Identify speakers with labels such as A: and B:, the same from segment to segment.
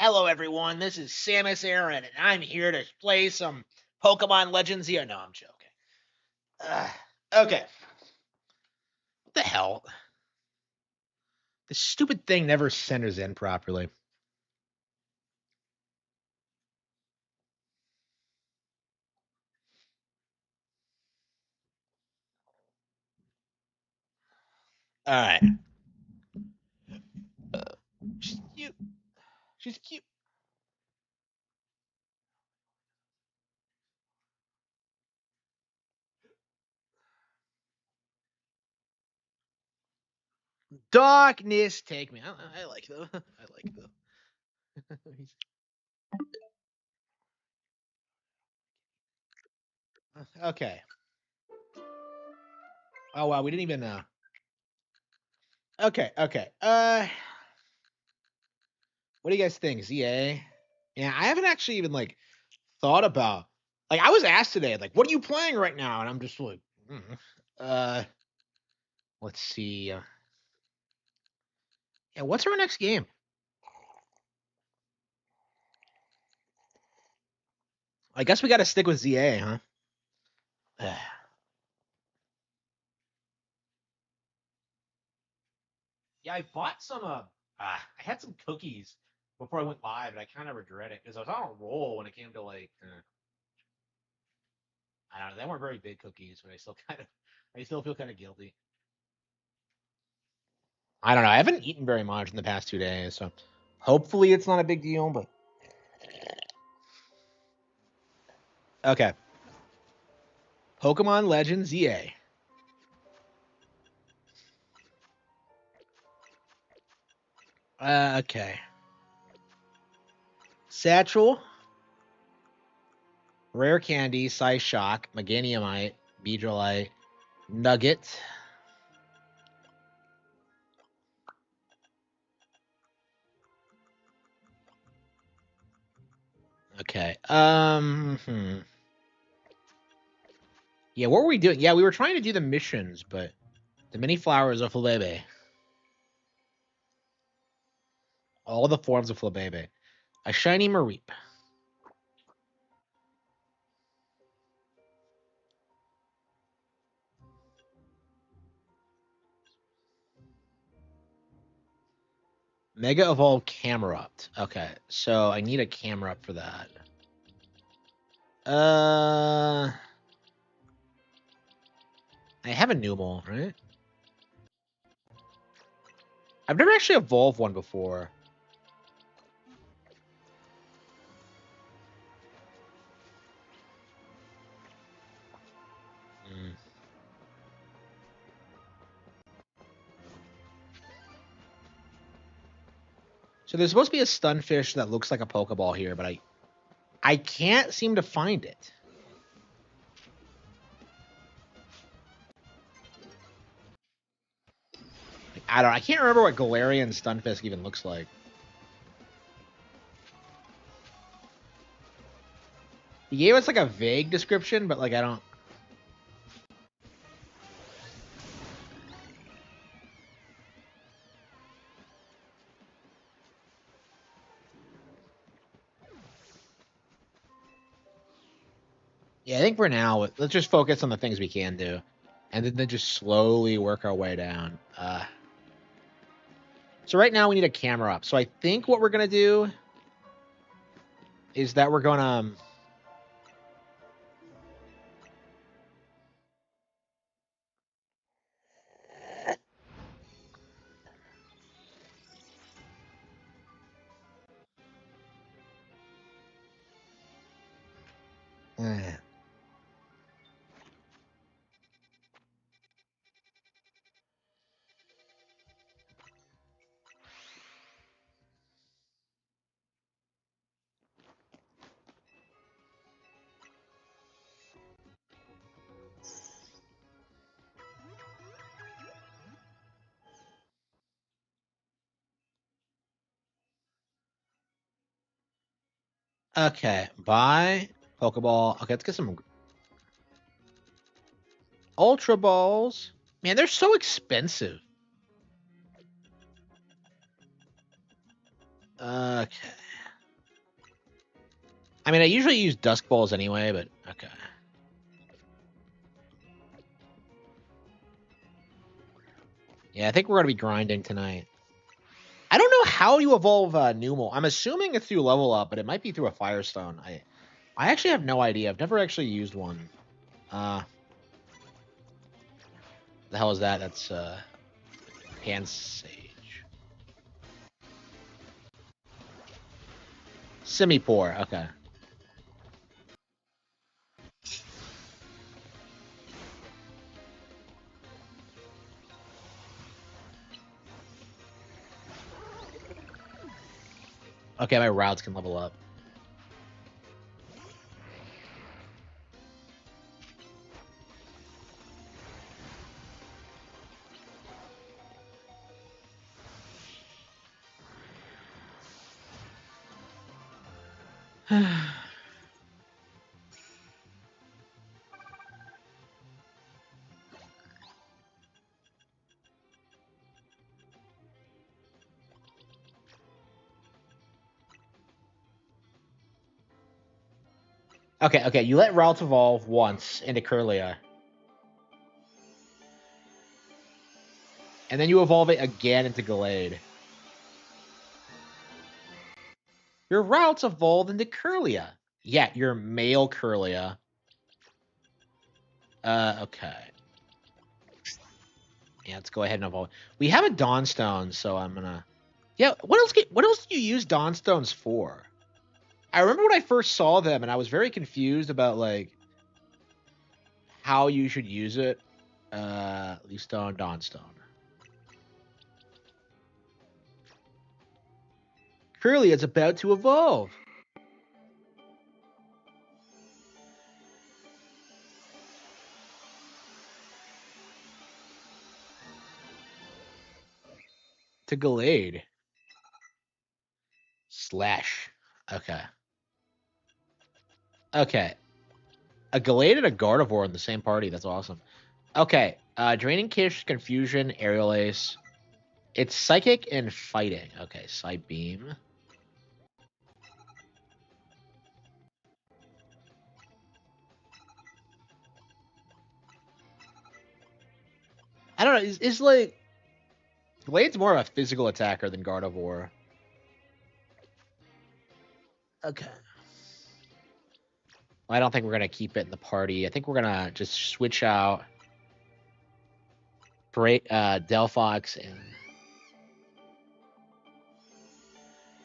A: Hello, everyone. This is Samus Aran, and I'm here to play some Pokemon Legends here. No, I'm joking. Okay. What the hell? This stupid thing never centers in properly. All right. She's cute. She's cute. Darkness, take me. I like them. I like them. Okay. Oh wow, we didn't even know. Okay, okay. What do you guys think? ZA? Yeah, I haven't actually even thought about I was asked today, what are you playing right now? And I'm just like, mm. uh let's see. Yeah, what's our next game? I guess we gotta stick with ZA, huh? Yeah, I bought some I had some cookies before I went live, and I kind of regret it because I was on a roll when it came to I don't know, they weren't very big cookies, but I still feel kind of guilty. I don't know. I haven't eaten very much in the past 2 days, so hopefully it's not a big deal. But okay, Pokemon Legends ZA. Okay, Satchel, Rare Candy, Psyshock, Meganiumite, Beedrillite, Nugget. Okay. Yeah, what were we doing? Yeah, we were trying to do the missions, but the mini flowers of Flabebe. All the forms of Flabebe. A shiny Mareep. Mega Evolve Camerupt. Okay, so I need a Camerupt for that. I have a Numel, right? I've never actually evolved one before. Mm. So there's supposed to be a Stunfish that looks like a Pokeball here, but I can't seem to find it. I can't remember what Galarian Stunfisk even looks like. He gave us a vague description, but I don't. Yeah, I think for now, let's just focus on the things we can do, and then just slowly work our way down. So right now we need a camera up. So I think what we're gonna do is that we're gonna. Okay, buy Pokeball. Okay, let's get some Ultra Balls. Man, they're so expensive. Okay. I mean, I usually use Dusk Balls anyway, but okay. Yeah, I think we're going to be grinding tonight. I don't know how you evolve Numel. I'm assuming it's through level up, but it might be through a Firestone. I actually have no idea. I've never actually used one. The hell is that? That's Pan Sage. Semi-Poor. Okay. Okay, my routes can level up. Okay. You let routes evolve once into Curlia. And then you evolve it again into Gallade. Your routes evolved into Curlia. Yeah, your male Curlia. Okay. Yeah, let's go ahead and evolve. We have a Dawnstone, so I'm gonna. Yeah, what else do you use Dawnstones for? I remember when I first saw them, and I was very confused about like how you should use it. Leaf Stone, Dawnstone. Curly is about to evolve. To Gallade. Slash. Okay. Okay. A Gallade and a Gardevoir in the same party. That's awesome. Okay. Draining Kish, Confusion, Aerial Ace. It's Psychic and Fighting. Okay. Side Beam. I don't know. Is like Glade's more of a physical attacker than Gardevoir. Okay. Well, I don't think we're gonna keep it in the party. I think we're gonna just switch out Delphox and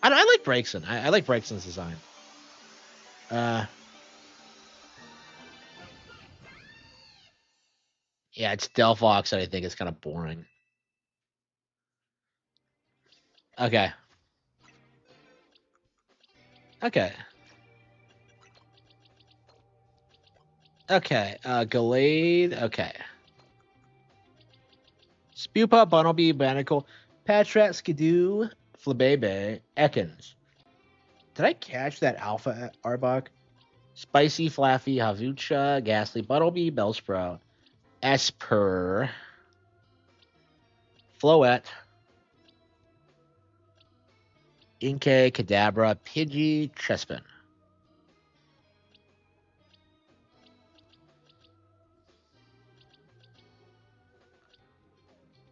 A: I like Braixen. I like Braixen's design. Yeah, it's Delphox that I think is kind of boring. Okay. Okay. Okay. Gallade. Okay. Spupa, Bunnelby, Banacle, Patrat, Skidoo, Flabebe, Ekans. Did I catch that Alpha Arbok? Spicy, Flaffy, Havucha, Ghastly, Bunnelby, Bellsprout, Esper, Floette, Inkay, Kadabra, Pidgey, Chespin.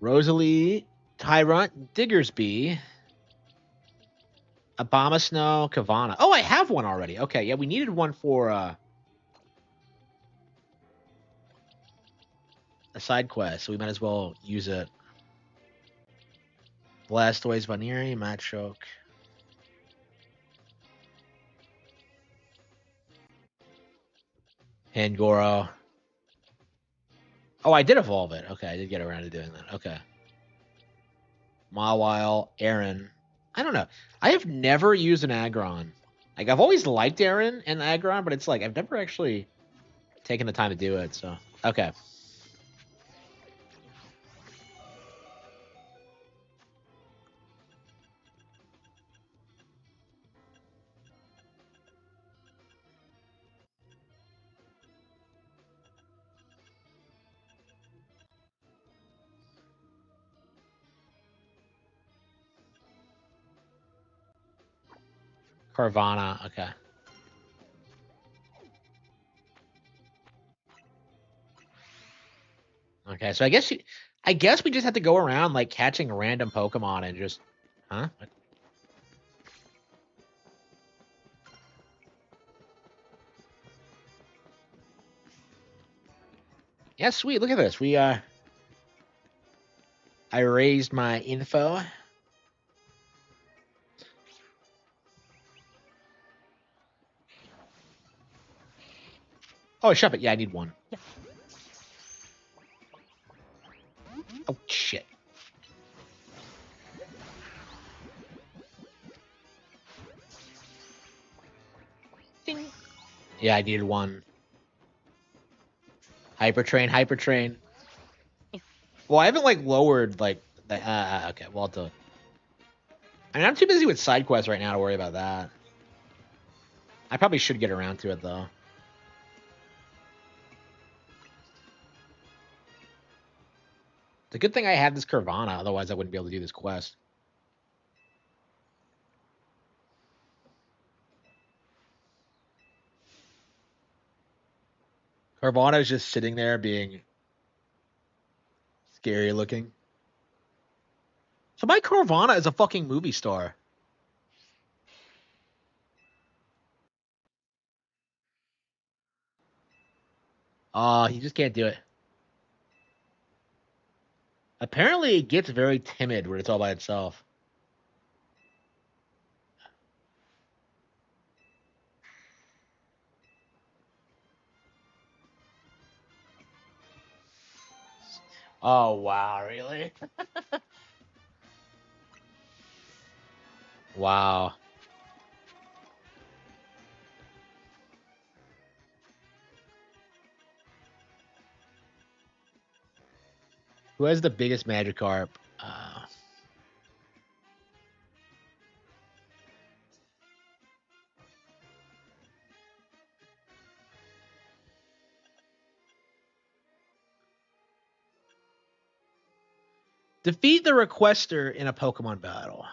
A: Rosalie, Tyrant, Diggersby, Abomasnow, Kavana. Oh, I have one already. Okay, yeah, we needed one for a side quest, so we might as well use it. Blastoise, Vaneri, Machoke. Hangoro. Oh, I did evolve it. Okay, I did get around to doing that. Okay. Mawile, Aaron. I don't know. I have never used an Aggron. Like, I've always liked Aaron and Aggron, but it's like, I've never actually taken the time to do it, so. Okay. Carvana, okay. Okay, so I guess we just have to go around like catching random Pokemon and just, huh? Yeah, sweet. Look at this. I raised my info. Oh, shut it. Yeah, I need one. Oh shit. Ding. Yeah, I needed one. Hyper train, hyper train. Well, I haven't like lowered like the. Okay, well, I mean, I'm too busy with side quests right now to worry about that. I probably should get around to it though. It's a good thing I have this Carvana, otherwise I wouldn't be able to do this quest. Carvana is just sitting there being scary looking. So my Carvana is a fucking movie star. You just can't do it. Apparently, it gets very timid when it's all by itself. Oh wow, really? Wow. Who has the biggest Magikarp? Uh, Defeat the Requester in a Pokemon battle.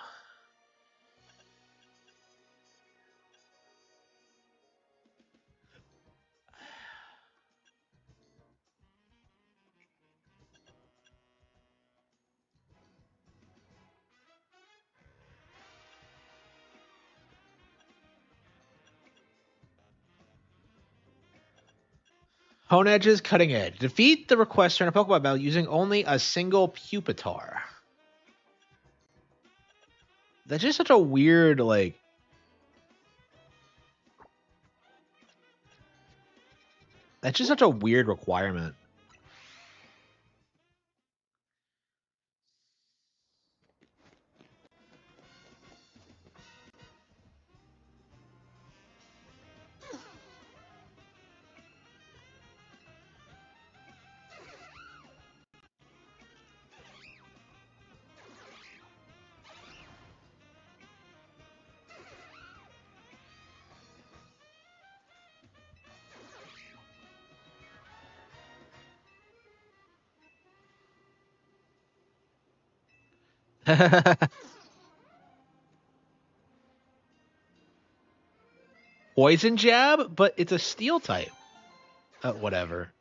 A: Hone Edge's Cutting Edge. Defeat the Requester in a Pokemon battle using only a single Pupitar. That's just such a weird, like. That's just such a weird requirement. Poison Jab, but it's a Steel type. Whatever.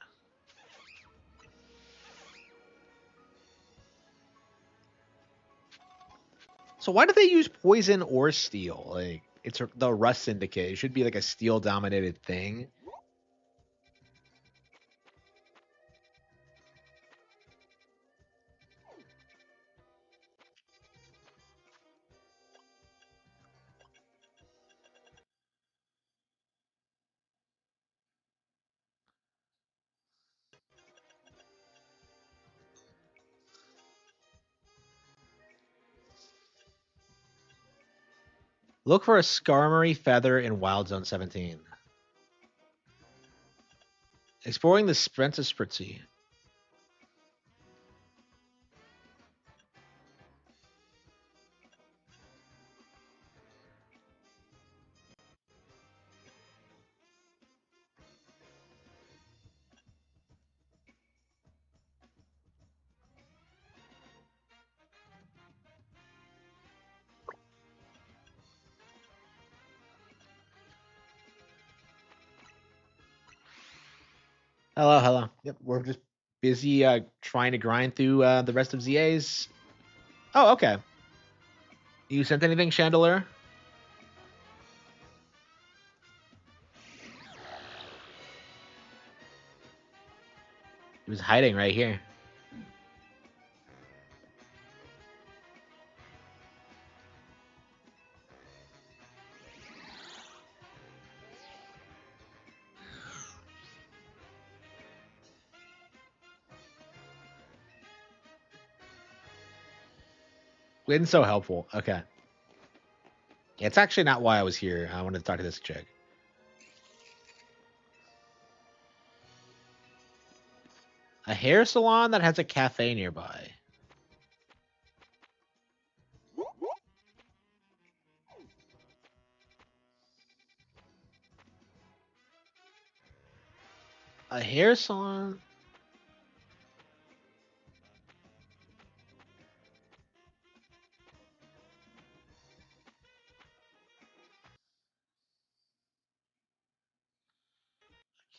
A: So why do they use Poison or Steel? Like, it's the Rust Syndicate. It should be like a Steel dominated thing. Look for a Skarmory Feather in Wild Zone 17. Exploring the Sprenta Spritzy. Hello, hello. Yep, we're just Busy trying to grind through the rest of ZA's. Oh, okay. You sent anything, Chandelier? He was hiding right here. Wynn's so helpful. Okay. Yeah, it's actually not why I was here. I wanted to talk to this chick. A hair salon that has a cafe nearby. A hair salon?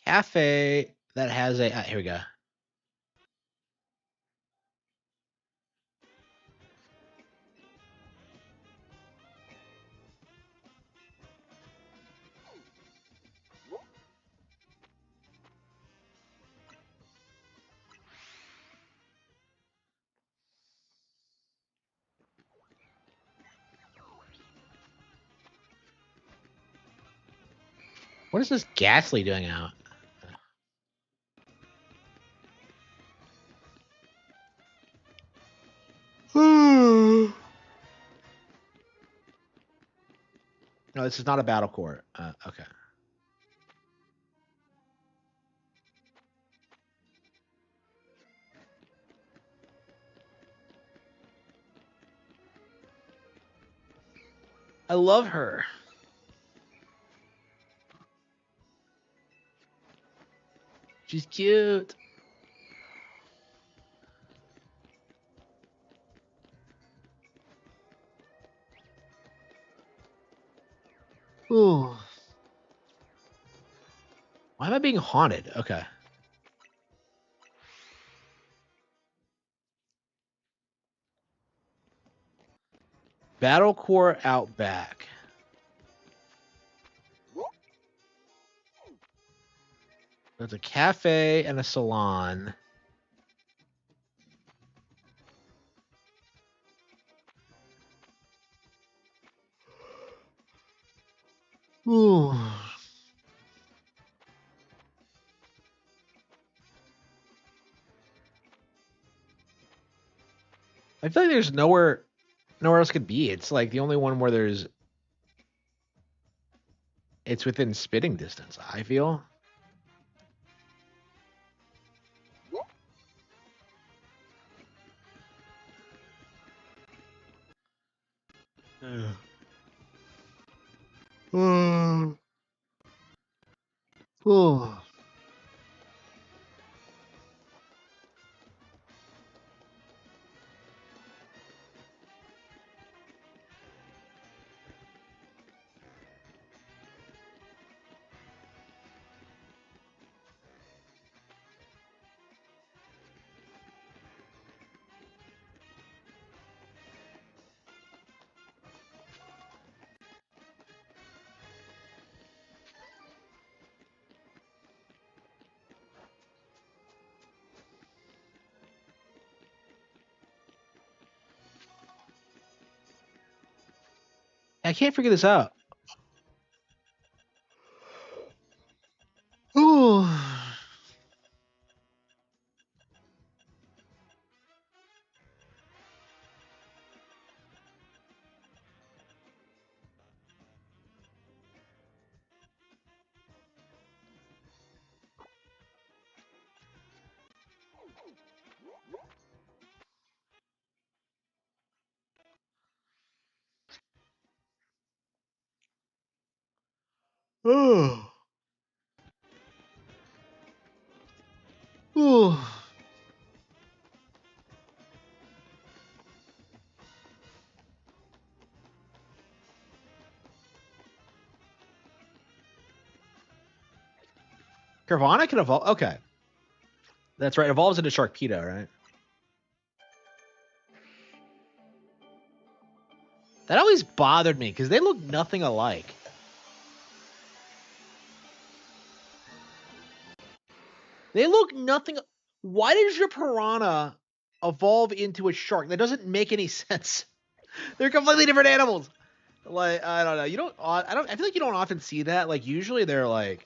A: Cafe that has a. Here we go. What is this Ghastly doing out? No, this is not a battle court. Okay. I love her. She's cute. Ooh. Why am I being haunted? Okay. Battle court out back. There's a cafe and a salon. Ooh. I feel like there's nowhere else could be. It's like the only one where it's within spitting distance, I feel. Oh. Oh. I can't figure this out. Ooh. Oh. Ooh. Carvana can evolve. Okay. That's right. Evolves into Sharpedo, right? That always bothered me because they look nothing alike. They look nothing. Why does your piranha evolve into a shark? That doesn't make any sense. They're completely different animals. Like, I don't know. You don't. I don't. I feel like you don't often see that. Like usually they're like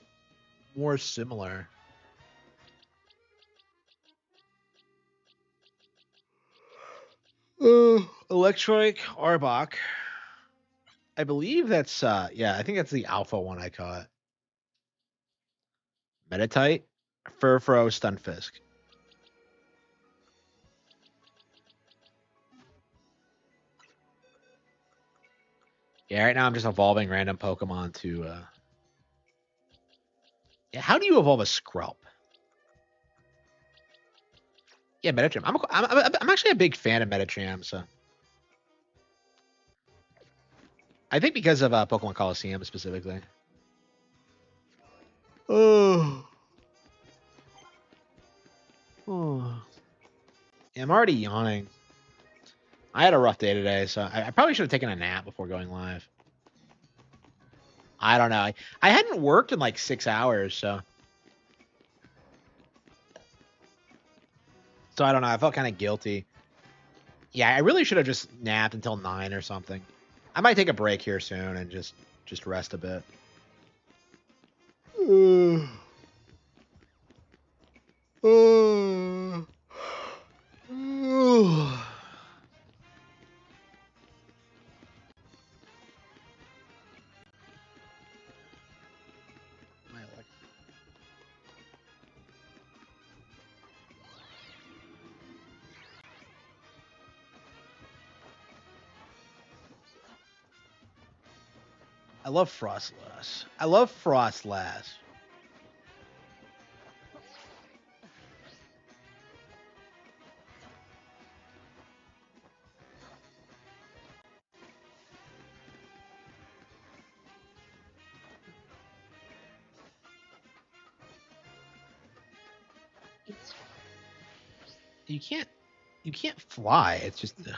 A: more similar. Electroic Arbok. I believe that's yeah, I think that's the alpha one I caught. Metatite, Furfro, Stunfisk. Yeah, right now I'm just evolving random Pokemon to yeah, how do you evolve a Skrelp? Yeah, Metacham. I'm actually a big fan of Metacham, so I think because of Pokemon Coliseum specifically. Oh. Oh. Yeah, I'm already yawning. I had a rough day today, so I probably should have taken a nap before going live. I don't know. I hadn't worked in like 6 hours, so I don't know. I felt kind of guilty. Yeah, I really should have just napped until 9 or something. I might take a break here soon and just rest a bit. I love Frostlass. I love Frostlass. You can't fly. It's just ugh.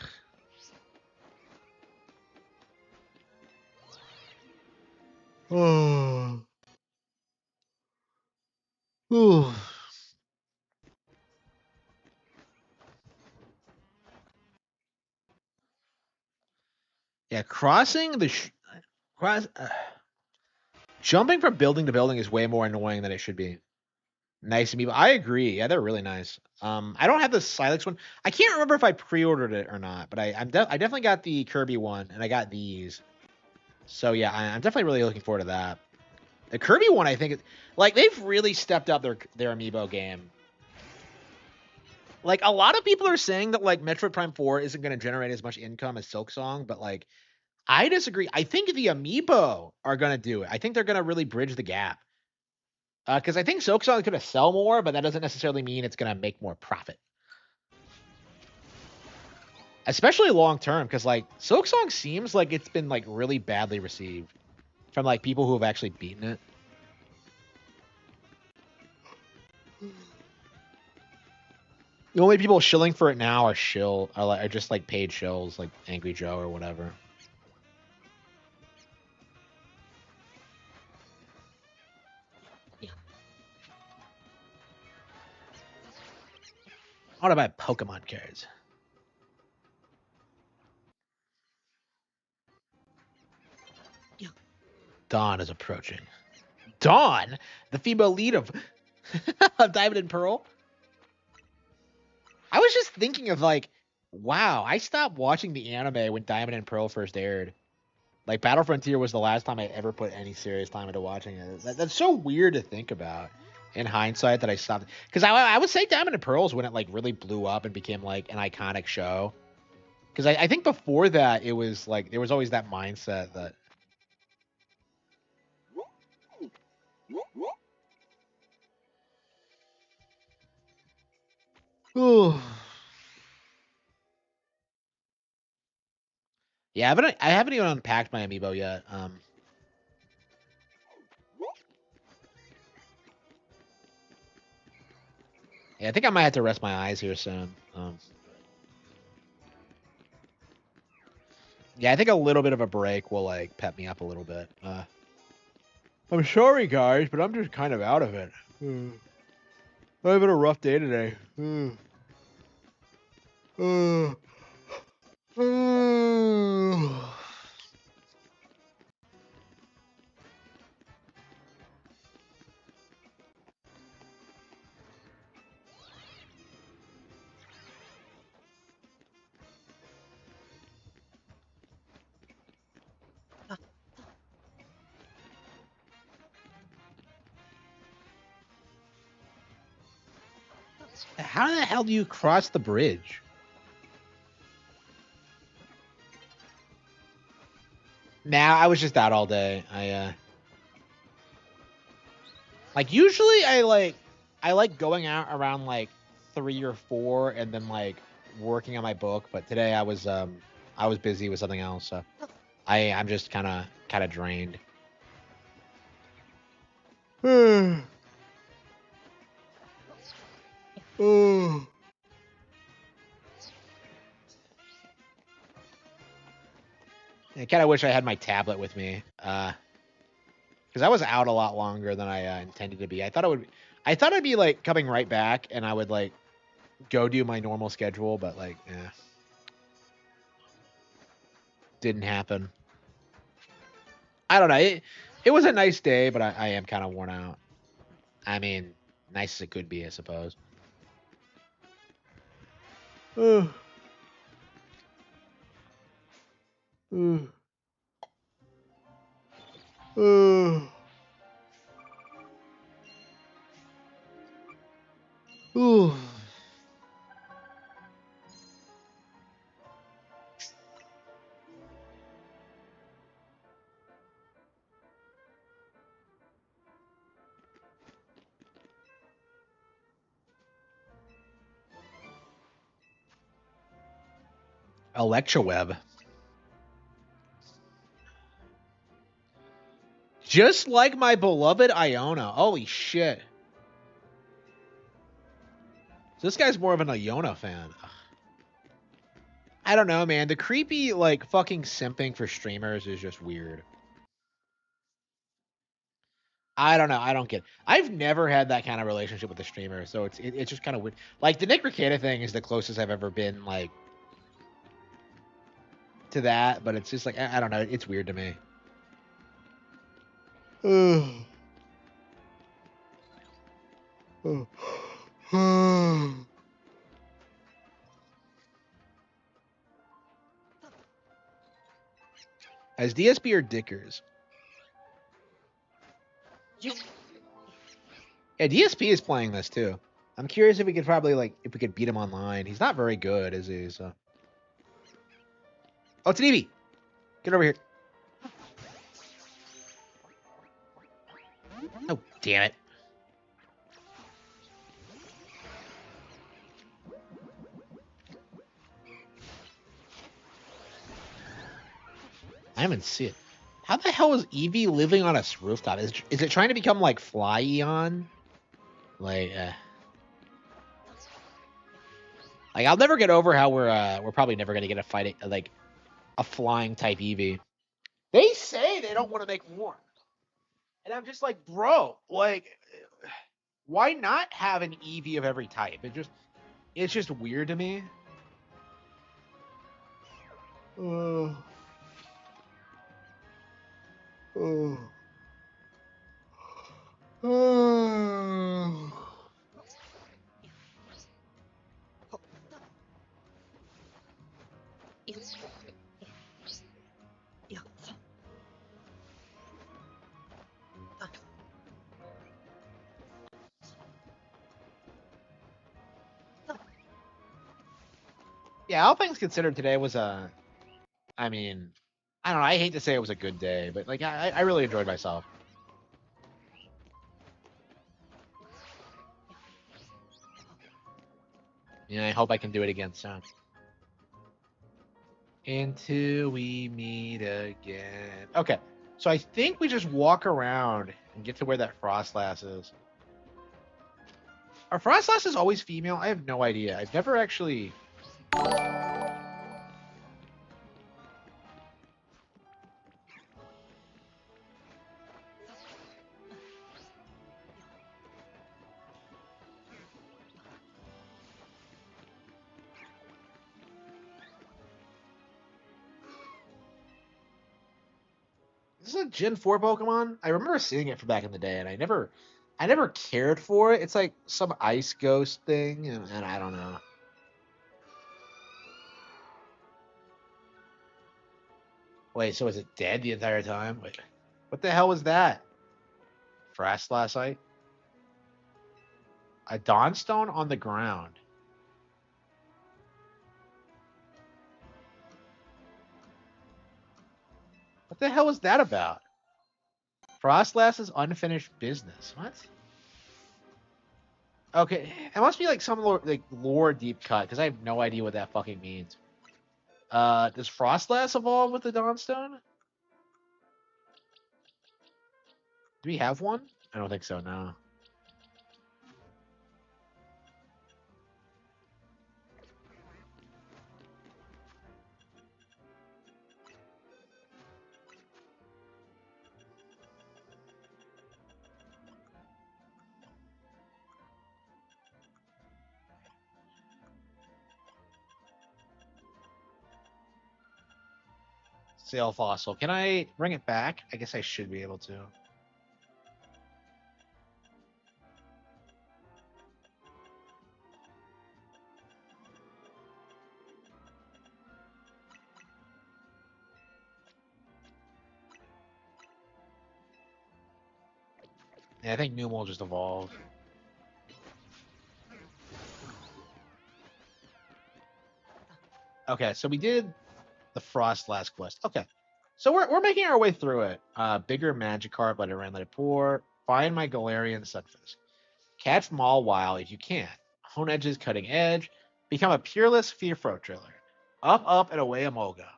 A: Oh. Ooh. Yeah, crossing the cross jumping from building to building is way more annoying than it should be. Nice amiibo. I agree. Yeah, they're really nice. I don't have the Silex one. I can't remember if I pre-ordered it or not, but I definitely got the Kirby one, and I got these. So yeah, I'm definitely really looking forward to that. The Kirby one, I think, like they've really stepped up their amiibo game. Like a lot of people are saying that like Metroid Prime 4 isn't going to generate as much income as Silk Song, but like I disagree. I think the amiibo are going to do it. I think they're going to really bridge the gap. Because I think Silk Song is going to sell more, but that doesn't necessarily mean it's going to make more profit. Especially long term, because like Silk Song seems like it's been like really badly received from like people who have actually beaten it. The only people shilling for it now are just like paid shills, like Angry Joe or whatever. I want to buy Pokemon cards. Dawn is approaching. Dawn, the female lead of Diamond and Pearl. I was just thinking of like, wow, I stopped watching the anime when Diamond and Pearl first aired. Like Battle Frontier was the last time I ever put any serious time into watching it. That's so weird to think about in hindsight that I stopped. Because I would say Diamond and Pearl is when it like really blew up and became like an iconic show. Because I think before that it was like there was always that mindset that. Ooh. Yeah, I haven't even unpacked my amiibo yet. Yeah, I think I might have to rest my eyes here soon. Yeah, I think a little bit of a break will like pep me up a little bit. I'm sorry, guys, but I'm just kind of out of it. I'm having a rough day today. How the hell do you cross the bridge? Nah, I was just out all day. Like usually I like going out around like 3 or 4 and then like working on my book, but today I was busy with something else, so I'm just kind of drained. I kind of wish I had my tablet with me, because I was out a lot longer than I intended to be. I thought I'd be like coming right back, and I would like go do my normal schedule, but like, didn't happen. I don't know. It was a nice day, but I am kind of worn out. I mean, nice as it could be, I suppose. Uh, uh, uh, uh. Electroweb. Just like my beloved Iona. Holy shit. So this guy's more of an Iona fan. I don't know, man. The creepy, like, fucking simping for streamers is just weird. I don't know. I don't get it. I've never had that kind of relationship with a streamer, so it's just kind of weird. Like, the Nick Ricada thing is the closest I've ever been, like, to that, but it's just like, I don't know. It's weird to me. As DSP or Dickers? Yeah, DSP is playing this too. I'm curious if we could probably like if we could beat him online. He's not very good, is he? So. Oh, it's an Eevee. Get over here. Oh, damn it. I haven't seen it. How the hell is Eevee living on a rooftop? Is it trying to become like Fly Eon? Like, I'll never get over how we're probably never gonna get a fighting like a flying type Eevee. They say they don't want to make more, and I'm just like, bro, like, why not have an Eevee of every type? It's just weird to me. Uh, uh, uh. Yeah, all things considered, today was I mean, I don't know. I hate to say it was a good day, but like I really enjoyed myself. Yeah, I hope I can do it again soon. Until we meet again. Okay, so I think we just walk around and get to where that Frostlass is. Are Frostlasses always female? I have no idea. I've never actually. This is a Gen 4 Pokemon. I remember seeing it from back in the day, and I never cared for it. It's like some ice ghost thing, and I don't know. Wait, so is it dead the entire time? Wait, what the hell was that? Frostlassite? A Dawnstone on the ground. What the hell was that about? Frostlass's unfinished business. What? Okay, it must be like some lore deep cut because I have no idea what that fucking means. Does Frostlass evolve with the Dawnstone? Do we have one? I don't think so. No. Sail fossil. Can I bring it back? I guess I should be able to. Yeah, I think Numel just evolved. Okay, so we did the Frostlass quest. Okay, so we're making our way through it. Bigger Magikarp, let it rain, let it pour. Find my Galarian Sunfisk. Catch Mawile if you can. Hone Edge's Cutting Edge. Become a peerless Fearfro Driller. Up, up, and away, Amoga.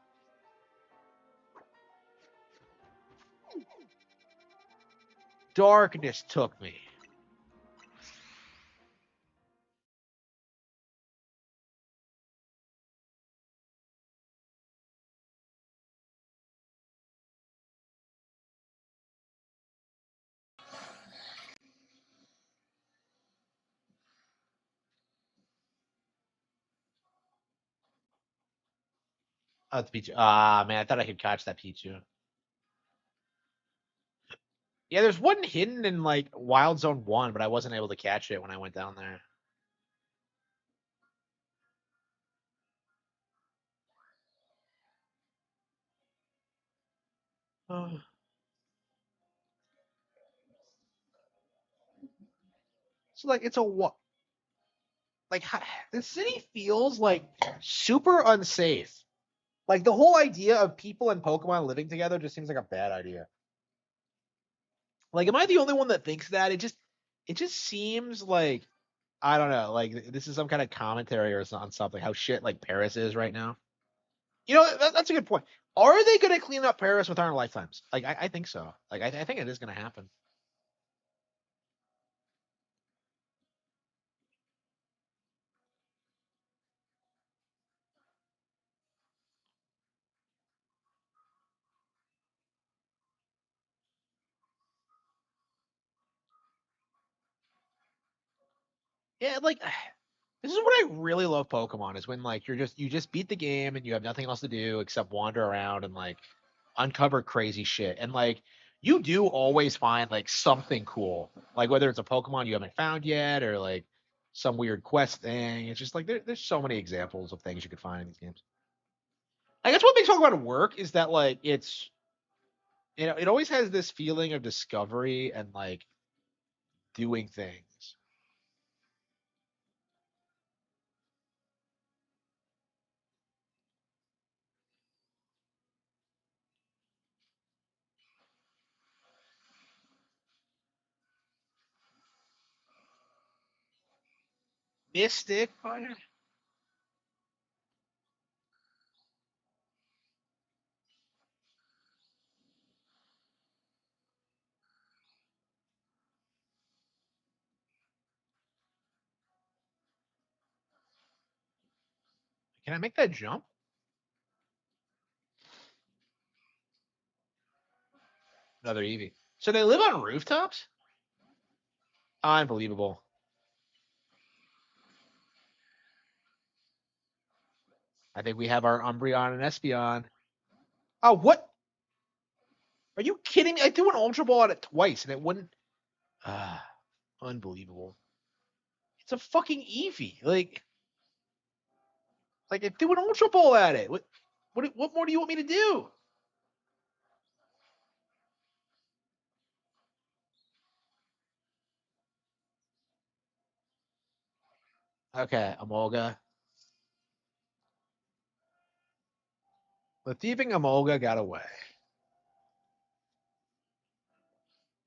A: Darkness took me. Oh, the Pichu. Ah, man, I thought I could catch that Pichu. Yeah, there's one hidden in like Wild Zone 1, but I wasn't able to catch it when I went down there. Oh. So like it's a what? Like the city feels like super unsafe. Like the whole idea of people and Pokemon living together just seems like a bad idea. Like, am I the only one that thinks that? It just seems like I don't know. Like this is some kind of commentary or on something. How shit like Paris is right now. You know that's a good point. Are they going to clean up Paris within our lifetimes? Like I think so. Like I think it is going to happen. Yeah, like this is what I really love Pokemon is when like you just beat the game and you have nothing else to do except wander around and like uncover crazy shit. And like you do always find like something cool. Like whether it's a Pokemon you haven't found yet or like some weird quest thing. It's just like there's so many examples of things you could find in these games. I guess what makes Pokemon work is that like it always has this feeling of discovery and like doing things. Mystic. Can I make that jump? Another Eevee. So they live on rooftops? Unbelievable. I think we have our Umbreon and Espeon. Oh, what? Are you kidding me? I threw an Ultra Ball at it twice and it wouldn't. Ah, unbelievable. It's a fucking Eevee. Like I threw an Ultra Ball at it. What more do you want me to do? Okay, Amolga. The thieving Amolga got away.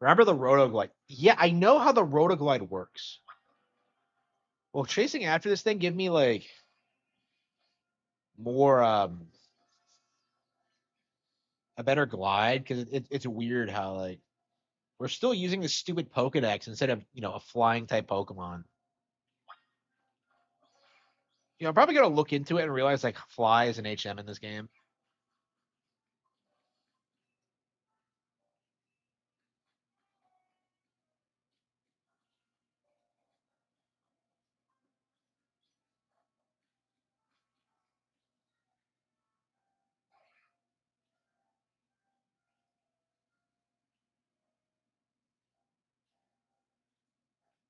A: Remember the Rotoglide? Yeah, I know how the Rotoglide works. Well, chasing after this thing give me like more a better glide because it's weird how like we're still using the stupid Pokedex instead of a flying type Pokemon. I'm probably gonna look into it and realize like Fly is an HM in this game.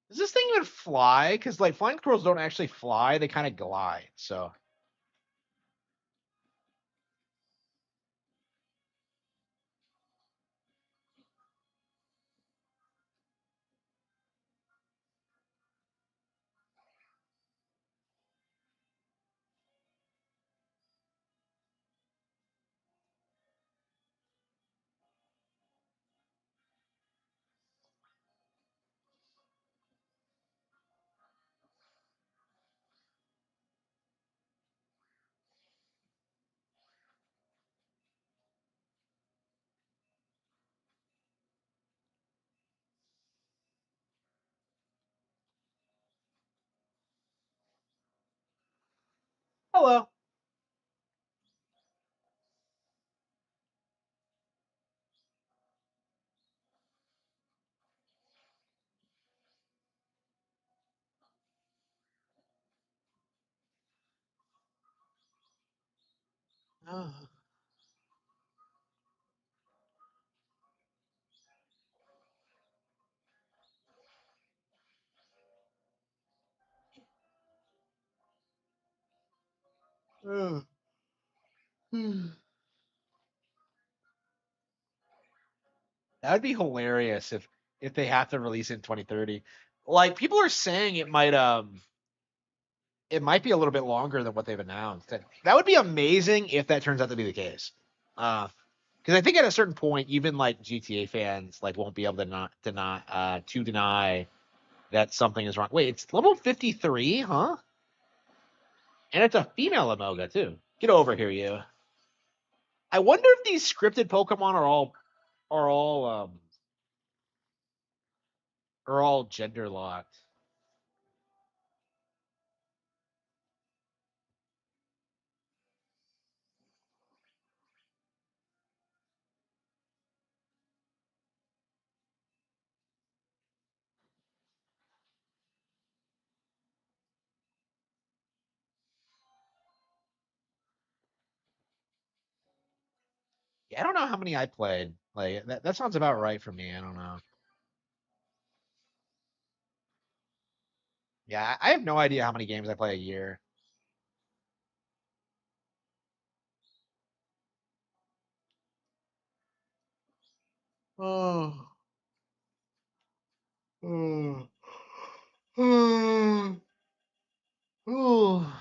A: Does this thing even fly? Because like flying squirrels don't actually fly; they kind of glide. So hello. Oh. Oh. That would be hilarious if they have to release it in 2030. Like people are saying it might be a little bit longer than what they've announced. That would be amazing if that turns out to be the case. Because I think at a certain point, even like GTA fans like won't be able to not deny that something is wrong. Wait, it's level 53, huh? And it's a female Amoga too. Get over here, you. I wonder if these scripted Pokemon are all gender locked. Yeah, I don't know how many I played. Like that sounds about right for me. I don't know. Yeah, I have no idea how many games I play a year. Oh. Oh. Oh. Oh.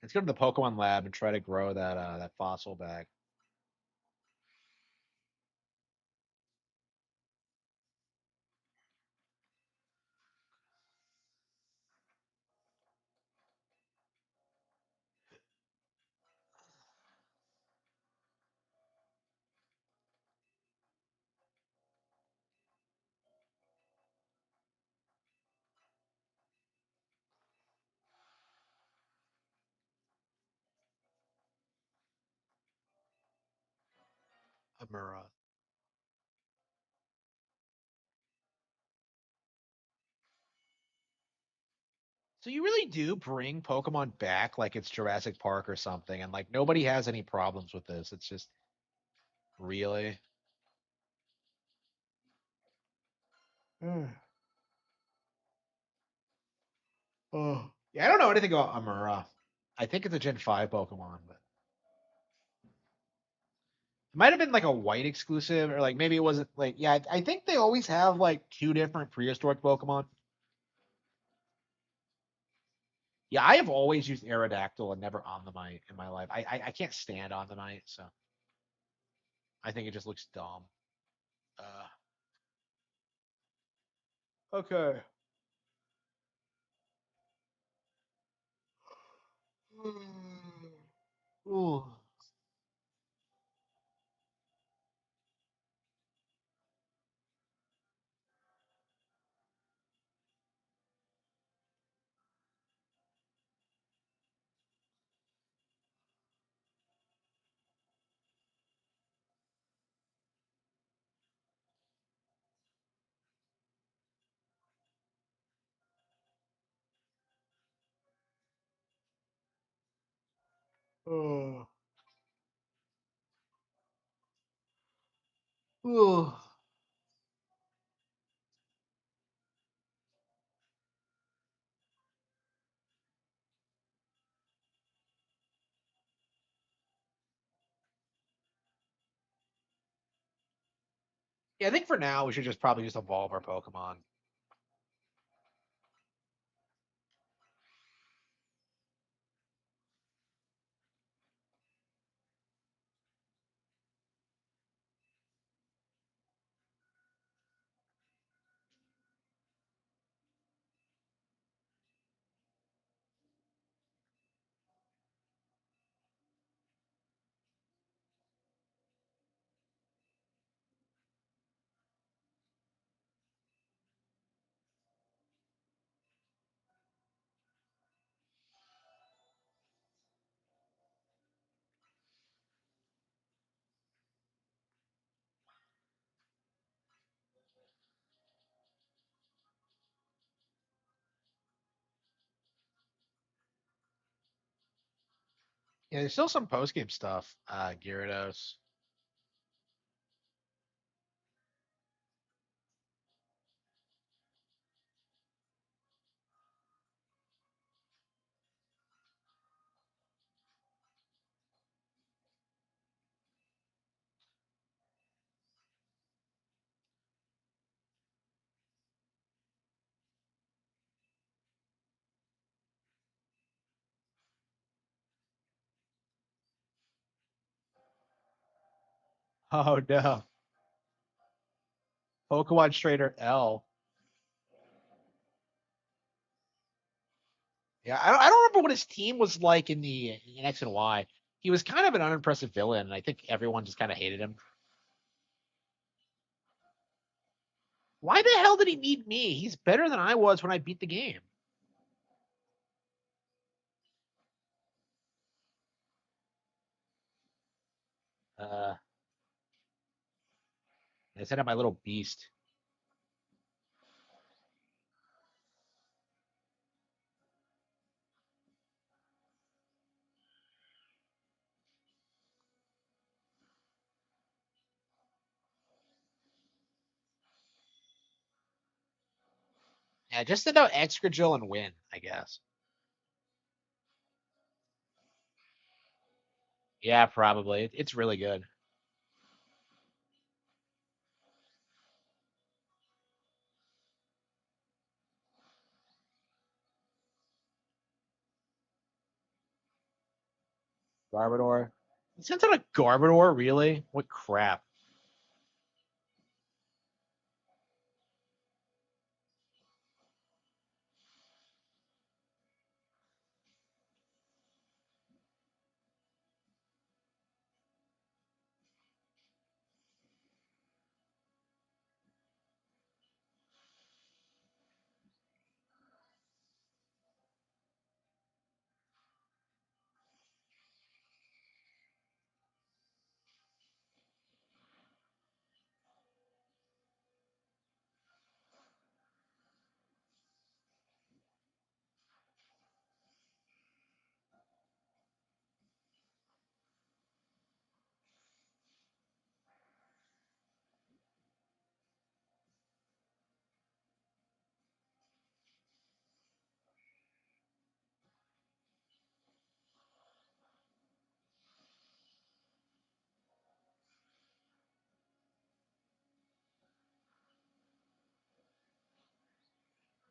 A: Let's go to the Pokemon lab and try to grow that fossil back. Amura. So you really do bring Pokemon back like it's Jurassic Park or something, and like nobody has any problems with this. It's just really. Hmm. Oh. Yeah, I don't know anything about Amura. I think it's a Gen 5 Pokemon, but it might have been like a white exclusive, or like maybe it wasn't like yeah, I think they always have like two different prehistoric Pokemon. Yeah, I have always used Aerodactyl and never Omnimite in my life. I can't stand Omnimite, so I think it just looks dumb. Okay. Ooh. Oh. Ooh. Yeah, I think for now we should just probably just evolve our Pokemon. Yeah, there's still some post game stuff. Gyarados. Oh no. Pokemon Trainer L. Yeah, I don't remember what his team was like in X and Y. He was kind of an unimpressive villain, and I think everyone just kind of hated him. Why the hell did he need me? He's better than I was when I beat the game. Uh, I sent out my little beast. Yeah, just send out Excadrill and win, I guess. Yeah, probably. It's really good. Garbodor. He sent out a Garbodor, really? What crap?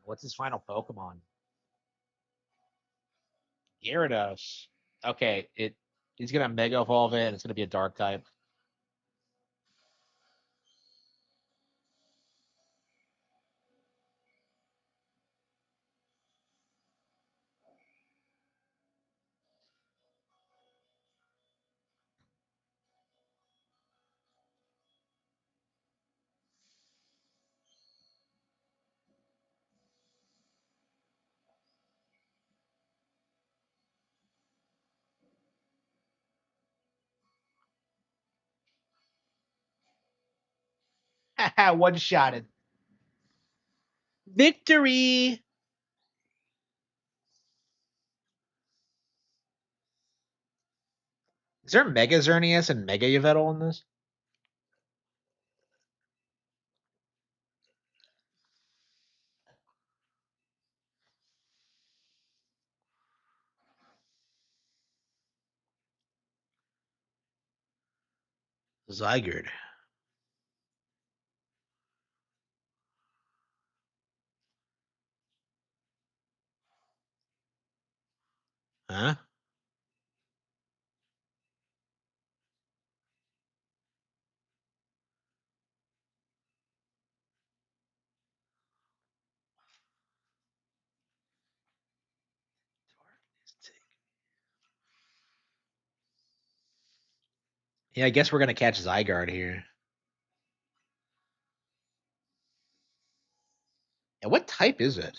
A: What's his final Pokemon? Gyarados. Okay, he's gonna Mega Evolve it, and it's gonna be a Dark type. One shotted. Victory. Is there Mega Xerneas and Mega Yveltal in this? Zygarde. Huh? Yeah, I guess we're gonna catch Zygarde here. And what type is it?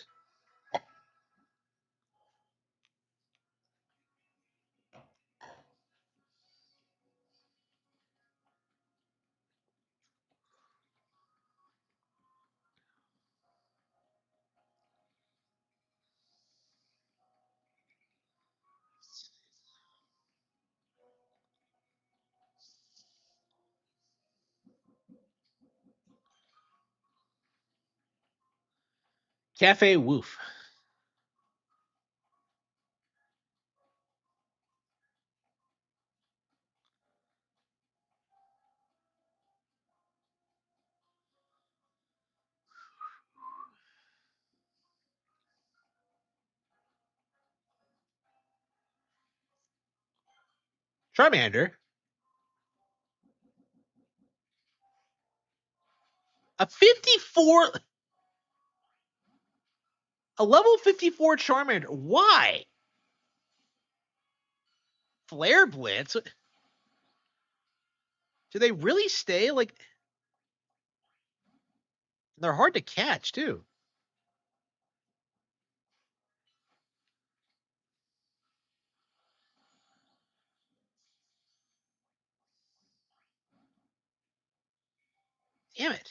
A: Cafe Woof. Charmander. A 54. A level 54 Charmander. Why? Flare Blitz? Do they really stay? Like, they're hard to catch, too. Damn it.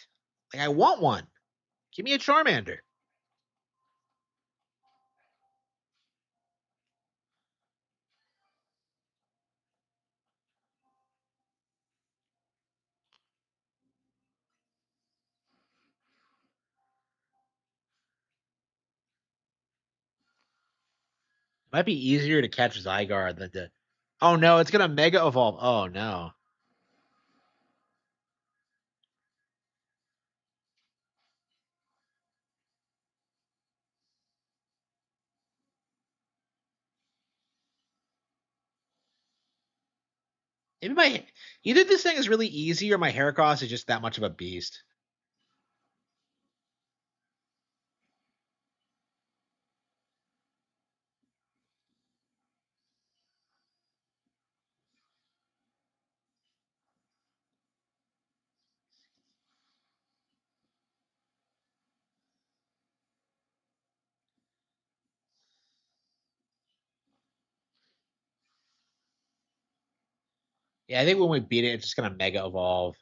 A: Like, I want one. Give me a Charmander. Might be easier to catch Zygarde than to. Oh no, it's gonna Mega Evolve. Oh no. Maybe my either this thing is really easy or my Heracross is just that much of a beast. Yeah, I think when we beat it, it's just gonna Mega Evolve.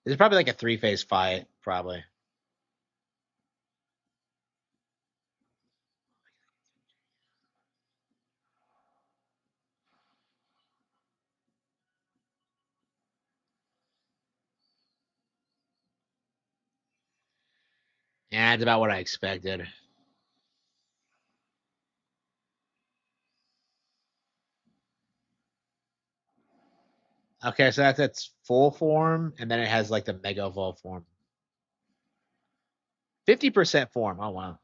A: It's probably like a 3-phase fight, probably. Yeah, it's about what I expected. Okay, so that's its full form, and then it has like the Mega Evolve form. 50% form. Oh wow.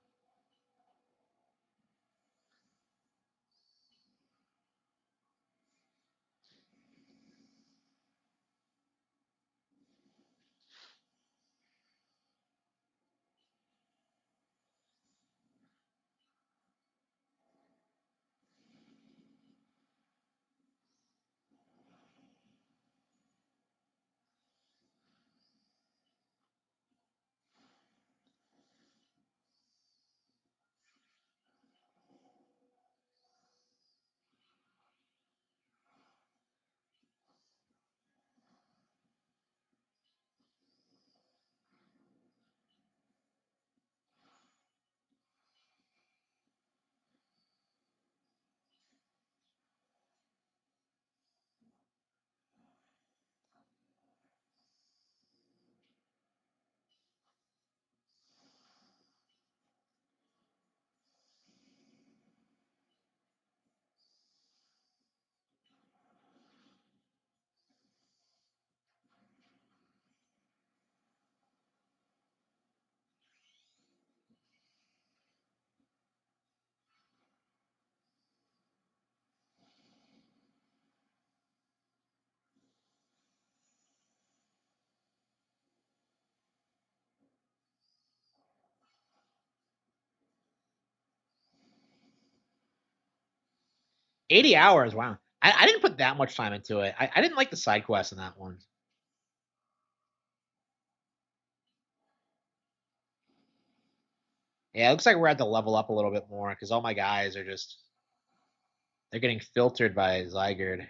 A: $80. Wow. I didn't put that much time into it. I didn't like the side quest in that one. Yeah, it looks like we're at the level up a little bit more because all my guys are just they're getting filtered by Zygarde.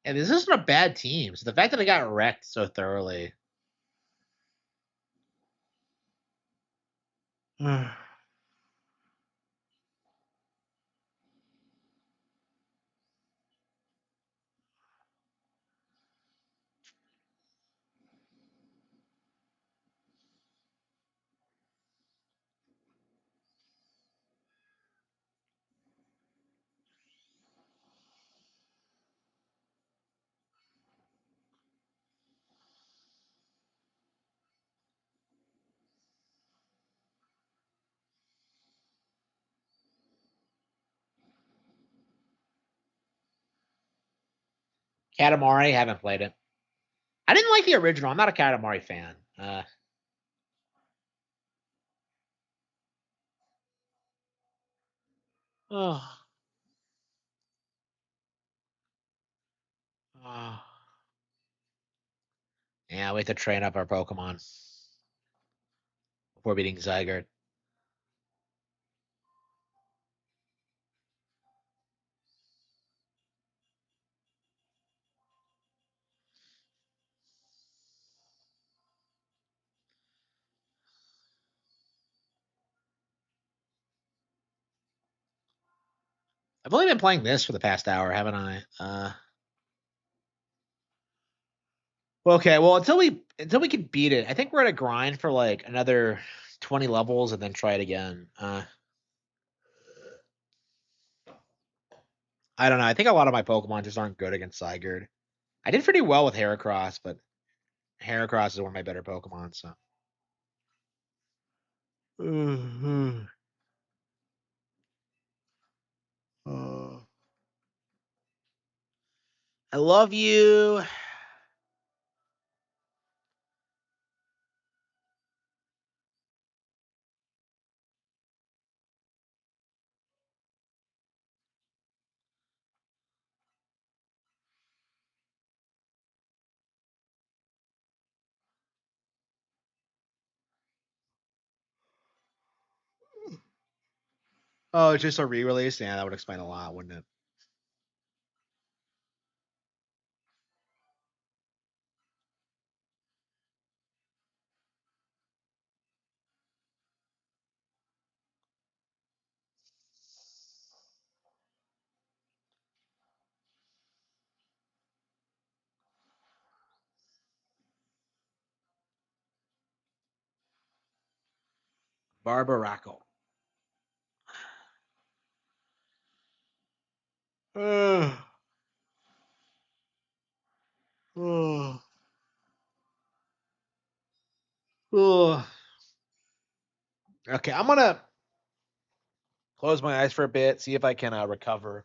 A: And this isn't a bad team. So the fact that I got wrecked so thoroughly. Katamari, haven't played it. I didn't like the original. I'm not a Katamari fan. Oh, oh. Yeah, we have to train up our Pokemon before beating Zygarde. I've only been playing this for the past hour, haven't I? Okay, well until we can beat it, I think we're at a grind for like another 20 levels and then try it again. I don't know. I think a lot of my Pokemon just aren't good against Zygarde. I did pretty well with Heracross, but Heracross is one of my better Pokemon, so. Mhm. I love you. Oh, it's just a re-release. Yeah, that would explain a lot, wouldn't it? Barbarackle. Uh, oh, oh. Okay, I'm gonna close my eyes for a bit, see if I can recover.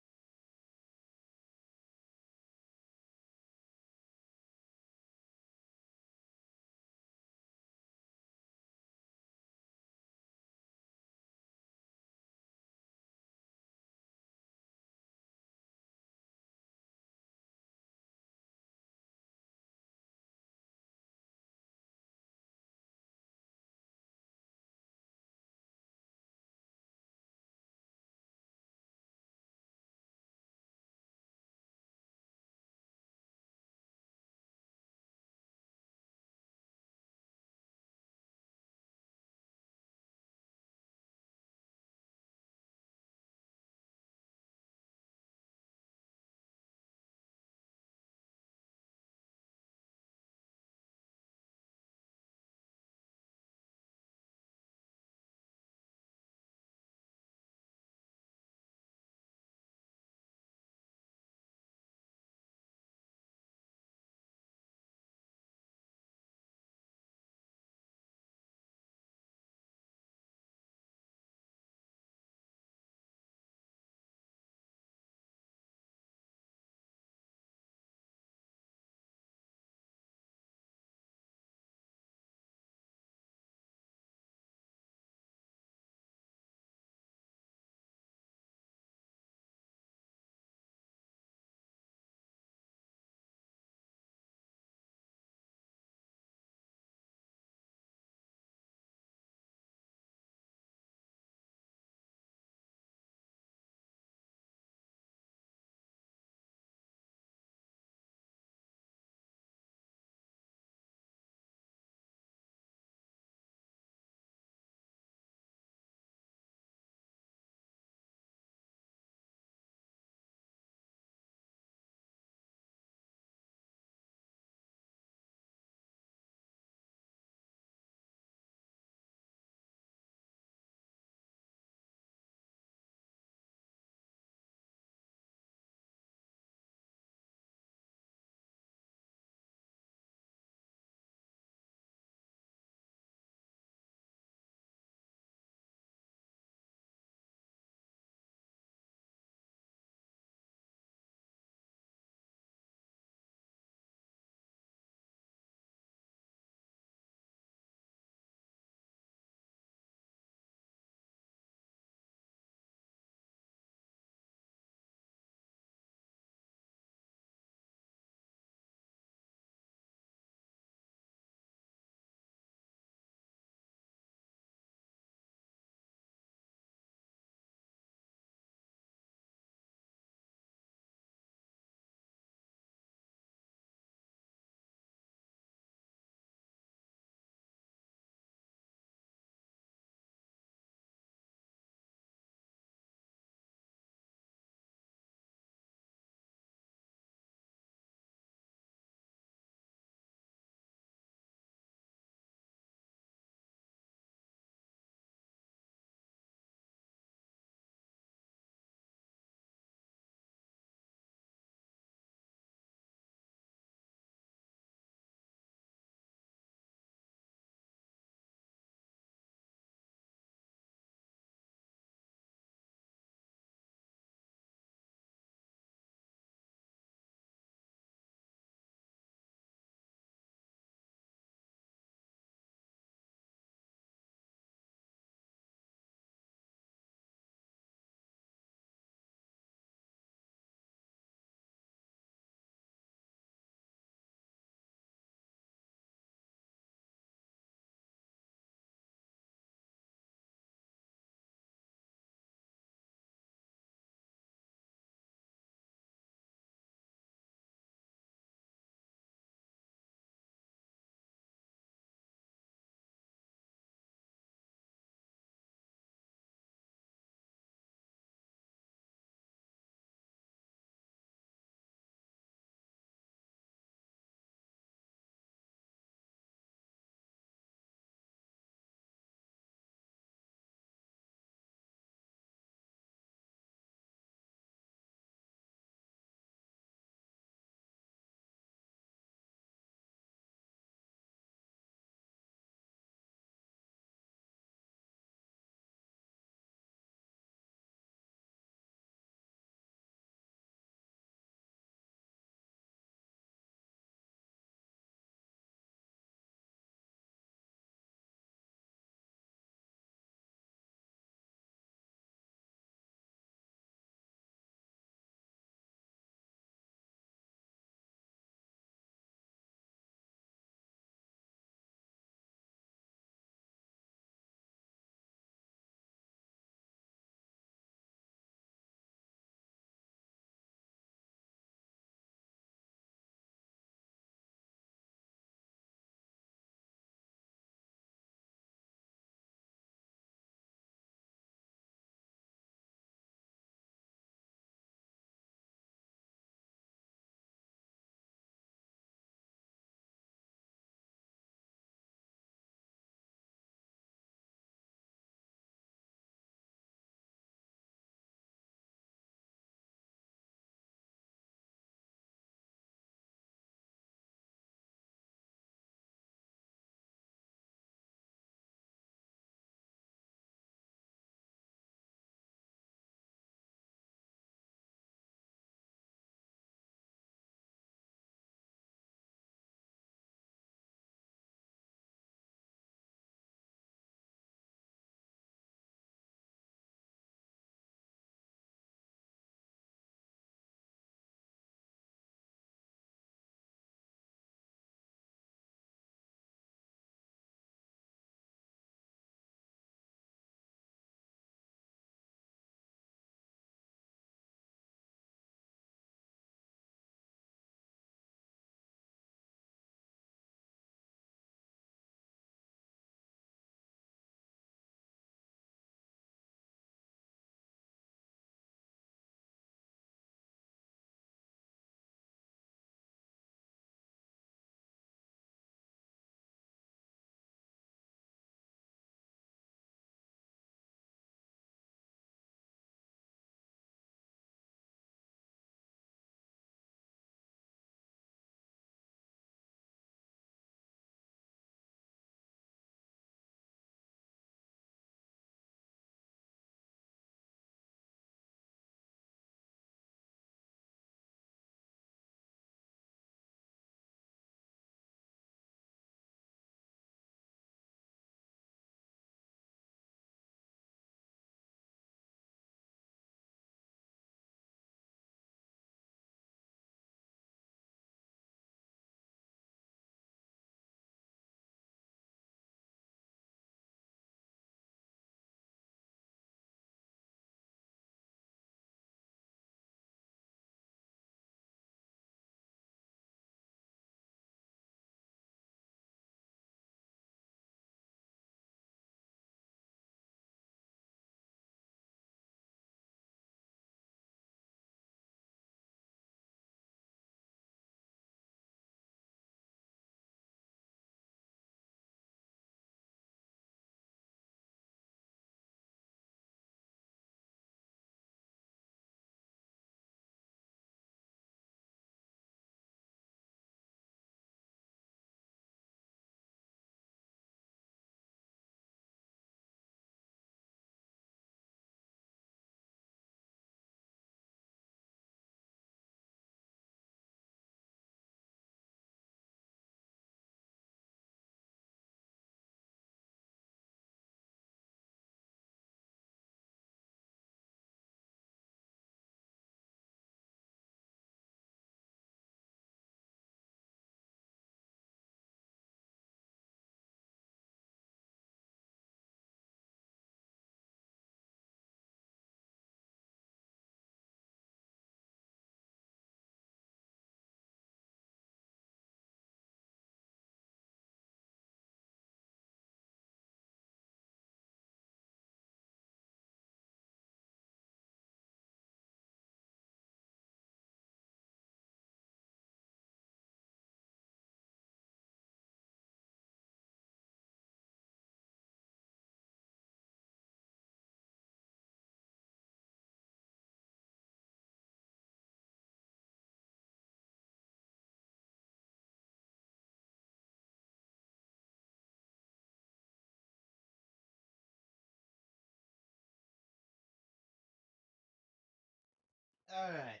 A: All right.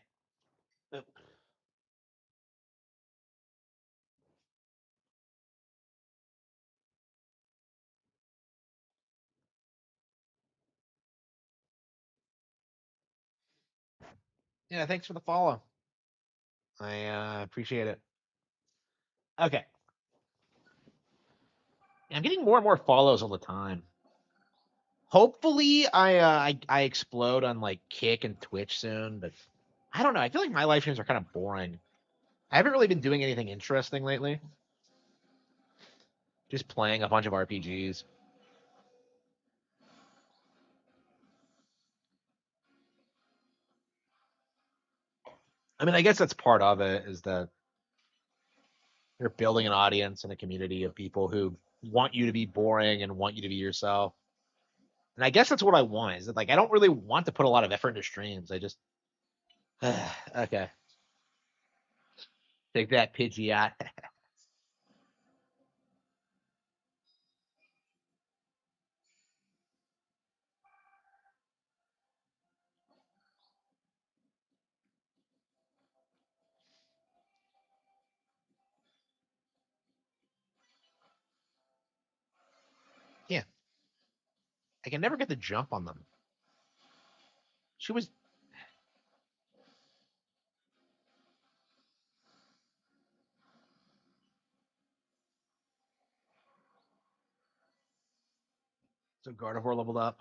A: Oh. Yeah, thanks for the follow. I appreciate it. Okay. I'm getting more and more follows all the time. Hopefully, I explode on like Kick and Twitch soon, but I don't know. I feel like my live streams are kind of boring. I haven't really been doing anything interesting lately. Just playing a bunch of RPGs. I mean, I guess that's part of it is that you're building an audience and a community of people who want you to be boring and want you to be yourself. And I guess that's what I want. Is that like I don't really want to put a lot of effort into streams. I just okay. Take that, Pidgeot. Yeah, I can never get the jump on them. She was so Gardevoir leveled up.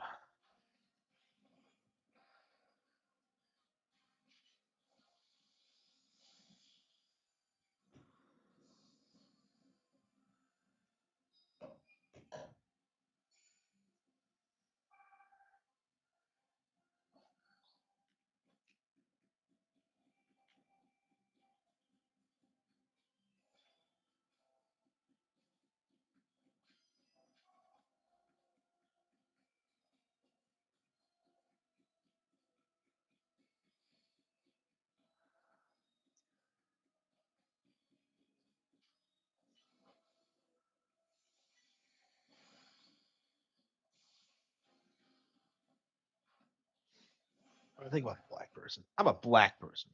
A: What do I think about black person? I'm a black person.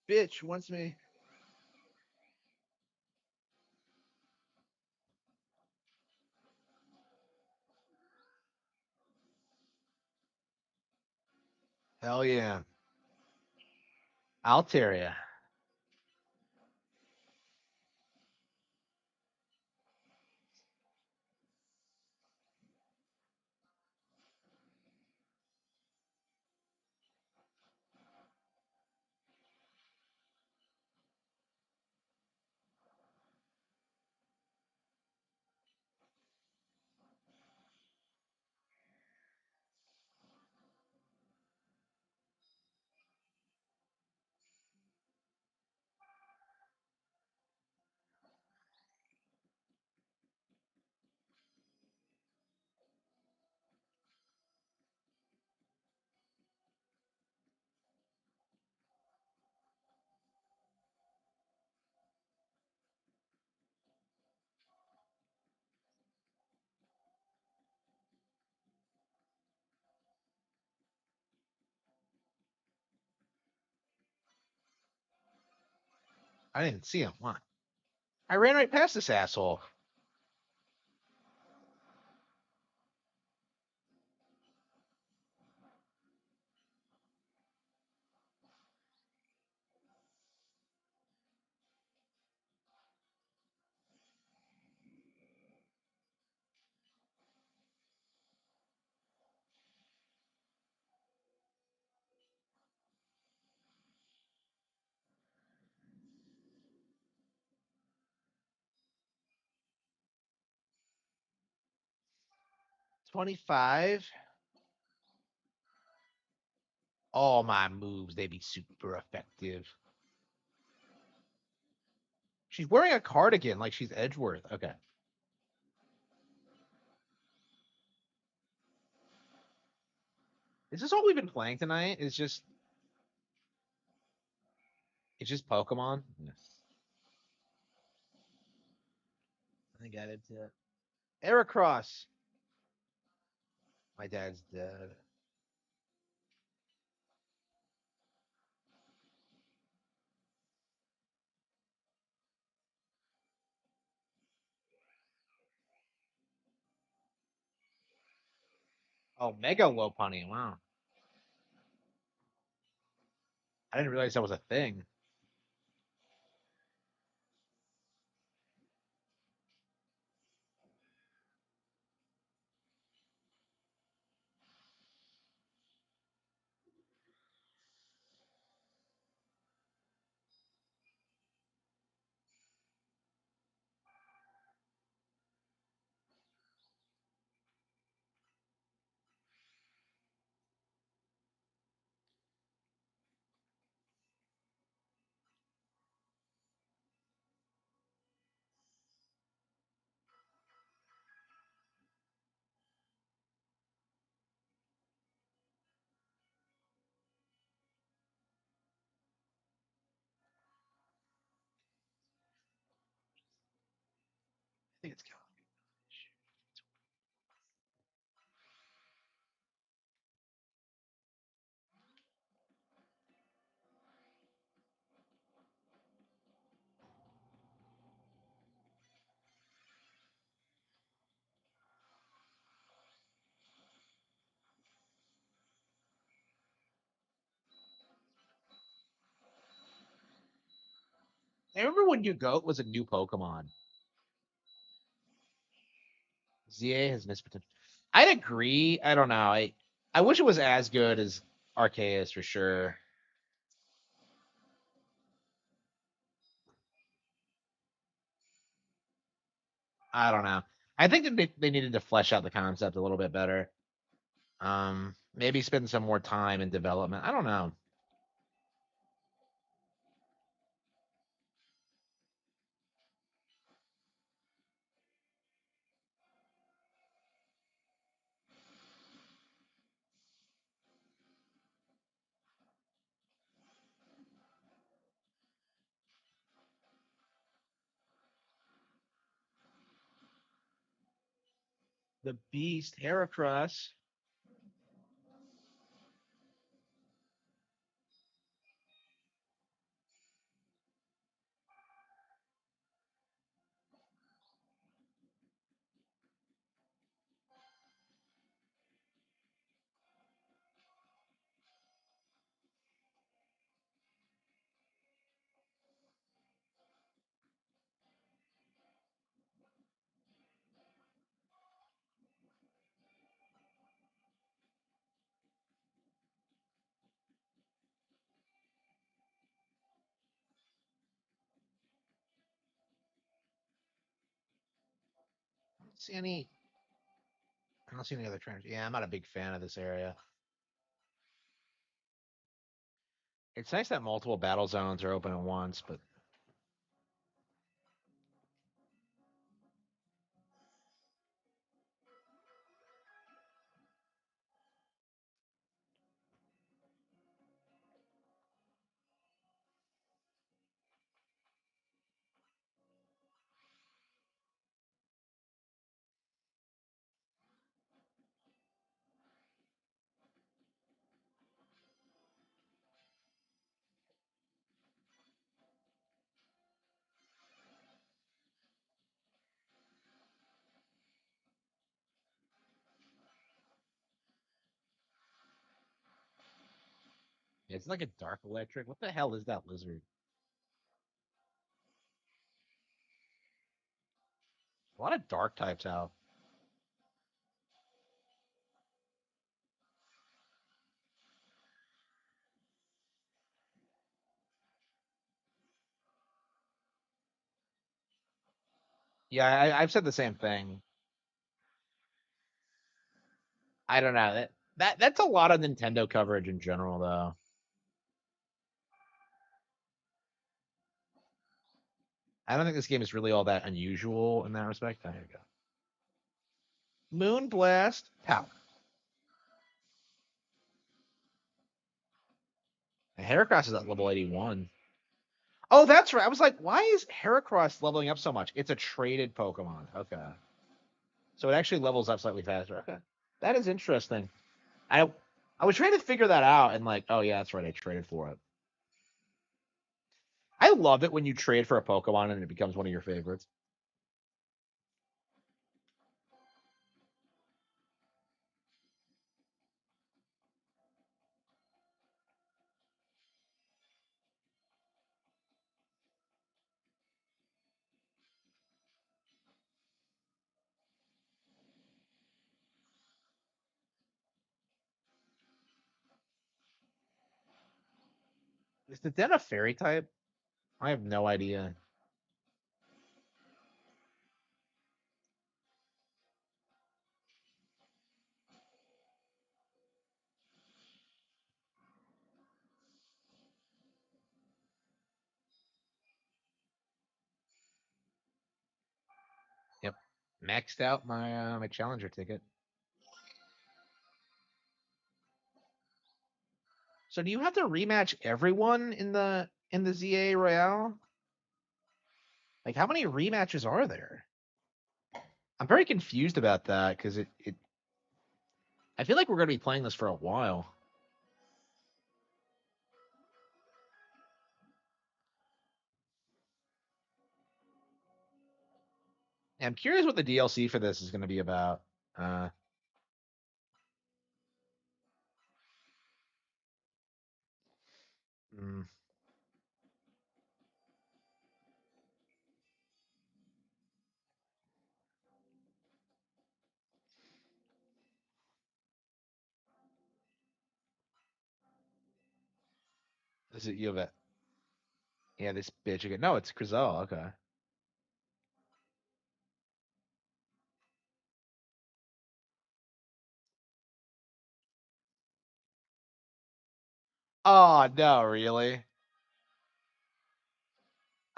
A: Bitch wants me. Hell yeah. Altaria. 'Cause I didn't see him. What? I ran right past this asshole. $25. All my moves, they be super effective. She's wearing a cardigan like she's Edgeworth. Okay. Is this all we've been playing tonight? It's just Pokemon. Yes. I think I did too. Heracross. My dad's dead. Oh, Mega Lopunny. Wow. I didn't realize that was a thing. I think it's killing me. I remember when Goat was a new Pokemon. ZA has missed potential. I'd agree. I don't know. I wish it was as good as Arceus for sure. I don't know. I think that they needed to flesh out the concept a little bit better. Maybe spend some more time in development. I don't know. The Beast, Heracross. I don't see any. I don't see any other trainers. Yeah, I'm not a big fan of this area. It's nice that multiple battle zones are open at once, but it's like a dark electric. What the hell is that lizard? A lot of dark types out. Yeah, I've said the same thing. I don't know that's a lot of Nintendo coverage in general, though. I don't think this game is really all that unusual in that respect. There you go. Moon Blast. Pow. Heracross is at level 81. Oh, that's right. I was like, why is Heracross leveling up so much? It's a traded Pokemon. Okay. So it actually levels up slightly faster. Okay. That is interesting. I I was trying to figure that out and like, oh yeah, that's right. I traded for it. I love it when you trade for a Pokemon and it becomes one of your favorites. Is the Den a fairy type? I have no idea. Yep. Maxed out my challenger ticket. So do you have to rematch everyone in the ZA Royale? Like how many rematches are there? I'm very confused about that because it I feel like we're gonna be playing this for a while. And I'm curious what the DLC for this is gonna be about. Uh mm, is it you have it? Yeah, this bitch again. No, it's Crizel. Okay. Oh no, really?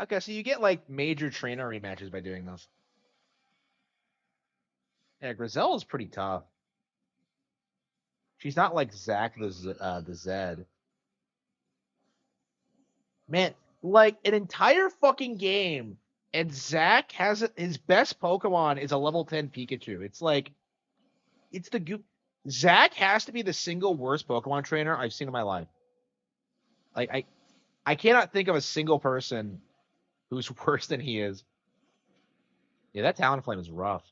A: Okay, so you get like major trainer rematches by doing this. Yeah, Grizel is pretty tough. She's not like Zack the Zed. Man, like an entire fucking game, and Zack has his best Pokemon is a level 10 Pikachu. It's like it's the goop. Zack has to be the single worst Pokemon trainer I've seen in my life. Like I cannot think of a single person who's worse than he is. Yeah, that Talonflame is rough.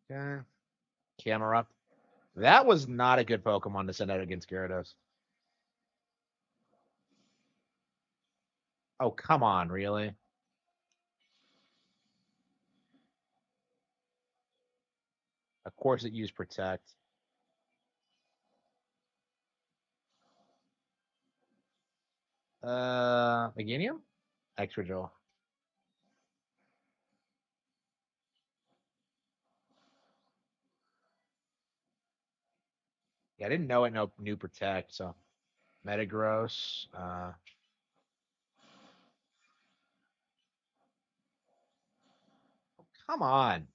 A: Yeah. Camerupt. That was not a good Pokemon to send out against Gyarados. Oh, come on, really? Of course it used Protect. Meganium? Extra Drill. Yeah, I didn't know it no new Protect, so Metagross. Come on.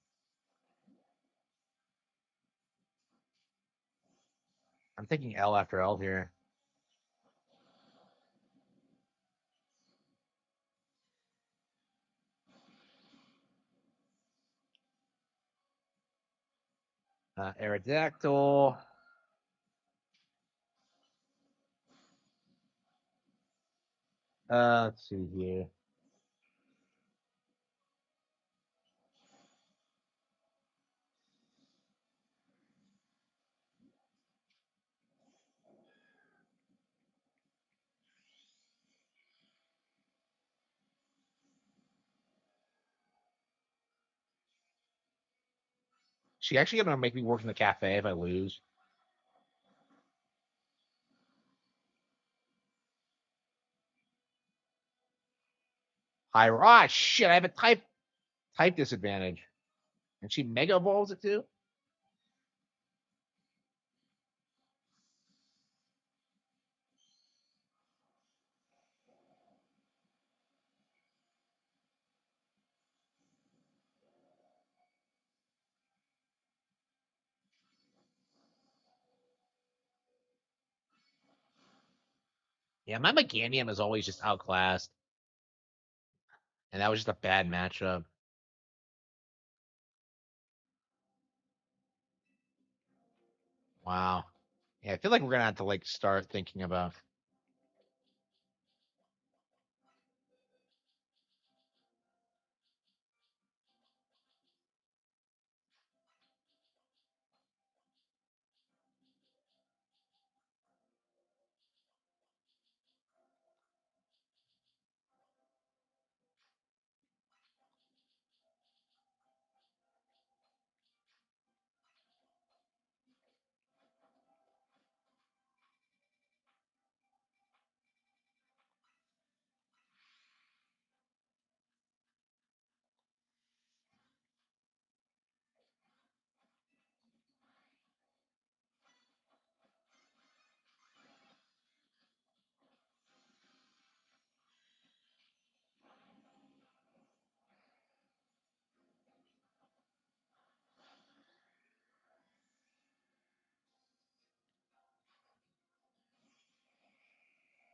A: I'm thinking L after L here. Aerodactyl. Let's see here. She actually gonna make me work in the cafe if I lose. High. Ah, shit! I have a type disadvantage, and she Mega Evolves it too. Yeah, my Meganium is always just outclassed, and that was just a bad matchup. Wow. Yeah, I feel like we're gonna have to like start thinking about.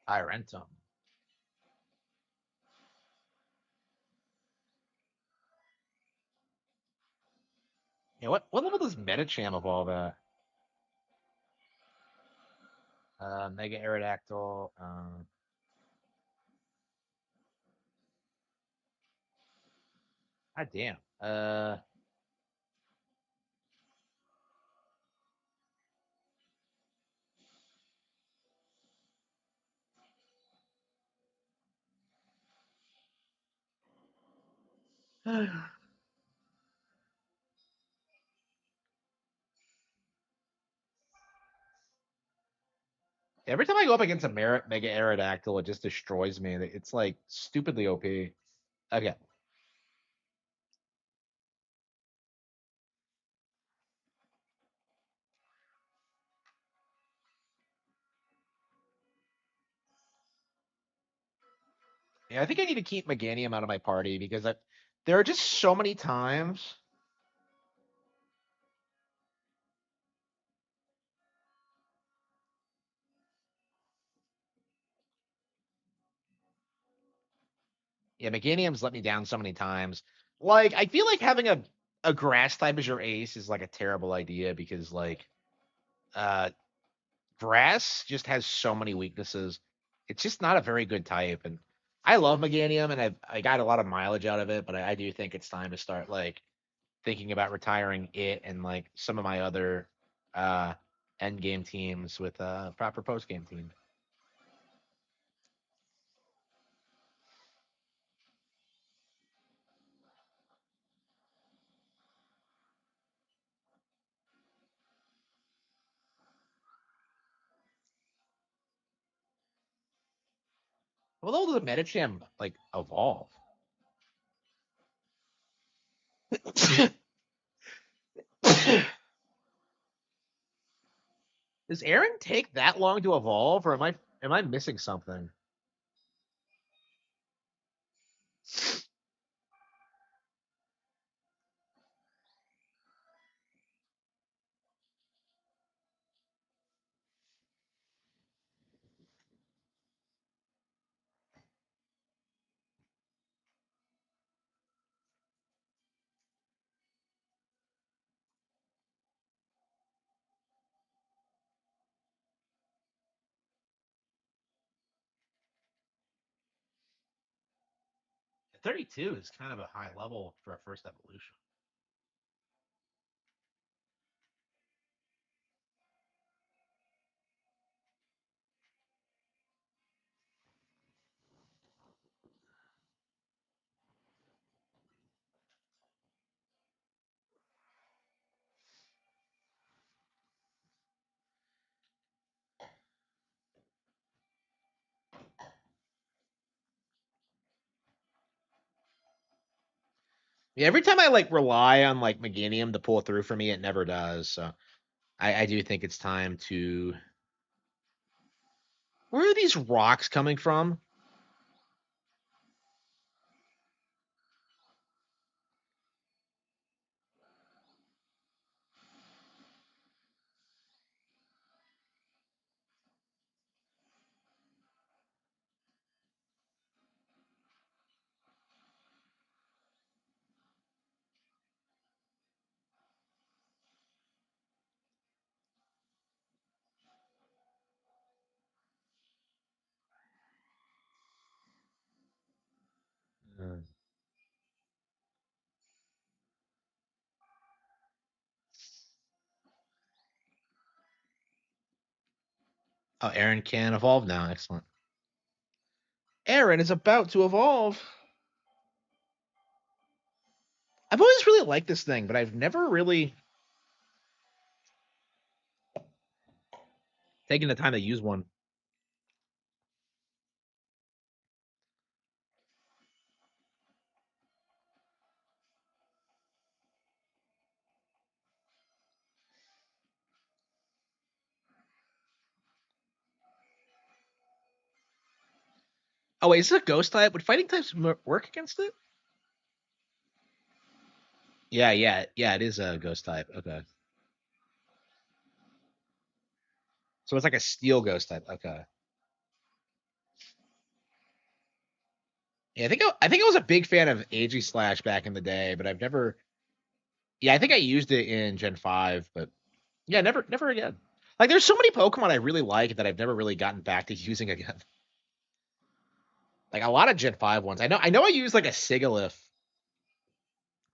A: Tyrentum. Yeah, what level does Metacham evolve at? Mega Aerodactyl. God damn. Every time I go up against a Mega Aerodactyl, it just destroys me. It's like stupidly OP. Okay. Yeah, I think I need to keep Meganium out of my party because there are just so many times. Yeah, Meganium's let me down so many times. Like, I feel like having a grass type as your ace is like a terrible idea because like uh grass just has so many weaknesses. It's just not a very good type. And I love Meganium and I got a lot of mileage out of it, but I do think it's time to start like thinking about retiring it and like some of my other uh end game teams with proper post game team. Although the Metacham like evolve. Does Aaron take that long to evolve, or am I missing something? 32 is kind of a high level for a first evolution. Yeah, every time I like rely on like Meganium to pull through for me, it never does. So I do think it's time to. Where are these rocks coming from? Oh, Aaron can evolve now. Excellent. Aaron is about to evolve. I've always really liked this thing, but I've never really taken the time to use one. Oh wait, is this a ghost type? Would fighting types work against it? Yeah. It is a ghost type. Okay, so it's like a steel ghost type. Okay. Yeah, I think I was a big fan of AG Slash back in the day, but I've never. Yeah, I think I used it in Gen 5, but yeah, never again. Like, there's so many Pokemon I really like that I've never really gotten back to using again. Like a lot of Gen 5 ones. I know I used like a Sigilyph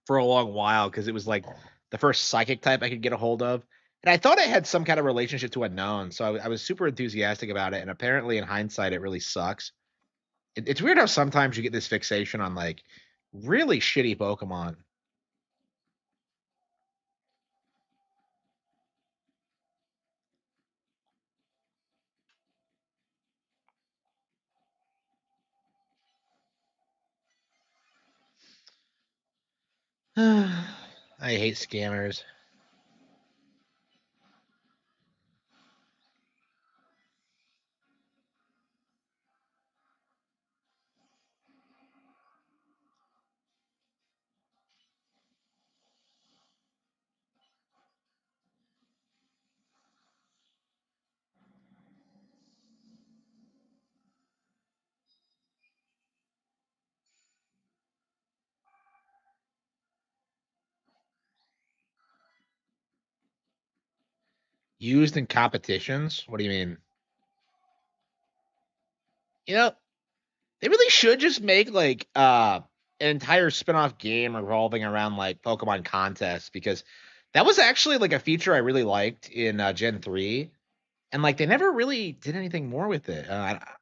A: for a long while because it was like the first psychic type I could get a hold of. And I thought it had some kind of relationship to Unknown, so I was super enthusiastic about it. And apparently, in hindsight, it really sucks. It's weird how sometimes you get this fixation on like really shitty Pokemon. I hate scammers. Used in competitions? What do you mean? You know, they really should just make like an entire spin-off game revolving around like Pokemon contests because that was actually like a feature I really liked in Gen 3 and like they never really did anything more with it. I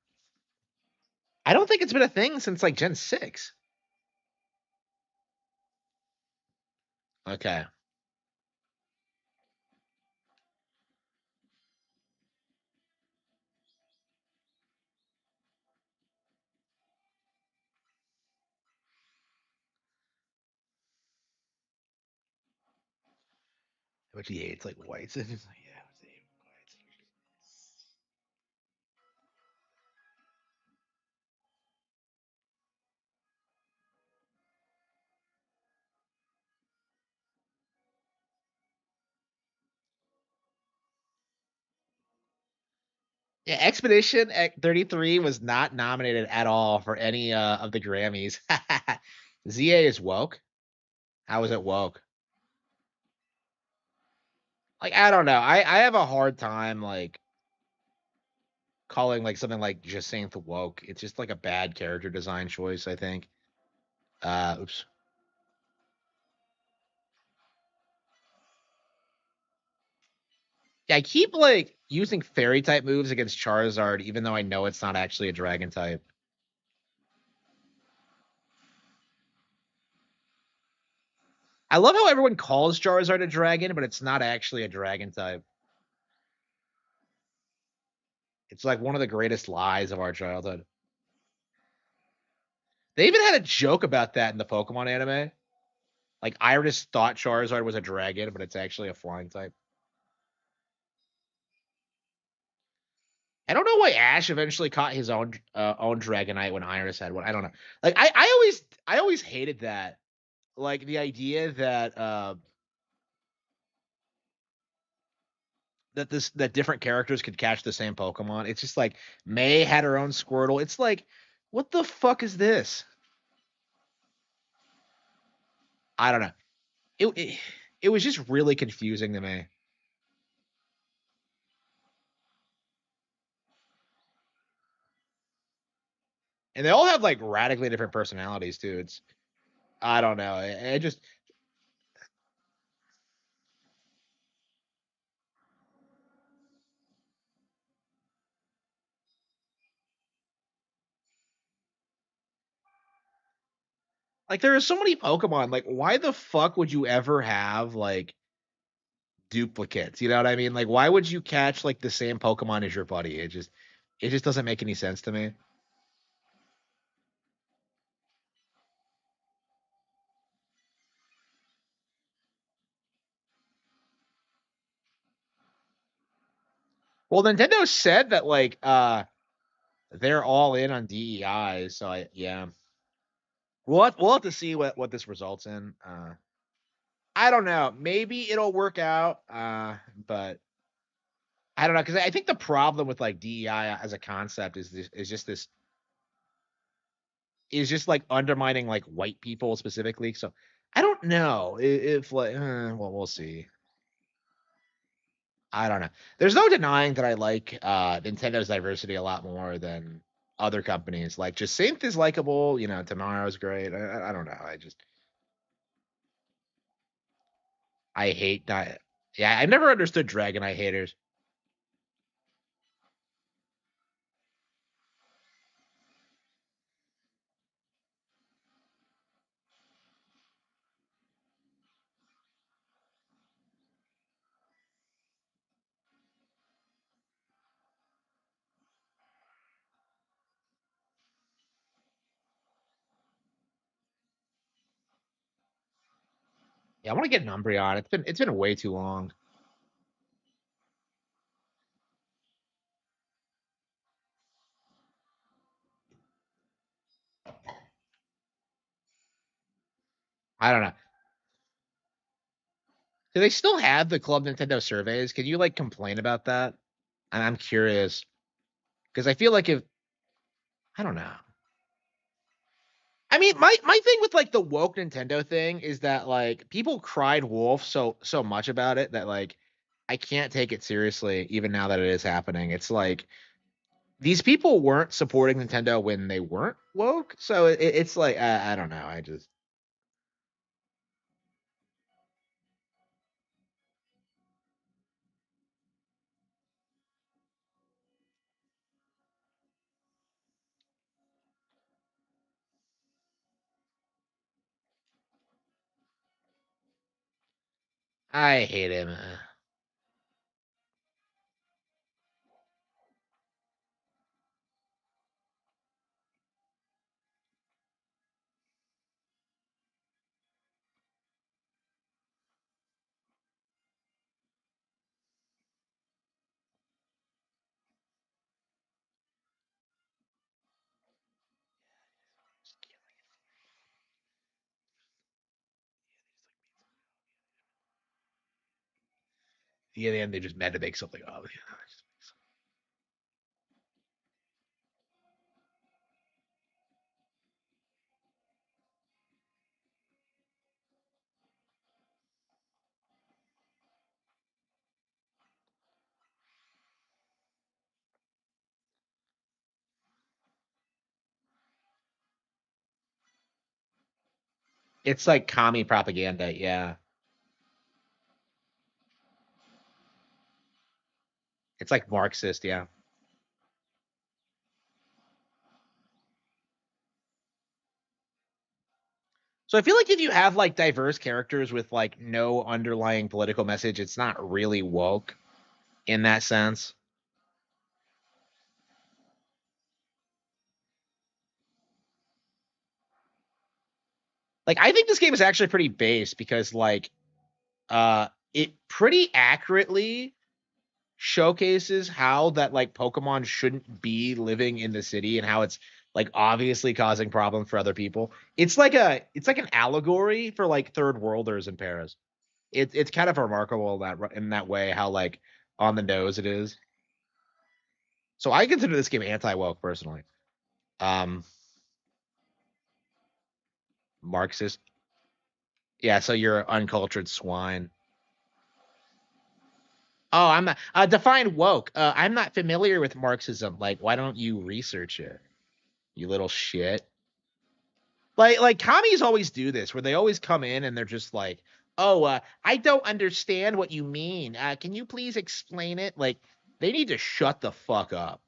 A: don't think it's been a thing since like Gen 6. Okay. But he hates like whites. It's just like, yeah, I hate whites. Yeah, Expedition at 33 was not nominated at all for any of the Grammys. ZA is woke. How is it woke? Like I don't know. I have a hard time like calling like something like Jacinth woke. It's just like a bad character design choice, I think. Oops. Yeah, I keep like using fairy type moves against Charizard, even though I know it's not actually a dragon type. I love how everyone calls Charizard a dragon, but it's not actually a dragon type. It's like one of the greatest lies of our childhood. They even had a joke about that in the Pokemon anime. Like Iris thought Charizard was a dragon, but it's actually a flying type. I don't know why Ash eventually caught his own Dragonite when Iris had one. I don't know. Like I always hated that. Like the idea that that different characters could catch the same Pokemon. It's just like May had her own Squirtle. It's like, what the fuck is this? I don't know. It was just really confusing to me. And they all have like radically different personalities too. It's I don't know. It just Like there are so many Pokemon. Like, why the fuck would you ever have like duplicates? You know what I mean? Like, why would you catch like the same Pokemon as your buddy? It just doesn't make any sense to me. Well, Nintendo said that like they're all in on DEI, so yeah. We'll have to see what this results in. I don't know. Maybe it'll work out. But I don't know because I think the problem with like DEI as a concept is just like undermining like white people specifically. So I don't know if like well we'll see. I don't know. There's no denying that I like Nintendo's diversity a lot more than other companies. Like just Synth is likable, Tomorrow's great. I don't know. I hate that. Yeah, I never understood Dragonite haters. Yeah, I want to get an Umbreon. It's been way too long. I don't know. Do they still have the Club Nintendo surveys? Can you like complain about that? I'm curious because I feel like if I don't know. I mean, my thing with like the woke Nintendo thing is that like people cried wolf so much about it that like I can't take it seriously even now that it is happening. It's like these people weren't supporting Nintendo when they weren't woke, so it's like I don't know. I hate him. Yeah, the end they just had to make something up. It's like commie propaganda. Yeah, it's like Marxist. Yeah. So I feel like if you have like diverse characters with like no underlying political message, it's not really woke in that sense. Like I think this game is actually pretty base because like it pretty accurately showcases how that like Pokemon shouldn't be living in the city and how it's like obviously causing problems for other people. It's like an allegory for like third worlders in Paris. It's kind of remarkable in that way how like on the nose it is. So I consider this game anti woke personally. Um, Marxist. Yeah, so you're an uncultured swine. Oh, I'm not. Define woke. I'm not familiar with Marxism. Like, why don't you research it? You little shit. Like commies always do this, where they always come in and they're just like, "Oh, I don't understand what you mean. Can you please explain it?" Like, they need to shut the fuck up.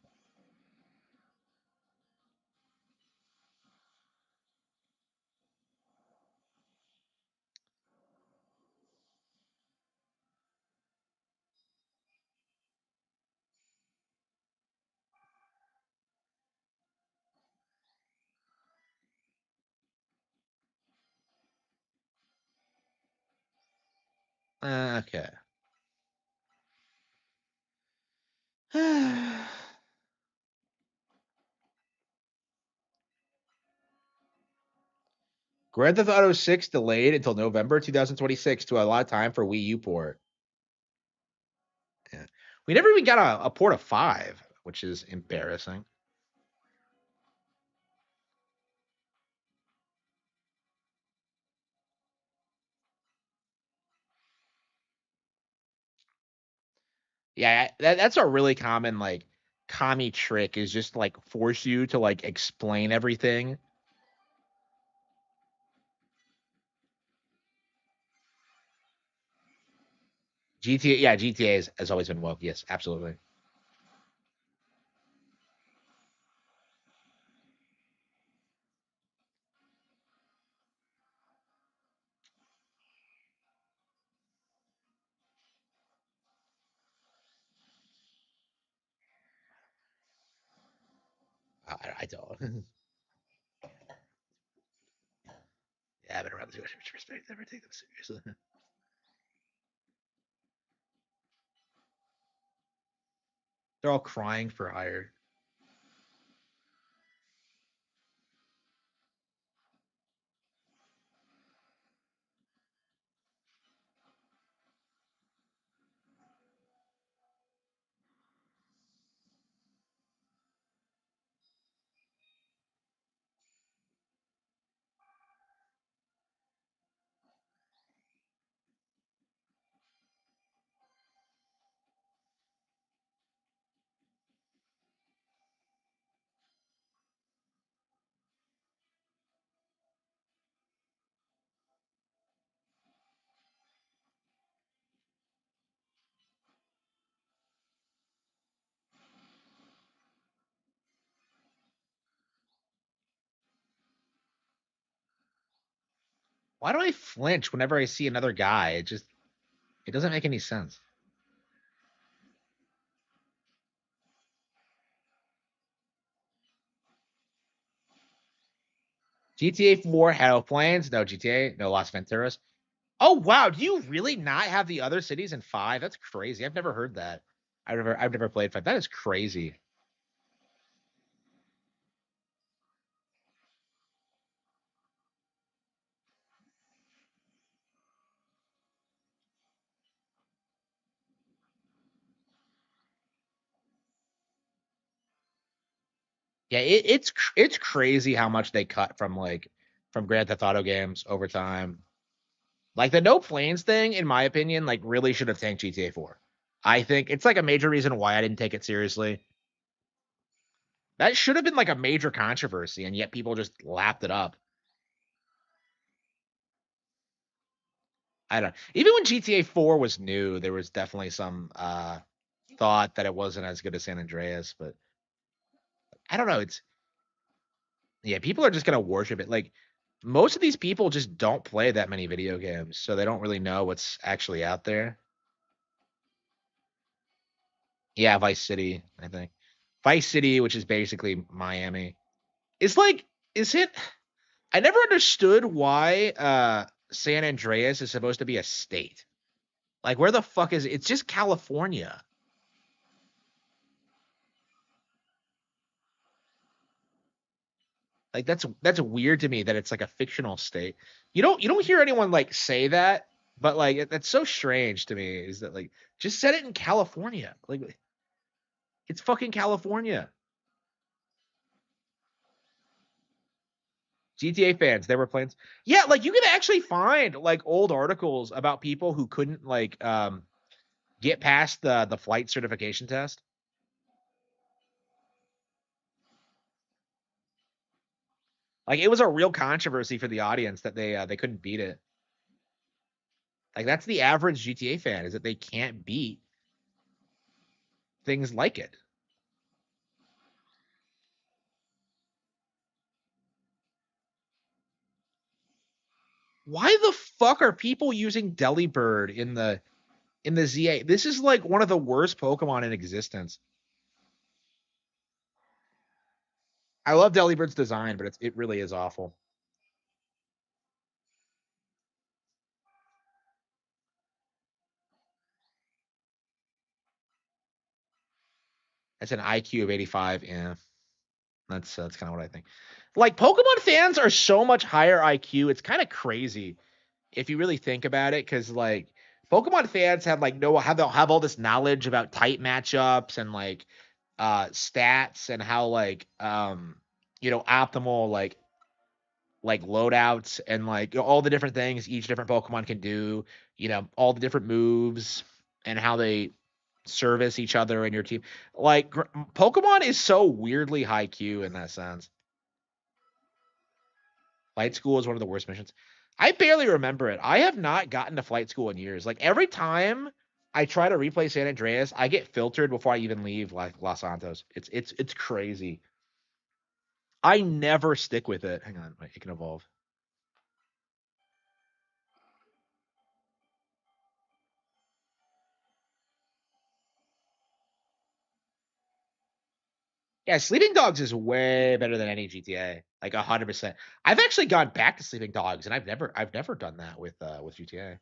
A: Okay. Grand Theft Auto 6 delayed until November 2026 to allow time for Wii U port. Yeah. We never even got a port of 5, which is embarrassing. Yeah, that's a really common like commie trick is just like force you to like explain everything. GTA, yeah, GTA has always been woke. Yes, absolutely. I don't. Yeah, I've been around too much respect. Never take them seriously. They're all crying for hire. Why do I flinch whenever I see another guy? It doesn't make any sense. GTA 4 had planes, no GTA, no Las Venturas. Oh wow, do you really not have the other cities in 5? That's crazy. I've never heard that. I've never played 5. That is crazy. Yeah, it's crazy how much they cut from like from Grand Theft Auto games over time. Like the no planes thing, in my opinion, like really should have tanked GTA 4. I think it's like a major reason why I didn't take it seriously. That should have been like a major controversy, and yet people just lapped it up. I don't. Even when GTA 4 was new, there was definitely some thought that it wasn't as good as San Andreas, but I don't know. It's yeah, people are just gonna worship it. Like most of these people just don't play that many video games, so they don't really know what's actually out there. Yeah, Vice City, I think. Vice City, which is basically Miami. It's like, is it? I never understood why San Andreas is supposed to be a state. Like, where the fuck is it? It's just California. Like that's weird to me that it's like a fictional state. You don't hear anyone like say that, but like that's so strange to me. Is that like just set it in California? Like it's fucking California. GTA fans, they were playing. Yeah, like you can actually find like old articles about people who couldn't like get past the flight certification test. Like it was a real controversy for the audience that they couldn't beat it. Like that's the average GTA fan is that they can't beat things like it. Why the fuck are people using Delibird in the ZA? This is like one of the worst Pokemon in existence. I love Delibird's design, but it really is awful. That's an IQ of 85. Yeah, that's kind of what I think. Like Pokemon fans are so much higher IQ. It's kind of crazy if you really think about it, because like Pokemon fans have like no have all this knowledge about type matchups and like stats and how like optimal like loadouts and like all the different things each different Pokemon can do, all the different moves and how they service each other in your team. Like Pokemon is so weirdly high Q in that sense. Flight school is one of the worst missions. I barely remember it. I have not gotten to flight school in years. Like every time I try to replay San Andreas, I get filtered before I even leave like Los Santos. It's crazy. I never stick with it. Hang on, wait, it can evolve. Yeah, Sleeping Dogs is way better than any GTA. Like 100%. I've actually gone back to Sleeping Dogs, and I've never done that with GTA.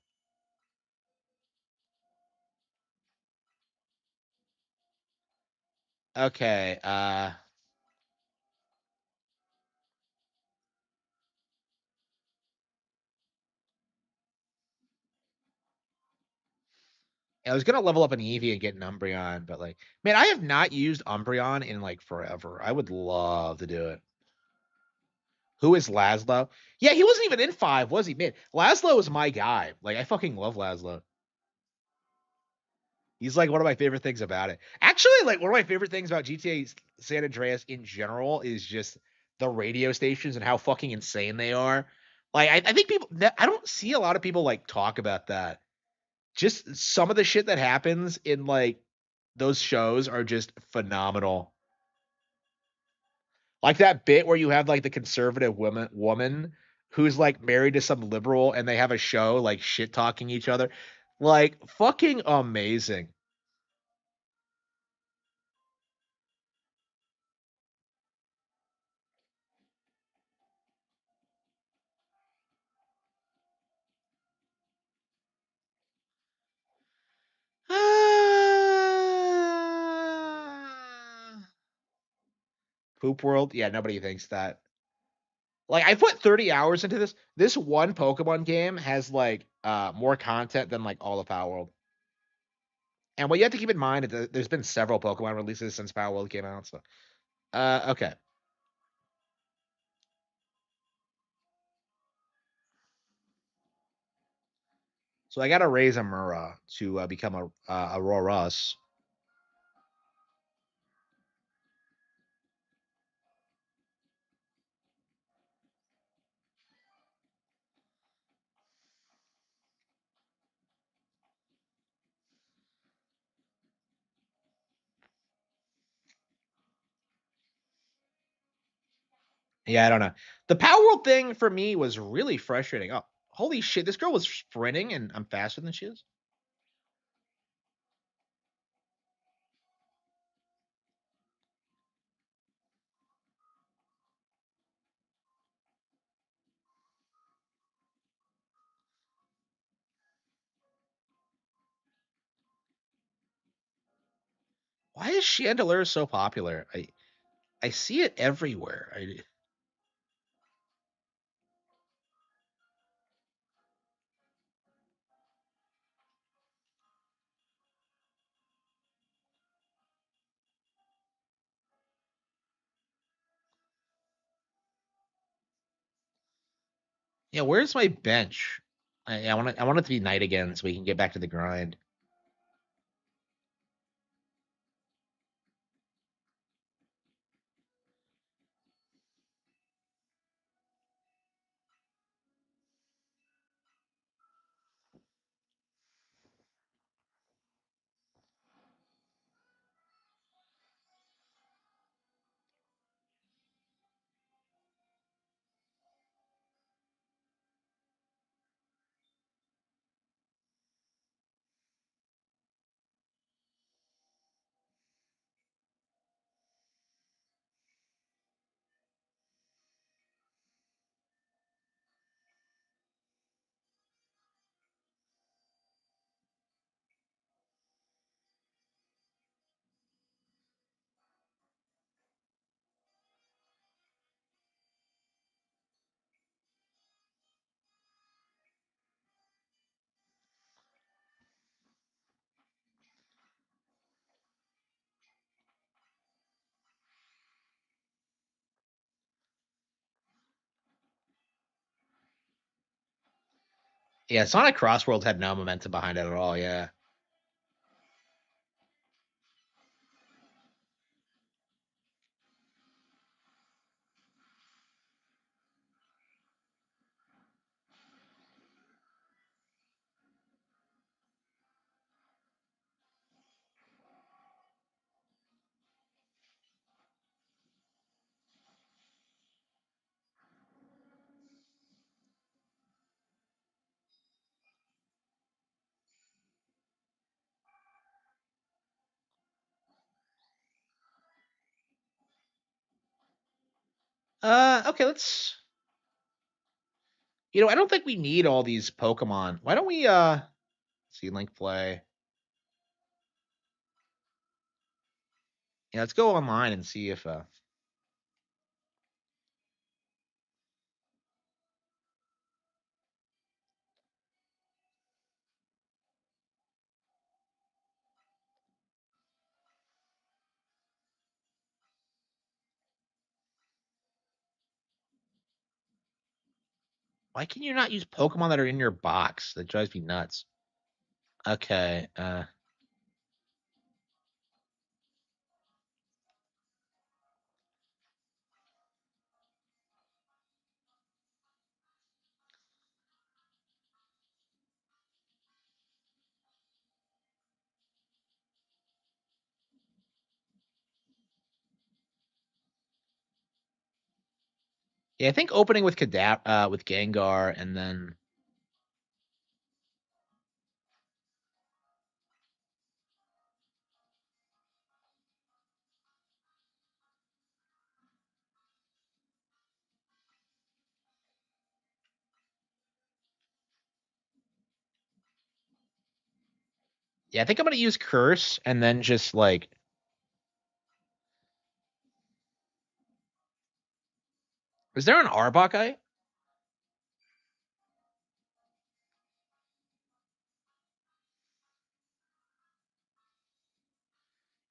A: Okay. I was gonna level up an Eevee and get an Umbreon, but like, man, I have not used Umbreon in like forever. I would love to do it. Who is Laszlo? Yeah, he wasn't even in five, was he? Man, Laszlo is my guy. Like, I fucking love Laszlo. He's like one of my favorite things about it. Actually, like one of my favorite things about GTA San Andreas in general is just the radio stations and how fucking insane they are. Like, I think people, I don't see a lot of people like talk about that. Just some of the shit that happens in like those shows are just phenomenal. Like that bit where you have like the conservative woman who's like married to some liberal and they have a show like shit talking each other. Like fucking amazing. Poop World? Yeah, nobody thinks that. Like I put 30 hours into this. This one Pokemon game has like more content than like all of Power World. And what you have to keep in mind is that there's been several Pokemon releases since Power World came out. So okay. So I gotta raise a Mura to become a Rorus. Yeah, I don't know. The Power World thing for me was really frustrating. Oh, holy shit! This girl was sprinting, and I'm faster than she is. Why is Chandelure so popular? I see it everywhere. Yeah, where's my bench? I want it to be night again so we can get back to the grind. Yeah, Sonic Crossworlds had no momentum behind it at all. Yeah. Okay, let's. I don't think we need all these Pokemon. Why don't we see Link play? Yeah, let's go online and see if why can you not use Pokemon that are in your box? That drives me nuts. Okay. Yeah, I think opening with with Gengar and then yeah, I think I'm gonna use Curse and then just like is there an Arbok?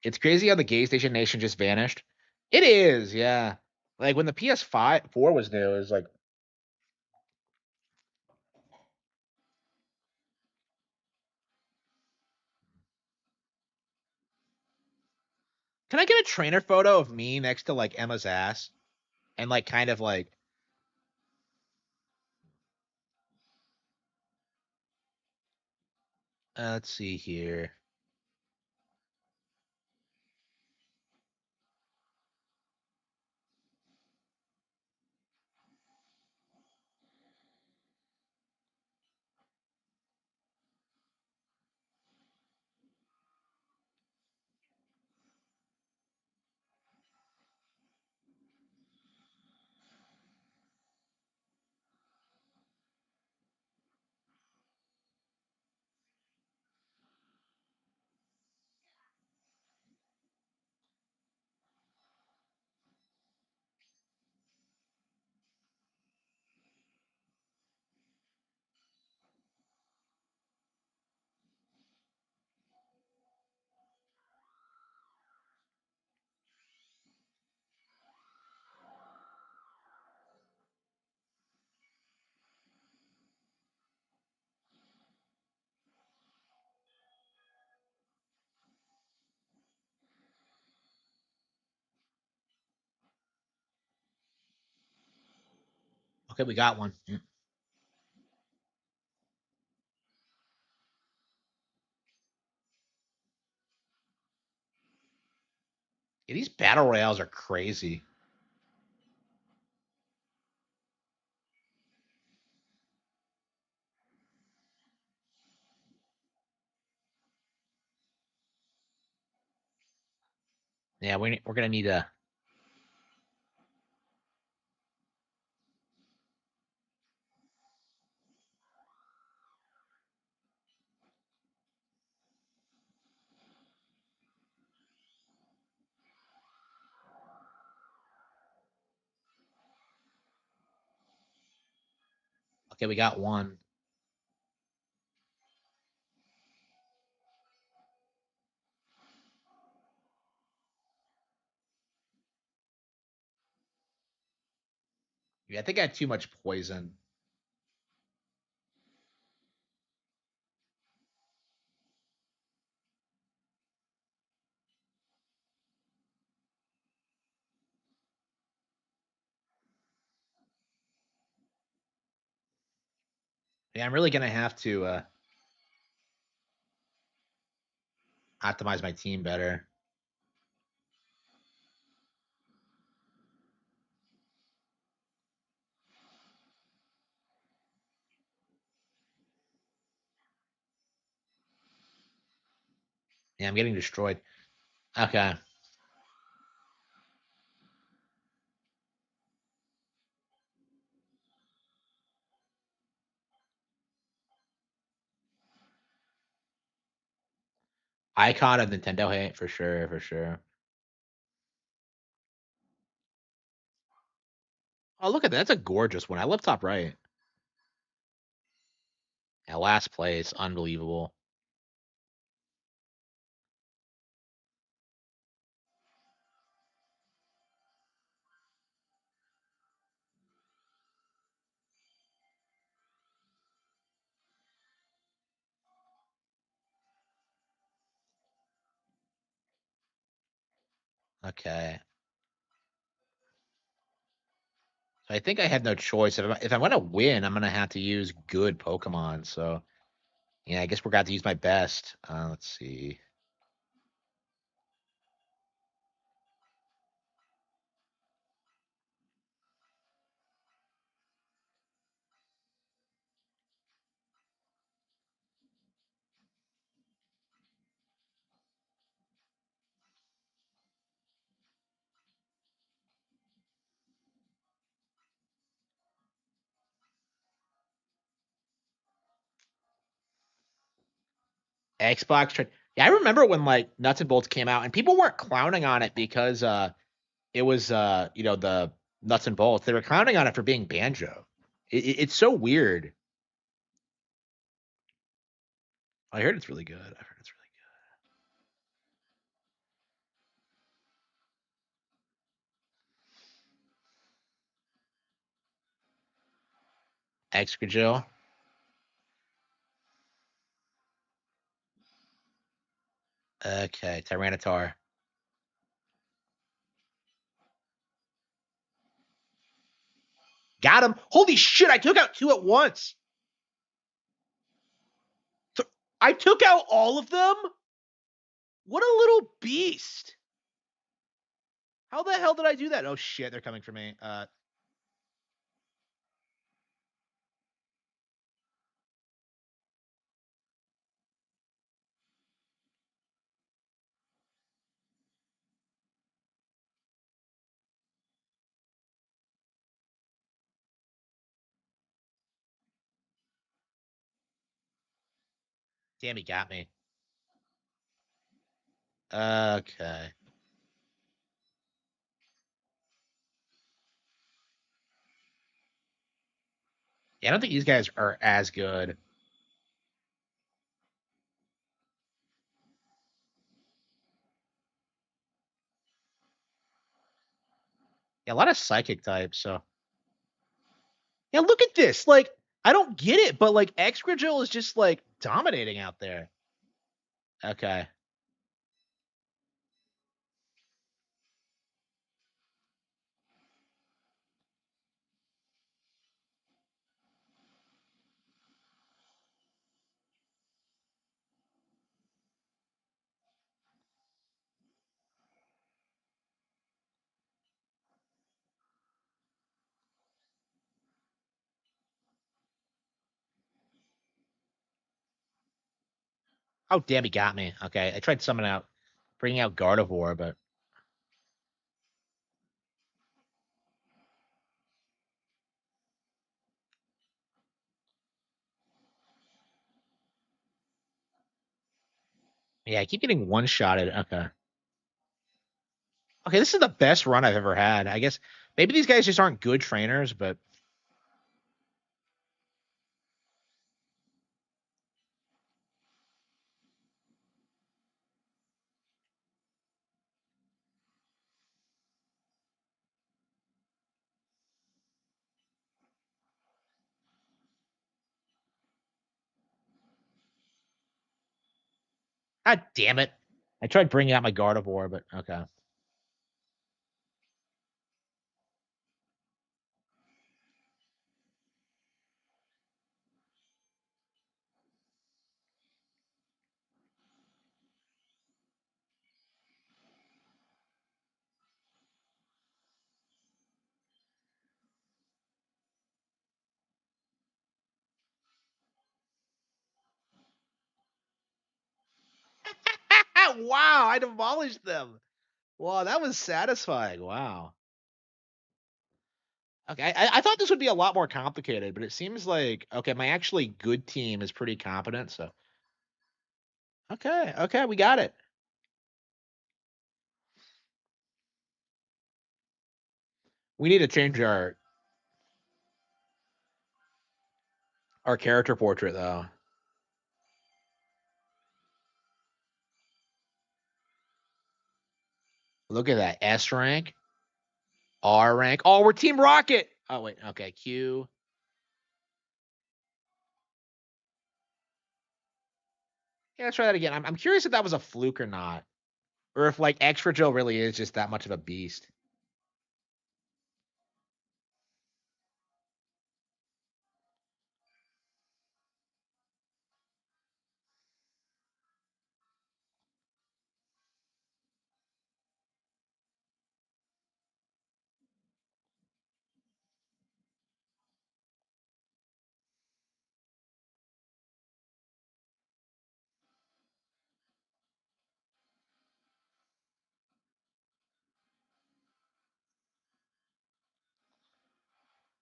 A: It's crazy how the Gay Station Nation just vanished. It is, yeah. Like when the PS5 4 was new, it was like, can I get a trainer photo of me next to like Emma's ass? And like kind of like let's see here. Okay, we got one. Yeah, these battle royales are crazy. Yeah, we're gonna need a. Okay, we got one. Yeah, I think I had too much poison. Yeah, I'm really gonna have to optimize my team better. Yeah, I'm getting destroyed. Okay. Icon of Nintendo hate for sure, for sure. Oh, look at that. That's a gorgeous one. I love top right. At last place. Unbelievable. Okay. So I think I had no choice. If I'm gonna win, I'm gonna have to use good Pokemon. So yeah, I guess we're going to use my best. Let's see. Xbox. Yeah, I remember when like Nuts and Bolts came out, and people weren't clowning on it because it was the Nuts and Bolts. They were clowning on it for being Banjo. It's so weird. I heard it's really good. I heard it's really good. Excadrill. Okay, Tyranitar. Got him. Holy shit! I took out two at once. I took out all of them. What a little beast. How the hell did I do that? Oh shit! They're coming for me. Damn, he got me. Okay. Yeah, I don't think these guys are as good. Yeah, a lot of psychic types. So yeah, look at this. Like, I don't get it, but like Excadrill is just like dominating out there. Okay. Oh damn, he got me. Okay, I tried summoning out, bringing out Gardevoir, but yeah, I keep getting one shotted. Okay. Okay, this is the best run I've ever had. I guess maybe these guys just aren't good trainers, but god damn it. I tried bringing out my Gardevoir, but okay. Wow, I demolished them. Wow, that was satisfying. Wow. Okay, I thought this would be a lot more complicated, but it seems like okay, my actually good team is pretty competent. So okay, we got it. We need to change our character portrait though. Look at that S rank, R rank. Oh, we're Team Rocket. Oh wait, okay, Q. Yeah, let's try that again. I'm curious if that was a fluke or not, or if like Extra Joe really is just that much of a beast.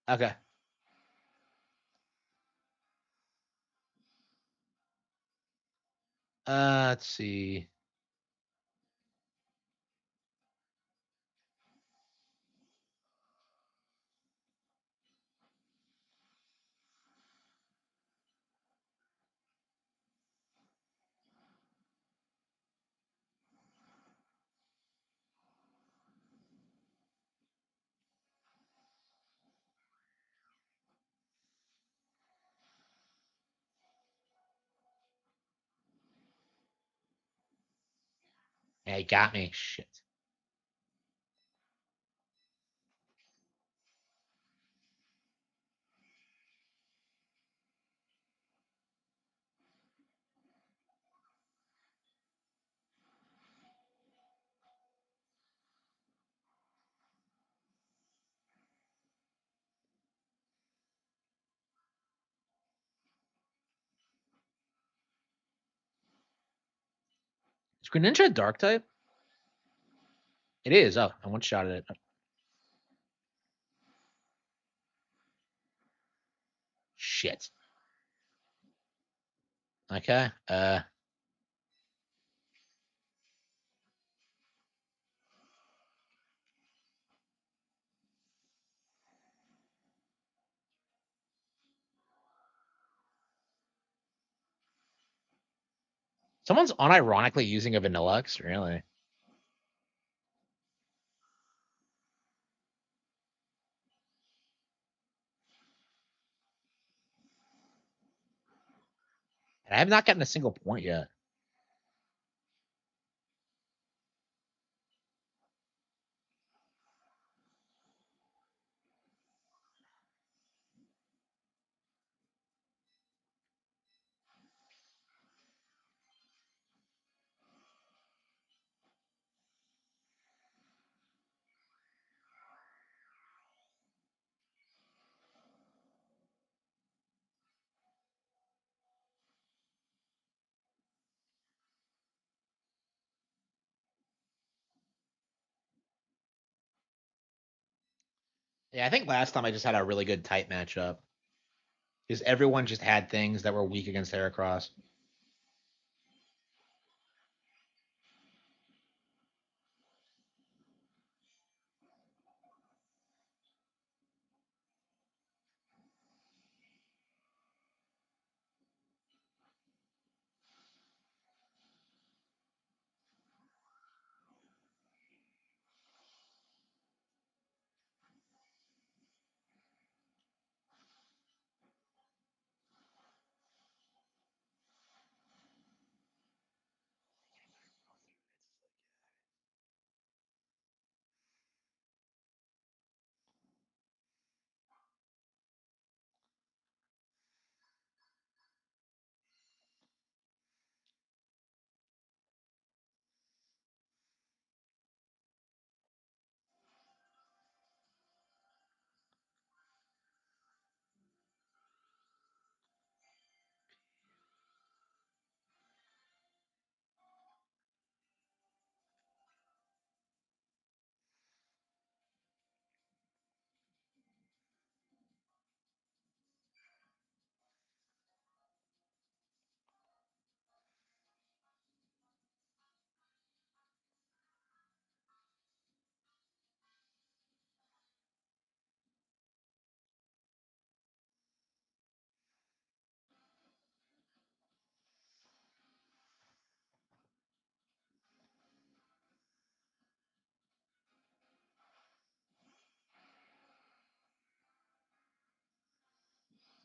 A: Okay. Let's see. Yeah, he got me. Shit. Is Greninja a dark type? It is. Oh, I one shot at it. Shit. Okay. Someone's unironically using a Vanillux. Really? And I have not gotten a single point yet. Yeah, I think last time I just had a really good tight matchup because everyone just had things that were weak against Heracross.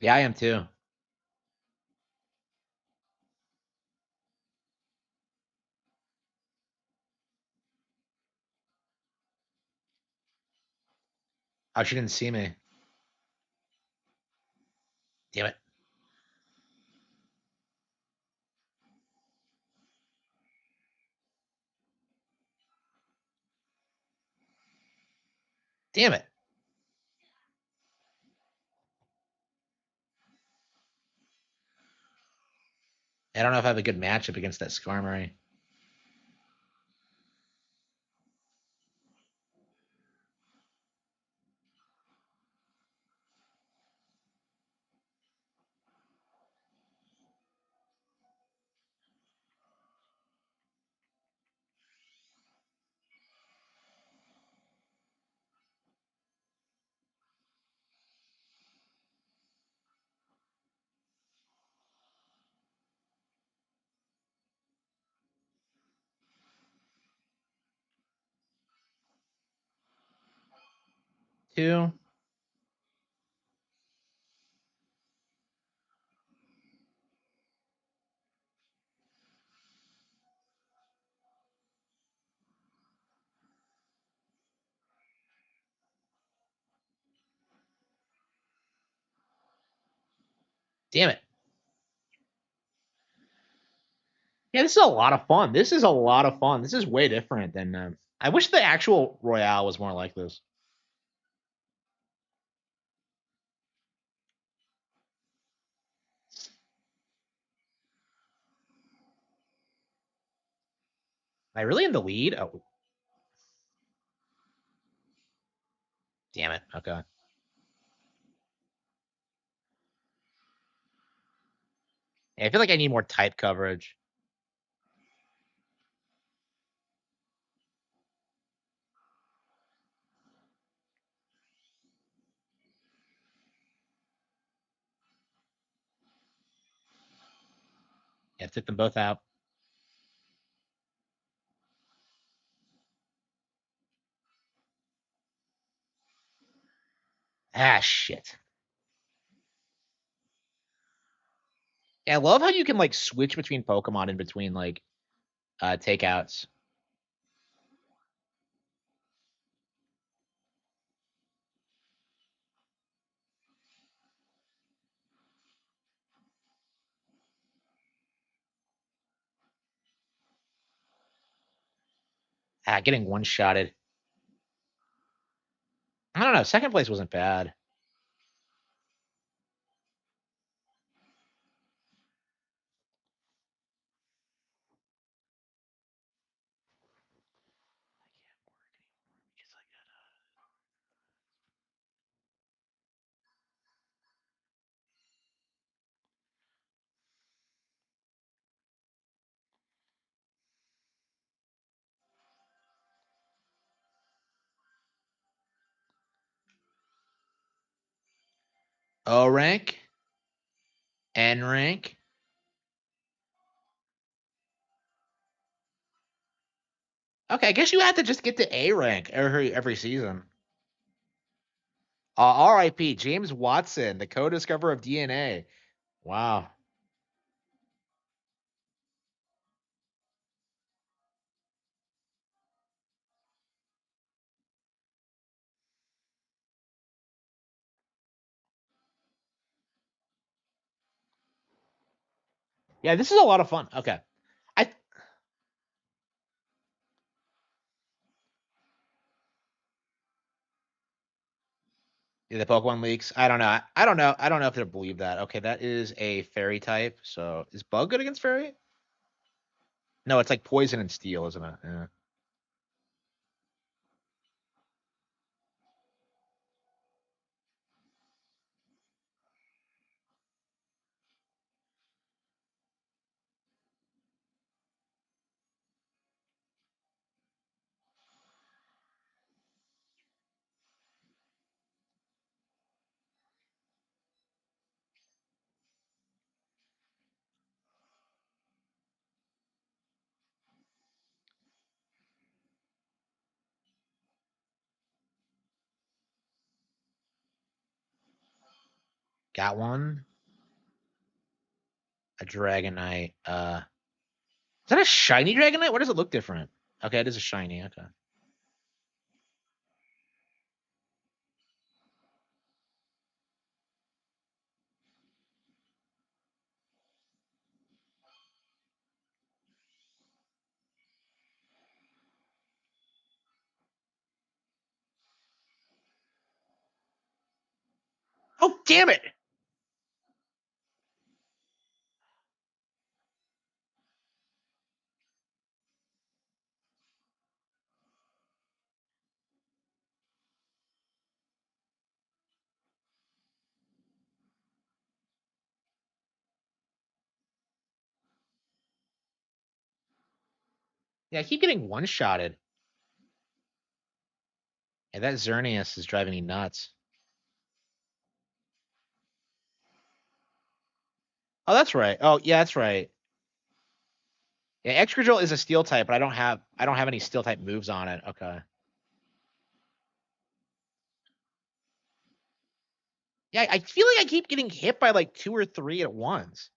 A: Yeah, I am too. Oh, she didn't see me. Damn it. Damn it. I don't know if I have a good matchup against that Skarmory. Two. Damn it. Yeah, this is a lot of fun. This is a lot of fun. This is way different than. I wish the actual Royale was more like this. Am I really in the lead? Oh, damn it. Okay. Yeah, I feel like I need more type coverage. Yeah, took them both out. Ah, shit. Yeah, I love how you can like switch between Pokemon in between like takeouts. Ah, getting one shotted. I don't know. Second place wasn't bad. O rank, N rank. Okay, I guess you have to just get to A rank every season. R.I.P. James Watson, the co-discoverer of DNA. Wow. Yeah, this is a lot of fun. Okay. I The Pokemon leaks. I don't know. I don't know. I don't know if they believe that. Okay, that is a fairy type. So is Bug good against fairy? No, it's like poison and steel, isn't it? Yeah. Got one. A Dragonite. Is that a shiny Dragonite? Why does it look different? Okay, it is a shiny. Okay. Oh, damn it! Yeah, I keep getting one-shotted. Yeah, that Xerneas is driving me nuts. Oh, that's right. Oh, yeah, that's right. Yeah, Excadrill is a steel type, but I don't have any steel type moves on it. Okay. Yeah, I feel like I keep getting hit by like two or three at once.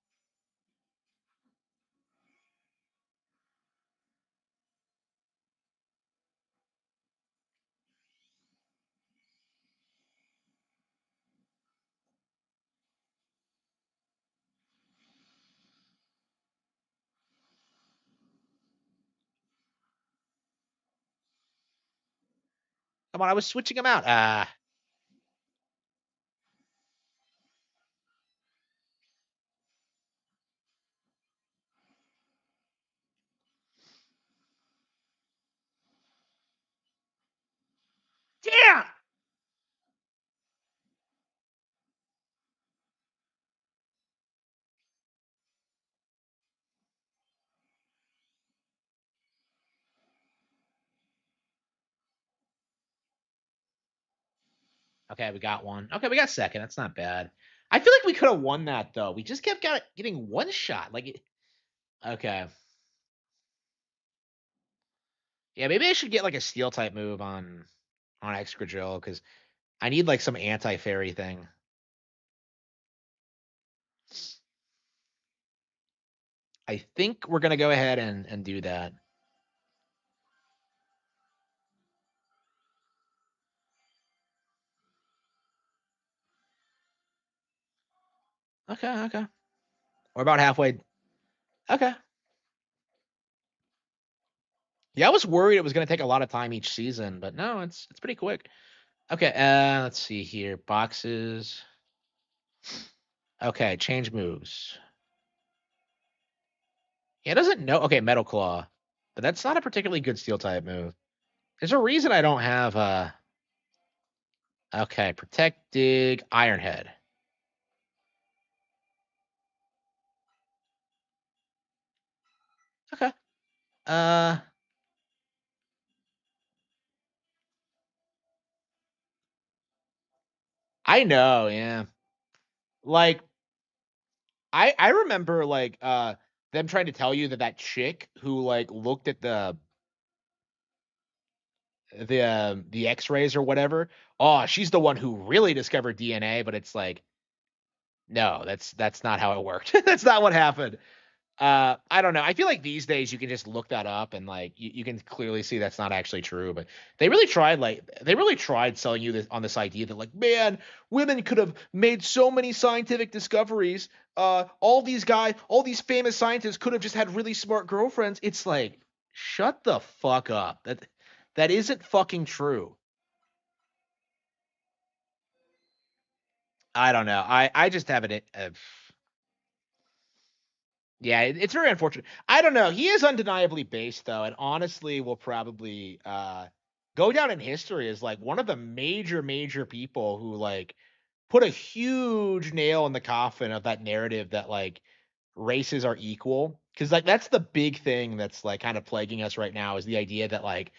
A: Come on, I was switching them out. Damn. Okay, we got one. Okay, we got second. That's not bad. I feel like we could have won that though. We just kept getting one shot. Okay. Yeah, maybe I should get like a steel type move on Excadrill because I need like some anti fairy thing. I think we're gonna go ahead and do that. Okay, okay. We're about halfway. Okay. Yeah, I was worried it was gonna take a lot of time each season, but no, it's pretty quick. Okay, let's see here. Boxes. Okay, change moves. Yeah, it doesn't know. Okay, Metal Claw, but that's not a particularly good Steel type move. There's a reason I don't have. Okay, Protect, Dig, Iron Head. Okay. Uh, I know. Yeah. Like I remember them trying to tell you that chick who like looked at the X-rays or whatever. Oh, she's the one who really discovered DNA, but it's like no, that's not how it worked. That's not what happened. I don't know. I feel like these days you can just look that up and like you can clearly see that's not actually true. But they really tried selling you this idea that like man, women could have made so many scientific discoveries. All these famous scientists could have just had really smart girlfriends. It's like shut the fuck up. That isn't fucking true. I don't know. I just have it. Yeah, it's very unfortunate. I don't know. He is undeniably based though, and honestly will probably go down in history as like one of the major people who like put a huge nail in the coffin of that narrative that like races are equal. Cause like that's the big thing that's like kind of plaguing us right now is the idea that like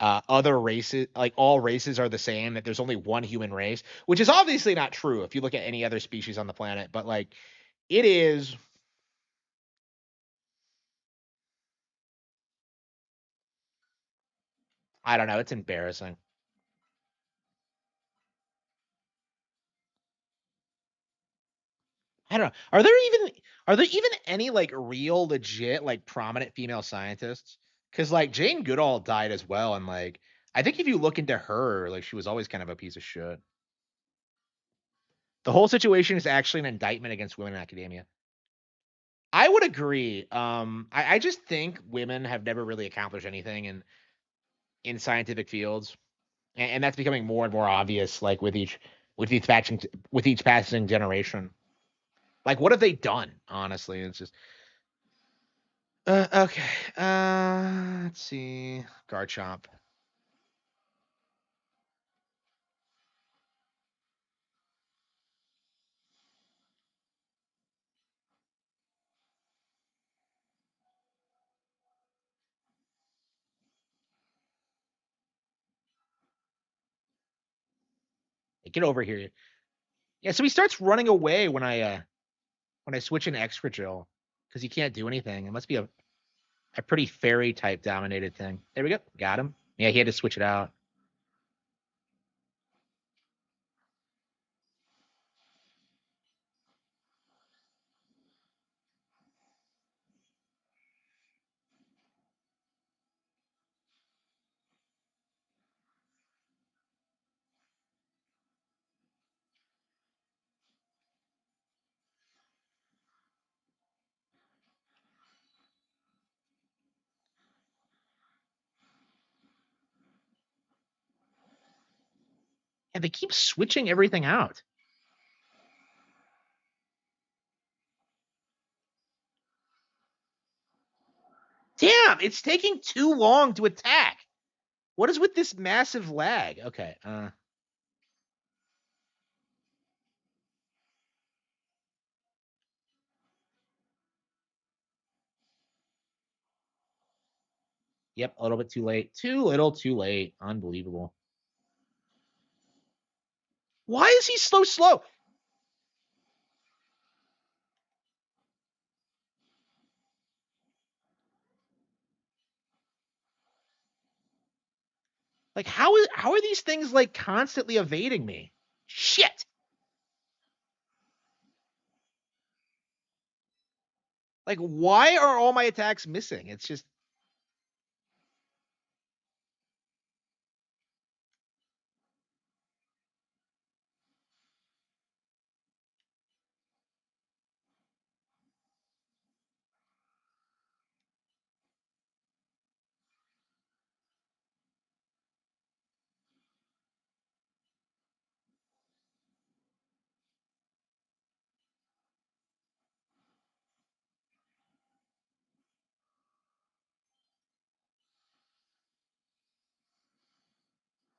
A: other races like all races are the same, that there's only one human race, which is obviously not true if you look at any other species on the planet, but like it is. I don't know, it's embarrassing. I don't know. Are there even any like real legit like prominent female scientists? Because like Jane Goodall died as well, and like I think if you look into her, like she was always kind of a piece of shit. The whole situation is actually an indictment against women in academia. I would agree. I just think women have never really accomplished anything in scientific fields, and that's becoming more and more obvious. Like with each passing generation. Like, what have they done? Honestly, it's just okay. Let's see. Garchomp. Get over here. Yeah, so he starts running away when I switch in extra drill because he can't do anything. It must be a pretty fairy type dominated thing. There we go. Got him. Yeah, he had to switch it out. And they keep switching everything out. Damn, it's taking too long to attack. What is with this massive lag? Okay. Yep, a little bit too late. Too little, too late. Unbelievable. Why is he so slow? Like how are these things like constantly evading me? Shit. Like why are all my attacks missing? It's just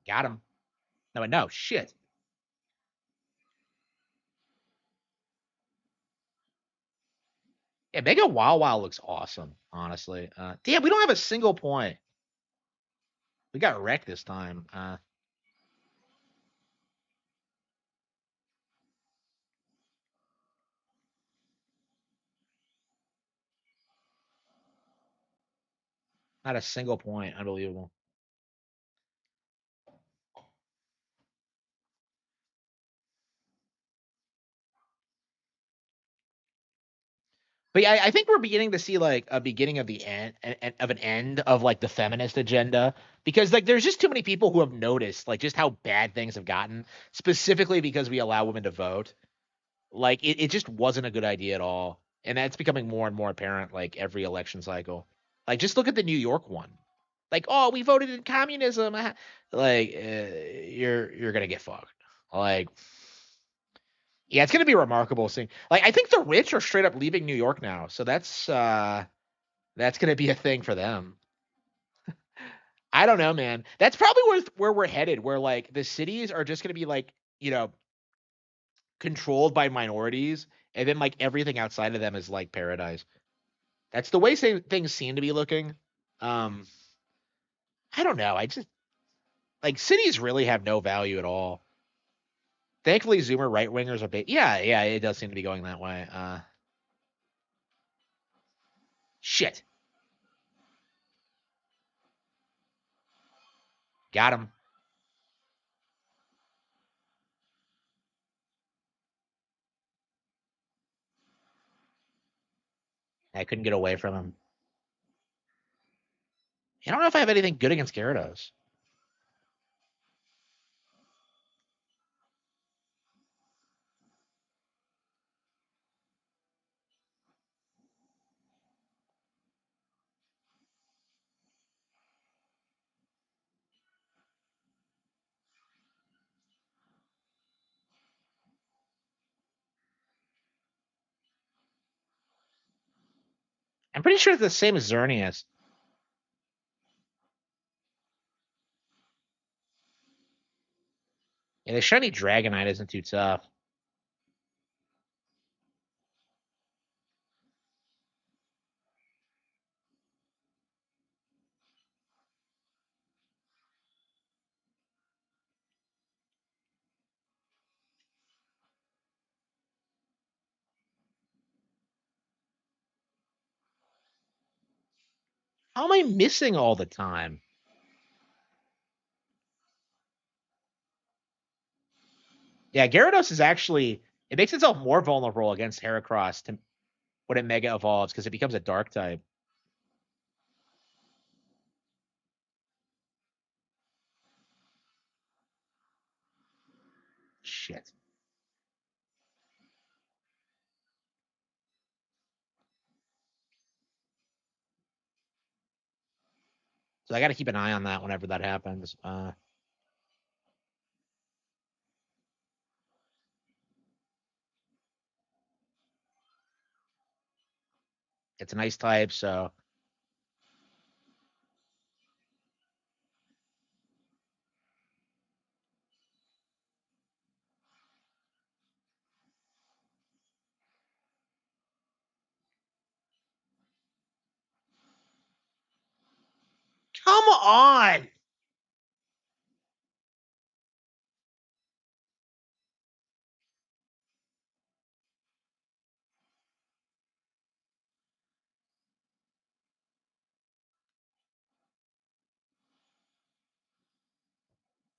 A: got him. No, shit. Yeah, Mega Wow Wow looks awesome, honestly. Damn, we don't have a single point. We got wrecked this time. Not a single point. Unbelievable. But yeah, I think we're beginning to see like a beginning of the end of an end of like the feminist agenda because like there's just too many people who have noticed like just how bad things have gotten specifically because we allow women to vote. Like it just wasn't a good idea at all, and that's becoming more and more apparent like every election cycle. Like just look at the New York one. Like oh we voted in communism, like you're gonna get fucked. Like yeah, it's gonna be remarkable seeing. Like I think the rich are straight up leaving New York now, so that's gonna be a thing for them. I don't know, man. That's probably where we're headed. Where like the cities are just gonna be like controlled by minorities, and then like everything outside of them is like paradise. That's the way things seem to be looking. Um, I don't know. I just like cities really have no value at all. Thankfully, Zoomer right wingers are big. Yeah, yeah, it does seem to be going that way. Shit, got him. I couldn't get away from him. I don't know if I have anything good against Gyarados. I'm pretty sure it's the same as Xerneas. Yeah, the shiny Dragonite isn't too tough. How am I missing all the time? Yeah, Gyarados is actually it makes itself more vulnerable against Heracross when it Mega Evolves because it becomes a Dark type. Shit. So I got to keep an eye on that whenever that happens. It's a nice type, so come on.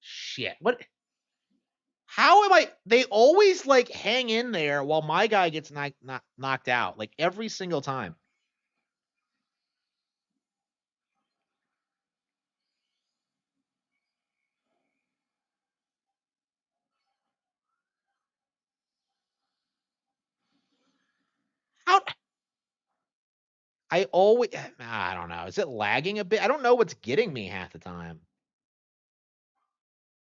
A: Shit. What? How am I? They always like hang in there while my guy gets knocked out, like every single time. How? I always. I don't know. Is it lagging a bit? I don't know what's getting me half the time.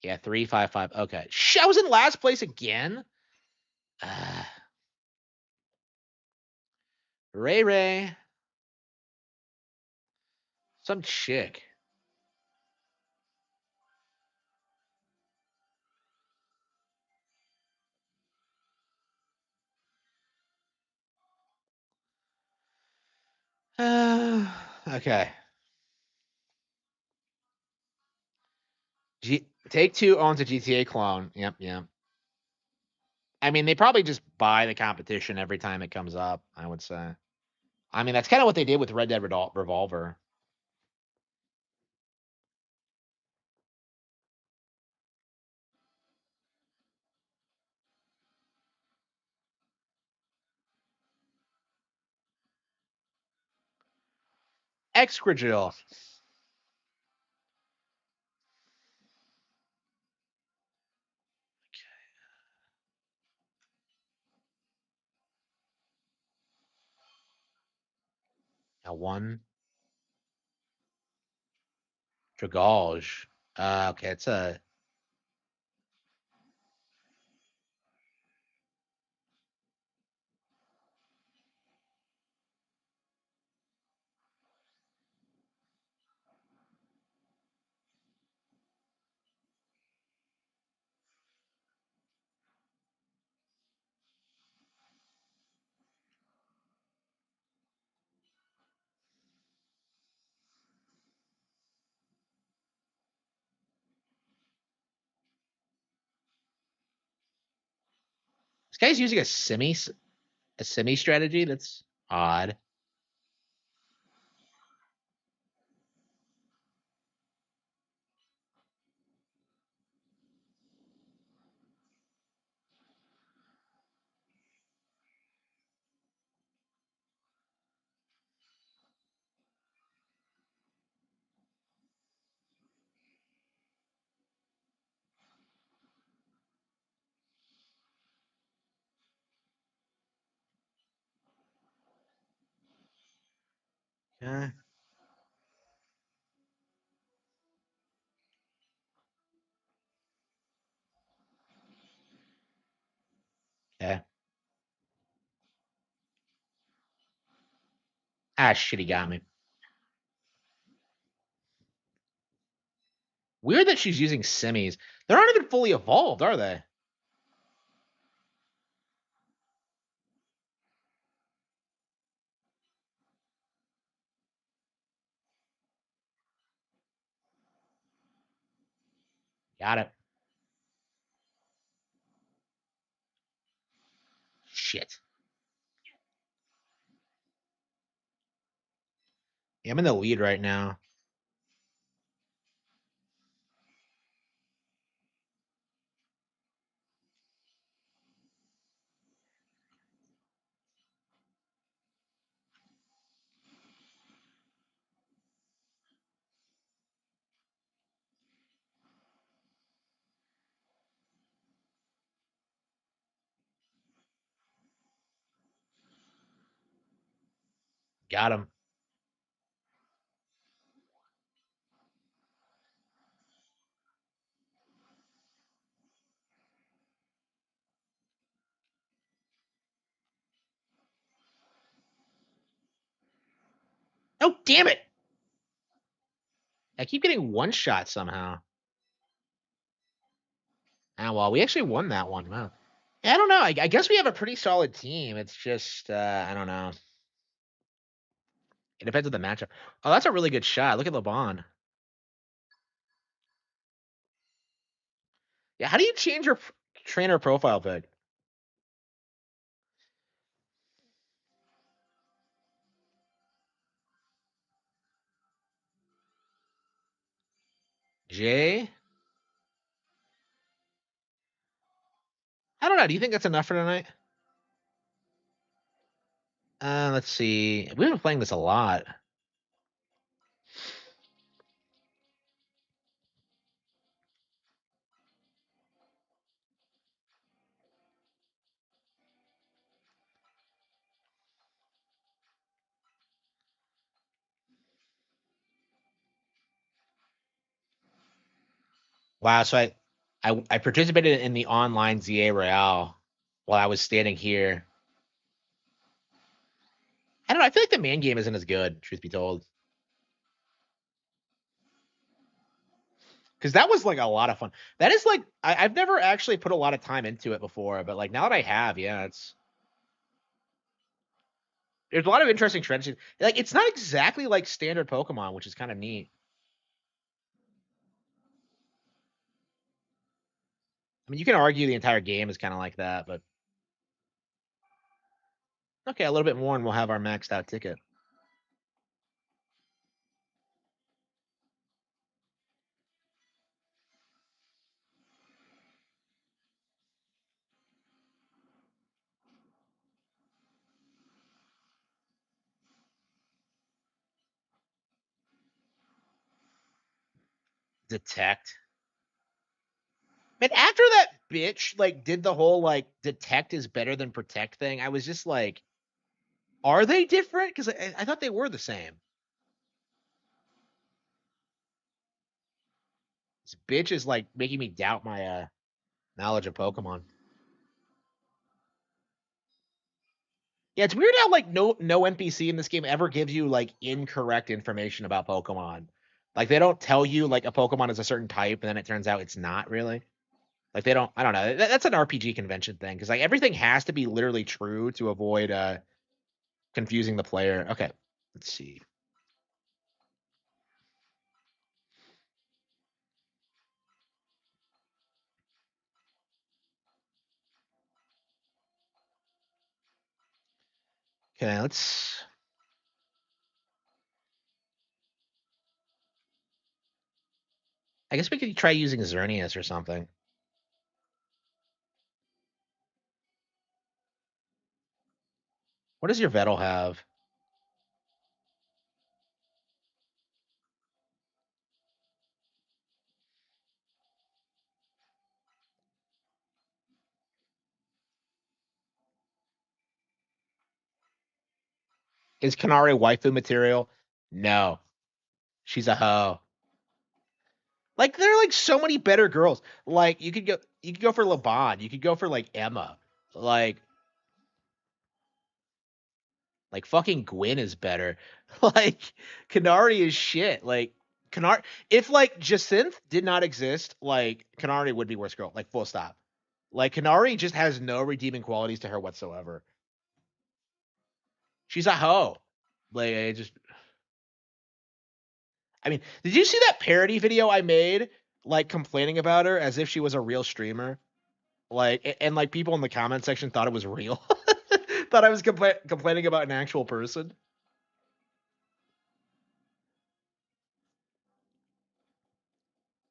A: Yeah, 355. Okay. Shit, I was in last place again. Uh, Ray Ray. Some chick. Okay. Take Two owns a GTA clone. Yep, yep. I mean, they probably just buy the competition every time it comes up, I would say. I mean, that's kind of what they did with Red Dead Revolver. Excragil. A one. Dragauge. Okay, it's a. This guy's using a semi strategy. That's odd. Yeah. Yeah. Ah, shit, he got me. Weird that she's using semis. They're not even fully evolved, are they? Got it. Shit. Yeah, I'm in the lead right now. Got him. Oh, damn it. I keep getting one shot somehow. Ah, well, we actually won that one. Wow. Yeah, I don't know. I guess we have a pretty solid team. It's just, I don't know. It depends on the matchup. Oh, that's a really good shot. Look at LeBron. Yeah, how do you change your trainer profile pic? Jay? I don't know. Do you think that's enough for tonight? Let's see. We've been playing this a lot. Wow. So I participated in the online ZA Royale while I was standing here. I don't know. I feel like the main game isn't as good, truth be told. Because that was like a lot of fun. That is like I've never actually put a lot of time into it before, but like now that I have, yeah, it's there's a lot of interesting strategies. Like it's not exactly like standard Pokemon, which is kind of neat. I mean, you can argue the entire game is kind of like that, but okay, a little bit more, and we'll have our maxed out ticket. Detect. Man, after that bitch like did the whole like detect is better than protect thing, I was just like, are they different? Because I thought they were the same. This bitch is like making me doubt my knowledge of Pokemon. Yeah, it's weird how like no NPC in this game ever gives you like incorrect information about Pokemon. Like they don't tell you like a Pokemon is a certain type, and then it turns out it's not really. Like they don't. I don't know. That's an RPG convention thing because like everything has to be literally true to avoid confusing the player. Okay, let's see. Okay, let's. I guess we could try using Xerneas or something. What does your Vettel have? Is Kanare waifu material? No, she's a hoe. Like there are like so many better girls. Like you could go for LeBron. You could go for like Emma. Like like fucking Gwen is better. Like Canary is shit. Like Canary if like Jacinth did not exist, like Canary would be worse girl. Like full stop. Like Canary just has no redeeming qualities to her whatsoever. She's a hoe. Like I mean, did you see that parody video I made like complaining about her as if she was a real streamer? Like and like people in the comment section thought it was real. Thought I was complaining about an actual person.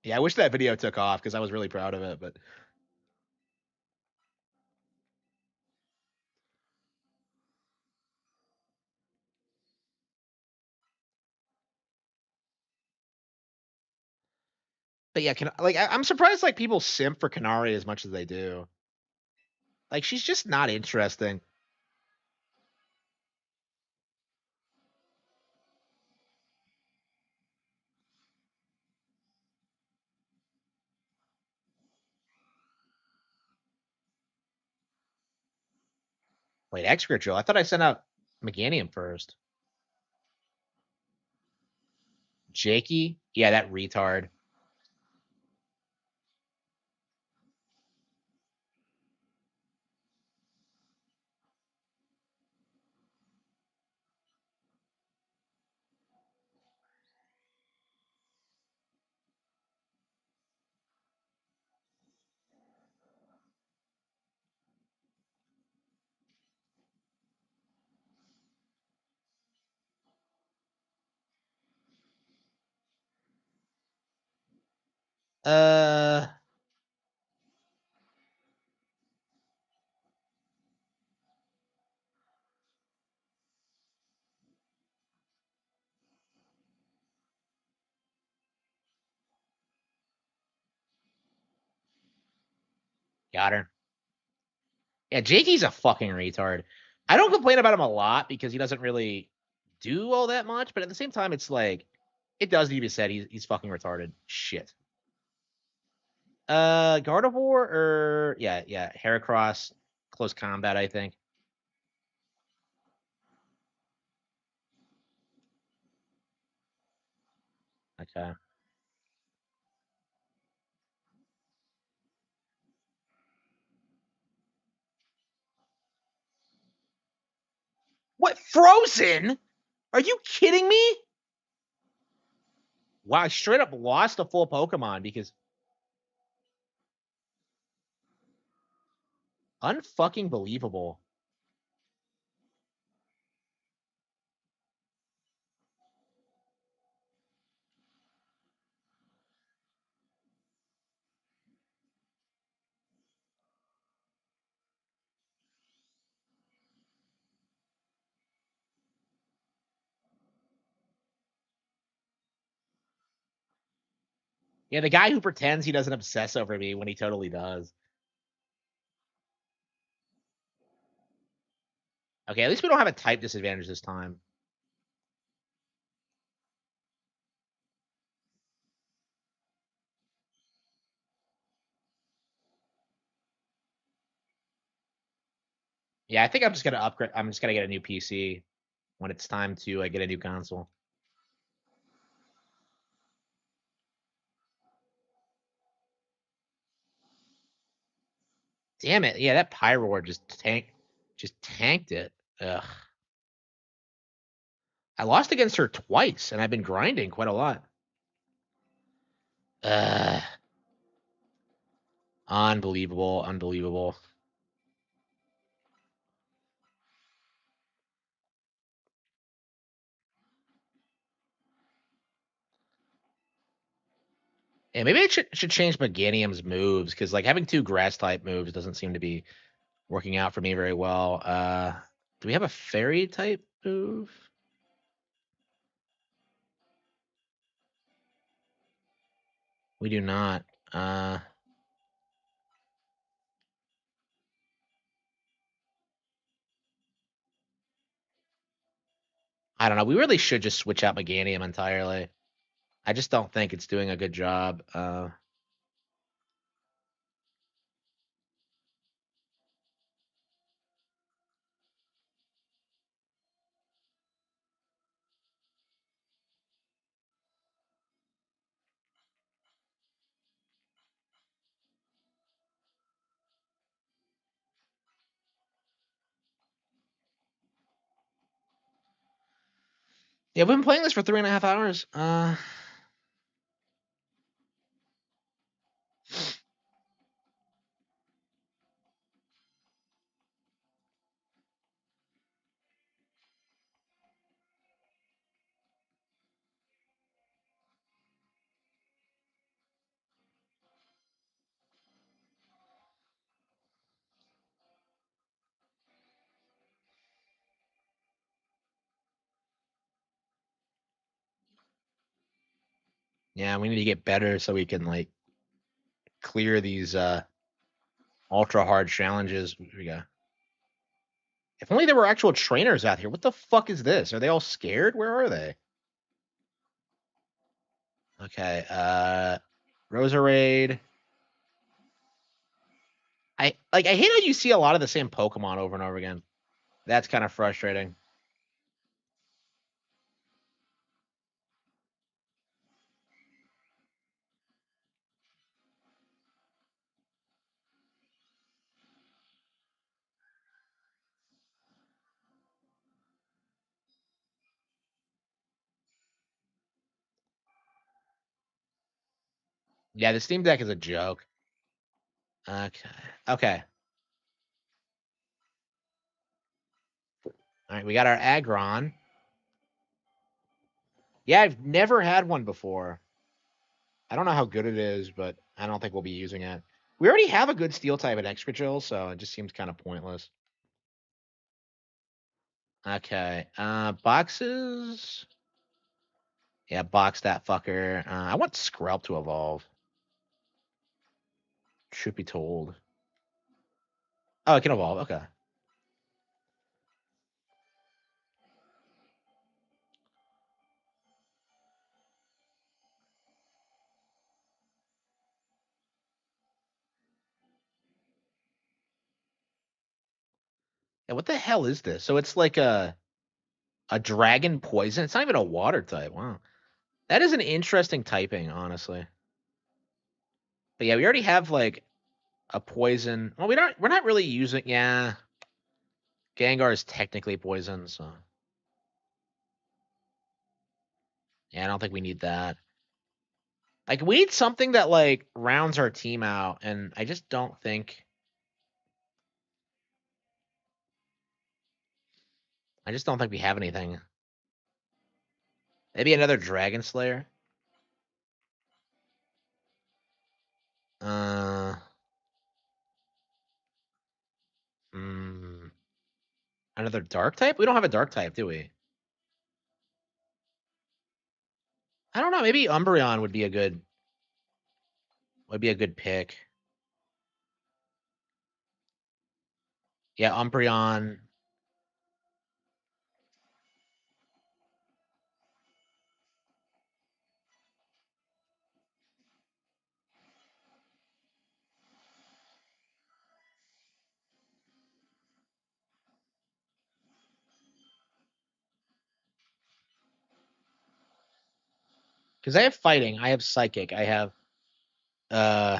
A: Yeah, I wish that video took off because I was really proud of it. But yeah, I'm surprised like people simp for Canary as much as they do. Like she's just not interesting. Wait, expert Joe. I thought I sent out Meganium first. Jakey? Yeah, that retard. Uh, got her. Yeah, Jakey's a fucking retard. I don't complain about him a lot because he doesn't really do all that much, but at the same time, it's like it does need to be said he's fucking retarded. Shit. Gardevoir or yeah, Heracross, close combat, I think. Okay. What Frozen? Are you kidding me? Wow, I straight up lost a full Pokemon because unfucking believable. Yeah, the guy who pretends he doesn't obsess over me when he totally does. Okay, at least we don't have a type disadvantage this time. Yeah, I think I'm just gonna upgrade. I'm just gonna get a new PC when it's time to get a new console. Damn it! Yeah, that Pyroar just tanked it. Ugh. I lost against her twice, and I've been grinding quite a lot. Ugh. Unbelievable, unbelievable. Yeah, maybe I should change Meganium's moves because like having two grass type moves doesn't seem to be working out for me very well. Do we have a fairy type move? We do not. Uh, I don't know. We really should just switch out Meganium entirely. I just don't think it's doing a good job. Yeah, we've been playing this for 3.5 hours. Yeah, we need to get better so we can like clear these ultra hard challenges. We got. If only there were actual trainers out here. What the fuck is this? Are they all scared? Where are they? Okay, Roserade. I hate how you see a lot of the same Pokemon over and over again. That's kind of frustrating. Yeah, the Steam Deck is a joke. Okay. Okay. All right, we got our Aggron. Yeah, I've never had one before. I don't know how good it is, but I don't think we'll be using it. We already have a good steel type at Excadrill, so it just seems kind of pointless. Okay. Boxes. Yeah, box that fucker. I want Skrelp to evolve. Should be told. Oh, it can evolve. Okay. Yeah, what the hell is this? So it's like a dragon poison. It's not even a water type. Wow. That is an interesting typing, honestly. But yeah, we already have like a poison. Well, we're not really using yeah. Gengar is technically poison, so yeah, I don't think we need that. Like we need something that like rounds our team out, and I just don't think we have anything. Maybe another Dragon Slayer. Uh mm, Another dark type? We don't have a dark type, do we? I don't know. Maybe Umbreon would be a good pick. Yeah, Umbreon. Because I have fighting, I have psychic, I have uh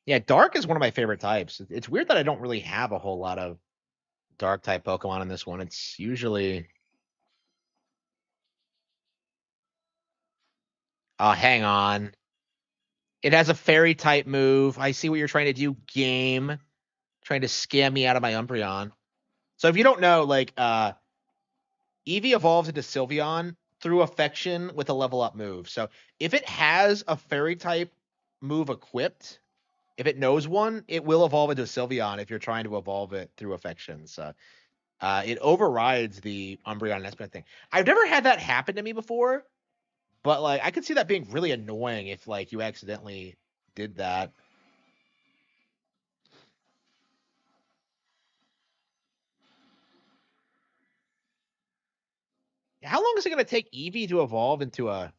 A: yeah, dark is one of my favorite types. It's weird that I don't really have a whole lot of dark type Pokemon in this one. It's usually hang on. It has a fairy type move. I see what you're trying to do, game. Trying to scam me out of my Umbreon. So if you don't know, like Eevee evolves into Sylveon through affection with a level up move. So if it has a fairy type move equipped, if it knows one, it will evolve into Sylveon if you're trying to evolve it through affection. So it overrides the Umbreon and Espeon thing. I've never had that happen to me before, but like I could see that being really annoying if like you accidentally did that. How long is it going to take Eevee to evolve into a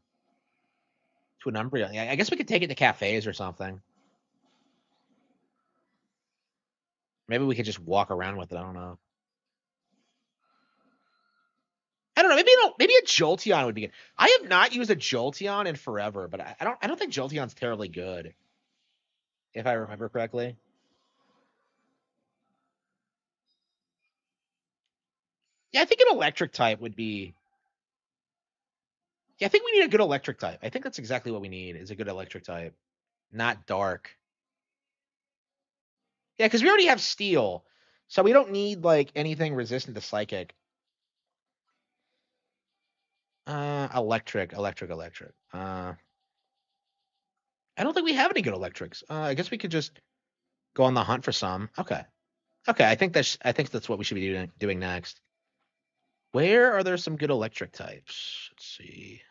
A: to an Umbreon? Yeah, I guess we could take it to cafes or something. Maybe we could just walk around with it. I don't know. I don't know. Maybe a Jolteon would be good. I have not used a Jolteon in forever, but I don't think Jolteon's terribly good, if I remember correctly. Yeah, I think an electric type would be. Yeah, I think we need a good electric type. I think that's exactly what we need is a good electric type, not dark. Yeah, because we already have steel, so we don't need like anything resistant to psychic. Electric. I don't think we have any good electrics. I guess we could just go on the hunt for some. Okay. Okay, I think that's what we should be doing next. Where are there some good electric types? Let's see.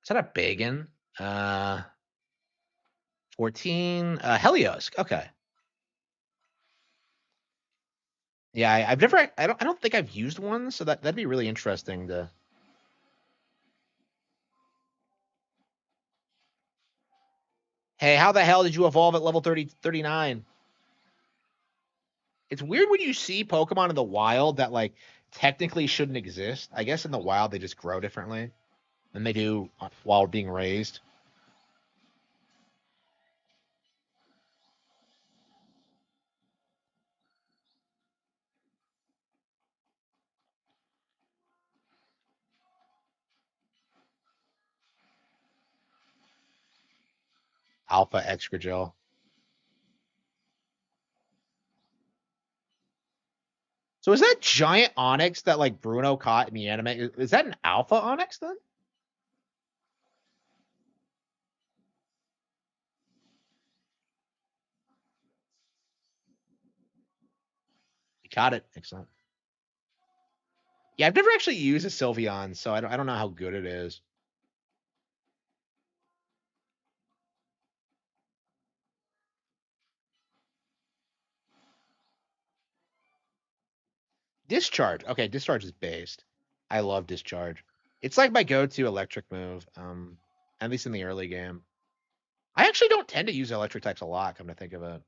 A: Is that a Bagan? Uh 14. Helios. Okay. Yeah, I've never I don't think I've used one, so that'd be really interesting to. Hey, how the hell did you evolve at level 39? It's weird when you see Pokemon in the wild that like technically shouldn't exist. I guess in the wild they just grow differently than they do while being raised. Alpha Excragel. So is that giant Onyx that like Bruno caught in the anime? Is that an Alpha Onyx then? We caught it. Excellent. Yeah, I've never actually used a Sylveon, so I don't know how good it is. Discharge. Okay, Discharge is based. I love Discharge. It's like my go-to electric move. At least in the early game. I actually don't tend to use electric types a lot, come to think of it.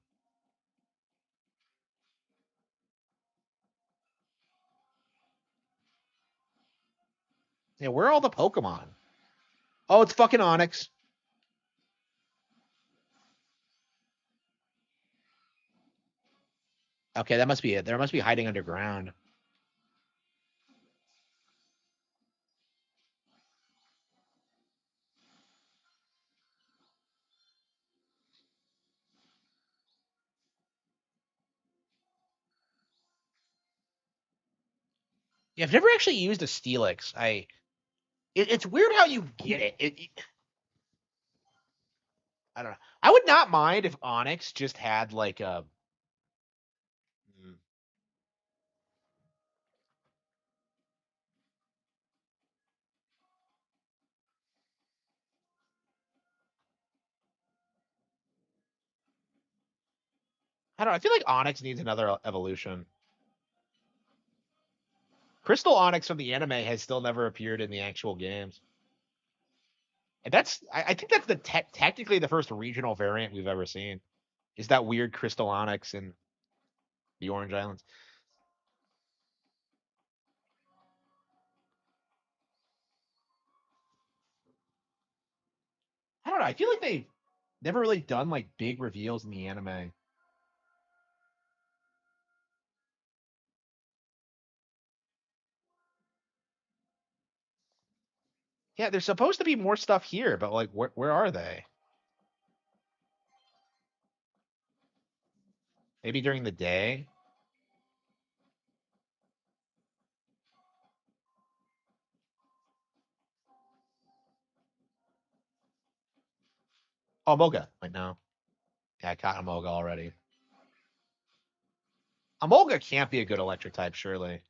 A: Yeah, where are all the Pokemon? Oh, it's fucking Onyx. Okay, that must be it. There must be hiding underground. Yeah, I've never actually used a Steelix. It's weird how you get it. I don't know. I would not mind if Onyx just had like a. mm, I don't know. I feel like Onyx needs another evolution. Crystal Onyx from the anime has still never appeared in the actual games. And I think that's technically the first regional variant we've ever seen. Is that weird Crystal Onyx in the Orange Islands? I don't know. I feel like they've never really done like big reveals in the anime. Yeah, there's supposed to be more stuff here, but like, where are they? Maybe during the day. Oh, Moga. Wait, no. Yeah, I caught Amoga already. Amoga can't be a good electric type, surely.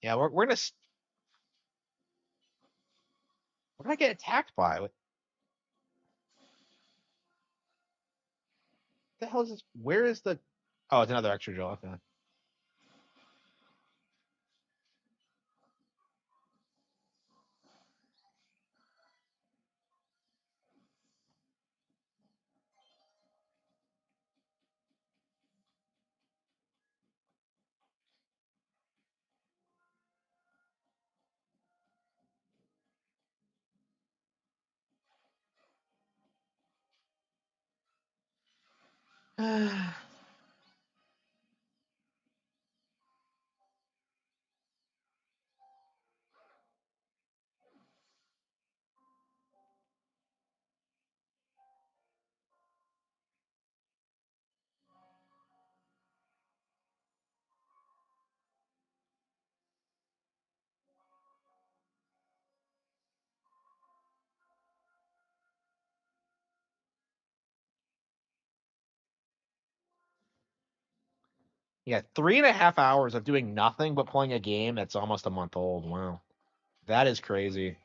A: Yeah, we're gonna get attacked by. What the hell is this? Where is the? Oh, it's another extra drill. Okay. Yeah, 3.5 hours of doing nothing but playing a game that's almost a month old. Wow, that is crazy.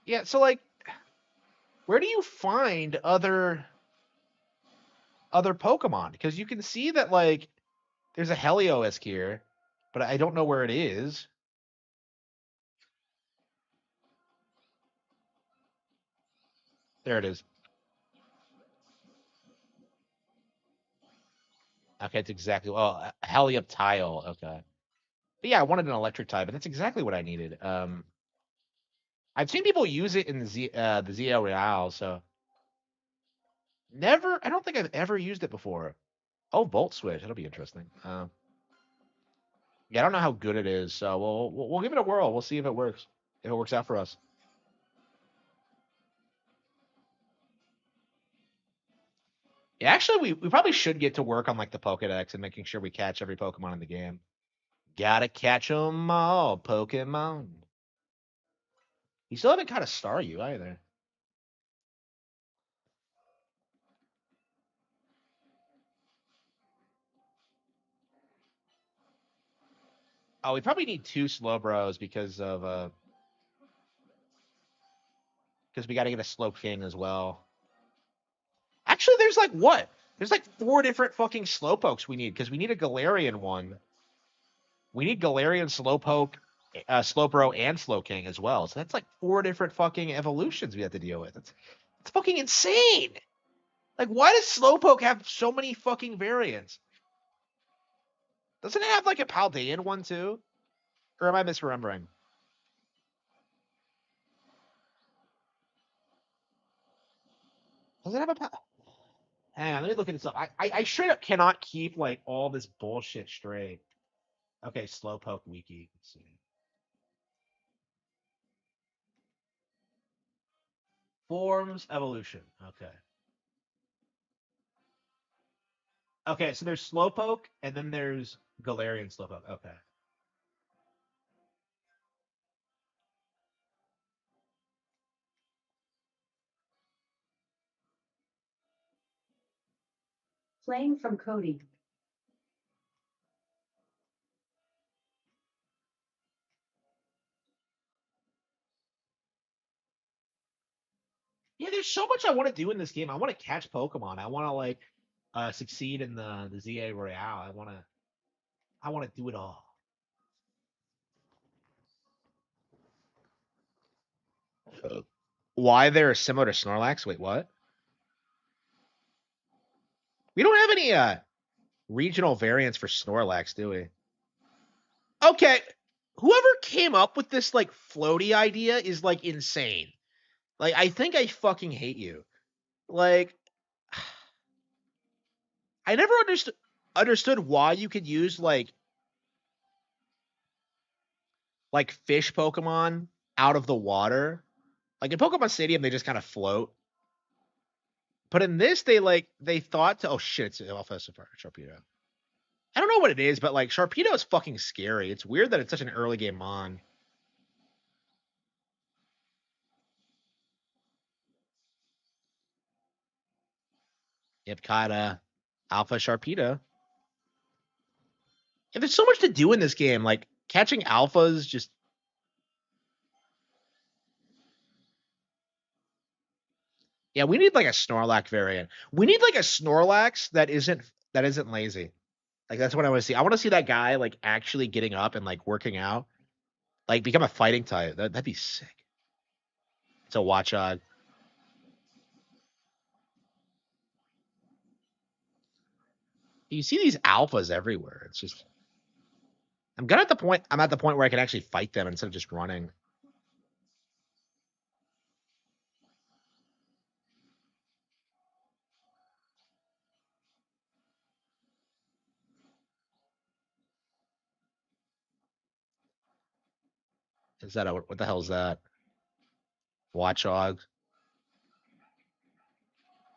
A: Yeah, so like, where do you find other Pokemon? Because you can see that like there's a Heliolisk here, but I don't know where it is. There it is. Okay, it's exactly Helioptile. Okay, but yeah, I wanted an electric type, but that's exactly what I needed. I've seen people use it in the ZL Real, so never. I don't think I've ever used it before. Oh, Volt Switch. That'll be interesting. Yeah, I don't know how good it is, so we'll give it a whirl. We'll see if it works. If it works out for us. Yeah, actually, we probably should get to work on like the Pokedex and making sure we catch every Pokemon in the game. Gotta catch 'em all, Pokemon. You still haven't caught a Staryu either. Oh, we probably need two Slowbros because we got to get a Slowking as well. Actually, there's like what? There's like four different fucking Slowpokes we need because we need a Galarian one. We need Galarian, Slowpoke, Slowbro, and Slowking as well. So that's like four different fucking evolutions we have to deal with. It's fucking insane. Like, why does Slowpoke have so many fucking variants? Doesn't it have like a Paldean one too? Or am I misremembering? Does it have a Hang on, let me look at this up. I straight up cannot keep like all this bullshit straight. Okay, Slowpoke wiki. Let's see. Forms evolution. Okay. Okay, so there's Slowpoke and then there's Galarian Slowpoke. Okay.
B: Playing from Cody.
A: Yeah, there's so much I want to do in this game. I want to catch Pokemon. I want to like succeed in the ZA Royale. I want to do it all. Why they're similar to Snorlax? Wait, what? We don't have any regional variants for Snorlax, do we? Okay, whoever came up with this like floaty idea is like insane. Like, I think I fucking hate you. Like, I never understood why you could use like fish Pokemon out of the water. Like in Pokemon Stadium, they just kind of float. But in this, they thought to, oh shit, it's Alpha Sharpedo. I don't know what it is, but like Sharpedo is fucking scary. It's weird that it's such an early game mon. Yep, Kata, Alpha Sharpedo. Yeah, there's so much to do in this game. Like catching alphas, just yeah. We need like a Snorlax variant. We need like a Snorlax that isn't lazy. Like that's what I want to see. I want to see that guy like actually getting up and like working out, like become a fighting type. That'd be sick. It's a Watchog. You see these alphas everywhere. It's just I'm at the point where I can actually fight them instead of just running. What the hell is that? Watchog.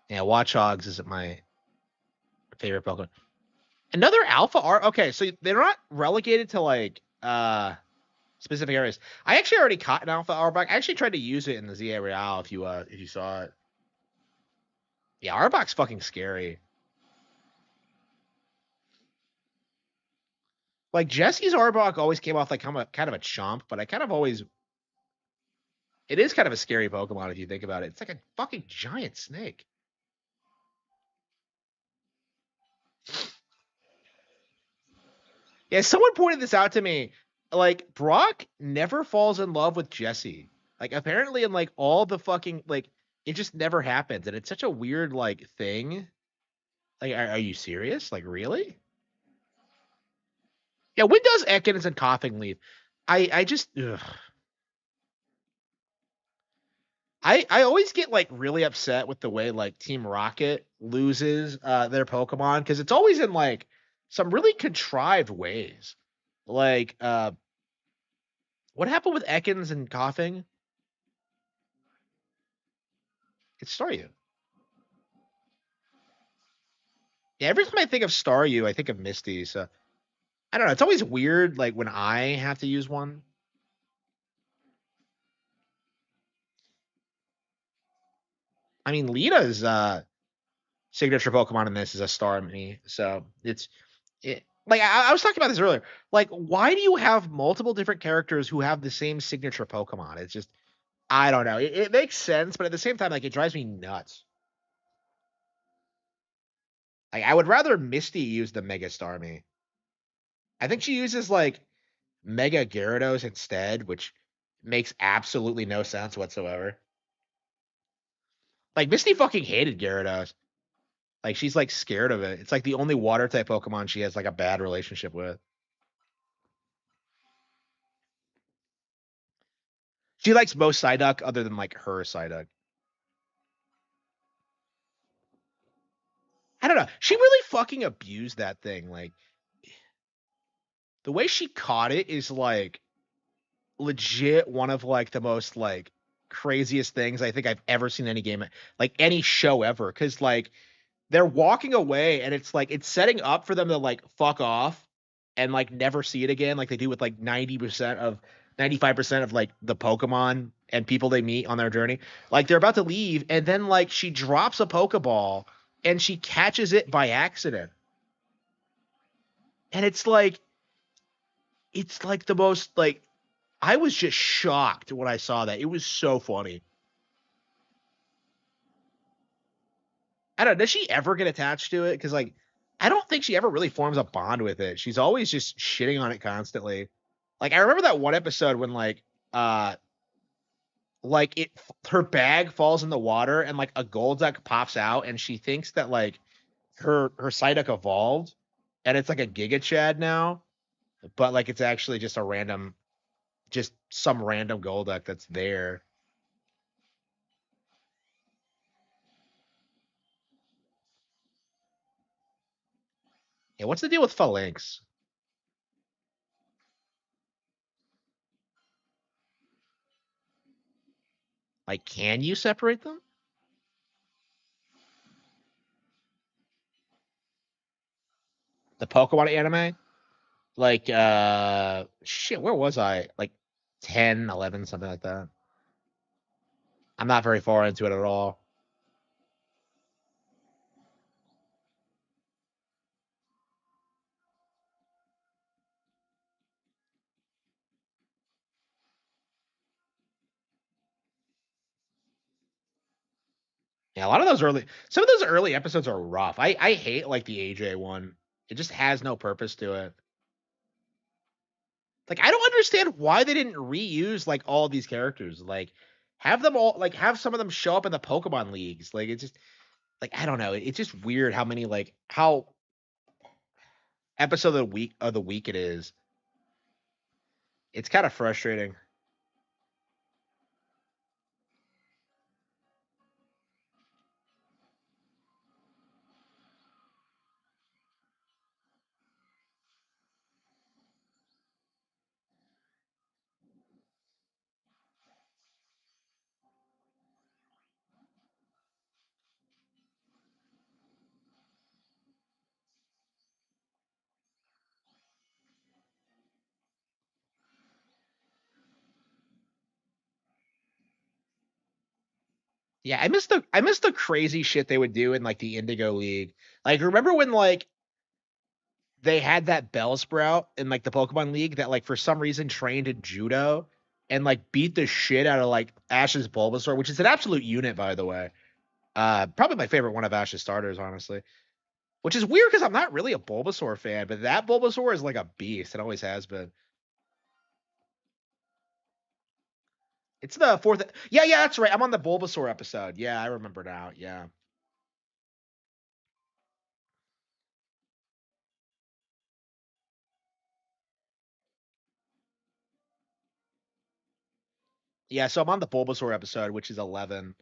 A: Yeah, Watchogs isn't my favorite Pokemon. Another Alpha R. Okay, so they're not relegated to like specific areas. I actually already caught an Alpha Arbok. I actually tried to use it in the ZA Real if you saw it. Yeah, Arbok's fucking scary. Like Jesse's Arbok always came off like kind of a chump, but I kind of always it is kind of a scary Pokemon if you think about it. It's like a fucking giant snake. Yeah, someone pointed this out to me. Like Brock never falls in love with Jesse. Like apparently in like all the fucking like it just never happens, and it's such a weird like thing. Like, are you serious? Like really? Yeah, when does Ekans and Coughing leave? I just ugh. I always get like really upset with the way like Team Rocket loses their Pokemon because it's always in like some really contrived ways. Like what happened with Ekans and Coughing? It's Staryu. Yeah, every time I think of Staryu, I think of Misty. So I don't know. It's always weird, like when I have to use one. I mean, Lita's signature Pokemon in this is a Starmie, so like I was talking about this earlier. Like, why do you have multiple different characters who have the same signature Pokemon? It's just I don't know. It makes sense, but at the same time, like it drives me nuts. Like I would rather Misty use the Mega Starmie. I think she uses like Mega Gyarados instead, which makes absolutely no sense whatsoever. Like Misty fucking hated Gyarados. Like she's like scared of it. It's like the only water type Pokemon she has like a bad relationship with. She likes most Psyduck other than like her Psyduck. I don't know. She really fucking abused that thing. Like the way she caught it is like legit one of like the most like craziest things I think I've ever seen any game, like any show ever. Cause like they're walking away and it's like it's setting up for them to like fuck off and like never see it again, like they do with like 90% of 95% of like the Pokemon and people they meet on their journey. Like they're about to leave, and then like she drops a Pokeball and she catches it by accident. And it's like the most like I was just shocked when I saw that. It was so funny. I don't know. Does she ever get attached to it? Because like, I don't think she ever really forms a bond with it. She's always just shitting on it constantly. Like I remember that one episode when uh, like it her bag falls in the water and like a Golduck pops out and she thinks that like her Psyduck evolved and it's like a Giga Chad now, but like it's actually just some random Golduck that's there. Yeah, what's the deal with phalanx? Like, can you separate them? The Pokemon anime? Like, shit, where was I? Like 10, 11, something like that. I'm not very far into it at all. Yeah, a lot of some of those early episodes are rough. I hate like the AJ one. It just has no purpose to it. Like I don't understand why they didn't reuse like all these characters. Like have them all like have some of them show up in the Pokemon leagues. Like it's just like I don't know. It's just weird how many like how episode of the week it is. It's kind of frustrating. Yeah, I miss the crazy shit they would do in like the Indigo League. Like remember when like they had that Bellsprout in like the Pokemon League that like for some reason trained in judo and like beat the shit out of like Ash's Bulbasaur, which is an absolute unit by the way. Probably my favorite one of Ash's starters, honestly. Which is weird because I'm not really a Bulbasaur fan, but that Bulbasaur is like a beast. It always has been. It's the fourth. Yeah, yeah, that's right. I'm on the Bulbasaur episode. Yeah, I remember now. Yeah. Yeah, so I'm on the Bulbasaur episode, which is 11.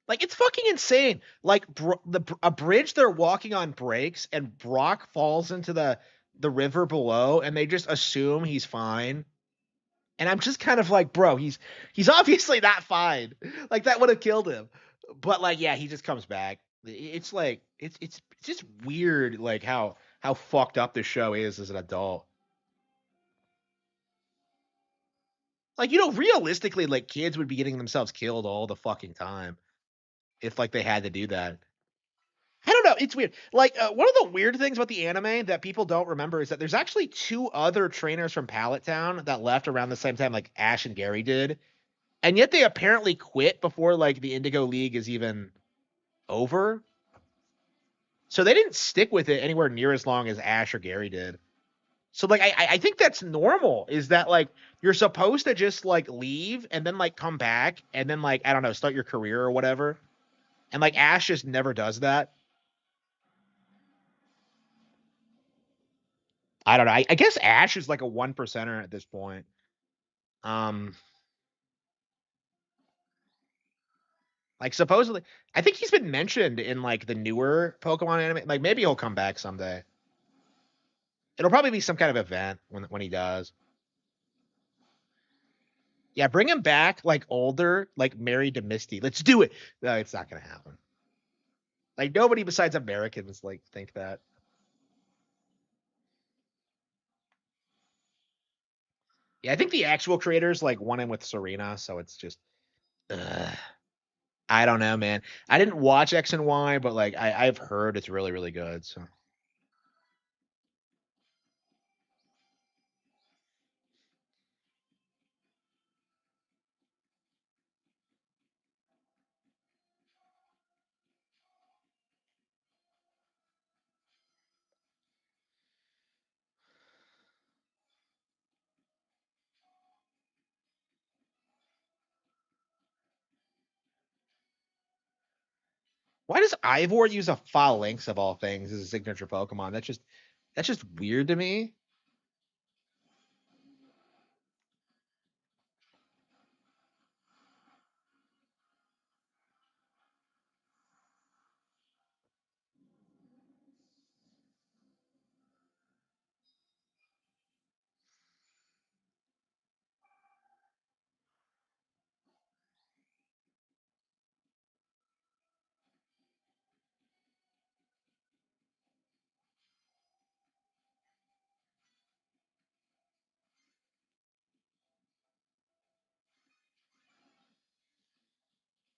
A: Like it's fucking insane. Like a bridge they're walking on breaks and Brock falls into the river below and they just assume he's fine. And I'm just kind of like, bro, he's obviously not fine. Like that would have killed him. But like yeah, he just comes back. It's like it's just weird like how fucked up this show is as an adult. Like realistically like kids would be getting themselves killed all the fucking time if like they had to do that. I don't know. It's weird. Like one of the weird things about the anime that people don't remember is that there's actually two other trainers from Pallet Town that left around the same time, like Ash and Gary did, and yet they apparently quit before like the Indigo League is even over. So they didn't stick with it anywhere near as long as Ash or Gary did. So like I think that's normal. Is that like you're supposed to just like leave and then like come back and then like I don't know start your career or whatever, and like Ash just never does that. I don't know. I guess Ash is like a one percenter at this point. Um, like supposedly, I think he's been mentioned in like the newer Pokemon anime. Like maybe he'll come back someday. It'll probably be some kind of event when he does. Yeah, bring him back like older, like married to Misty. Let's do it. No, it's not gonna happen. Like nobody besides Americans like think that. Yeah, I think the actual creators like want him with Serena, so it's just. Ugh. I don't know, man. I didn't watch X and Y, but like I've heard it's really really good. So. Why does Ivor use a Phalanx of all things as a signature Pokemon? That's just weird to me.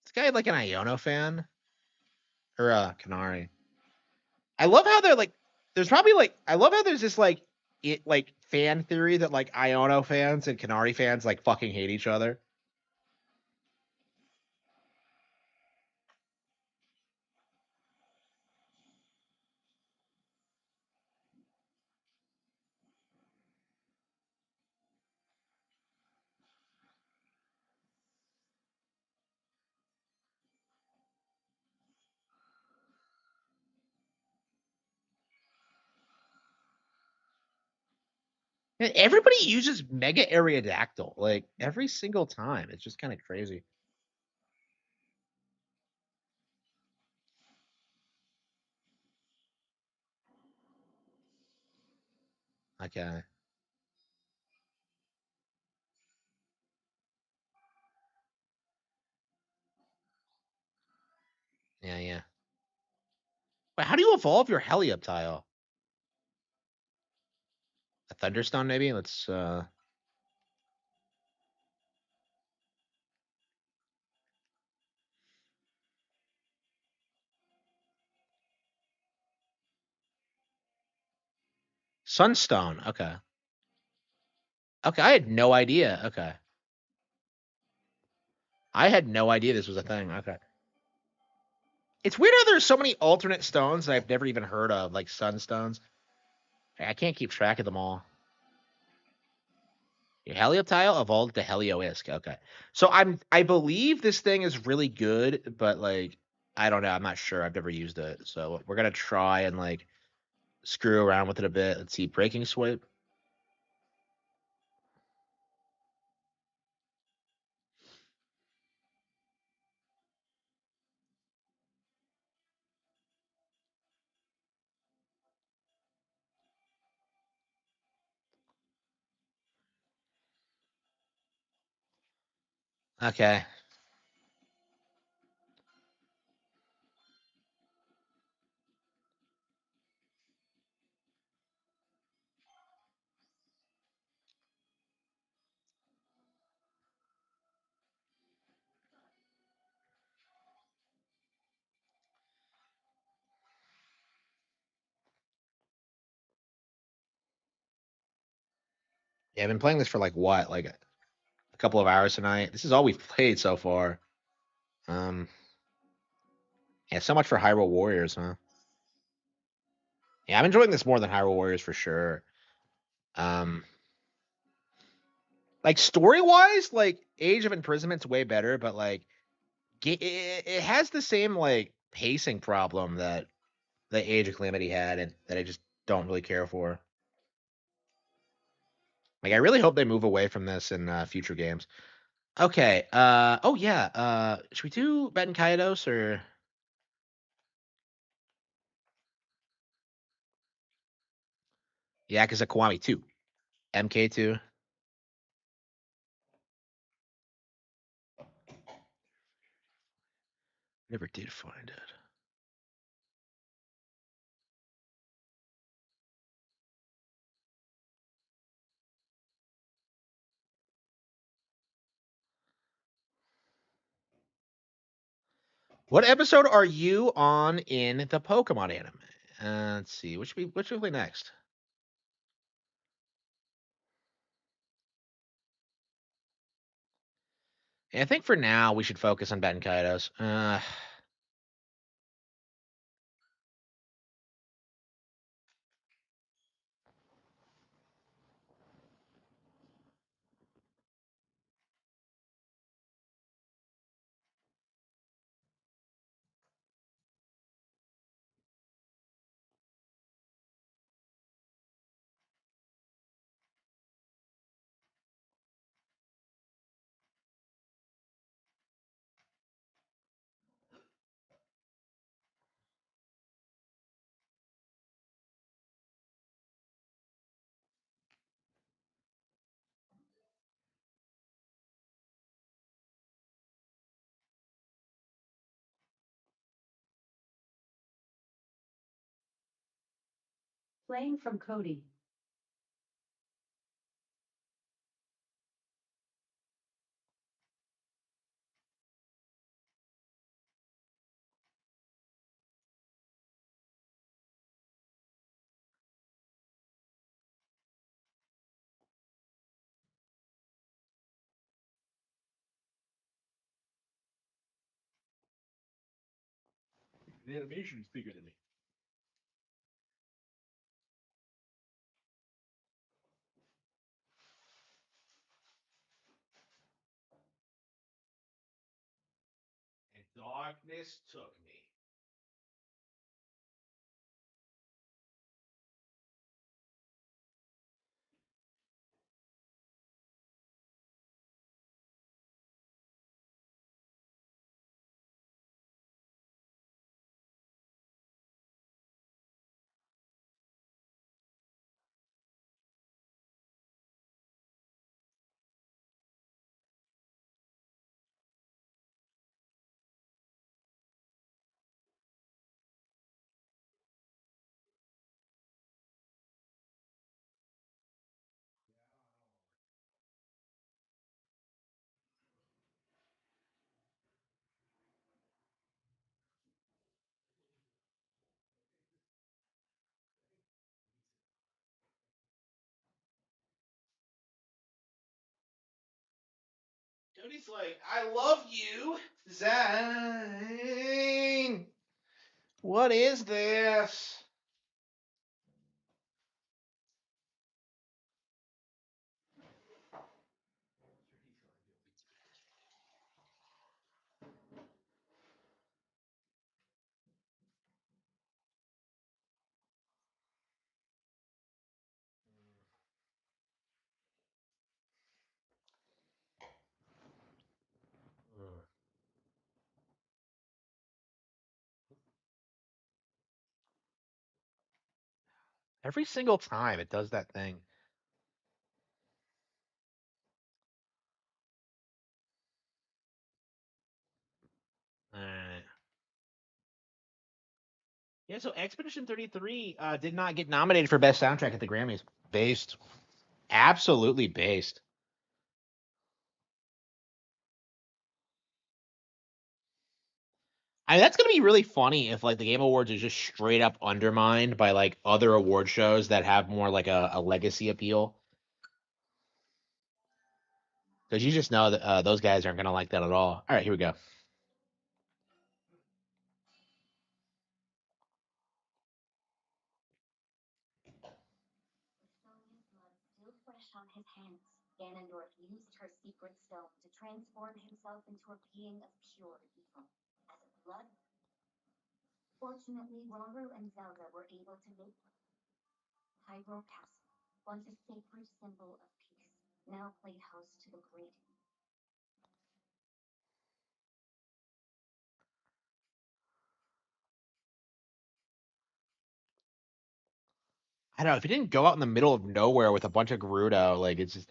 A: This guy like an Iono fan or a Canary. I love how they're like. There's probably like. I love how there's this like like fan theory that like Iono fans and Canary fans like fucking hate each other. And everybody uses Mega Aerodactyl like every single time. It's just kind of crazy. Okay. Yeah, yeah. But how do you evolve your Helioptile? A Thunderstone, maybe? Let's Sunstone. Okay. Okay, I had no idea. Okay. I had no idea this was a thing. Okay. It's weird how there's so many alternate stones that I've never even heard of, like sunstones. I can't keep track of them all. Your Helioptile evolved to Helioisk. Okay. So I believe this thing is really good, but like I don't know. I'm not sure. I've never used it. So we're gonna try and like screw around with it a bit. Let's see. Breaking Swipe. Okay. Yeah, I've been playing this for like what, like a couple of hours tonight. This is all we've played so far. Um, yeah, so much for Hyrule Warriors, huh? Yeah, I'm enjoying this more than Hyrule Warriors for sure. Um, like story wise, like Age of Imprisonment's way better, but like it has the same like pacing problem that the Age of Calamity had, and that I just don't really care for. Like, I really hope they move away from this in future games. Okay. Oh yeah. Should we do Bet and Kaidos or Yakuza Kiwami 2? MK2? Never did find it. What episode are you on in the Pokemon anime? Let's see. Which should we play next? Yeah, I think for now we should focus on Bet and Kaidos.
B: Playing from Cody.
A: The animation is bigger than me. And darkness took me. Cody's like, I love you, Zane. What is this? Every single time it does that thing. Alright. Yeah, so Expedition 33 did not get nominated for Best Soundtrack at the Grammys. Based. Absolutely based. I mean, that's gonna be really funny if like the Game Awards is just straight up undermined by like other award shows that have more like a legacy appeal. Because you just know that those guys aren't gonna like that at all. All right, here we go.
C: Sylvia's blood still fresh on his hands. Ganondorf used her secret stone to transform himself into a being of pure evil. As a blood, fortunately, Roru and Zelda were able to make Hyrule Castle, once a sacred symbol of peace, now played host to the great.
A: I don't know if it didn't go out in the middle of nowhere with a bunch of Gerudo, like it's just.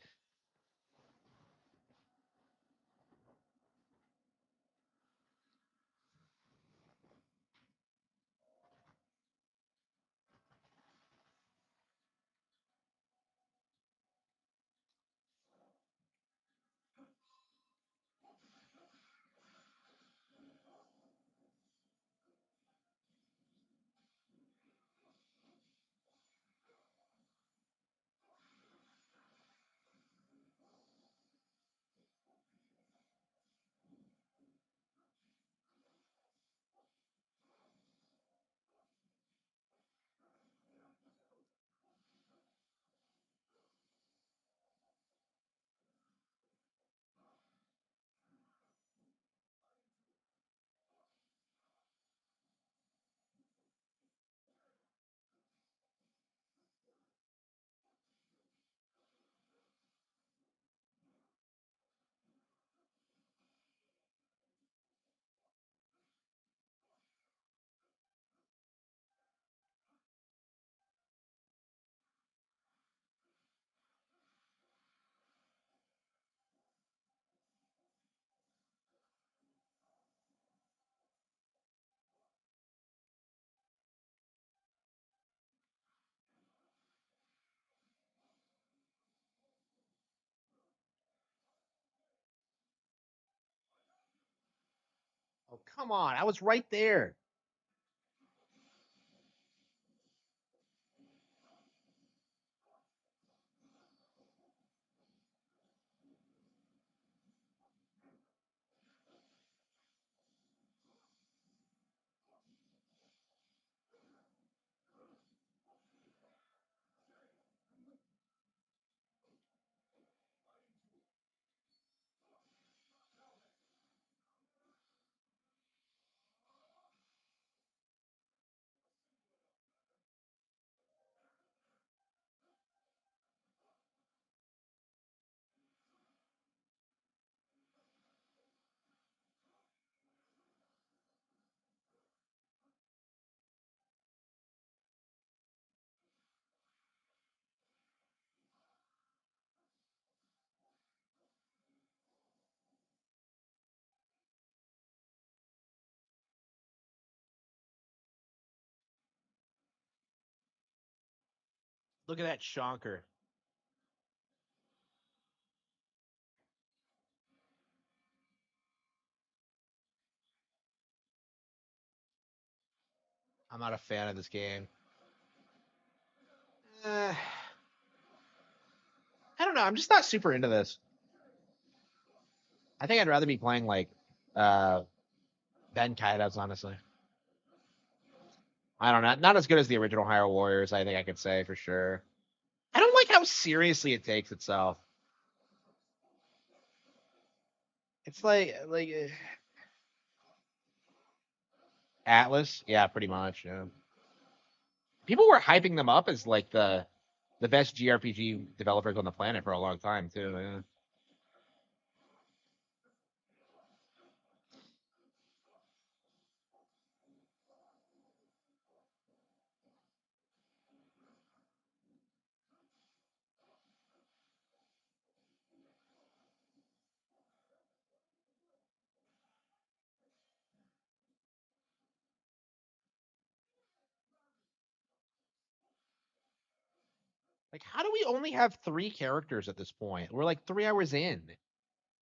A: Oh, come on. I was right there. Look at that shonker. I'm not a fan of this game. Uh, I don't know. I'm just not super into this. I think I'd rather be playing like uh Ben Kaidas, honestly. I don't know. Not as good as the original Hyrule Warriors, I think I could say for sure. I don't like how seriously it takes itself. It's like Atlas, yeah, pretty much. Yeah. People were hyping them up as like the best GRPG developers on the planet for a long time too. Yeah. Like, how do we only have three characters at this point? We're like 3 hours in.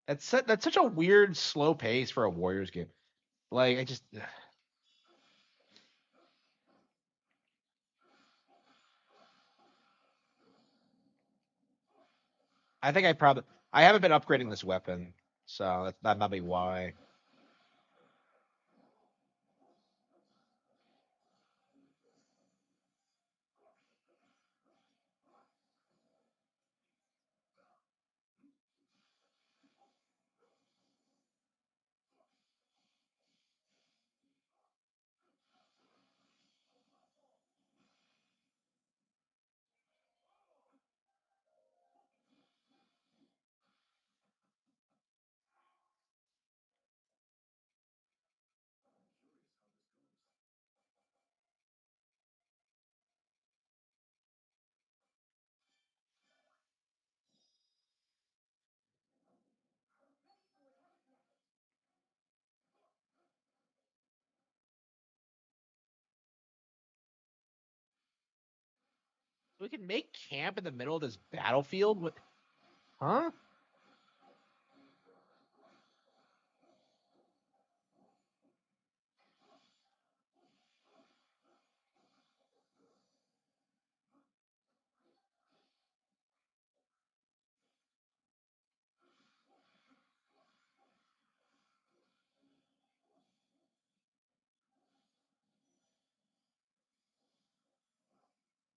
A: That's such a weird slow pace for a Warriors game. Like, I just I think I haven't been upgrading this weapon, so that might be why. We can make camp in the middle of this battlefield with, huh?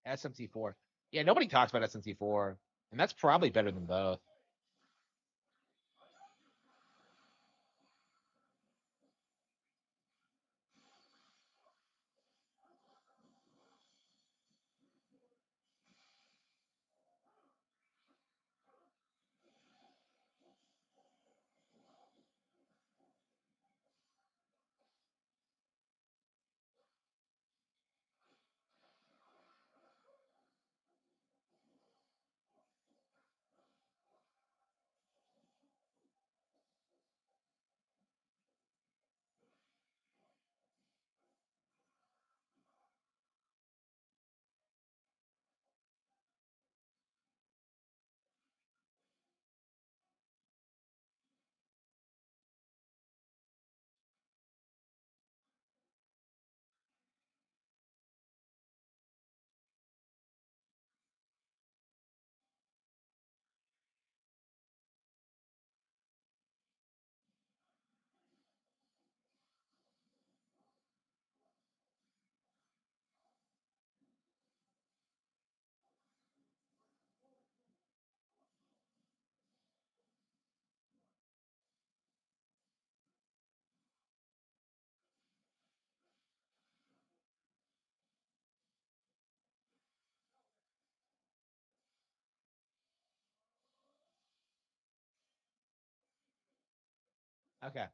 A: SMT4. Yeah, nobody talks about SMT4, and that's probably better than both. Okay.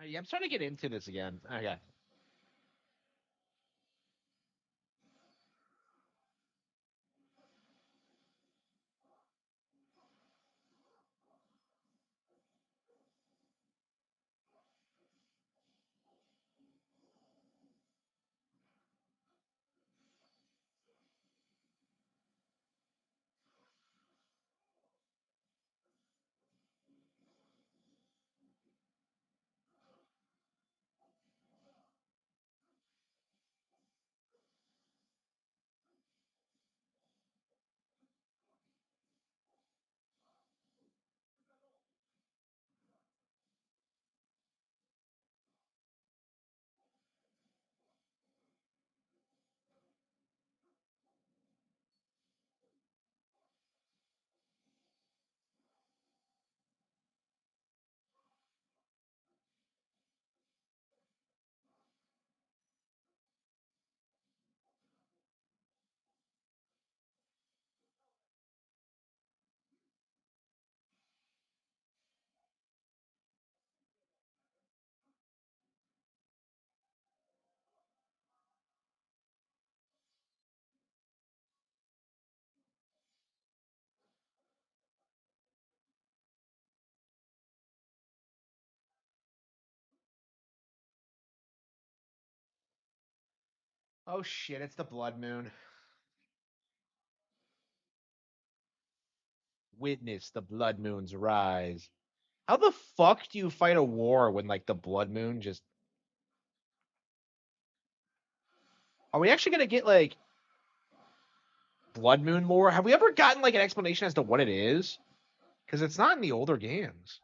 A: Yeah, I'm starting to get into this again. Okay. Oh shit! It's the blood moon. Witness the blood moon's rise. How the fuck do you fight a war when like the blood moon just? Are we actually gonna get like blood moon lore? Have we ever gotten like an explanation as to what it is? Because it's not in the older games.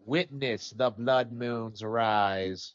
A: Witness the blood moon's rise.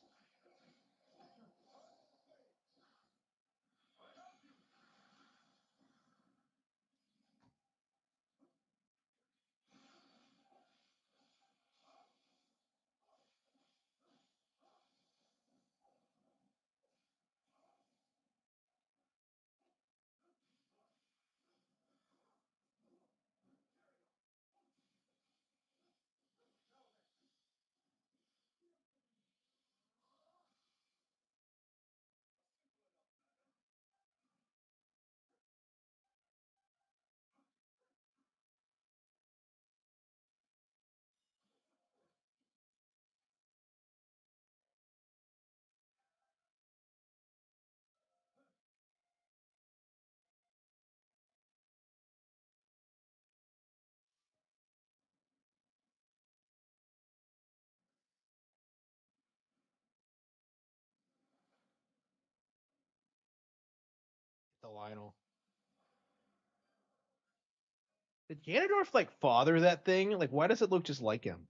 A: The Lionel. Did Ganondorf like father that thing? Like, why does it look just like him?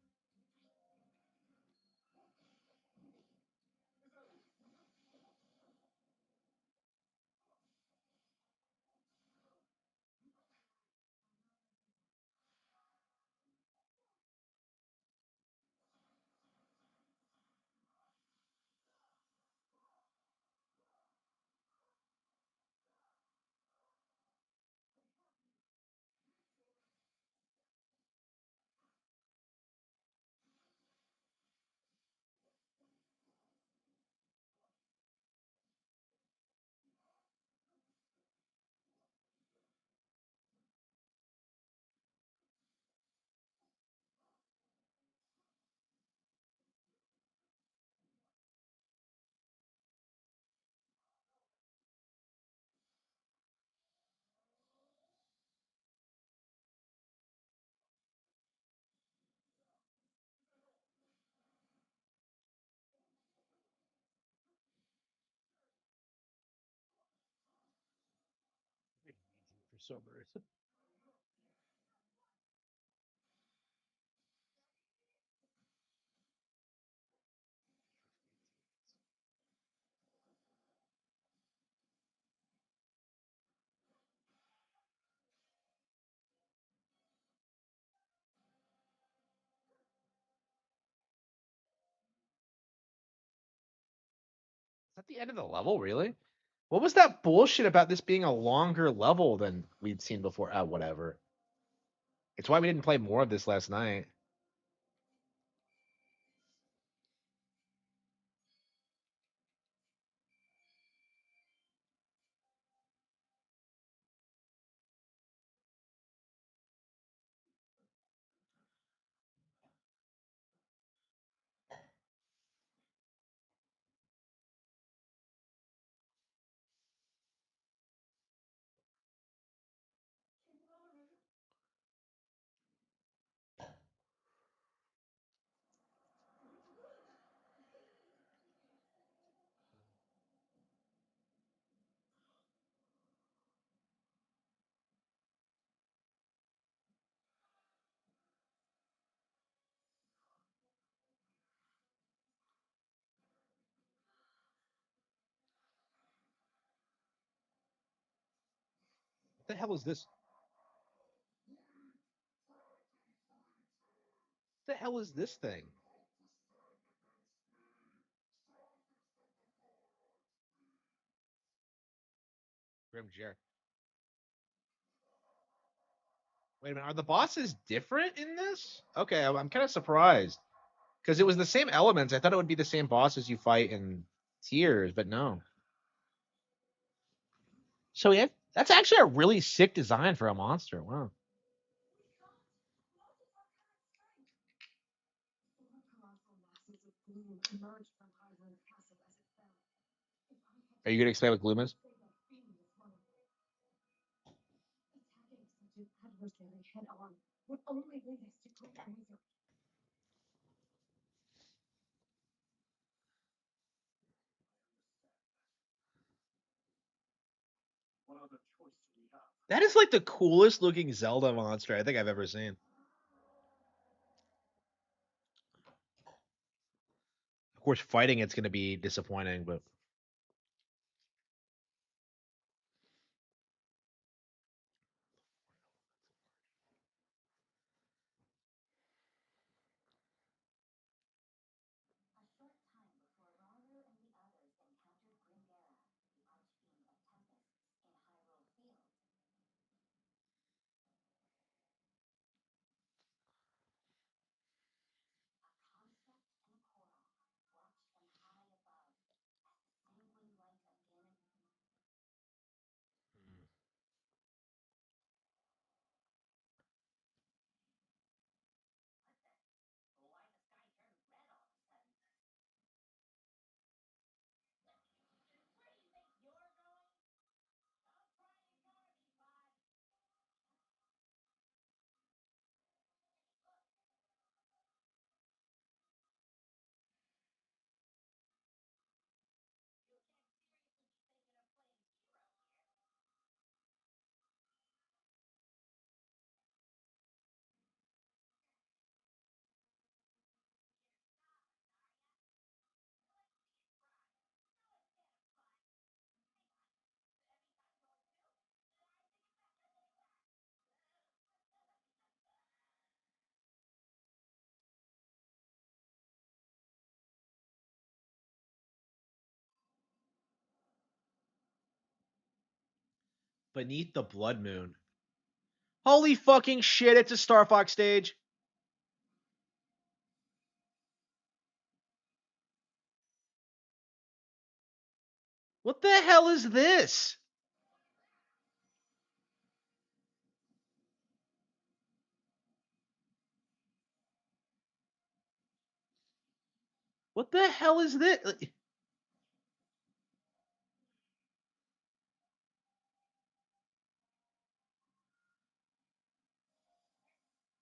A: For some reason. Is that the end of the level, really? What was that bullshit about this being a longer level than we'd seen before? Whatever. It's why we didn't play more of this last night. What the hell is this? What the hell is this thing? Grim Jer. Wait a minute, are the bosses different in this? Okay, I'm kind of surprised because it was the same elements. I thought it would be the same bosses you fight in Tears, but no. So yeah, that's actually a really sick design for a monster. Wow. Are you gonna explain what Gloom is? That is like the coolest looking Zelda monster I think I've ever seen. Of course, fighting it's gonna be disappointing, but
C: A short time before Rauru and the others encountered Grimgera, the archfiend of tempests in Hyrule Field. A construct and a Korok watched from high above as the sanguine light of Ganon.
A: Beneath the Blood Moon. Holy fucking shit! It's a Star Fox stage. What the hell is this? What the hell is this?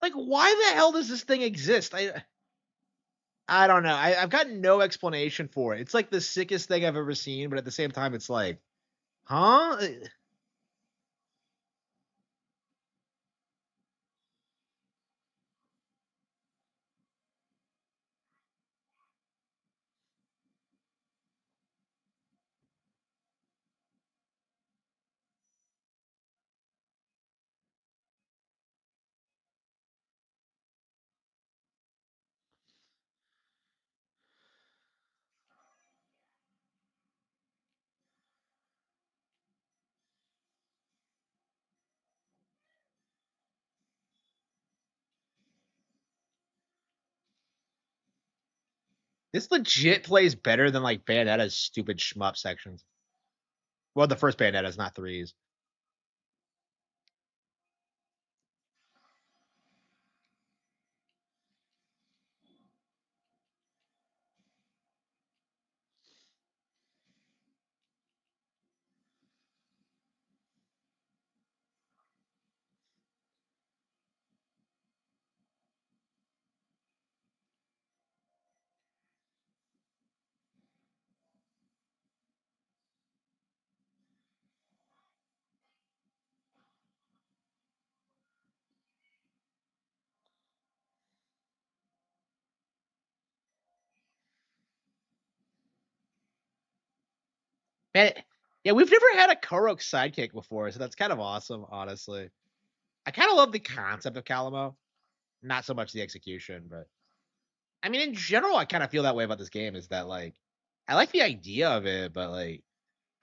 A: Like, why the hell does this thing exist? I don't know. I've got no explanation for it. It's like the sickest thing I've ever seen, but at the same time, it's like, huh? This legit plays better than like Bayonetta's stupid shmup sections. Well, the first Bayonetta's not threes. Man, yeah, we've never had a Korok sidekick before, so that's kind of awesome, honestly. I kind of love the concept of Calamo, not so much the execution, but I mean, in general, I kind of feel that way about this game. Is that like, I like the idea of it, but like,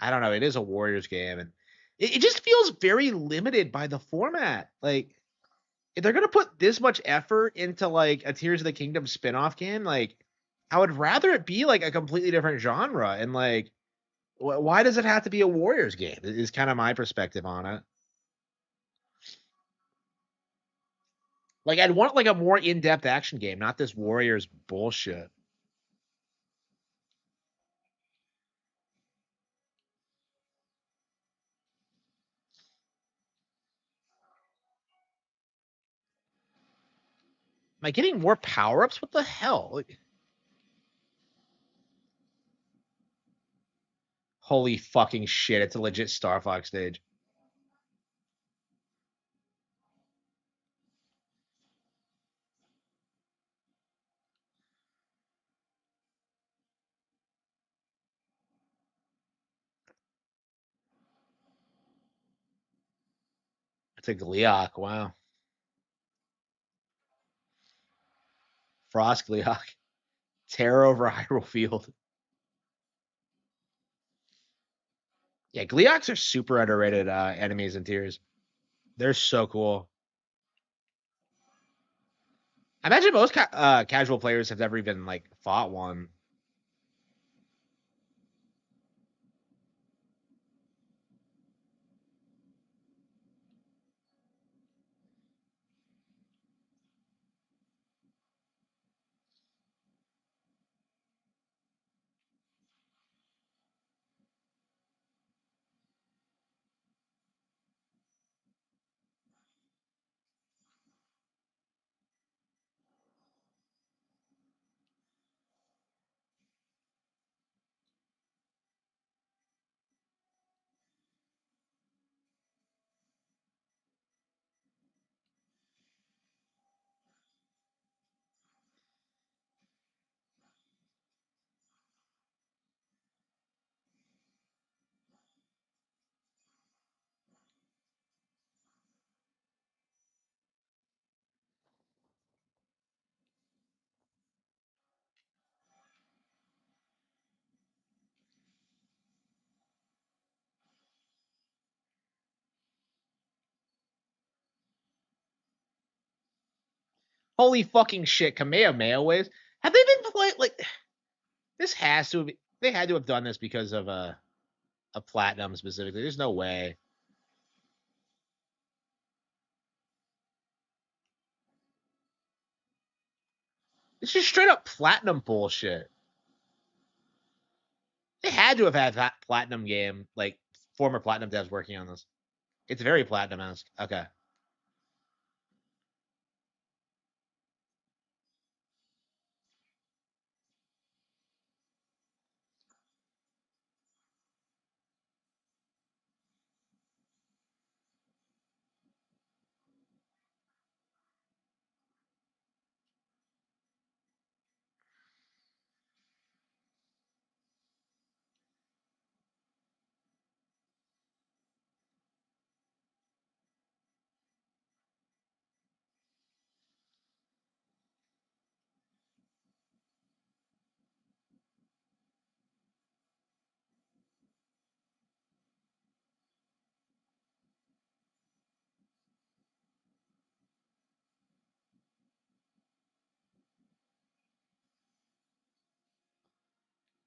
A: I don't know, it is a Warriors game, and it just feels very limited by the format. Like, if they're gonna put this much effort into like a Tears of the Kingdom spin-off game, like, I would rather it be like a completely different genre, and like, why does it have to be a Warriors game? Is kind of my perspective on it. Like, I'd want like a more in-depth action game, not this Warriors bullshit. Am I getting more power-ups? What the hell? Like, holy fucking shit, it's a legit Star Fox stage. It's a Gleok, wow. Frost Gleok. Terror over Hyrule Field. Yeah, Gleoks are super underrated enemies in Tears. They're so cool. I imagine most casual players have never even like fought one. Holy fucking shit, Kamehameha waves. Have they been playing like this? Has to have, they had to have done this because of a platinum specifically. There's no way. It's just straight up platinum bullshit. They had to have had that platinum game, like former platinum devs working on this. It's very platinum esque. Okay.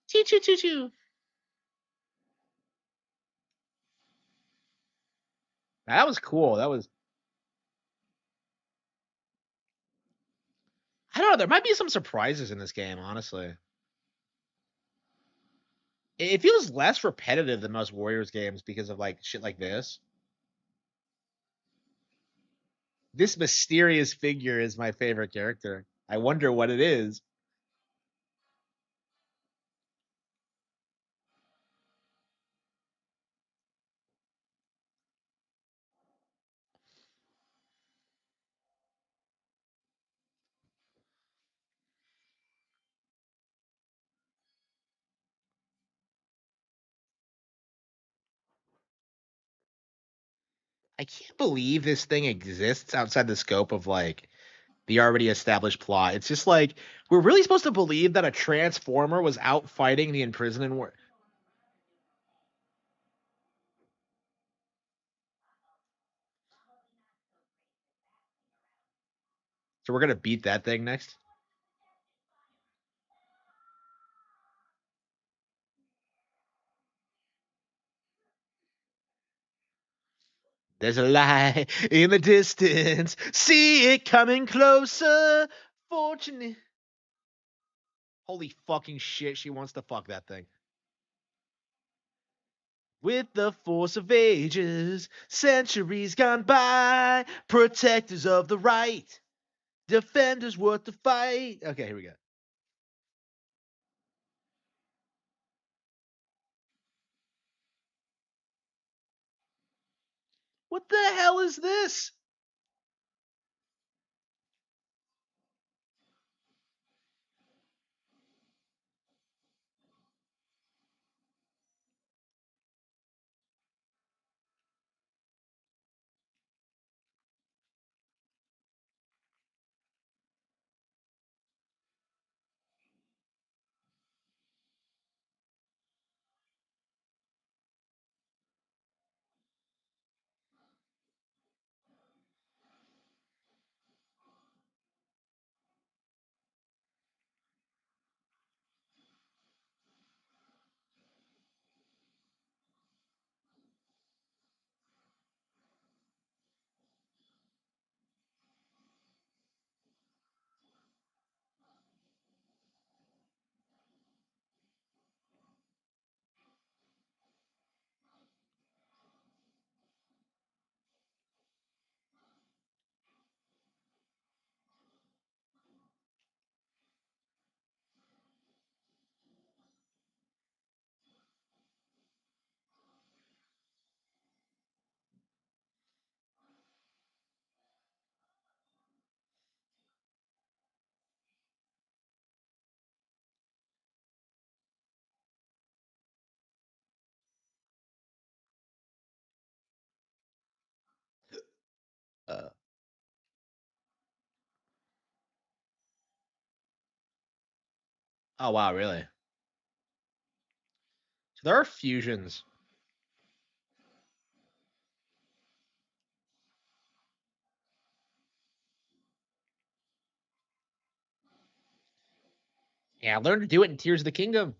A: Choo choo choo choo. That was cool. That was. I don't know. There might be some surprises in this game, honestly. It feels less repetitive than most Warriors games because of like shit like this. This mysterious figure is my favorite character. I wonder what it is. I can't believe this thing exists outside the scope of like the already established plot. It's just like we're really supposed to believe that a transformer was out fighting the imprisoned war. So we're gonna beat that thing next. There's a light in the distance. See it coming closer. Fortunate. Holy fucking shit, she wants to fuck that thing. With the force of ages, centuries gone by, protectors of the right, defenders worth the fight. Okay, here we go. What the hell is this? Uh, oh wow, really? So there are fusions. Yeah, learn to do it in Tears of the Kingdom.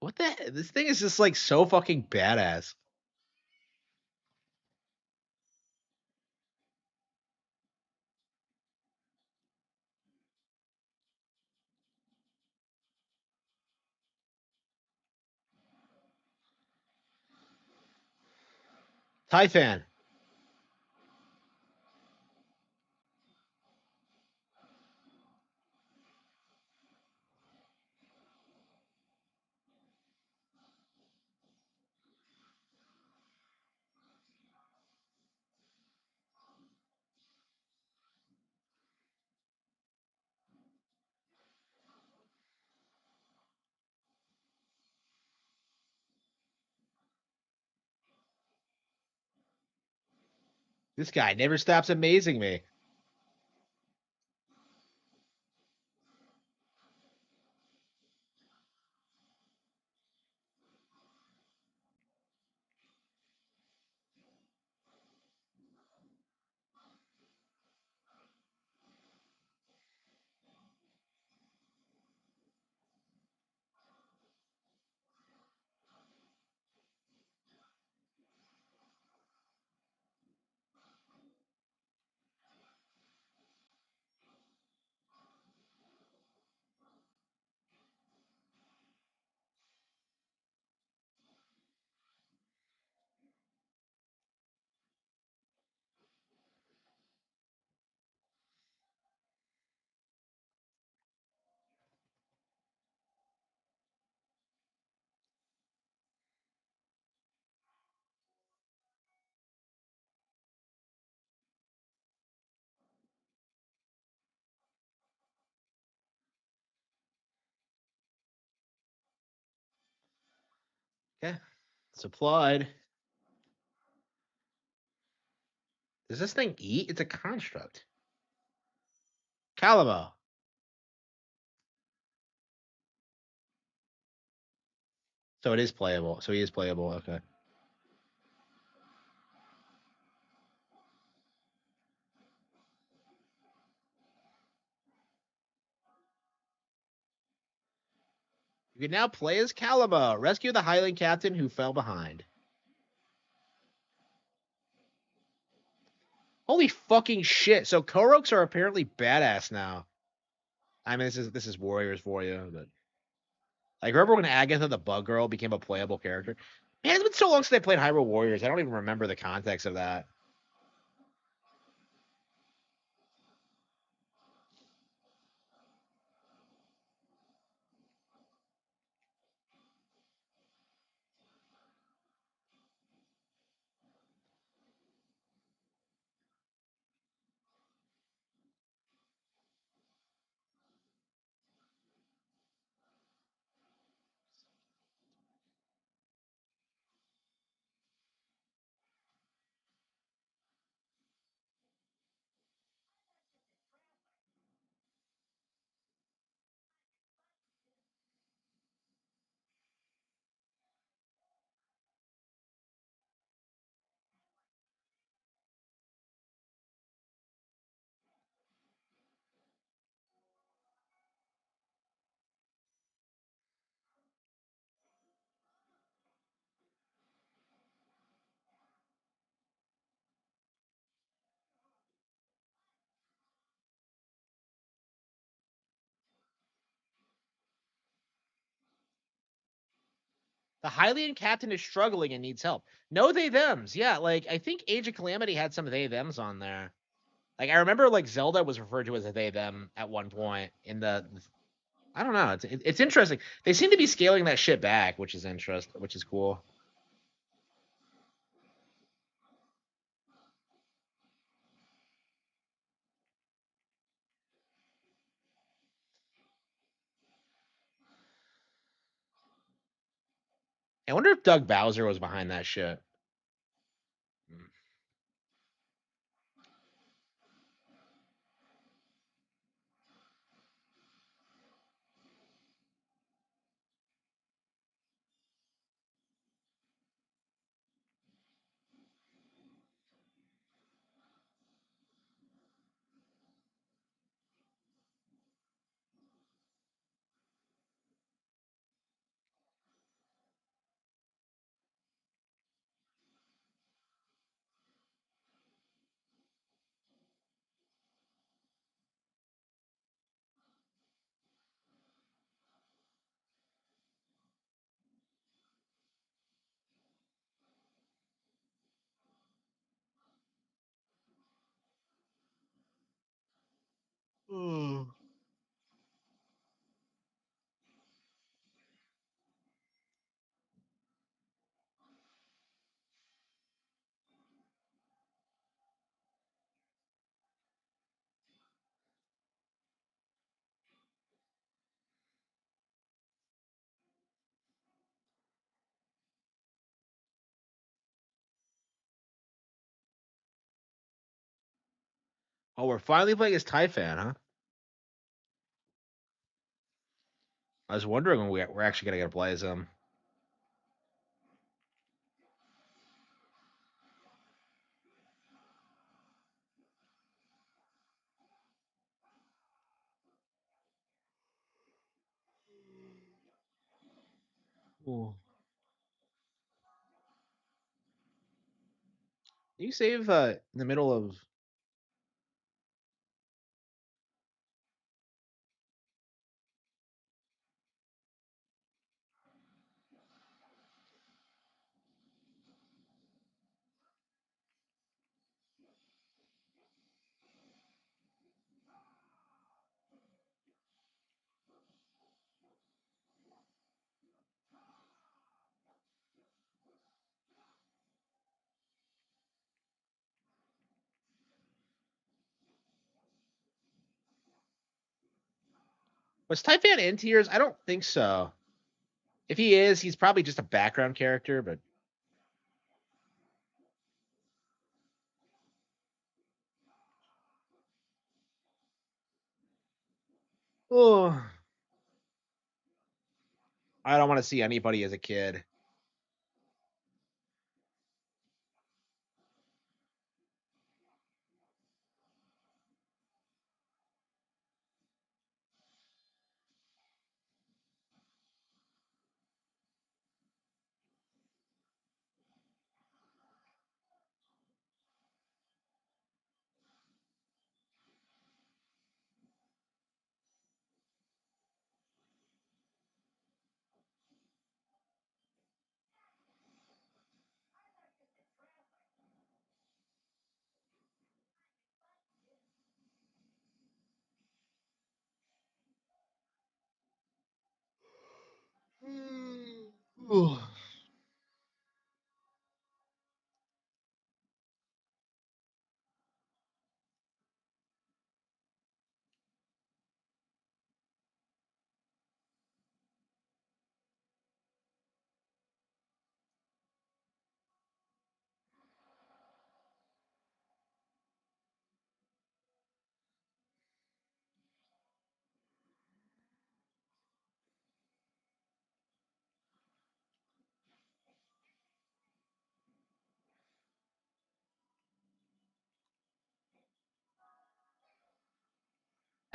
A: What the? This thing is just like so fucking badass. Typhon. This guy never stops amazing me. Okay. Supplied. Does this thing eat? It's a construct. Calamo. So it is playable. So he is playable. Okay. You can now play as Calamo. Rescue the Highland captain who fell behind. Holy fucking shit! So Koroks are apparently badass now. I mean, this is Warriors for you, but like remember when Agatha the Bug Girl became a playable character? Man, it's been so long since I played Hyrule Warriors. I don't even remember the context of that. The Hylian captain is struggling and needs help. No they thems. Yeah, like I think Age of Calamity had some they thems on there. Like I remember like Zelda was referred to as a they them at one point in the I don't know. It's interesting. They seem to be scaling that shit back, which is interesting, which is cool. I wonder if Doug Bowser was behind that shit. Mm. Oh, we're finally playing as Typhon, huh? I was wondering when we're actually gonna get to play as him. Ooh. You save in the middle of. Was Typhon in tiers? I don't think so. If he is, he's probably just a background character, but oh, I don't want to see anybody as a kid. Ooh.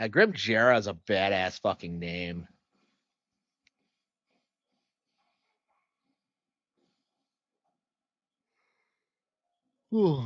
A: Grim Jera is a badass fucking name. Ooh.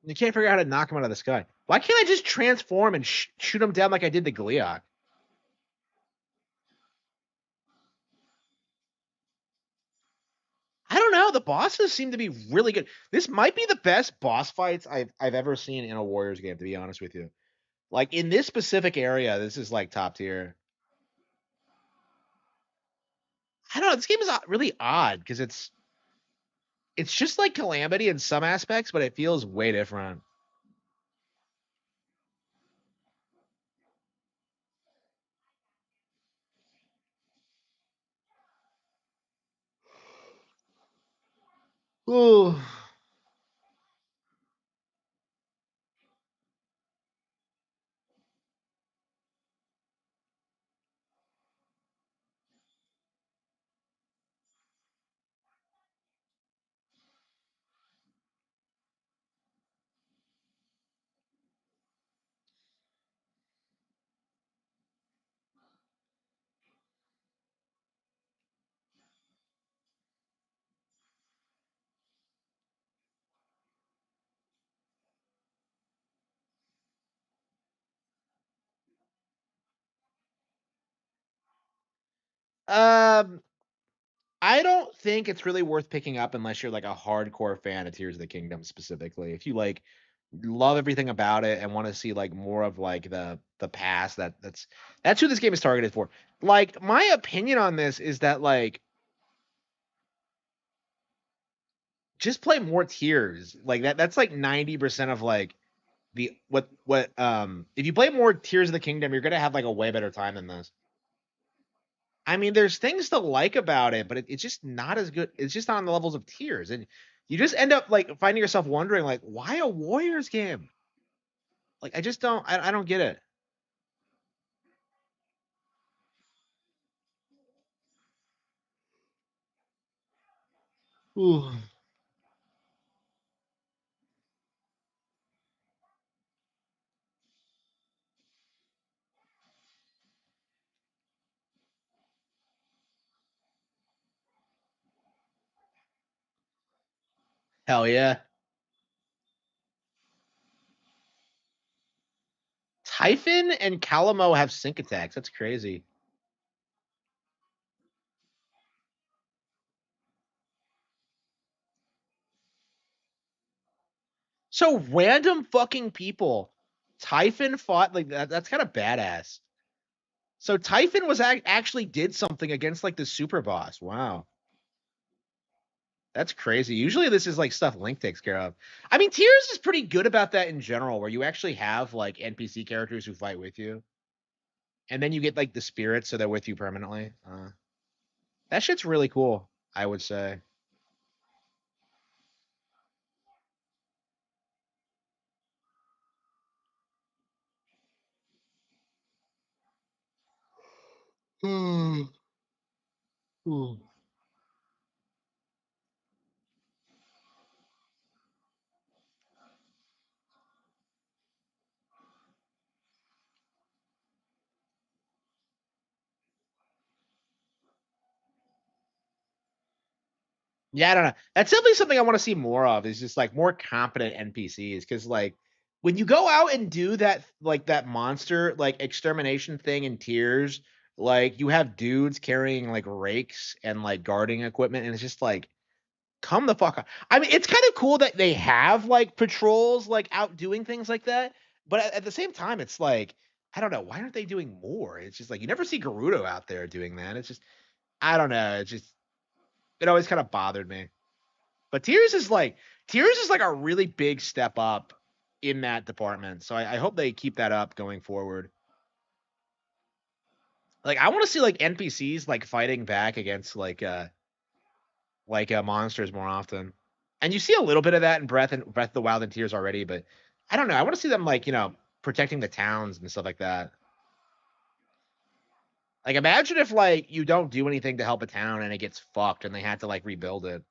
A: You can't figure out how to knock him out of the sky. Why can't I just transform and shoot him down like I did the Gliok? I don't know. The bosses seem to be really good. This might be the best boss fights I've ever seen in a Warriors game, to be honest with you. Like in this specific area, this is like top tier. I don't know. This game is really odd because it's just like Calamity in some aspects, but it feels way different. Ooh. Um, I don't think it's really worth picking up unless you're like a hardcore fan of Tears of the Kingdom specifically. If you like love everything about it and want to see like more of like the past, that's who this game is targeted for. Like my opinion on this is that like just play more Tears. Like that's like 90% of like the what if you play more Tears of the Kingdom, you're gonna have like a way better time than this. I mean, there's things to like about it, but it's just not as good. It's just not on the levels of Tears, and you just end up like finding yourself wondering, like, why a Warriors game? Like, I just don't. I don't get it. Ooh. Hell yeah. Typhon and Calamo have sync attacks. That's crazy. So random fucking people. Typhon fought like that. That's kind of badass. So Typhon was actually did something against like the super boss. Wow. That's crazy. Usually this is like stuff Link takes care of. I mean, Tears is pretty good about that in general, where you actually have like NPC characters who fight with you. And then you get like the spirits, so they're with you permanently. That shit's really cool, I would say. Hmm. Hmm. Yeah, I don't know. That's definitely something I want to see more of. Is just like more competent NPCs, because like when you go out and do that, like that monster like extermination thing in Tears, like you have dudes carrying like rakes and like guarding equipment, and it's just like, come the fuck on. I mean, it's kind of cool that they have like patrols like out doing things like that, but at the same time, it's like, I don't know, why aren't they doing more? It's just like you never see Gerudo out there doing that. It's just, I don't know. It's just, it always kind of bothered me. But Tears is like a really big step up in that department. So I hope they keep that up going forward. Like I want to see like NPCs like fighting back against monsters more often. And you see a little bit of that in Breath of the Wild and Tears already, but I don't know. I want to see them like, protecting the towns and stuff like that. Like imagine if like you don't do anything to help a town and it gets fucked and they had to like rebuild it.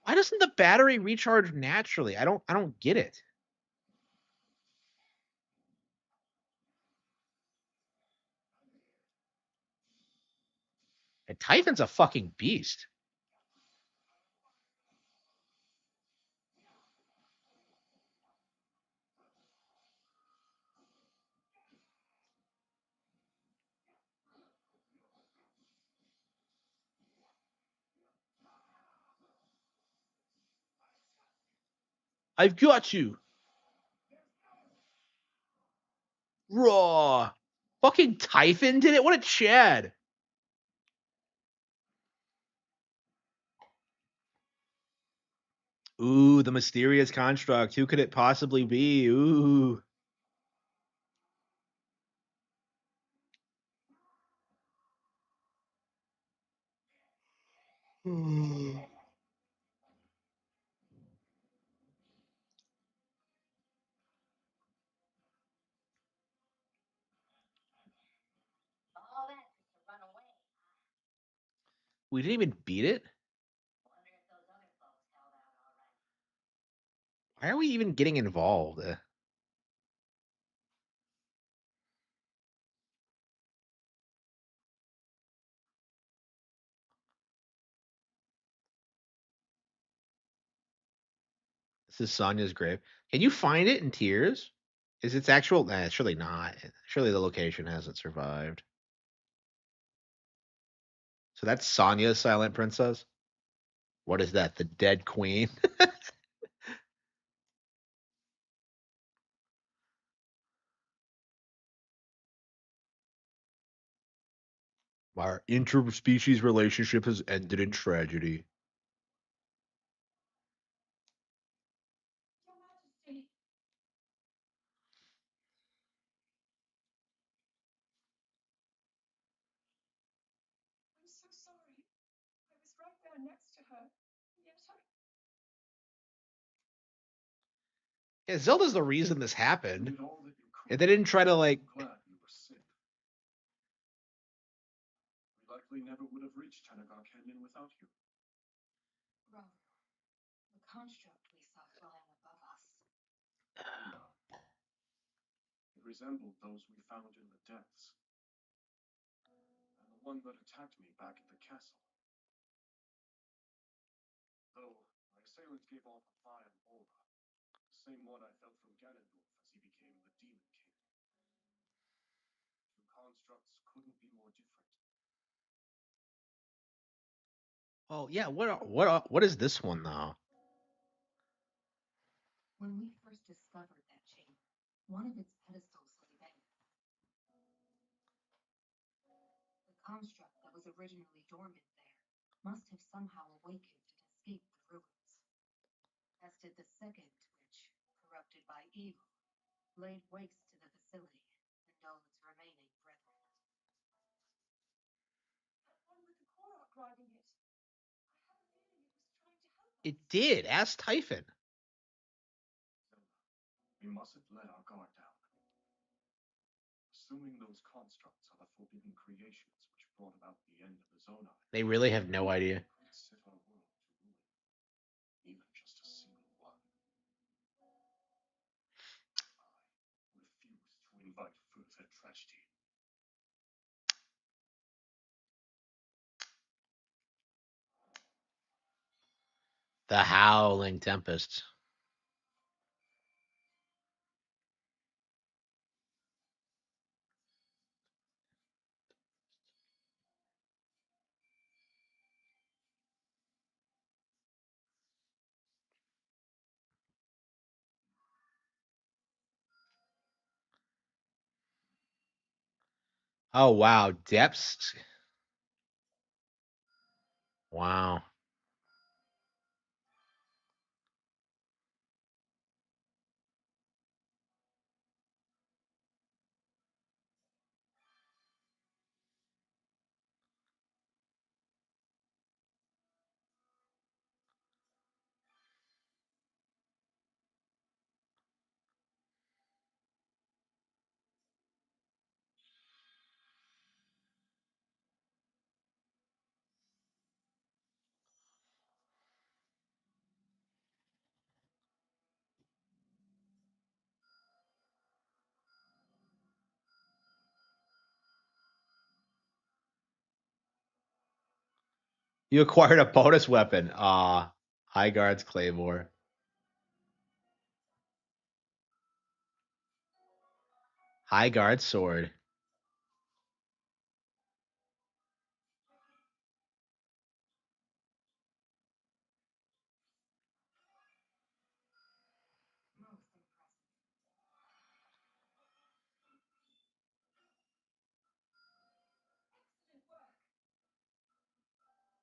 A: Why doesn't the battery recharge naturally? I don't get it. And Typhon's a fucking beast. I've got you. Raw. Fucking Typhon did it? What a Chad. Ooh, the mysterious construct. Who could it possibly be? Ooh.
C: All that to run away.
A: We didn't even beat it?
C: Wonder if those other folks held out all right.
A: Why are we even getting involved? This is Sonya's grave. Can you find it in Tears? Is its actual? Nah, surely not. Surely the location hasn't survived. So that's Sonya's Silent Princess? What is that? The Dead Queen? Our interspecies relationship has ended in tragedy.
D: I'm so sorry. I was right there next to her.
A: Yeah, Zelda's the reason this
D: You
A: happened.
D: did all that you could.
A: And they didn't try to like.
D: I'm glad you were sick. We likely never would have reached Tanagar Canyon without you.
E: Bravo. The construct we saw flying above us.
D: No. It resembled those we found in the depths. And the one that attacked me back at the castle. Though my assailants gave off a vile aura. The same one I felt from Ganondorf as he became the Demon King. Two constructs couldn't be more different.
A: Oh yeah, what is this one though?
E: When we first discovered that chamber, one of its pedestals lay bare. The construct that was originally dormant there must have somehow awakened and escaped the ruins. As did the second, which, corrupted by evil, laid waste to the facility and all its remaining brethren. That one with the Korok riding it. I have a feeling it was trying to help us.
A: It did. Ask Typhon.
D: Zelda, we mustn't let our guard down. Assuming those constructs are the forbidden creations which brought about the end of the Zonai.
A: They really have no idea.
D: Could set our world to ruin. Even just a single one. I refuse to invite further tragedy.
A: The Howling Tempest. Oh wow, depths. Wow. You acquired a bonus weapon. High Guard's Claymore. High Guard Sword.
E: Most impressive. Excellent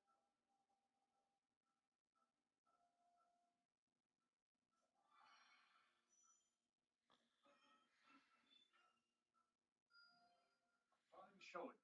E: work.
D: Fine showing.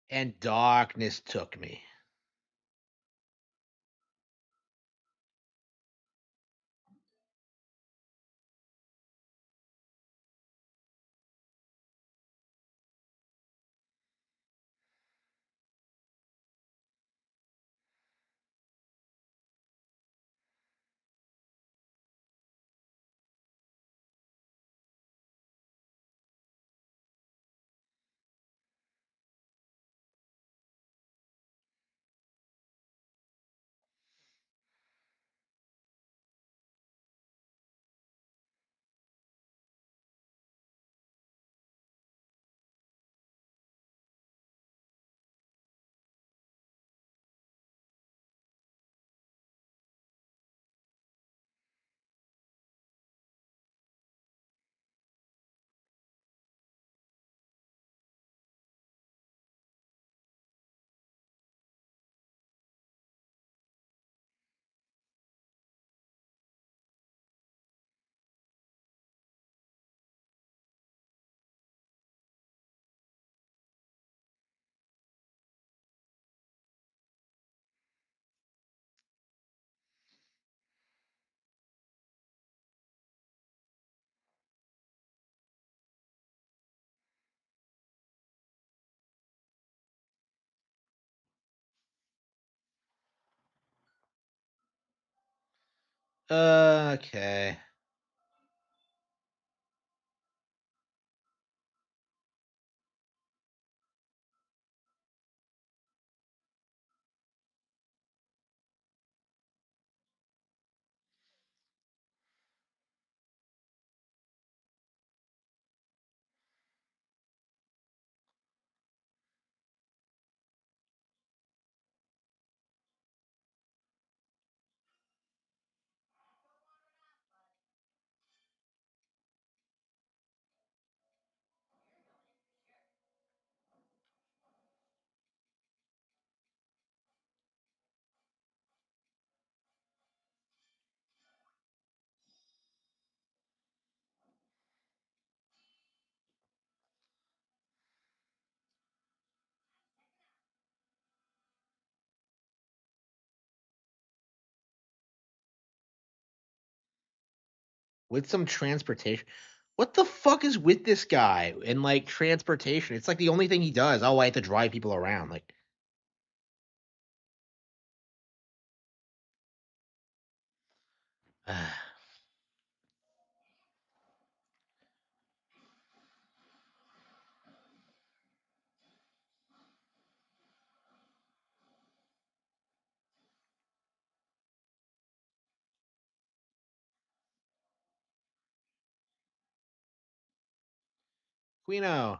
A: And darkness took me. Okay. With some transportation. What the fuck is with this guy and like transportation? It's like the only thing he does. Oh, I have to drive people around. Like, Quino.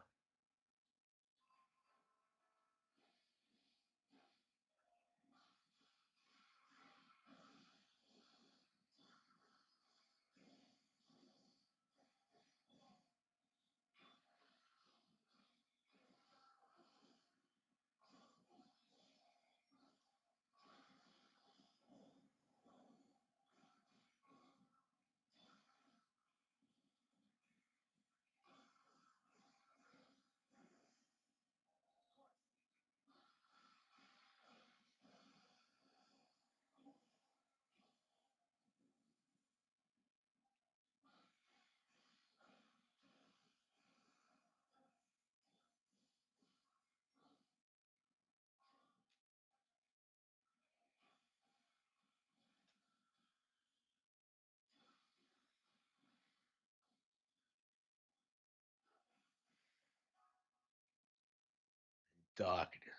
A: Darkness.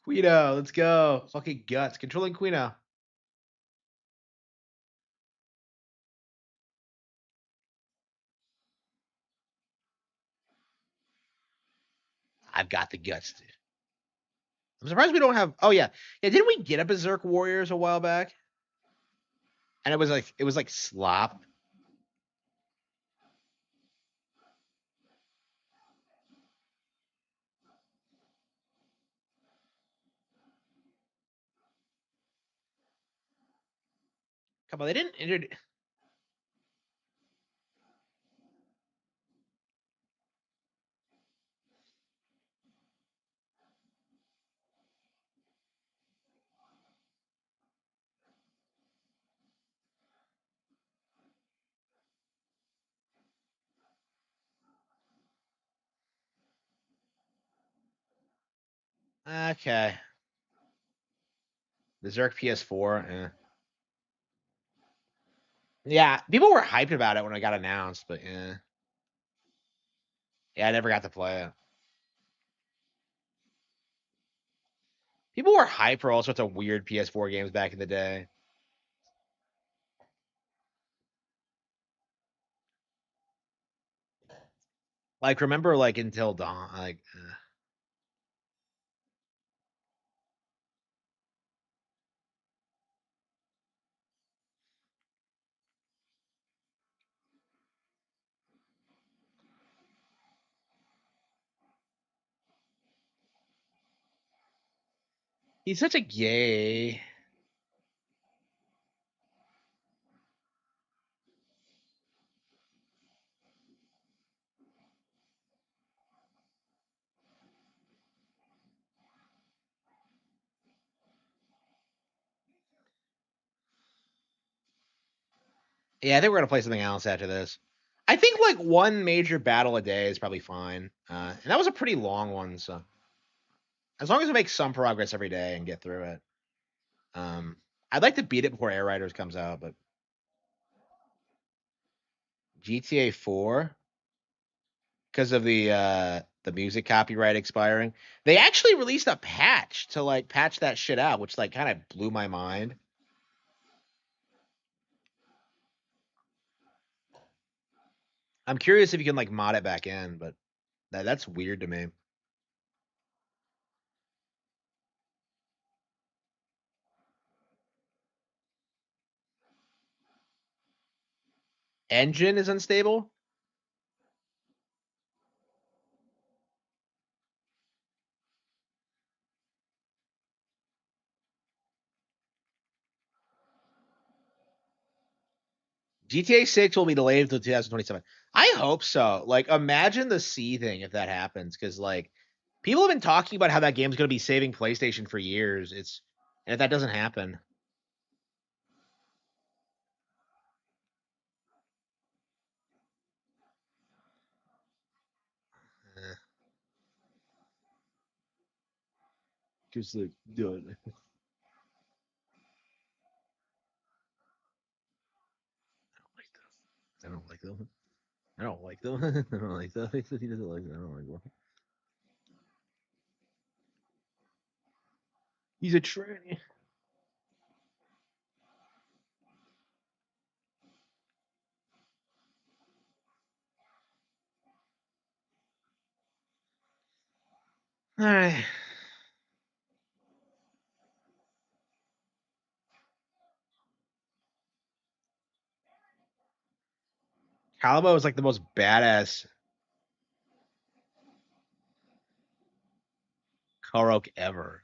A: Quino, let's go. Fucking guts. Controlling Quino. I've got the guts, dude. I'm surprised we don't have. Oh yeah, yeah. Didn't we get a Berserk Warriors a while back? And it was like slop. Come on, they didn't introduce. Okay. The Zerk PS4. Yeah, people were hyped about it when it got announced, but yeah, I never got to play it. People were hyped for all sorts of weird PS4 games back in the day. Like, remember, like, Until Dawn? Like, he's such a gay. Yeah, I think we're gonna play something else after this. I think like one major battle a day is probably fine, and that was a pretty long one. So as long as we make some progress every day and get through it, um, I'd like to beat it before Air Riders comes out. But GTA 4, because of the music copyright expiring, they actually released a patch to like patch that shit out, which like kind of blew my mind. I'm curious if you can like mod it back in, but that's weird to me. Engine is unstable. GTA 6 will be delayed until 2027. I hope so. Like, imagine the C thing if that happens, because like people have been talking about how that game's going to be saving PlayStation for years. And if that doesn't happen, just like done. I don't like them. I don't like them. I don't like them. He doesn't like them. I don't like them. He's a tranny. All right. Calabo is like the most badass Korok ever.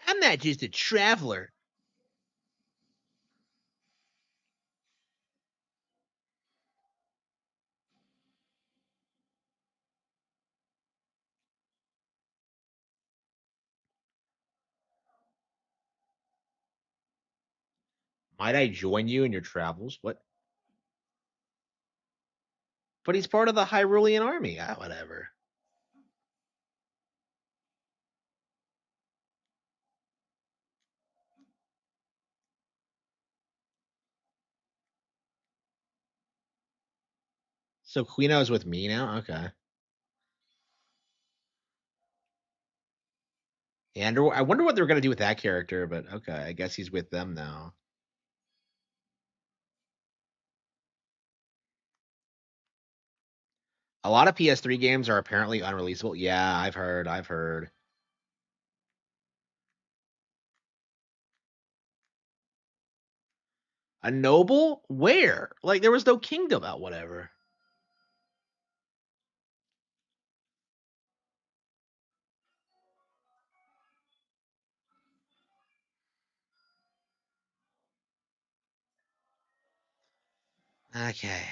A: I'm not just a traveler. Might I join you in your travels? What? But he's part of the Hyrulean army. Ah, whatever. So Quino's with me now? Okay. And I wonder what they're going to do with that character, but okay. I guess he's with them now. A lot of PS3 games are apparently unreleasable. Yeah, I've heard. I've heard. A noble? Where? Like, there was no kingdom out, whatever. Okay.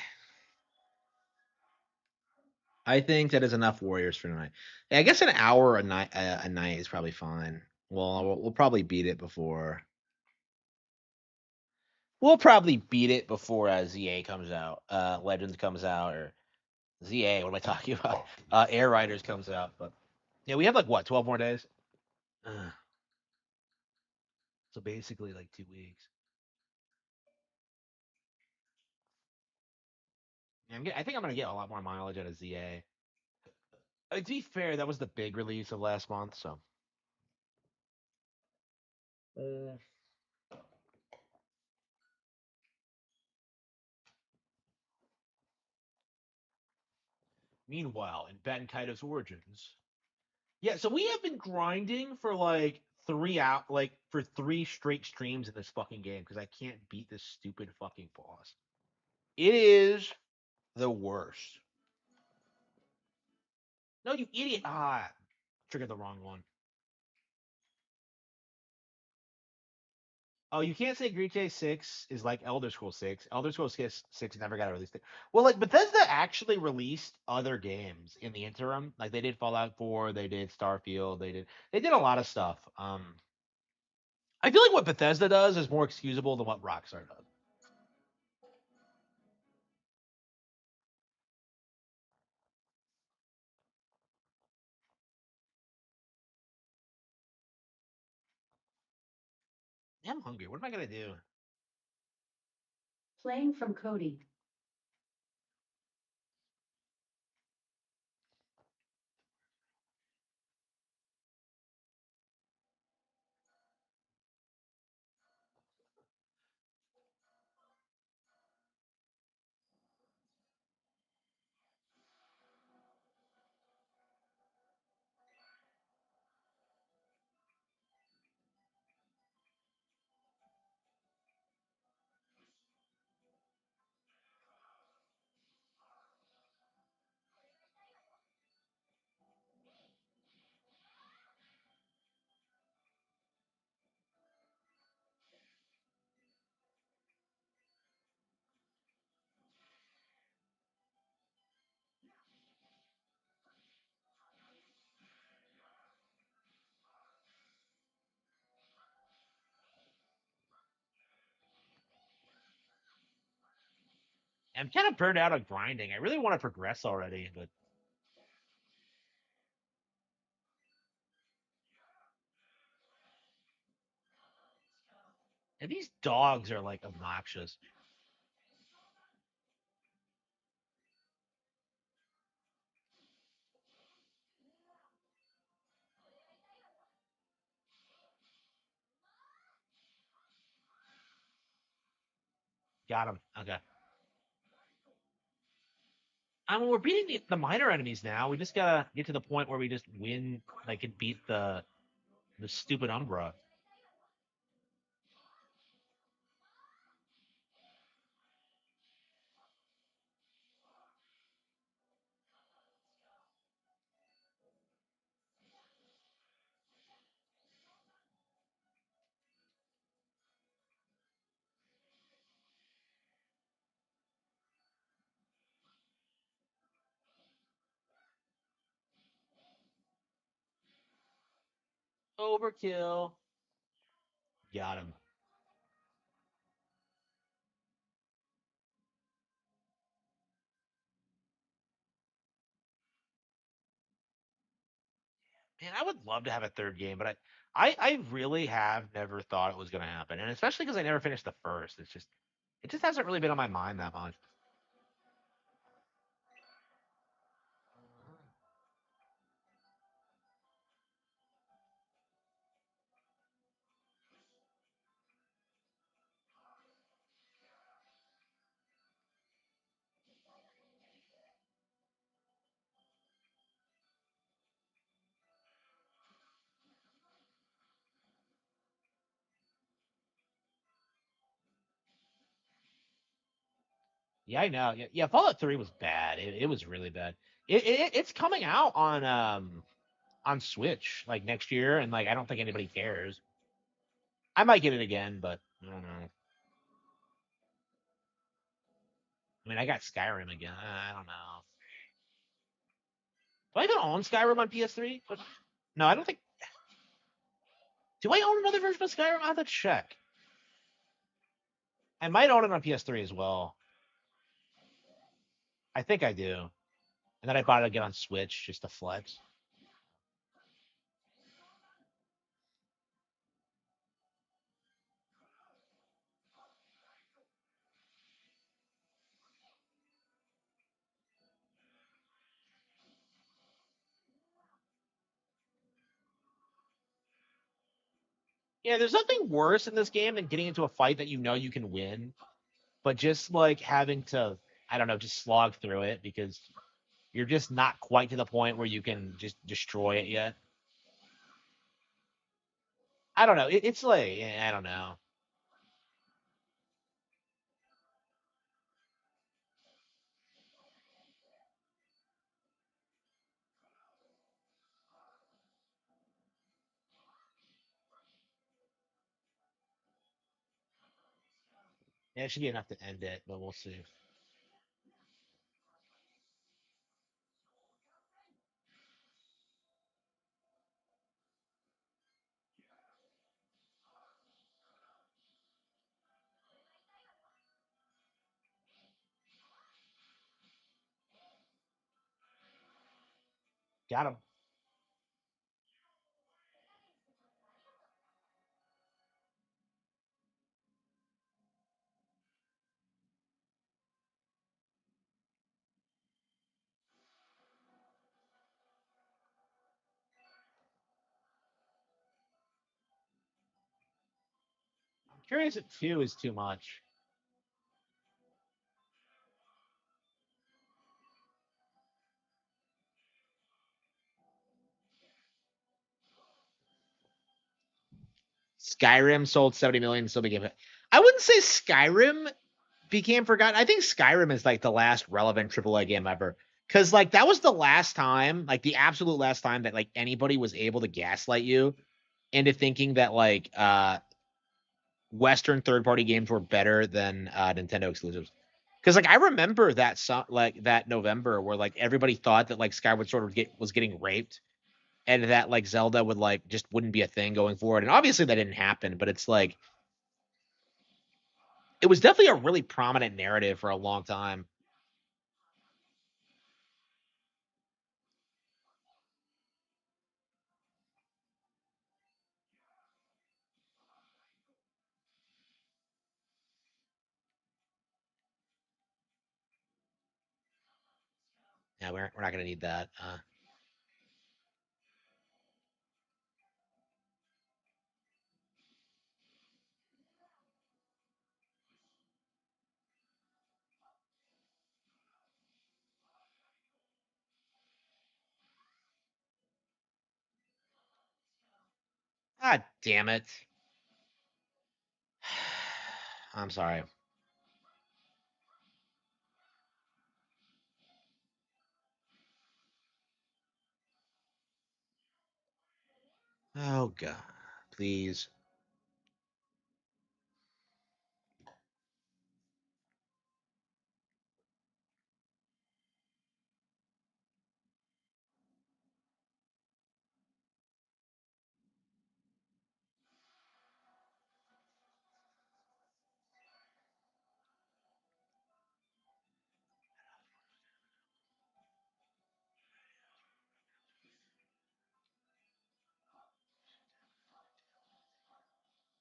A: I think that is enough Warriors for tonight. Yeah, I guess an hour a night is probably fine. Well, we'll probably beat it before. We'll probably beat it before ZA comes out, Legends comes out, or ZA. What am I talking about? Air Riders comes out, but yeah, we have like what 12 more days. So basically, like 2 weeks. Yeah, I think I'm gonna get a lot more mileage out of ZA. To be fair, that was the big release of last month, so. Uh, Meanwhile, in Ben Kaido's Origins, yeah, so we have been grinding for like 3 out, like for 3 straight streams in this fucking game because I can't beat this stupid fucking boss. It is the worst. No, you idiot! Triggered the wrong one. Oh, you can't say GTA 6 is like Elder Scrolls 6. Elder Scrolls 6 never got released. Well, like Bethesda actually released other games in the interim. Like they did Fallout 4, they did Starfield, they did a lot of stuff. I feel like what Bethesda does is more excusable than what Rockstar does. I'm hungry. What am I gonna do?
B: Playing from Cody.
A: I'm kind of burned out on grinding. I really want to progress already, but and these dogs are like obnoxious. Got him. Okay. I mean, we're beating the minor enemies now. We just gotta get to the point where we just win, like, and beat the stupid Umbra. Overkill. Got him. Man, I would love to have a third game, but I really have never thought it was gonna happen, and especially because I never finished the first. It just hasn't really been on my mind that much. Yeah, I know. Yeah, yeah. Fallout 3 was bad. It was really bad. It's coming out on Switch like next year, and like I don't think anybody cares. I might get it again, but I don't know. I mean, I got Skyrim again. I don't know. Do I even own Skyrim on PS3? No, I don't think. Do I own another version of Skyrim? I have to check. I might own it on PS3 as well. I think I do. And then I bought it again on Switch just to flex. Yeah, there's nothing worse in this game than getting into a fight that you know you can win, but just like having to, I don't know, just slog through it because you're just not quite to the point where you can just destroy it yet. I don't know. It's like, I don't know. Yeah, it should be enough to end it, but we'll see. Got him. I'm curious if 2 is too much. Skyrim sold 70 million, still became. I wouldn't say Skyrim became forgotten. I think Skyrim is like the last relevant AAA game ever. Cause like that was the last time, like the absolute last time that like anybody was able to gaslight you into thinking that like Western third party games were better than Nintendo exclusives. Cause like I remember like that November where like everybody thought that like Skyward Sword was getting raped and that like Zelda would like just wouldn't be a thing going forward. And obviously that didn't happen, but it's like it was definitely a really prominent narrative for a long time. Yeah, we're not gonna need that. Ah, damn it. I'm sorry. Oh god, please.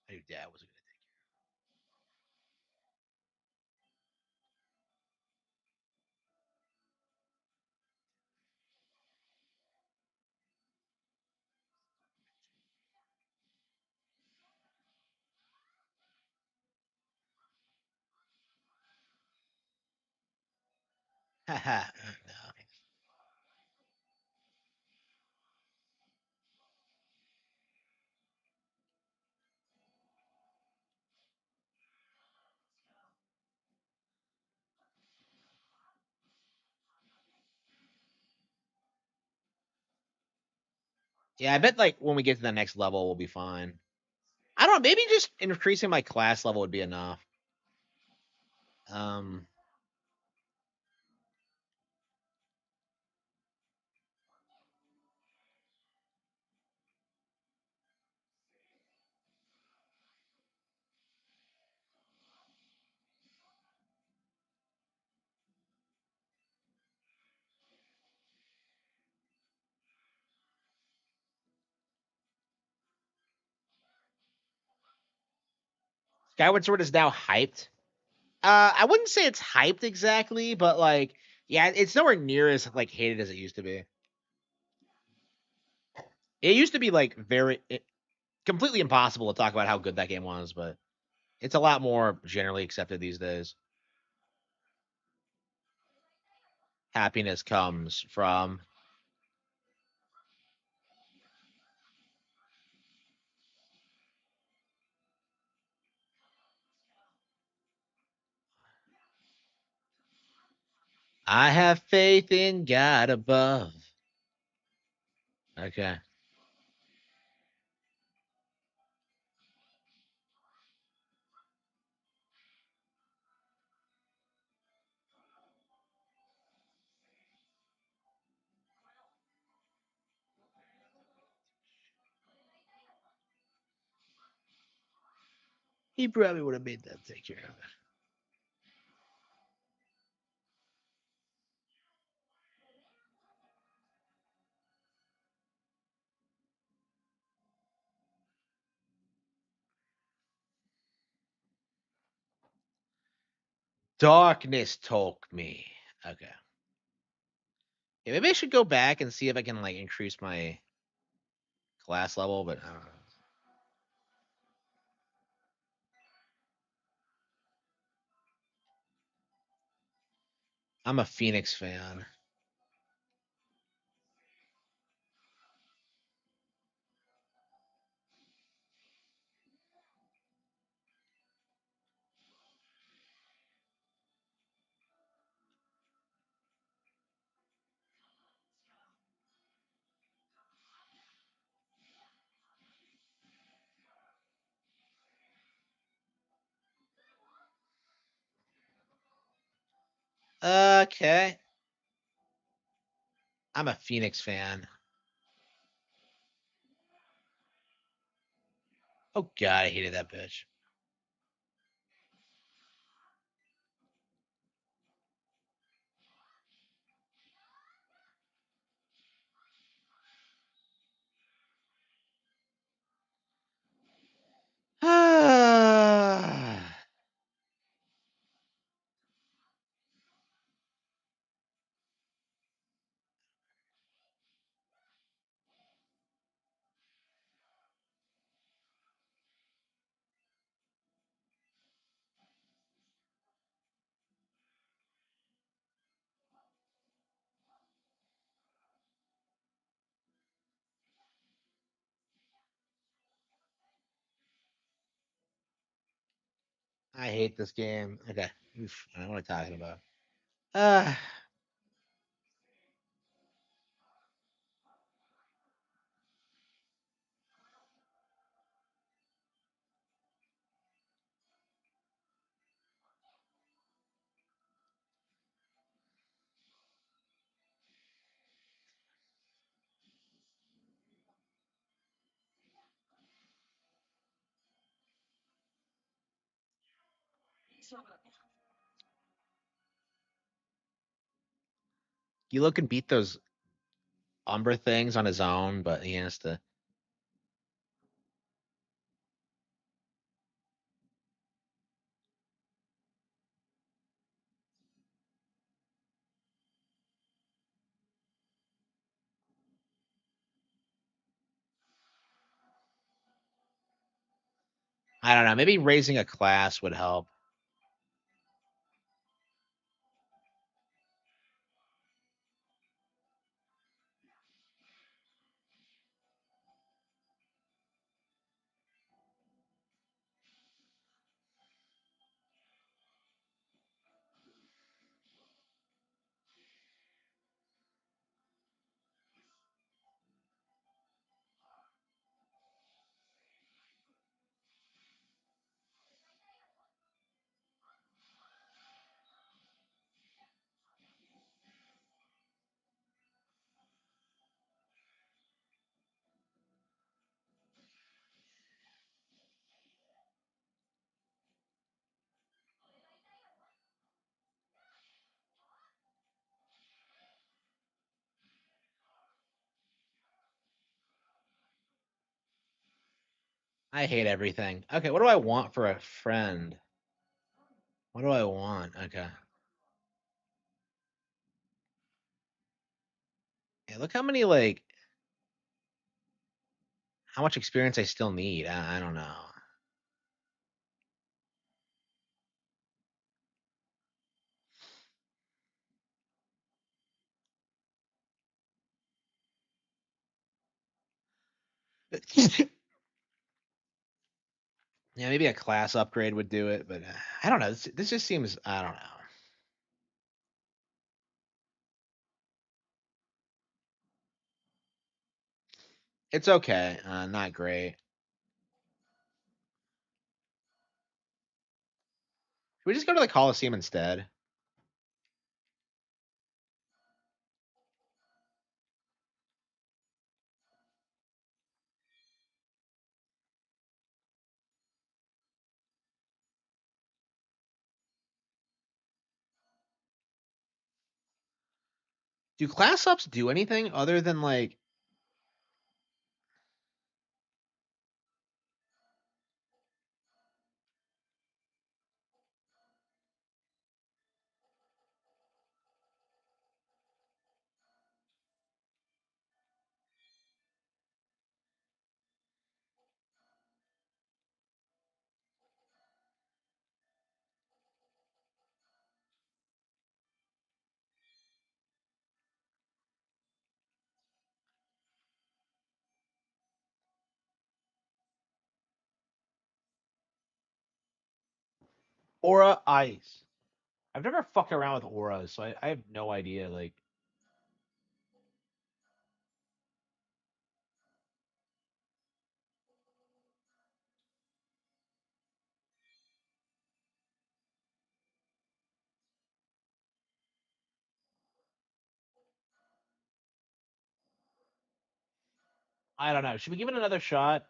A: I knew Dad wasn't gonna. No. Yeah, I bet like when we get to the next level, we'll be fine. I don't know. Maybe just increasing my class level would be enough. Um, Skyward Sword is now hyped. I wouldn't say it's hyped exactly, but like, yeah, it's nowhere near as like hated as it used to be. It used to be like completely impossible to talk about how good that game was, but it's a lot more generally accepted these days. Happiness comes from I have faith in God above. Okay. He probably would have made that take care of it. Darkness took me. Okay. Yeah, maybe I should go back and see if I can like increase my class level, but I don't know. I'm a Phoenix fan. Okay. I'm a Phoenix fan. Oh god, I hated that bitch. I hate this game. Okay. Oof, I don't know what I'm talking about. Uh Gilo can beat those Umbra things on his own, but he has to. I don't know. Maybe raising a class would help. I hate everything. Okay, what do I want for a friend? What do I want? Okay. Yeah, look how many like how much experience I still need. I don't know. Yeah, maybe a class upgrade would do it, but I don't know. This just seems I don't know. It's okay. Not great. Should we just go to the Coliseum instead? Do class ups do anything other than like aura ice? I've never fucked around with auras, so I have no idea. Like, I don't know. Should we give it another shot?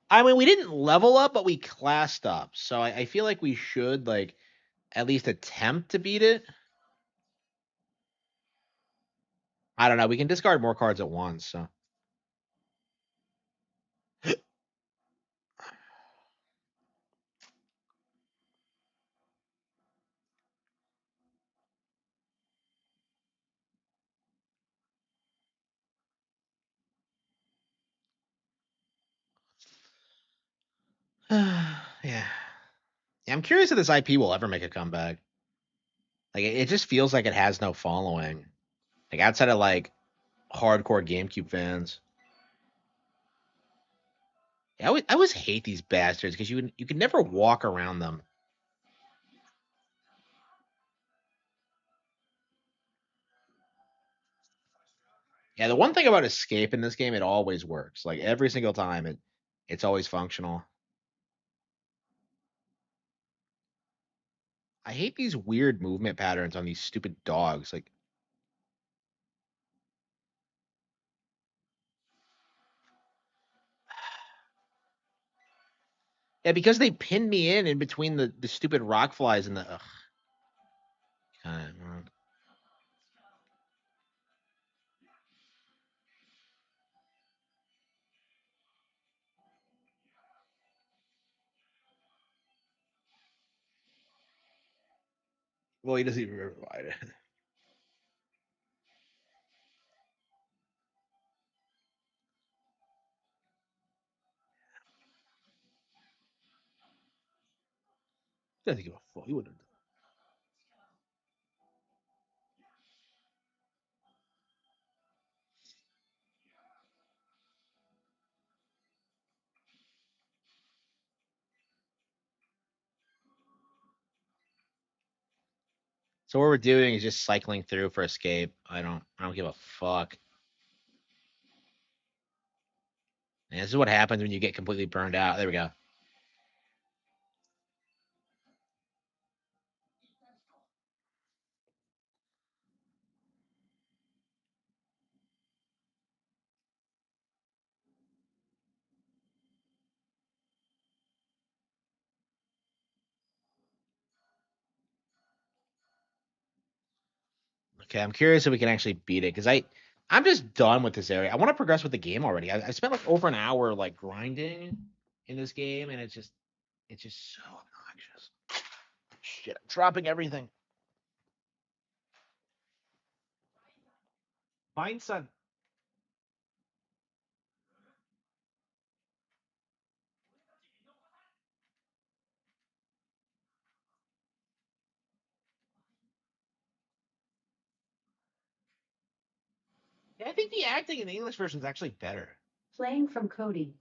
A: I mean, we didn't level up, but we classed up, so I feel like we should like at least attempt to beat it. I don't know. We can discard more cards at once. So yeah. Yeah, I'm curious if this IP will ever make a comeback. Like, it just feels like it has no following. Like outside of like hardcore GameCube fans. Yeah, I always hate these bastards because you can never walk around them. Yeah, the one thing about escape in this game, it always works. Like every single time, it's always functional. I hate these weird movement patterns on these stupid dogs. Like, yeah, because they pinned me in between the stupid rock flies and the. Ugh, kinda, well, he doesn't even remember why. He doesn't give a fuck. He wouldn't. So what we're doing is just cycling through for escape. I don't give a fuck. And this is what happens when you get completely burned out. There we go. Okay, I'm curious if we can actually beat it because I'm just done with this area. I want to progress with the game already. I spent like over an hour like grinding in this game, and it's just so obnoxious. Shit, I'm dropping everything. Find sun. Yeah, I think the acting in the English version is actually better.
B: Playing from Cody.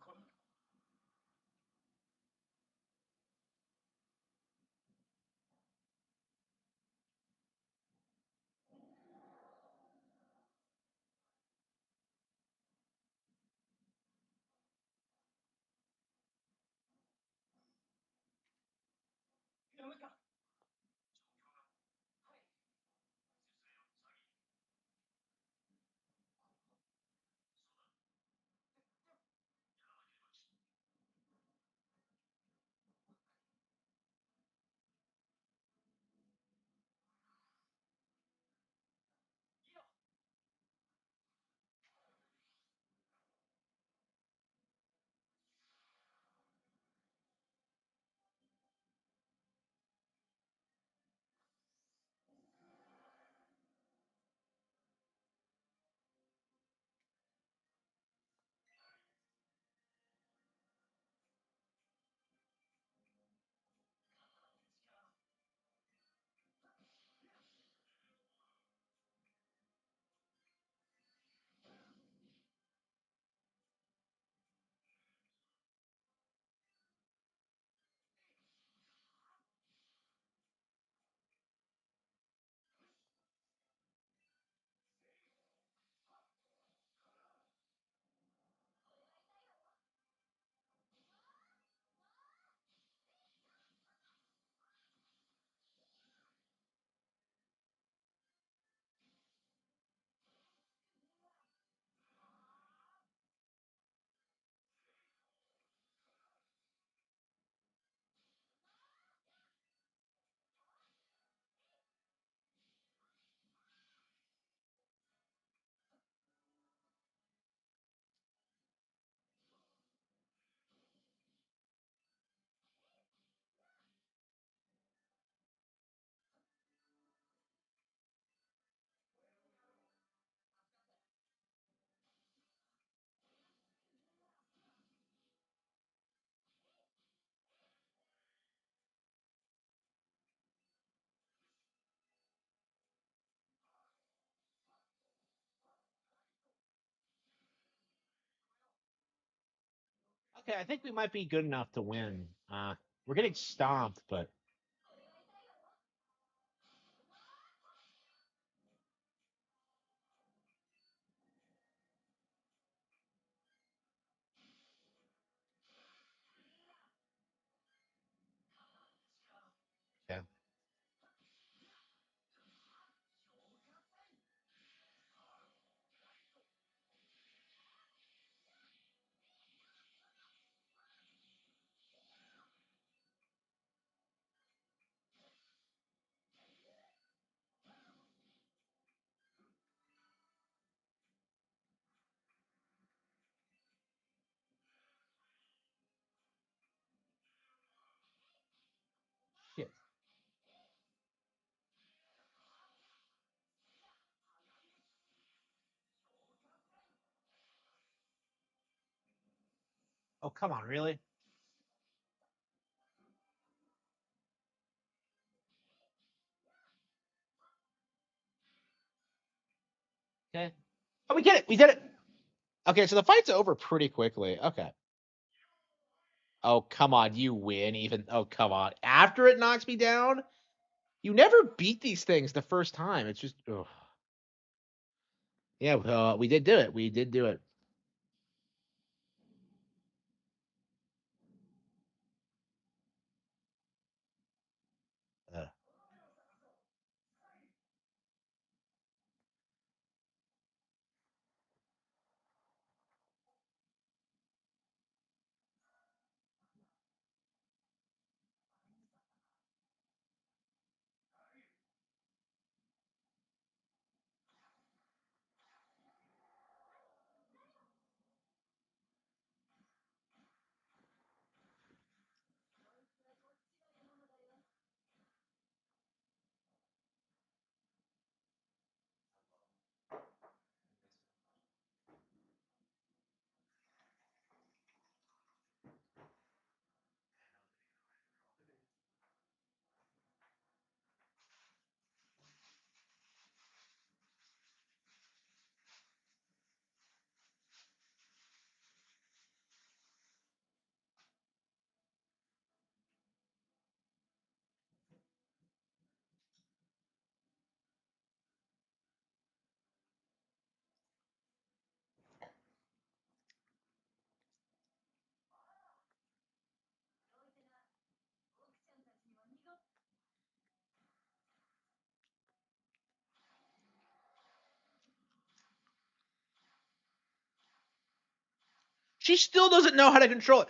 A: Okay, I think we might be good enough to win. We're getting stomped, but yeah. Shit. Oh, come on, really? Okay. Oh, we get it. We did it. Okay, so the fight's over pretty quickly. Okay. Oh, come on, you win even. Oh, come on. After it knocks me down, you never beat these things the first time. It's just, ugh. Yeah, we did do it. We did do it. Uh, She still doesn't know how to control it.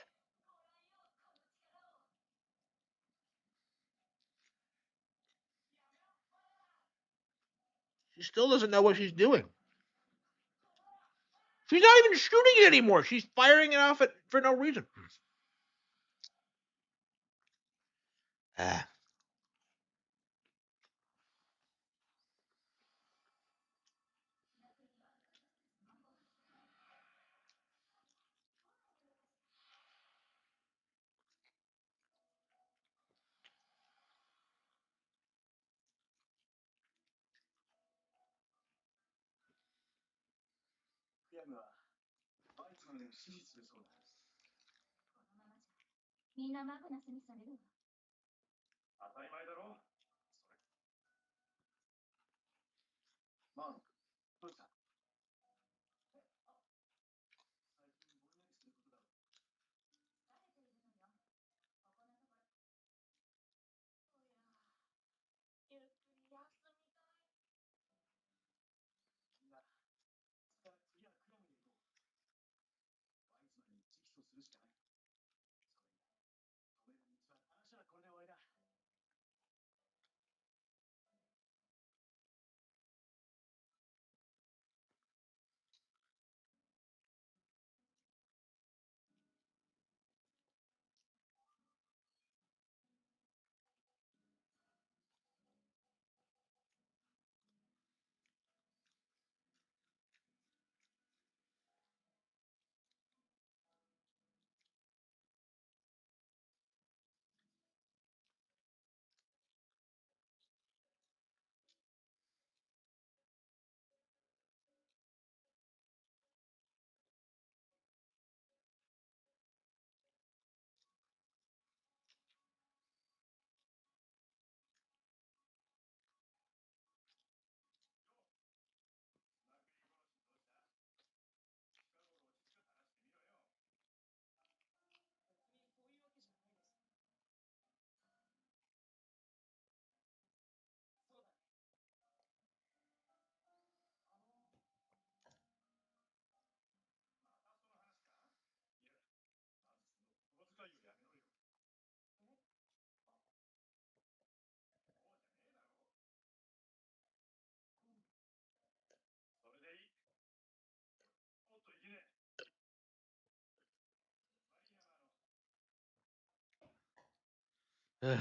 A: She still doesn't know what she's doing. She's not even shooting it anymore. She's firing it off for no reason. Ah. Ugh.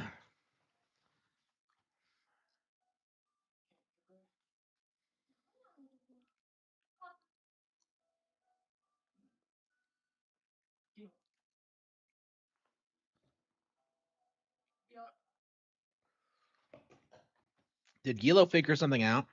A: Did Gilo figure something out?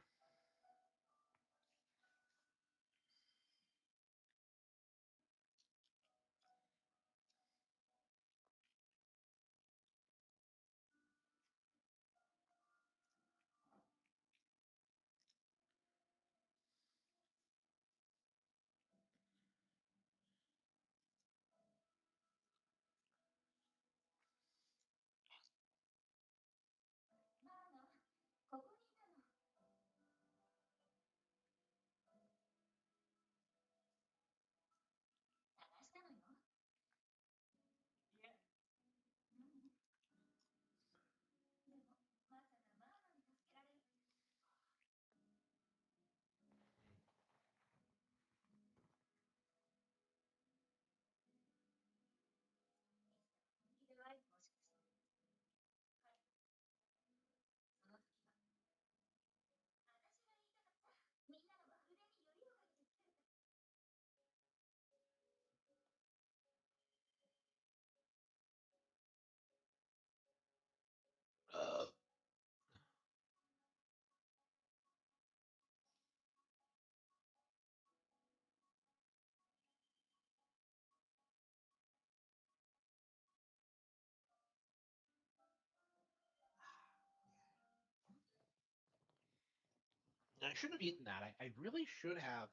A: I shouldn't have eaten that. I really should have.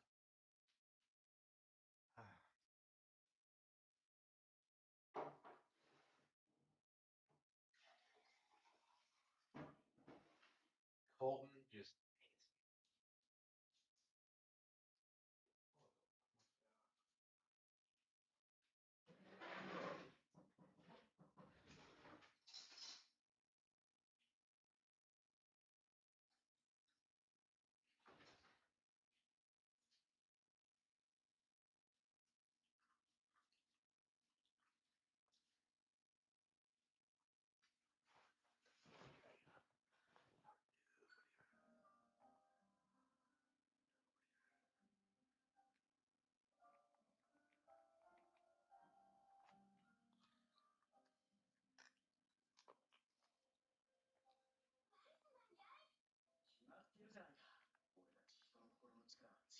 A: Colton just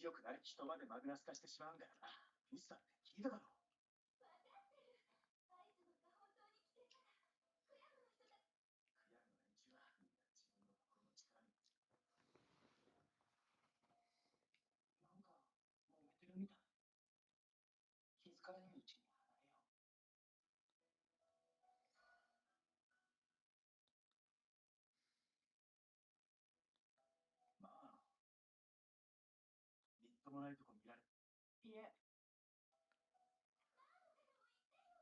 D: 強くなる人までマグナス化してしまうんだよな。ミスターって聞いただろ。もないとこ見られ。いえ。その話は終わりだ。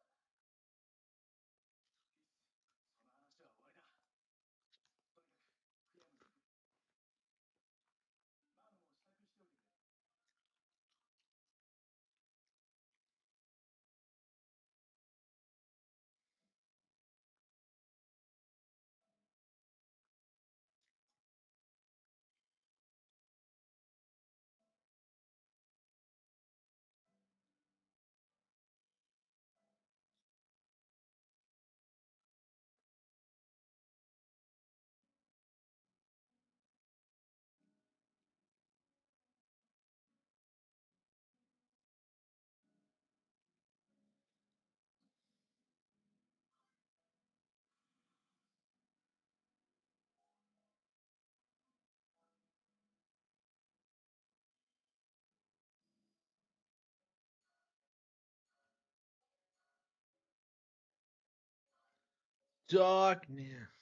D: とにかく、クヤムに行く。マーノも支度しておいてくれ。
A: Darkness.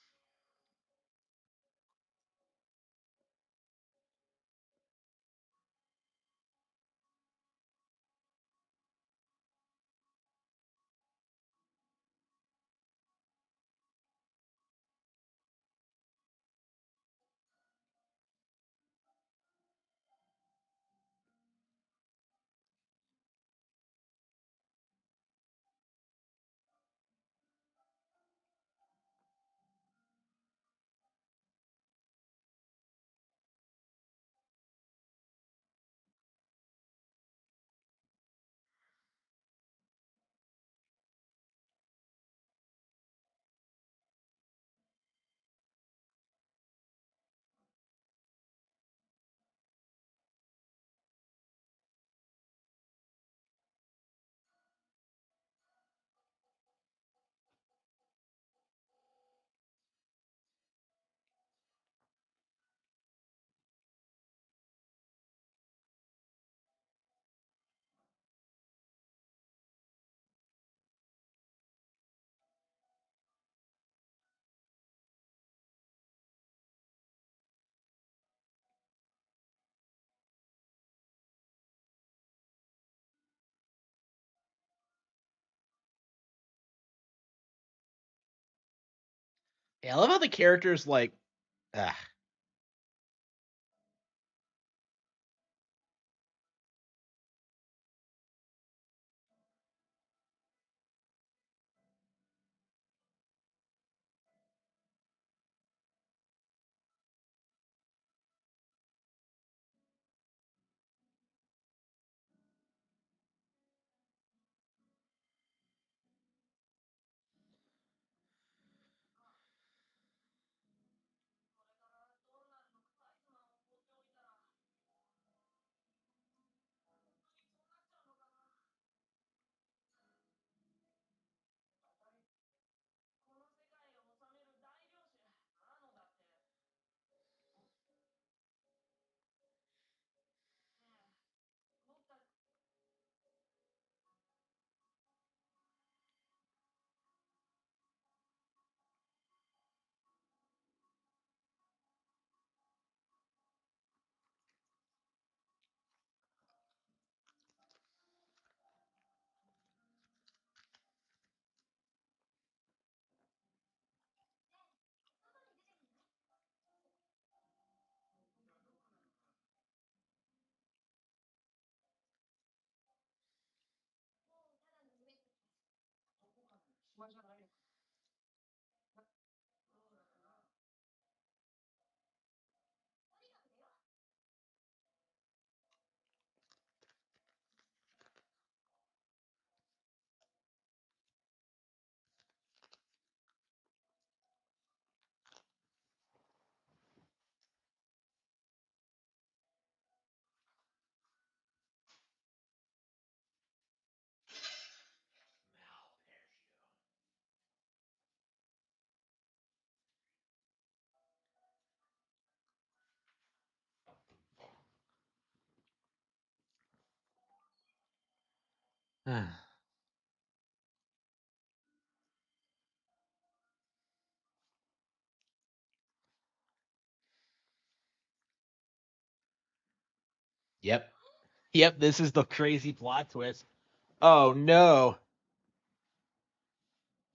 A: Yeah, I love how the characters like. Ah. Yep. Yep, this is the crazy plot twist. Oh no.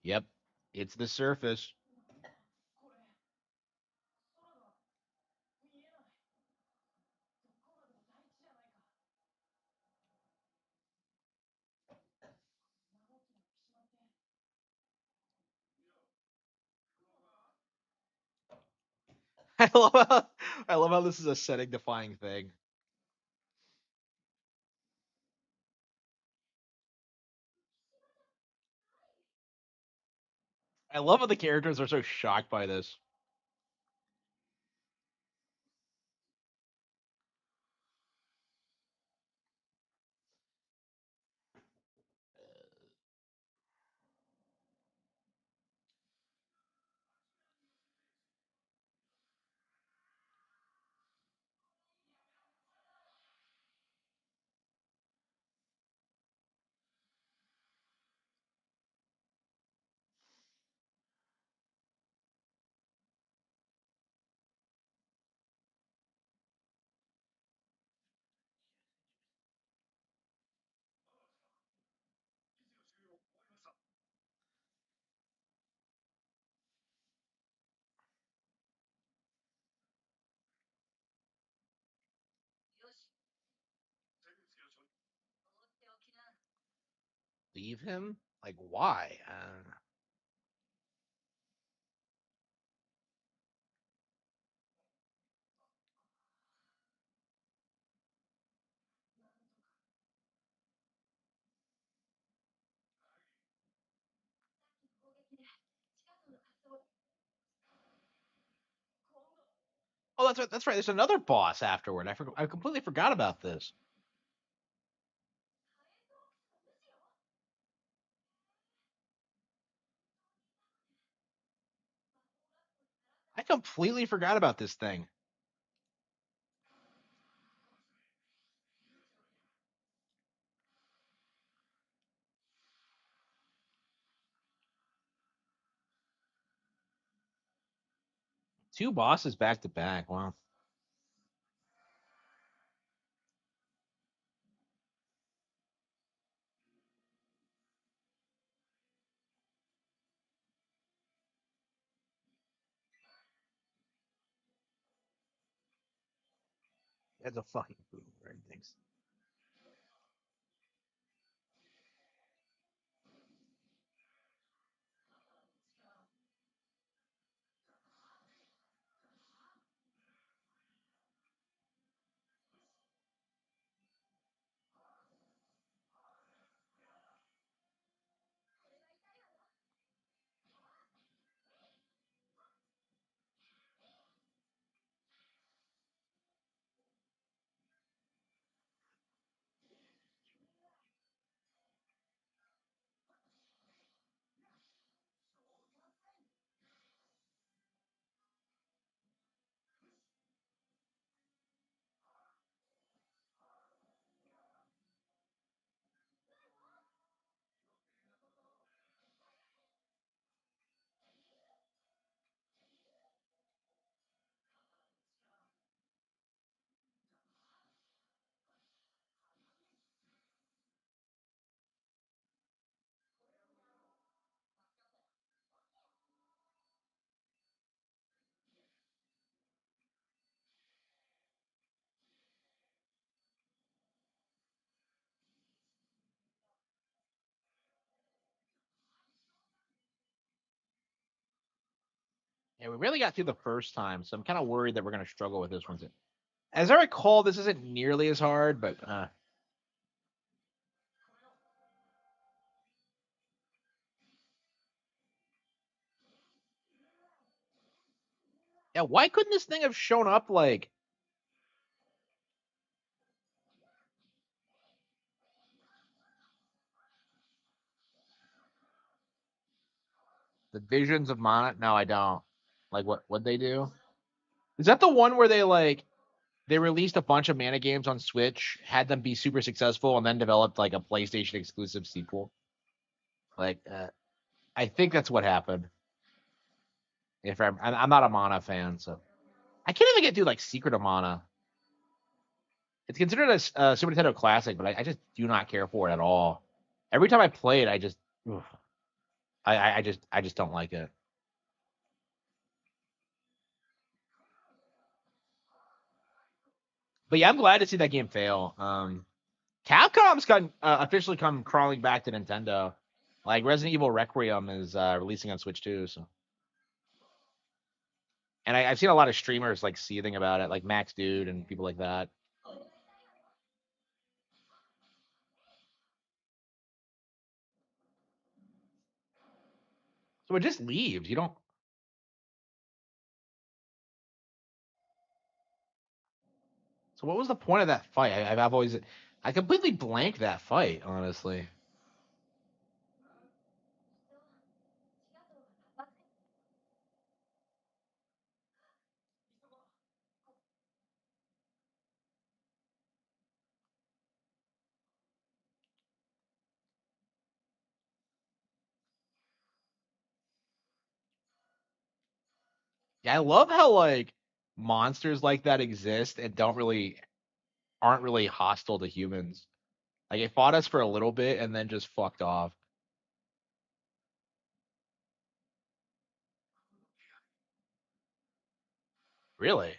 A: Yep. It's the surface. I love how this is a setting defying thing. I love how the characters are so shocked by this. Leave him? Like why? Oh, that's right. That's right. There's another boss afterward. I completely forgot about this. I completely forgot about this thing. Two bosses back to back. Wow. That's a fucking boomerang. Thanks. Yeah, we really got through the first time, so I'm kind of worried that we're gonna struggle with this one. As I recall, this isn't nearly as hard, but yeah, why couldn't this thing have shown up like the visions of Mana? No, I don't. Like what they do? Is that the one where they like they released a bunch of mana games on Switch, had them be super successful, and then developed like a PlayStation exclusive sequel. Like, I think that's what happened. If I'm not a Mana fan, so I can't even get through like Secret of Mana. It's considered a Super Nintendo classic, but I just do not care for it at all. Every time I play it, I just, ugh, I just don't like it. But yeah, I'm glad to see that game fail. Capcom's officially come crawling back to Nintendo. Like Resident Evil Requiem is releasing on Switch too. So, and I've seen a lot of streamers like seething about it, like Max Dude and people like that. So it just leaves. You don't. So what was the point of that fight? I've always, I completely blanked that fight, honestly. Yeah, I love how like monsters like that exist and aren't really hostile to humans. Like it fought us for a little bit and then just fucked off. Really?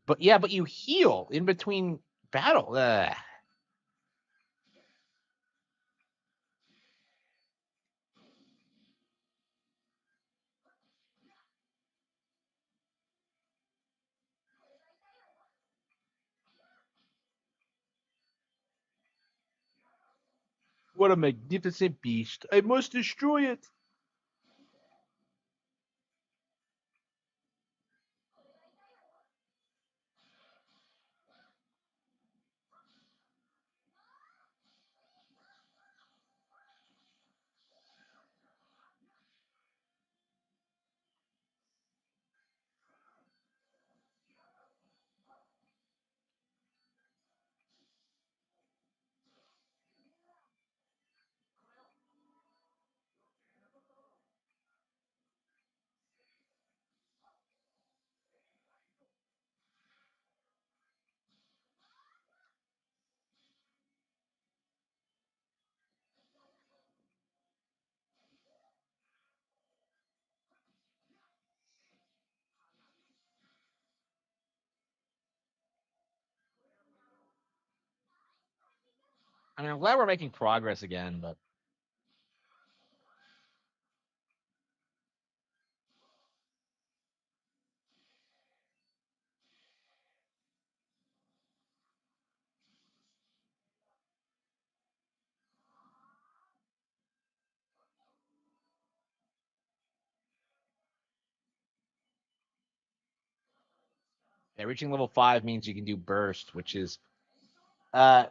A: But yeah, but you heal in between battle. Ugh. What a magnificent beast! I must destroy it. I mean, I'm glad we're making progress again, but yeah, reaching level 5 means you can do burst, which is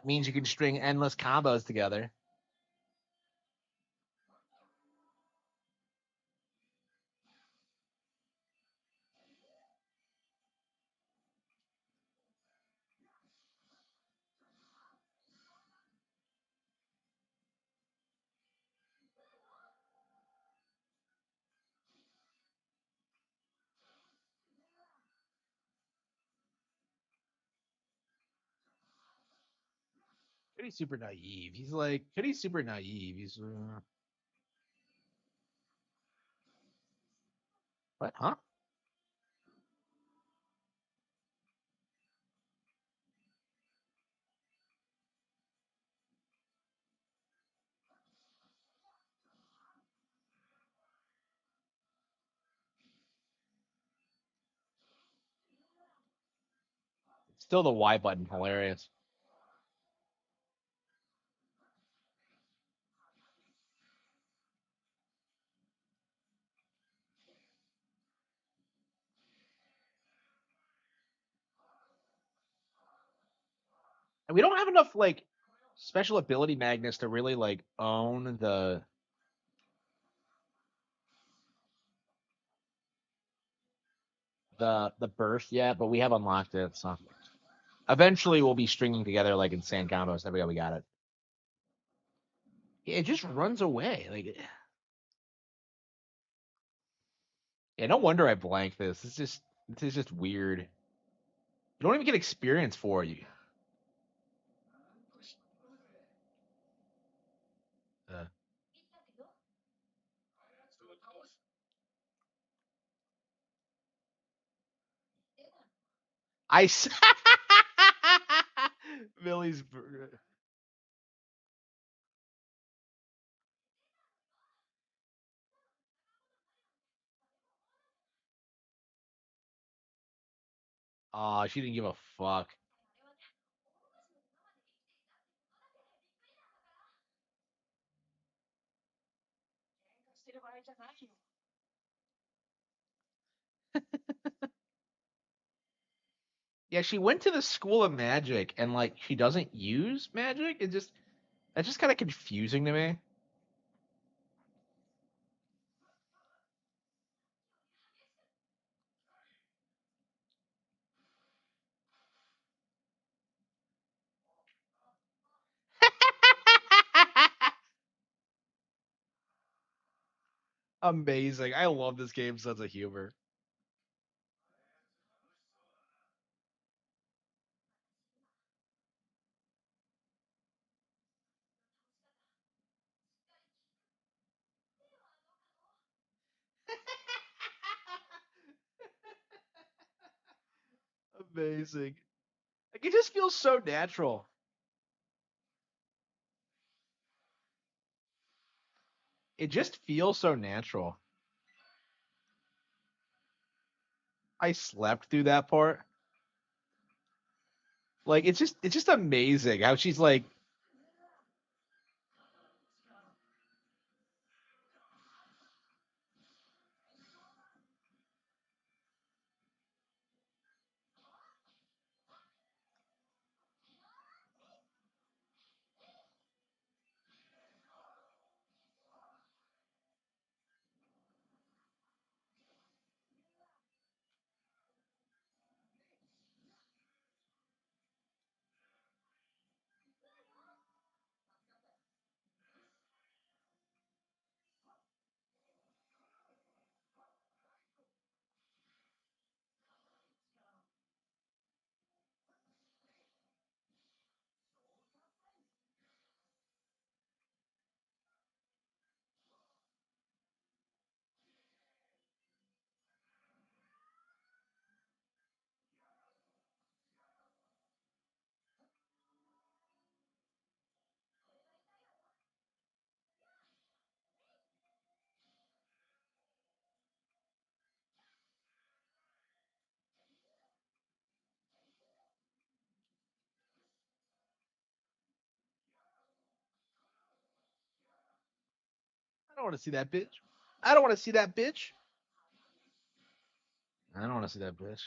A: means you can string endless combos together. Cody's super naive. He's like Cody's super naive. He's what? Huh? Still the Y button, hilarious. And we don't have enough like special ability magnets to really like own the the burst yet, but we have unlocked it. So eventually we'll be stringing together like insane combos. There we go. We got it. Yeah, it just runs away. Like, yeah, no wonder I blanked this. This is just weird. You don't even get experience for you. Uh, I s- Millie's. Aw, she didn't give a fuck. Yeah, she went to the school of magic and like she doesn't use magic. That's just kind of confusing to me. Amazing. I love this game's sense of humor. Amazing. Like it just feels so natural. It just feels so natural. I slept through that part. Like it's just amazing how she's like I don't want to see that bitch. I don't want to see that bitch. I don't want to see that bitch.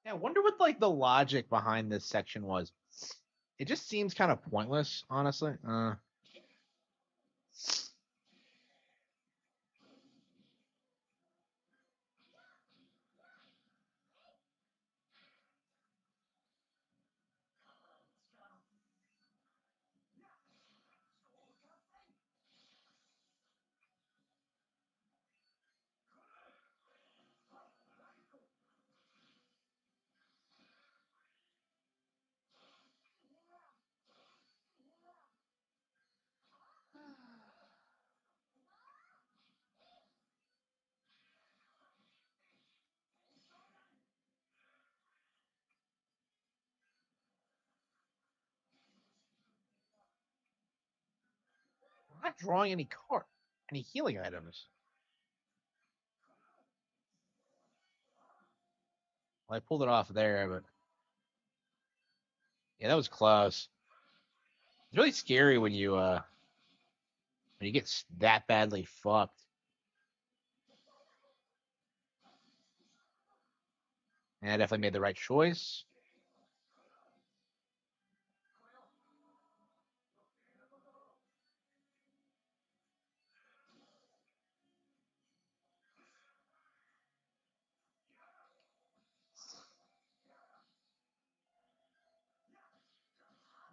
A: Yeah, I wonder what like the logic behind this section was. It just seems kind of pointless, honestly. not drawing any healing items. Well, I pulled it off there, but yeah, that was close. It's really scary when you get that badly fucked. And I definitely made the right choice.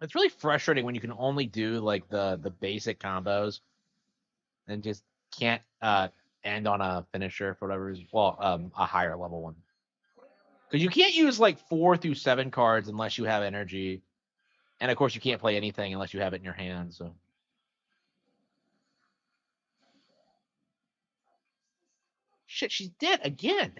A: It's really frustrating when you can only do like the basic combos and just can't end on a finisher for whatever reason. Well, a higher level one. Because you can't use like 4 through 7 cards unless you have energy. And of course you can't play anything unless you have it in your hand, so shit, she's dead again.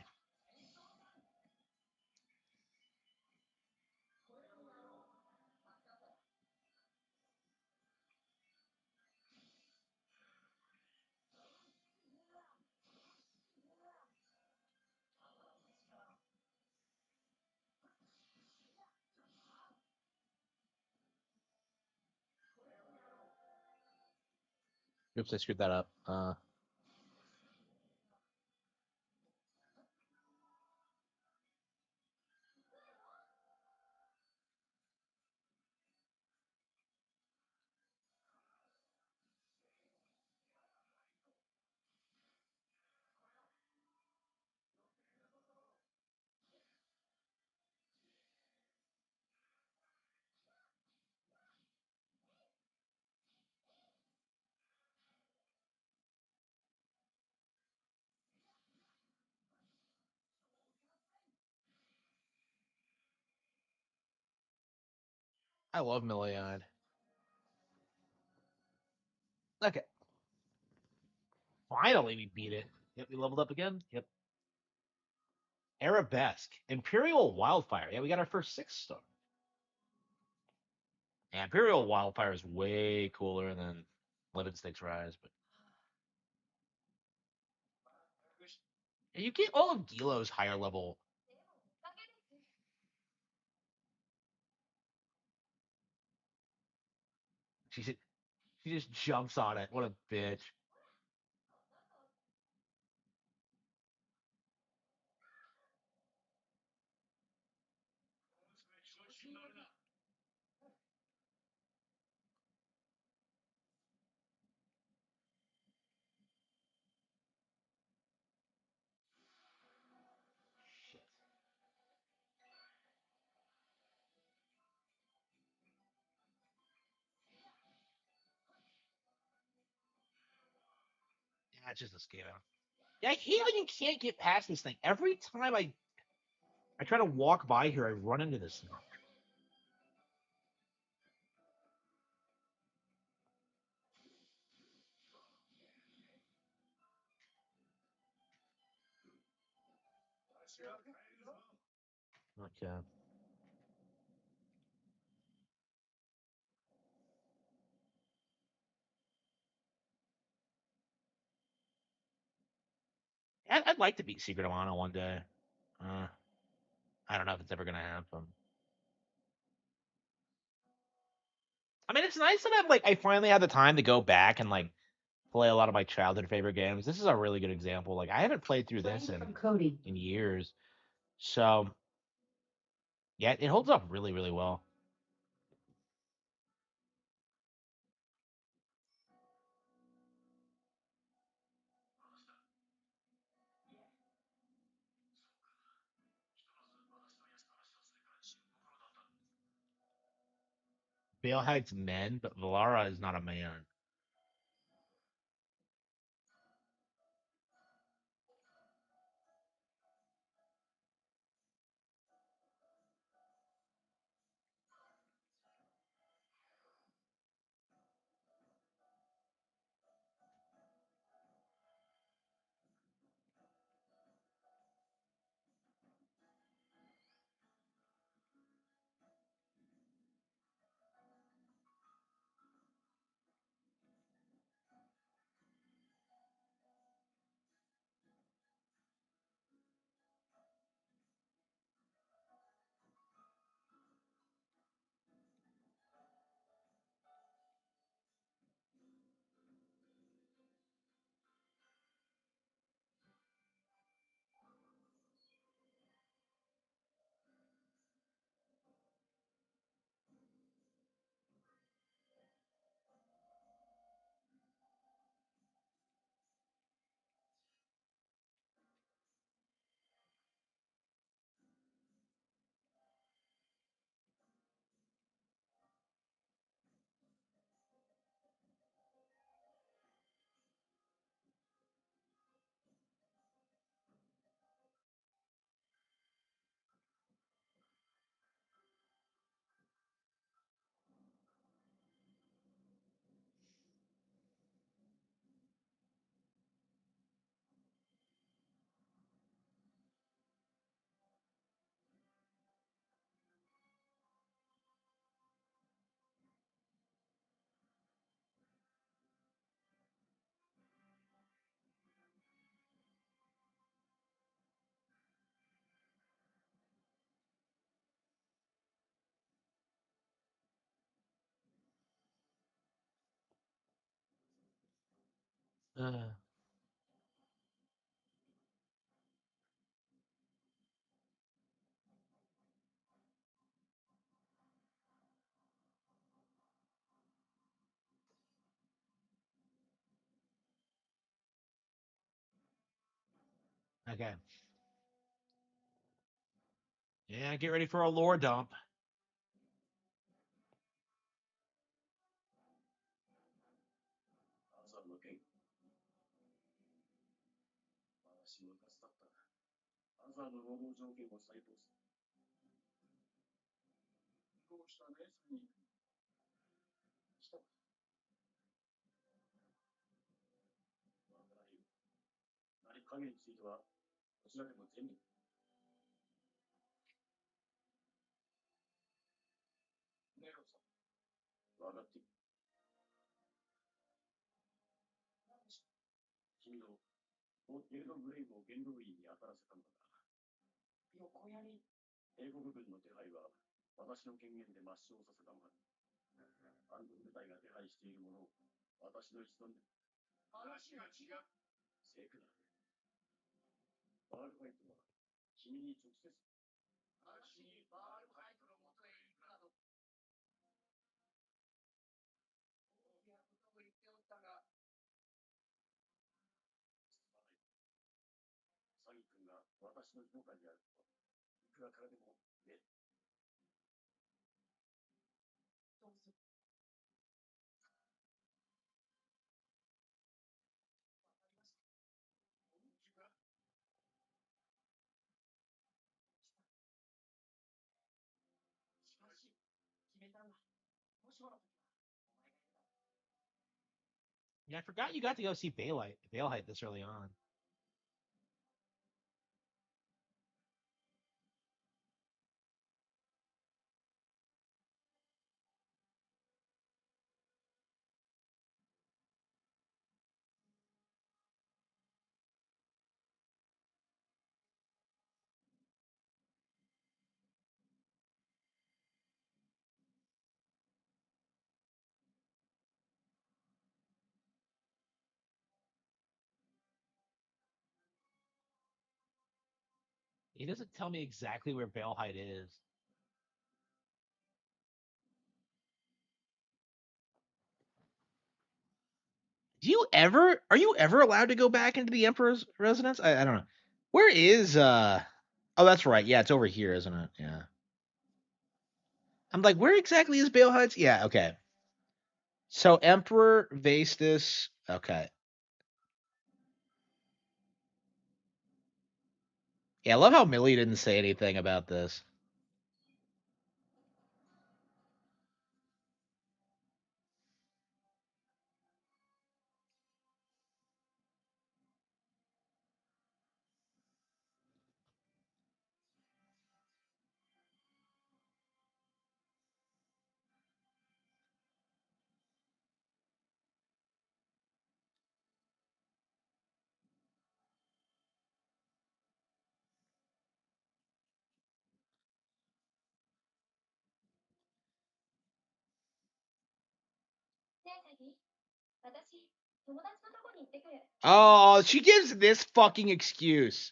A: Oops, I screwed that up. I love Million. Okay. Finally we beat it. Yep, we leveled up again. Yep. Arabesque. Imperial Wildfire. Yeah, we got our first 6-star. Yeah, Imperial Wildfire is way cooler than Living Stakes Rise, but you get all of Gilo's higher level. She just, she just jumps on it. What a bitch. Shit. Yeah, it's just a scale. Yeah, I hate when you can't get past this thing. Every time I try to walk by here, I run into this thing. Okay. I'd like to beat Secret of Mana one day. Uh, I don't know if it's ever gonna happen. I mean, it's nice that I finally had the time to go back and like play a lot of my childhood favorite games. This is a really good example. Like I haven't played through this
B: Playing from Cody.
A: in years, so yeah, it holds up really really well. Bale hides men, but Valara is not a man. Uh, okay. Yeah, get ready for a lore dump. Yeah, I forgot you got to go see Baelite this early on. He doesn't tell me exactly where Baelheit is. Are you ever allowed to go back into the Emperor's residence? I don't know. Where is oh, that's right. Yeah, it's over here, isn't it? Yeah. I'm like, where exactly is Baelheit's? Yeah, okay. So Emperor Vastus, okay. Yeah, I love how Millie didn't say anything about this. Oh, she gives this fucking excuse.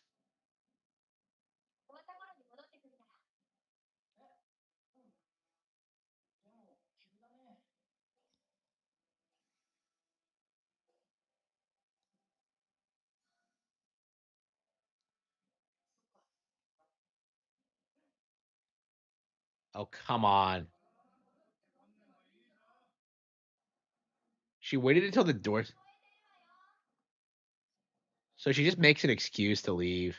A: Oh, come on. She waited until the door. So she just makes an excuse to leave.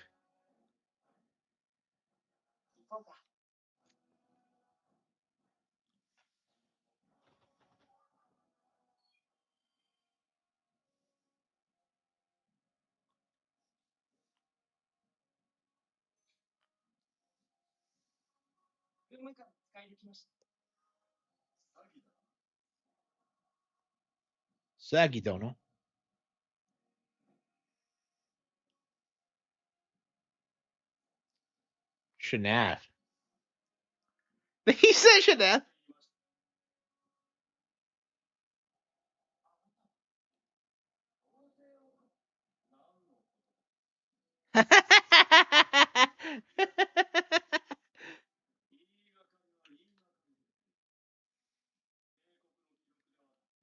A: Sagidono. Shanaf. He said Shanaf.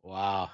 A: Wow.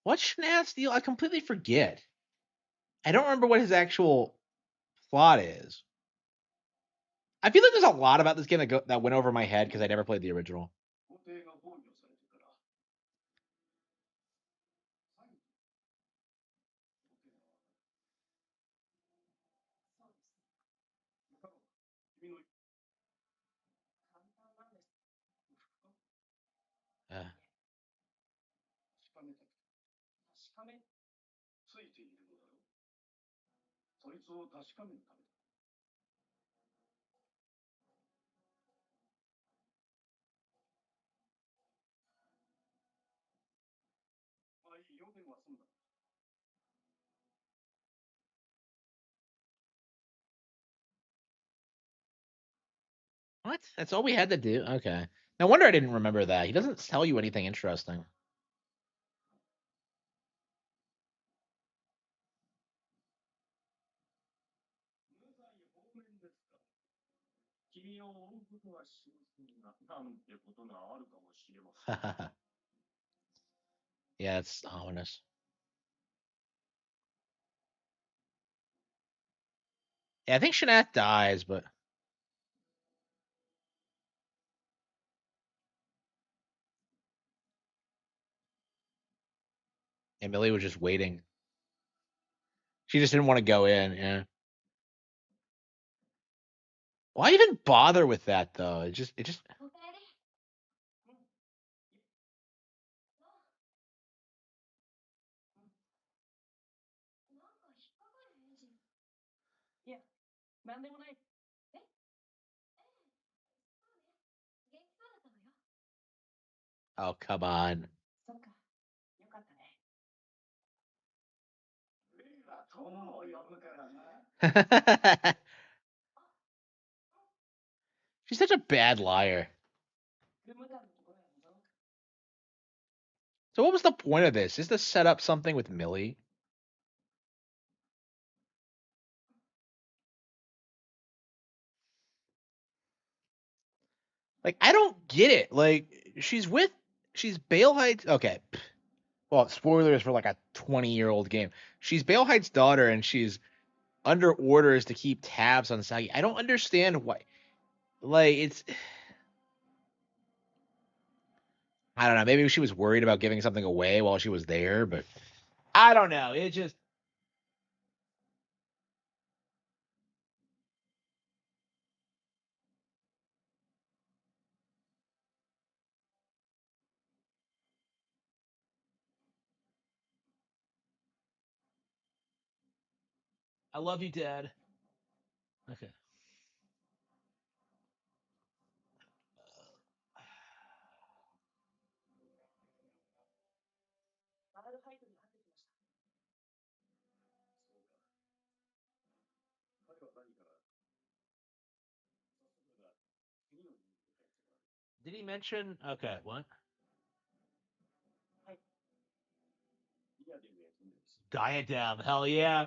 A: What's Schnat's deal? I completely forget. I don't remember what his actual plot is. I feel like there's a lot about this game that went over my head because I never played the original. Uh, what? That's all we had to do? Okay. No wonder I didn't remember that. He doesn't tell you anything interesting. Yeah, it's ominous. Yeah, I think Shanat dies, but Emily was just waiting. She just didn't want to go in. Yeah. Why even bother with that though? It just
C: おかえり。なんか引っかかるエンジン。いや、なんでもない。えええそうね。元気そうだったわよ。
A: oh come on.
B: そっか。よかったね。
A: She's such a bad liar.
B: クムタのところへ戻ろうか。
A: So what was the point of this? Is to set up something with Millie? Like I don't get it. Like she's Bale Heights. Okay. Well, spoilers for like a 20-year-old game. She's Bale Heights' daughter and she's under orders to keep tabs on Sagi. I don't understand why. Like it's I don't know. Maybe she was worried about giving something away while she was there, but I don't know. It just I love you, Dad. Okay. Did he mention? Okay, what? Diadem. Hell yeah.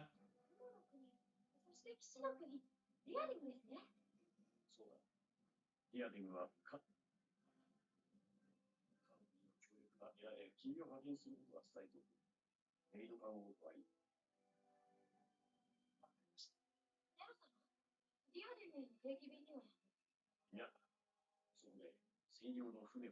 C: そして騎士の国、リアリングですね。ネロ様、リアリングへの定期便には
D: 専用の船を。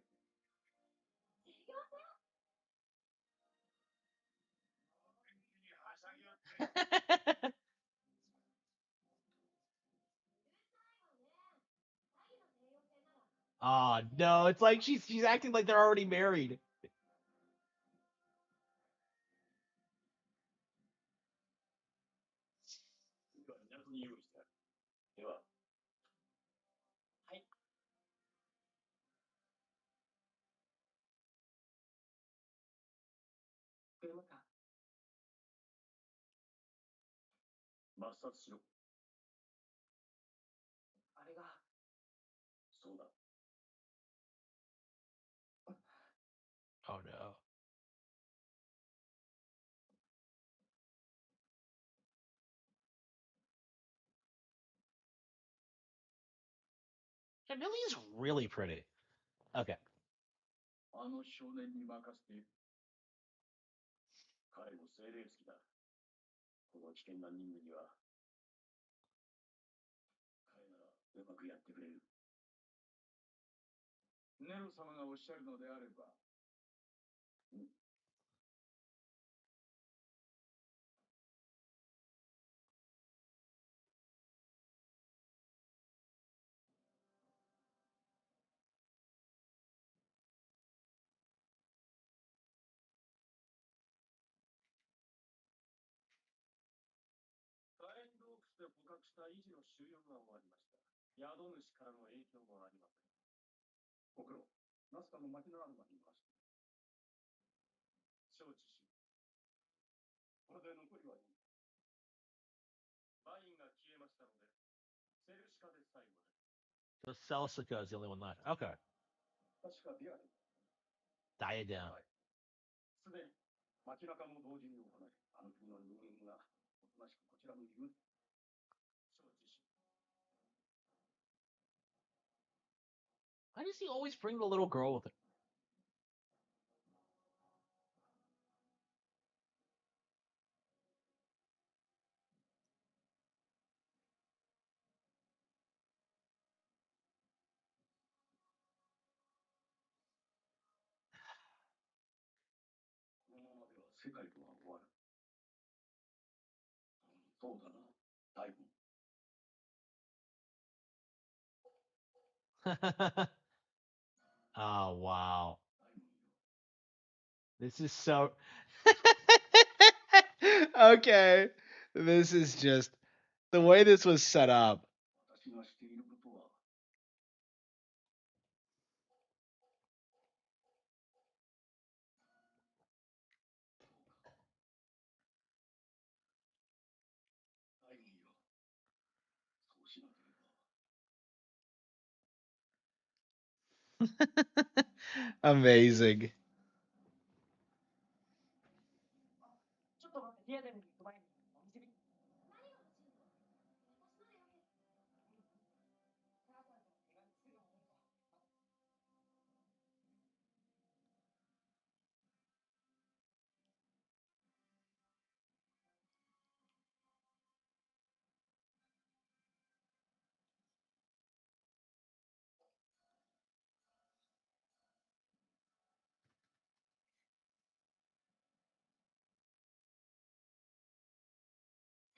A: Oh no, it's like she's acting like they're already married.
D: では港に用意してある。では、
B: はい。車か。
D: 抹殺しろ。
B: あれが、
D: そうだ。
A: Oh no. Yeah, Millie is really pretty. Okay.
D: あの少年に任せて。彼も精霊付きだ。この危険な任務には、彼ならうまくやってくれる。ネロ様がおっしゃるのであれば。火炎洞窟で捕獲した維持の収容が終わりました。宿主からの影響もありません。ご苦労。ナスカの町のあるまでにまして。承知し。これで残りはいい。ワインが消えましたので、セルシカで最後です。
A: So Celsica is the only one left. Okay.
D: 確かディアリ。
A: Diadem.
D: はい。すでに街中も同時に行い、あの国の人間がおとなしくこちらにいる。承知し。
A: Why does he always bring the little girl with him? Oh wow. This is so okay. This is just the way this was set up.
D: 私がしていることは、大義よ。そうしなければ。
A: Amazing.
B: ちょっと待って、ディアデムに行く前に、お店に。
C: 何が欲しいの？私ならよ。
B: 母さんから手紙すぐ戻るから。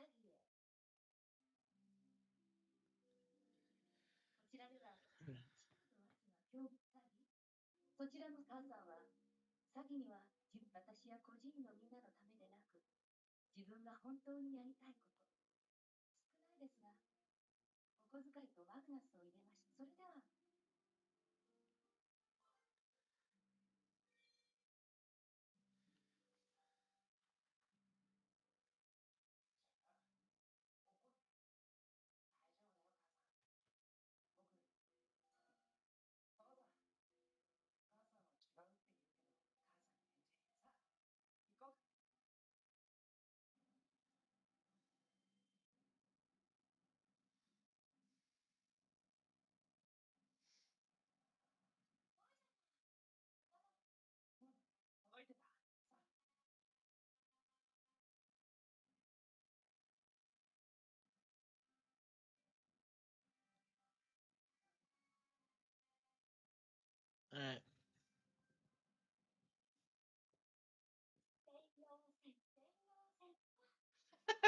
C: タギへ。こちらでは、地下と秋は凶詐欺。そちらの母さんは、詐欺には私や孤児院のみんなのためでなく、自分が本当にやりたいこと。少ないですが、お小遣いとマグナスを入れました。それでは、
B: 母さんは違うって言うけど、母さんの返事でさ、行こう。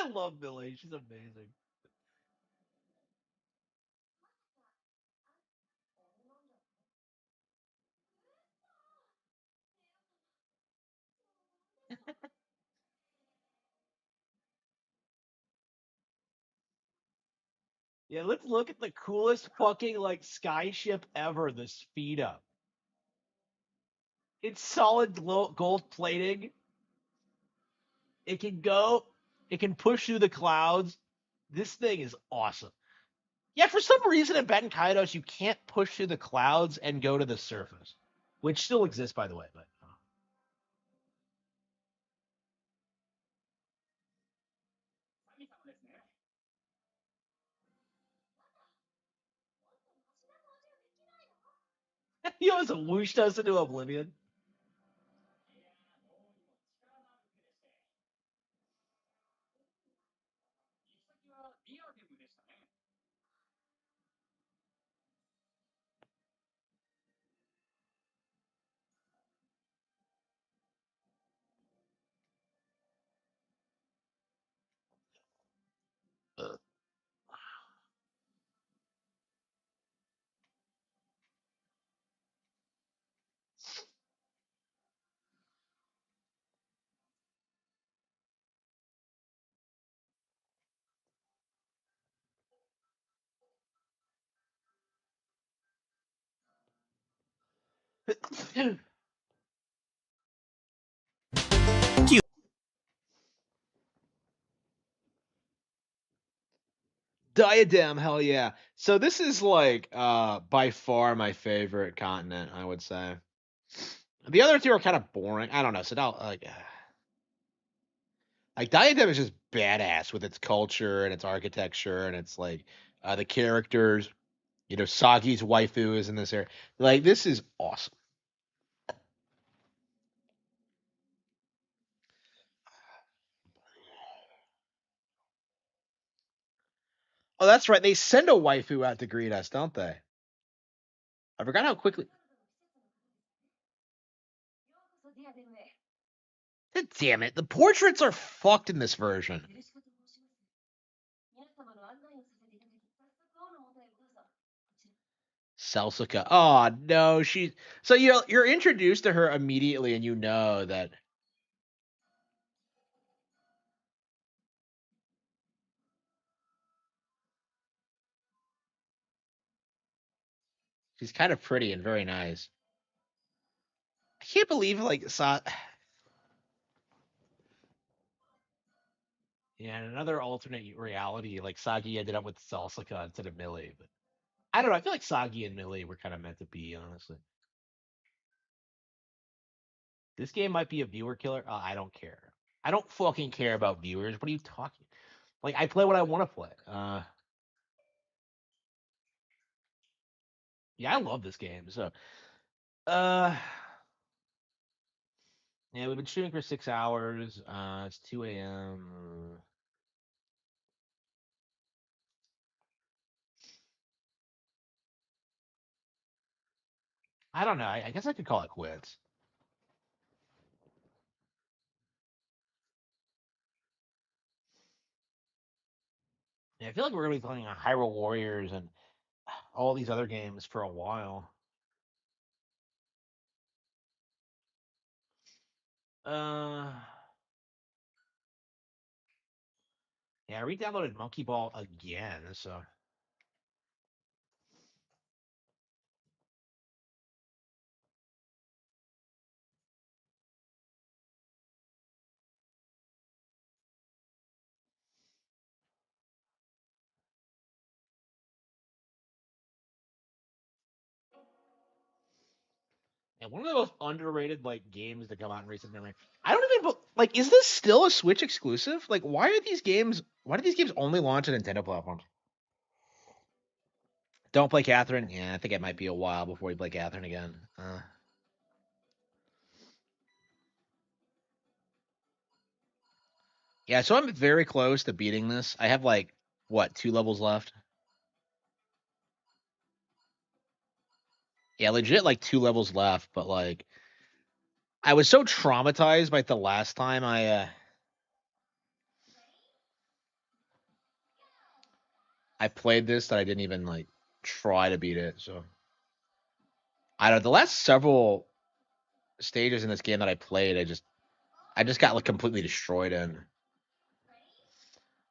A: I love Millie. She's amazing. Yeah, let's look at the coolest fucking like skyship ever, the Speed Up. It's solid gold plating. It can go, it can push through the clouds. This thing is awesome. Yeah, for some reason in Ben Kaidos, you can't push through the clouds and go to the surface, which still exists, by the way. But
D: 神様ですね。
A: he always whooshed us into oblivion.
D: いやー、どうにも力のある手でして。行き先はディアデムでしたね。
A: Diadem, hell yeah. So this is like by far my favorite continent, I would say. The other two are kind of boring. I don't know. So now like Diadem is just badass with its culture and its architecture and its like the characters. You know, Sagi's waifu is in this area. Like this is awesome. Oh, that's right. They send a waifu out to greet us, don't they? I forgot how quickly. God damn it. The portraits are fucked in this version. Celsica. Oh no, so you're introduced to her immediately and you know that she's kind of pretty and very nice. I can't believe like yeah, in another alternate reality, like Sagi ended up with Celsica instead of Millie, but I don't know. I feel like Sagi and Millie were kind of meant to be, honestly. This game might be a viewer killer. I don't care. I don't fucking care about viewers. What are you talking? Like I play what I want to play. Yeah, I love this game. So, uh, yeah, we've been shooting for 6 hours. It's 2 a.m. I don't know. I guess I could call it quits. Yeah, I feel like we're gonna be playing on Hyrule Warriors and all these other games for a while. Uh, yeah, I re-downloaded Monkey Ball again. So and one of the most underrated like games to come out in recent memory. I don't even like. Is this still a Switch exclusive? Like, why are these games? Why do these games only launch on Nintendo platforms? Don't play Catherine. Yeah, I think it might be a while before we play Catherine again. Yeah, so I'm very close to beating this. I have like what 2 levels left. Yeah, legit like 2 levels left, but like I was so traumatized by the last time I I played this that I didn't even like try to beat it. So I don't know. The last several stages in this game that I played, I just got like completely destroyed in.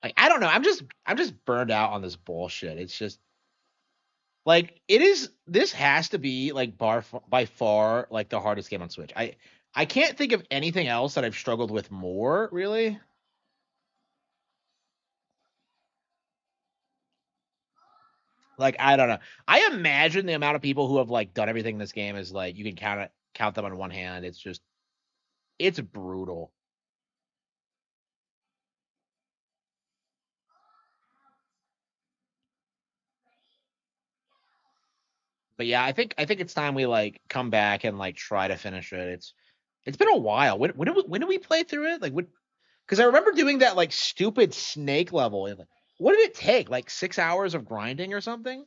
A: Like I don't know. I'm just burned out on this bullshit. It's just like it is. This has to be like by far like the hardest game on Switch. I can't think of anything else that I've struggled with more really. Like I don't know. I imagine the amount of people who have like done everything in this game is like you can count them on one hand. It's brutal. But yeah, I think it's time we like come back and like try to finish it. It's been a while. When did we play through it? Like what? Because I remember doing that like stupid snake level. And, like, what did it take? Like 6 hours of grinding or something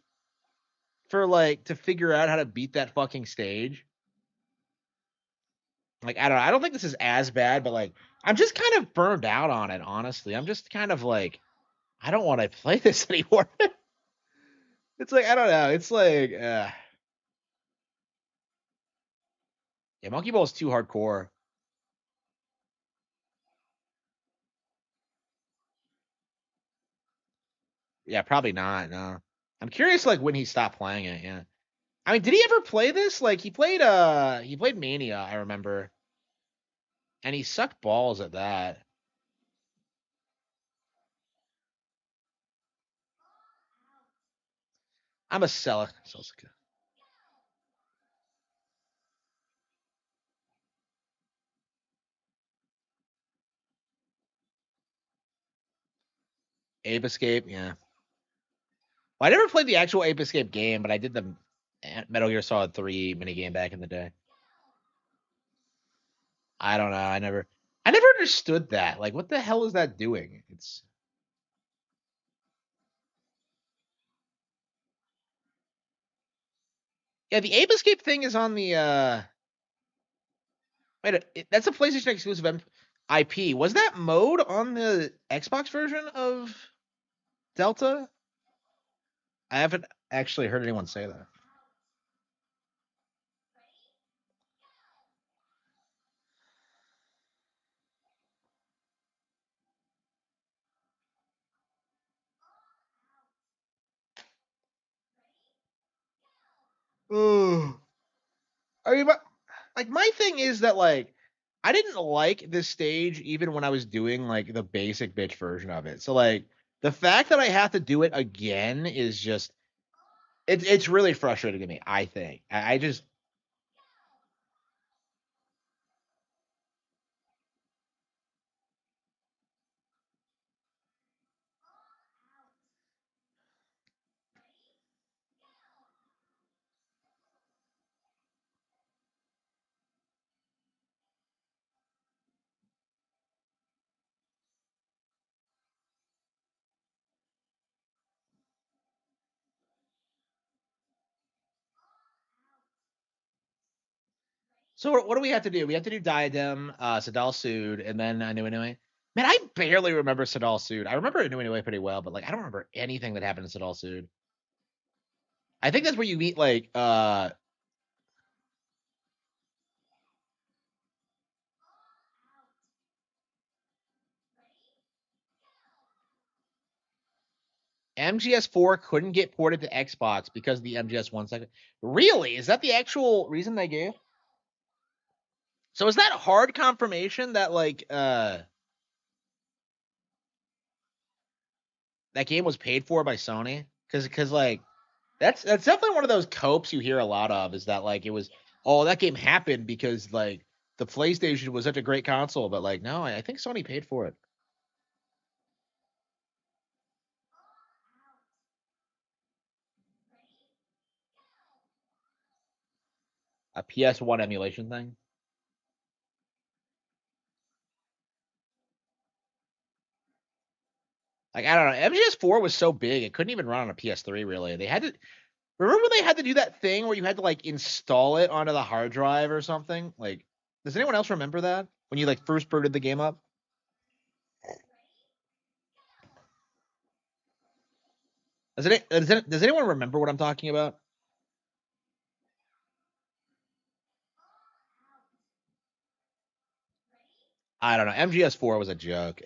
A: for like to figure out how to beat that fucking stage. Like I don't know. I don't think this is as bad, but like I'm just kind of burned out on it. Honestly, I'm just kind of like I don't want to play this anymore. It's like I don't know. It's like yeah, Monkey Ball is too hardcore. Yeah, probably not. No, I'm curious like when he stopped playing it. Yeah, I mean, did he ever play this? Like he played Mania. I remember, and he sucked balls at that. I'm a Celica. Ape Escape. Yeah. Well, I never played the actual Ape Escape game, but I did the Metal Gear Solid 3 minigame back in the day. I don't know. I never understood that. Like, what the hell is that doing? It's yeah. The Ape Escape thing is on the wait. That's a PlayStation exclusive IP. Was that mode on the Xbox version of Delta? I haven't actually heard anyone say that. Ooh. I mean, but like my thing is that like I didn't like this stage even when I was doing like the basic bitch version of it. So like the fact that I have to do it again is just it's really frustrating to me. I think I just so what do we have to do? We have to do Diadem, Sadal Sood, and then Anui. Man, I barely remember Sadal Sood. I remember Anui pretty well, but like I don't remember anything that happened in Sadal Sood. I think that's where you meet like MGS4 couldn't get ported to Xbox because of the MGS1 second. Really? Is that the actual reason they gave? So is that hard confirmation that like that game was paid for by Sony? Because like that's definitely one of those copes you hear a lot of is that like it was oh that game happened because like the PlayStation was such a great console, but like no, I think Sony paid for it. A PS1 emulation thing. Like I don't know, MGS4 was so big it couldn't even run on a PS3 really. They had to remember when they had to do that thing where you had to like install it onto the hard drive or something? Like, does anyone else remember that when you like first booted the game up? Does anyone remember what I'm talking about? I don't know. MGS4 was a joke.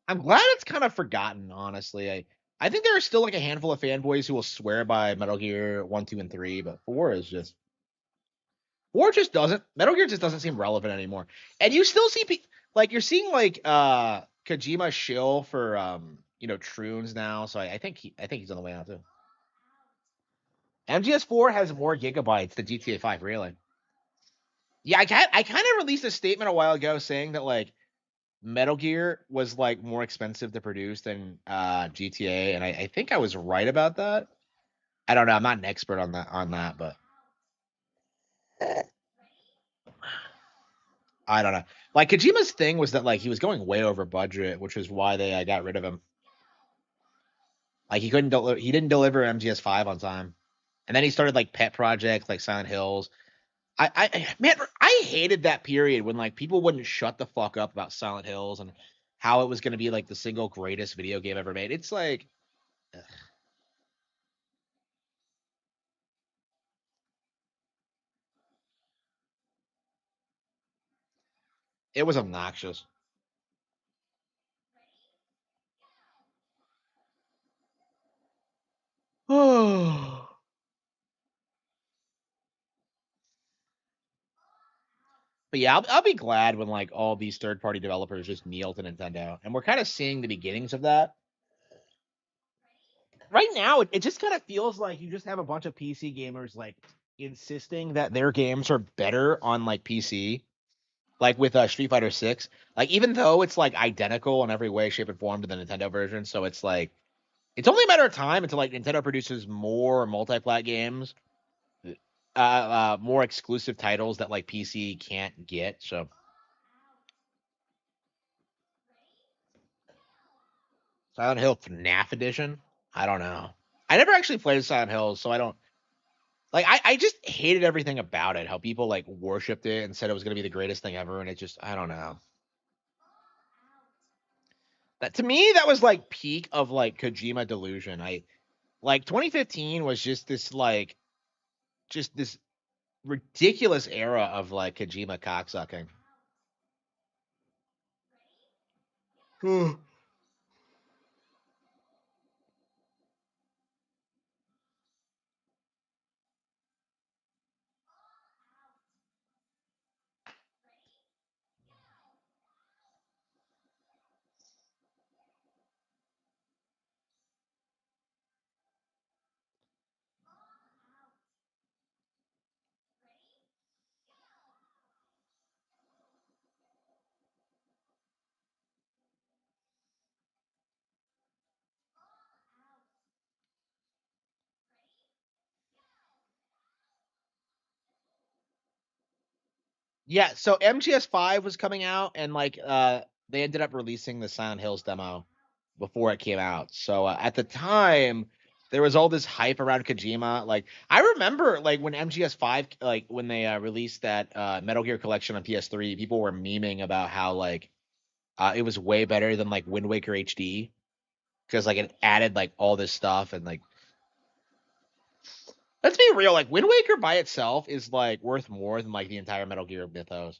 A: I'm glad it's kind of forgotten, honestly. I think there are still like a handful of fanboys who will swear by Metal Gear 1, 2, and 3, but 4 just doesn't. Metal Gear just doesn't seem relevant anymore. And you still see like you're seeing like Kojima shill for Troons now, so I think he's on the way out too. MGS4 has more gigabytes than GTA 5, really. Yeah, I kind of released a statement a while ago saying that like Metal Gear was like more expensive to produce than GTA, and I think I was right about that. I don't know. I'm not an expert on that, but I don't know. Like Kojima's thing was that like he was going way over budget, which is why they got rid of him. Like he didn't deliver MGS5 on time, and then he started like pet projects like Silent Hills. Man, I hated that period when like people wouldn't shut the fuck up about Silent Hills and how it was going to be like the single greatest video game ever made. It's like ugh, it was obnoxious. Oh. But yeah, I'll be glad when like all these third party developers just kneel to Nintendo, and we're kind of seeing the beginnings of that. Right now, it just kind of feels like you just have a bunch of PC gamers like insisting that their games are better on like PC, like with Street Fighter 6. Like even though it's like identical in every way, shape, and form to the Nintendo version, so it's like it's only a matter of time until like Nintendo produces more multi-plat games, more exclusive titles that like PC can't get. So Silent Hill FNAF edition. I don't know. I never actually played Silent Hill, so I don't like. I just hated everything about it. How people like worshipped it and said it was gonna be the greatest thing ever, and it just I don't know. That to me that was like peak of like Kojima delusion. I like 2015 was just this ridiculous era of like Kojima cocksucking. Yeah, so MGS5 was coming out and like they ended up releasing the Silent Hills demo before it came out. So at the time there was all this hype around Kojima. Like I remember like when MGS5 like when they released that Metal Gear collection on PS3, people were memeing about how like it was way better than like Wind Waker HD because like it added like all this stuff and like let's be real, like Wind Waker by itself is like worth more than like the entire Metal Gear mythos.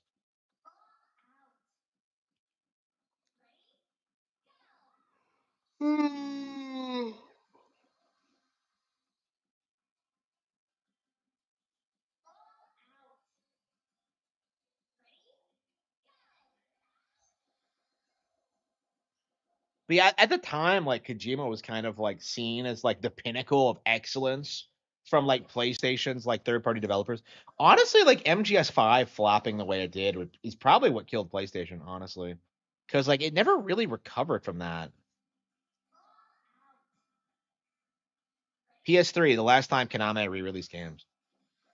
A: But yeah, at the time, like Kojima was kind of like seen as like the pinnacle of excellence from like PlayStation's like third party developers. Honestly, like MGS5 flopping the way it did is probably what killed PlayStation, honestly. Because like it never really recovered from that. PS3, the last time Konami re-released games.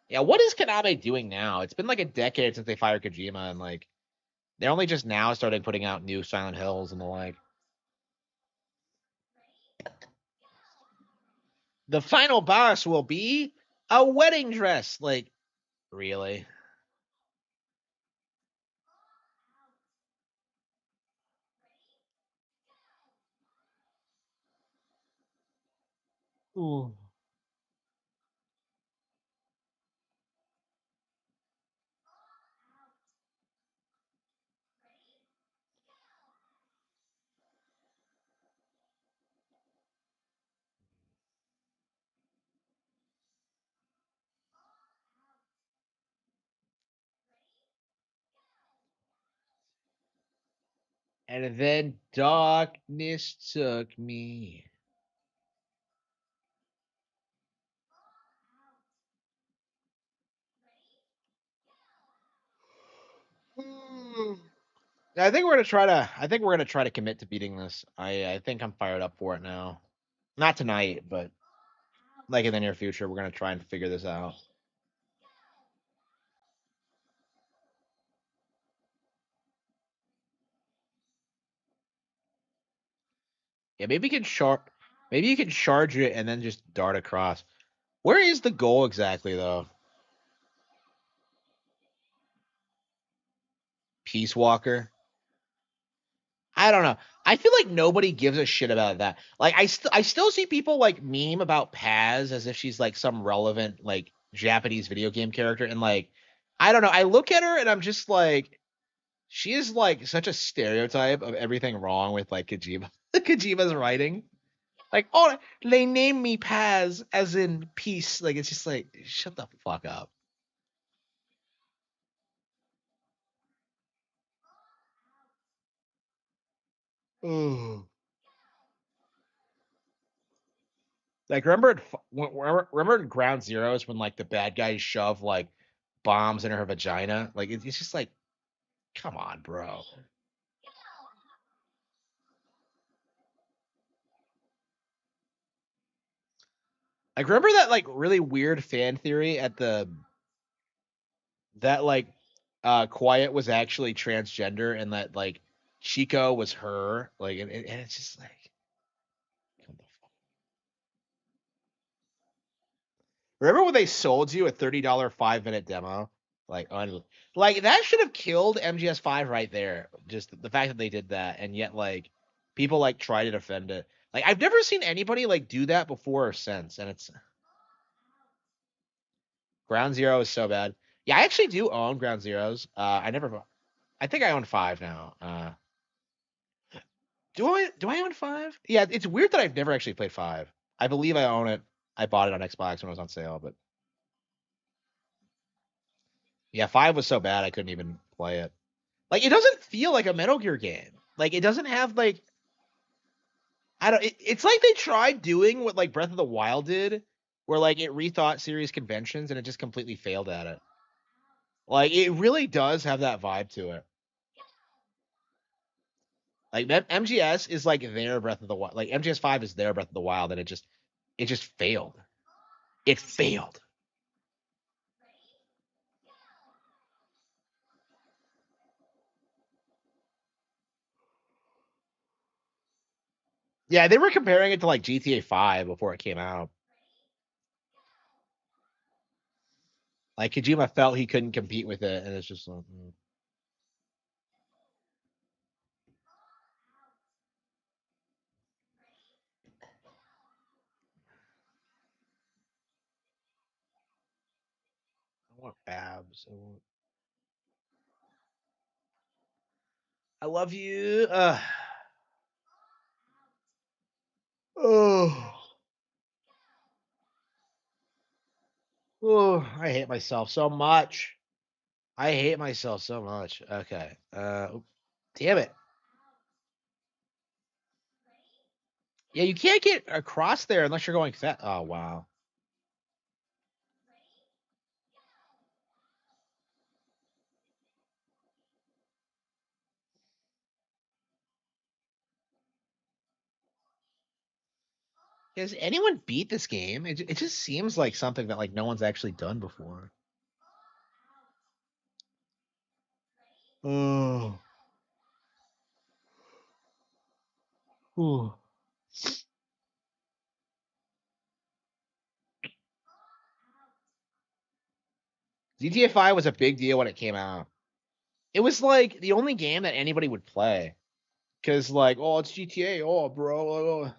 A: Yeah, what is Konami doing now? It's been like a decade since they fired Kojima, and like they're only just now starting putting out new Silent Hills and the like. The final boss will be a wedding dress. Like, really? Ooh. And then darkness took me. I think we're gonna try to. I think we're gonna try to commit to beating this. I think I'm fired up for it now. Not tonight, but like in the near future, we're gonna try and figure this out. Yeah, maybe you can Maybe you can charge it and then just dart across. Where is the goal exactly, though? Peace Walker. I don't know. I feel like nobody gives a shit about that. Like I still see people like meme about Paz as if she's like some relevant like Japanese video game character, and like I don't know. I look at her and I'm just like, she is like such a stereotype of everything wrong with like Kojima. Kojima's writing. Like, oh, they name me Paz as in peace. Like it's just like, shut the fuck up. Ooh. Like remember in Ground Zeroes when like the bad guys shove like bombs in her vagina? Like it's just like, come on, bro. Like remember that like really weird fan theory at the that like Quiet was actually transgender and that like Chico was her. Like and it's just like, come the fuck. Remember when they sold you a $30 5-minute demo? Like, like that should have killed MGS5 right there. Just the fact that they did that, and yet like people like try to defend it. Like I've never seen anybody like do that before or since, and it's Ground Zero is so bad. Yeah, I actually do own Ground Zeroes. I never. I think I own 5 now. Do I own 5? Yeah, it's weird that I've never actually played 5. I believe I own it. I bought it on Xbox when it was on sale, but yeah, 5 was so bad I couldn't even play it. Like it doesn't feel like a Metal Gear game. Like it doesn't have like, I don't. It's like they tried doing what like Breath of the Wild did, where like it rethought series conventions and it just completely failed at it. Like it really does have that vibe to it. Like MGS is like their Breath of the Wild. Like MGS5 is their Breath of the Wild, and it just failed. It failed. Yeah, they were comparing it to like GTA 5 before it came out. Like Kojima felt he couldn't compete with it, and it's just like, I want abs. I love you. Oh. Oh, I hate myself so much. I hate myself so much. Okay. Damn it. Yeah, you can't get across there unless you're going fast. Oh wow. Has anyone beat this game? It just seems like something that like no one's actually done before. Oh. Ooh. GTA 5 was a big deal when it came out. It was like the only game that anybody would play. Cause like, oh, it's GTA, oh bro. Oh.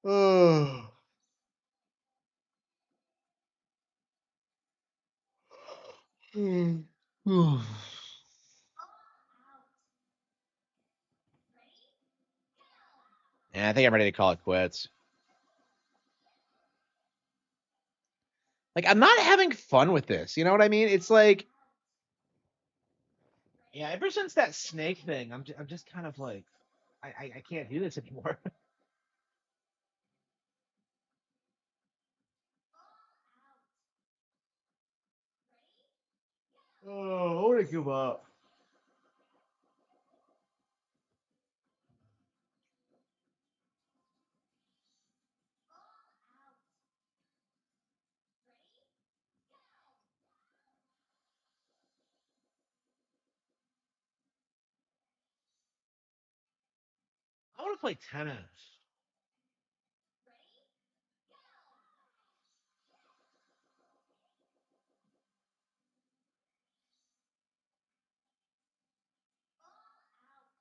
A: Oh. Yeah, I think I'm ready to call it quits. Like, I'm not having fun with this. You know what I mean? It's like, yeah, ever since that snake thing, I'm just kind of like, I can't do this anymore. Oh, I want to give up. I want to play tennis.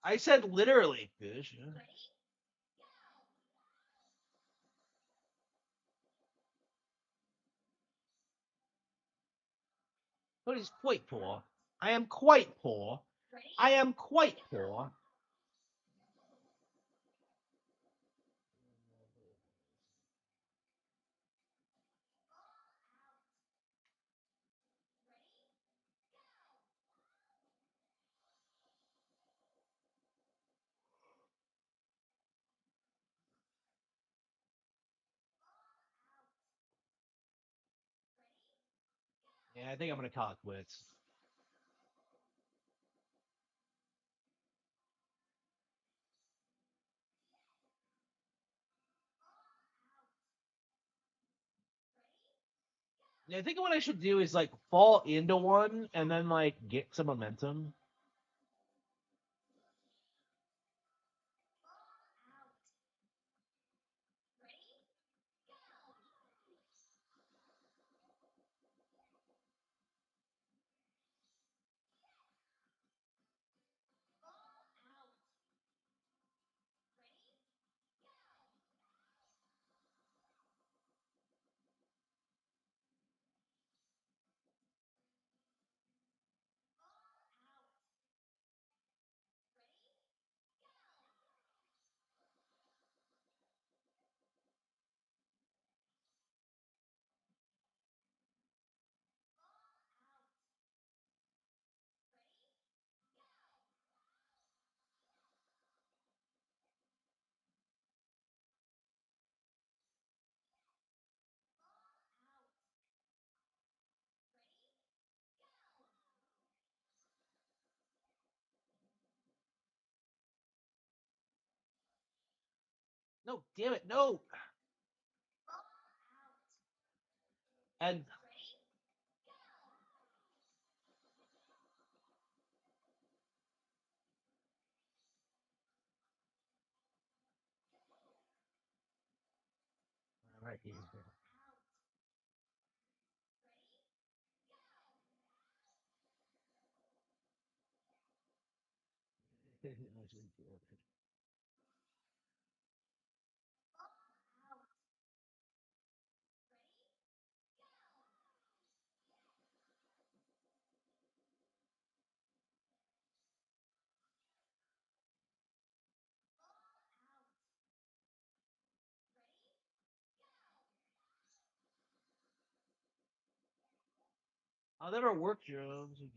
A: I said literally, fish. Yeah. But he's quite poor. I am quite poor. I am quite poor. Yeah, I think I'm gonna call it quits. Yeah, I think what I should do is like fall into one and then like get some momentum. No, damn it, no. And right here. I'll never work drums again.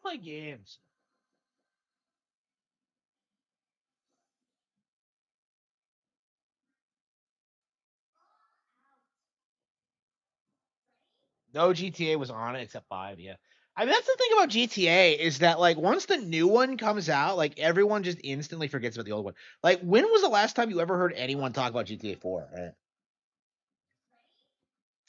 A: play games. No GTA was on it except 5, yeah. I mean, that's the thing about GTA is that like once the new one comes out, like everyone just instantly forgets about the old one. Like, when was the last time you ever heard anyone talk about GTA 4? Right?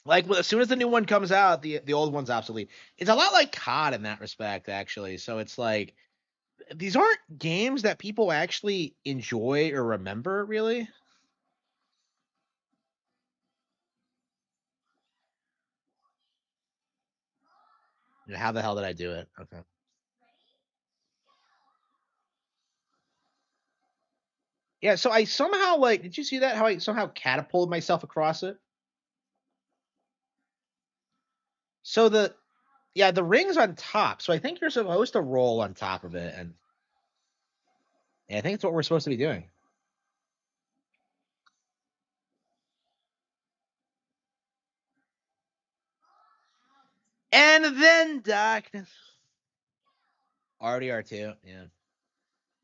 A: Like, as soon as the new one comes out, the old one's obsolete. It's a lot like COD in that respect, actually. So it's like these aren't games that people actually enjoy or remember, really. How the hell did I do it? Okay. Yeah, so I somehow like, did you see that? How I somehow catapulted myself across it? So the ring's on top. So I think you're supposed to roll on top of it, and yeah, I think it's what we're supposed to be doing. And then darkness. RDR2, yeah.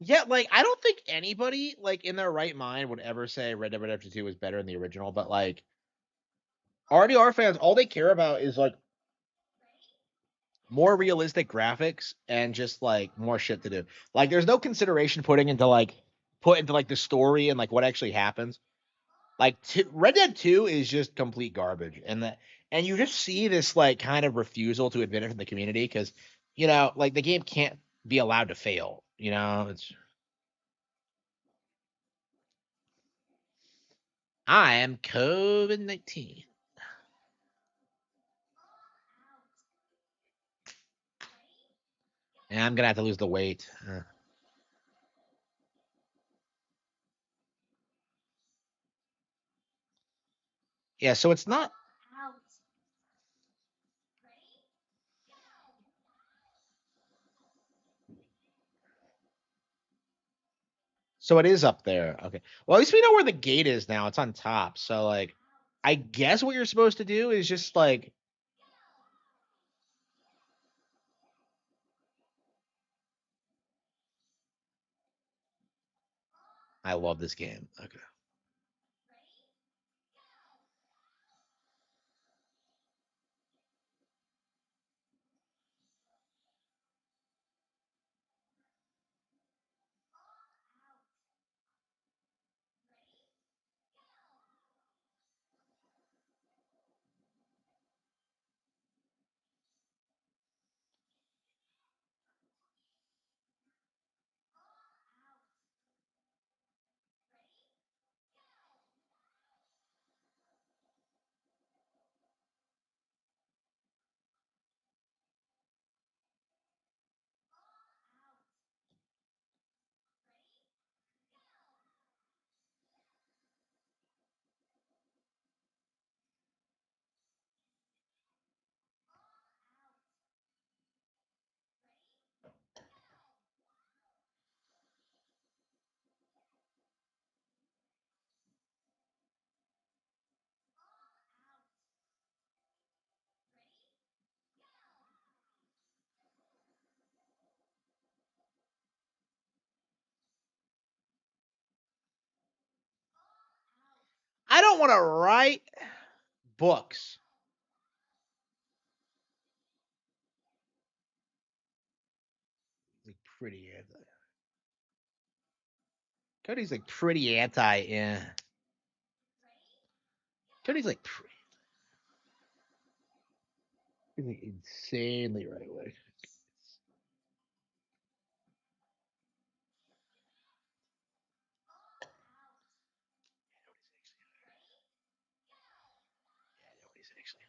A: Yeah, like I don't think anybody like in their right mind would ever say Red Dead Redemption 2 was better than the original, but like RDR fans, all they care about is like more realistic graphics and just like more shit to do. Like there's no consideration put into like the story and like what actually happens. Like Red Dead 2 is just complete garbage, and you just see this like kind of refusal to admit it from the community because like the game can't be allowed to fail. It's I am COVID-19, and I'm gonna have to lose the weight. Yeah, so it's not. So it is up there. Okay. Well, at least we know where the gate is now. It's on top. So like, I guess what you're supposed to do is just like. I love this game. Okay. I don't want to write books. Like pretty anti. Cody's like pretty anti. Yeah. Cody's like he's like insanely right way. Nobody's actually.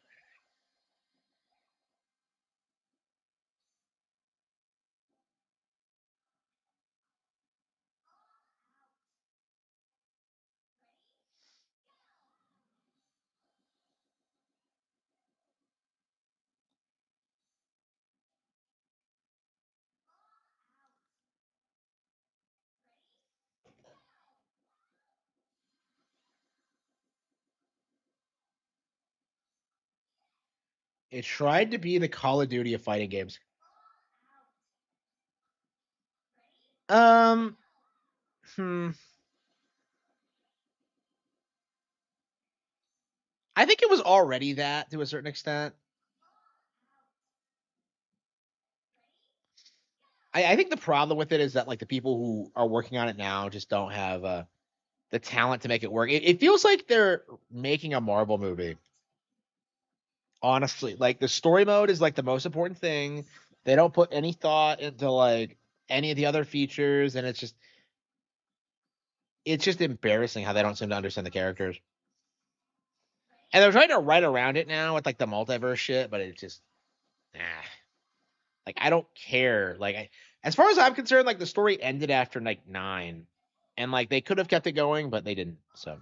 A: It tried to be the Call of Duty of fighting games. Um. Hmm. I think it was already that to a certain extent. I think the problem with it is that like the people who are working on it now just don't have the talent to make it work. It feels like they're making a Marvel movie. Honestly, like the story mode is like the most important thing. They don't put any thought into like any of the other features, and it's just embarrassing how they don't seem to understand the characters. And they're trying to write around it now with like the multiverse shit, but it's just nah. Like I don't care. Like as far as I'm concerned, like the story ended after like 9, and like they could have kept it going, but they didn't. So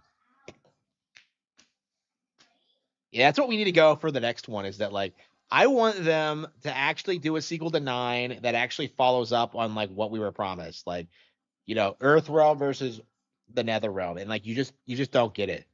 A: yeah, that's what we need to go for the next one. Is that like I want them to actually do a sequel to 9 that actually follows up on like what we were promised, like Earth Realm versus the Nether Realm, and like you just don't get it.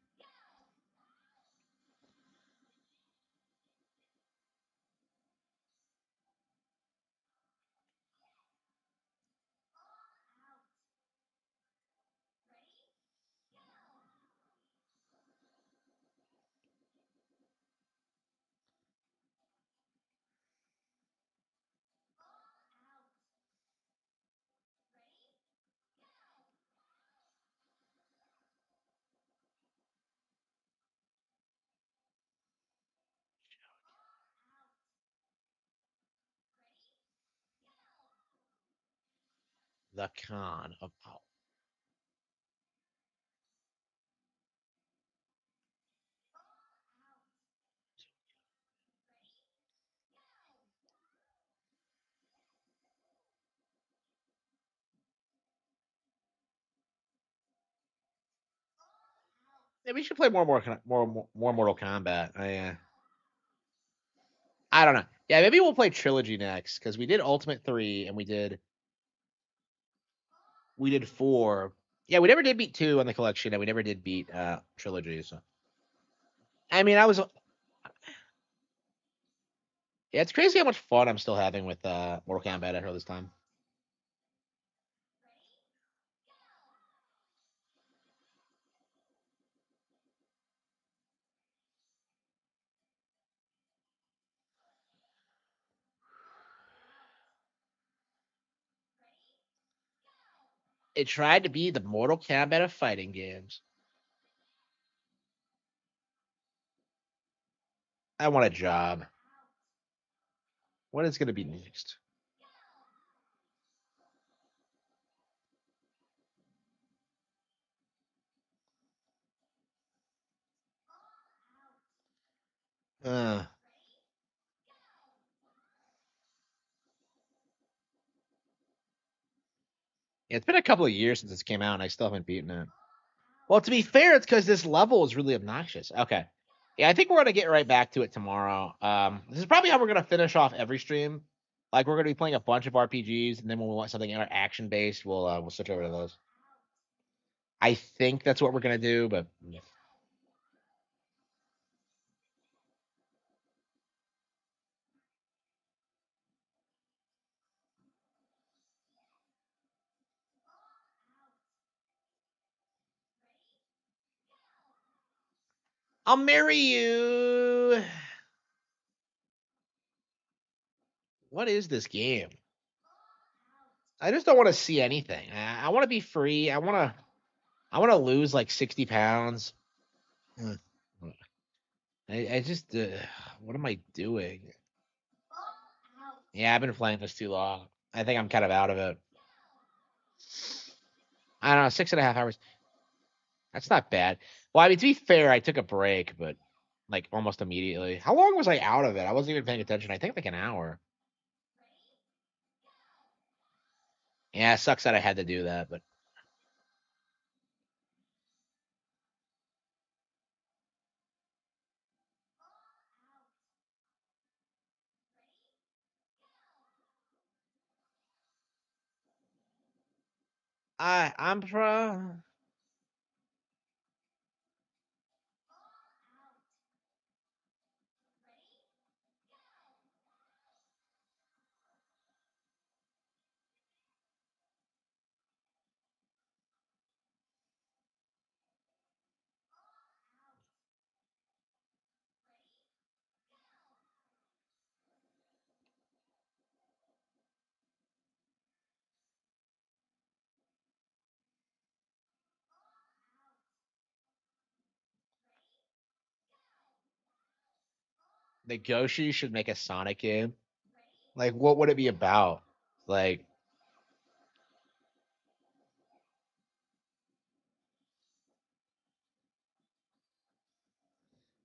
A: The con of yeah, we should play more Mortal Kombat. I don't know. Yeah, maybe we'll play Trilogy next because we did Ultimate 3 and we did 4. Yeah, we never did beat 2 on the collection and we never did beat Trilogy. So I mean, yeah, it's crazy how much fun I'm still having with Mortal Kombat after all this time. It tried to be the Mortal Kombat of fighting games. I want a job. What is going to be next? Uh, yeah, it's been a couple of years since this came out, and I still haven't beaten it. Well, to be fair, it's because this level is really obnoxious. Okay. Yeah, I think we're gonna get right back to it tomorrow. This is probably how we're gonna finish off every stream. Like we're gonna be playing a bunch of RPGs, and then when we want something action based, we'll switch over to those. I think that's what we're gonna do, but I'll marry you. What is this game? I just don't want to see anything. I want to be free. I want to lose like 60 pounds. Ugh. I just what am I doing? Yeah, I've been playing this too long. I think I'm kind of out of it. I don't know, 6.5 hours. That's not bad. Well, I mean, to be fair, I took a break, but like almost immediately. How long was I out of it? I wasn't even paying attention. I think like an hour. Yeah, it sucks that I had to do that, but I'm pro. Nagoshi should make a Sonic game. Like, what would it be about? Like,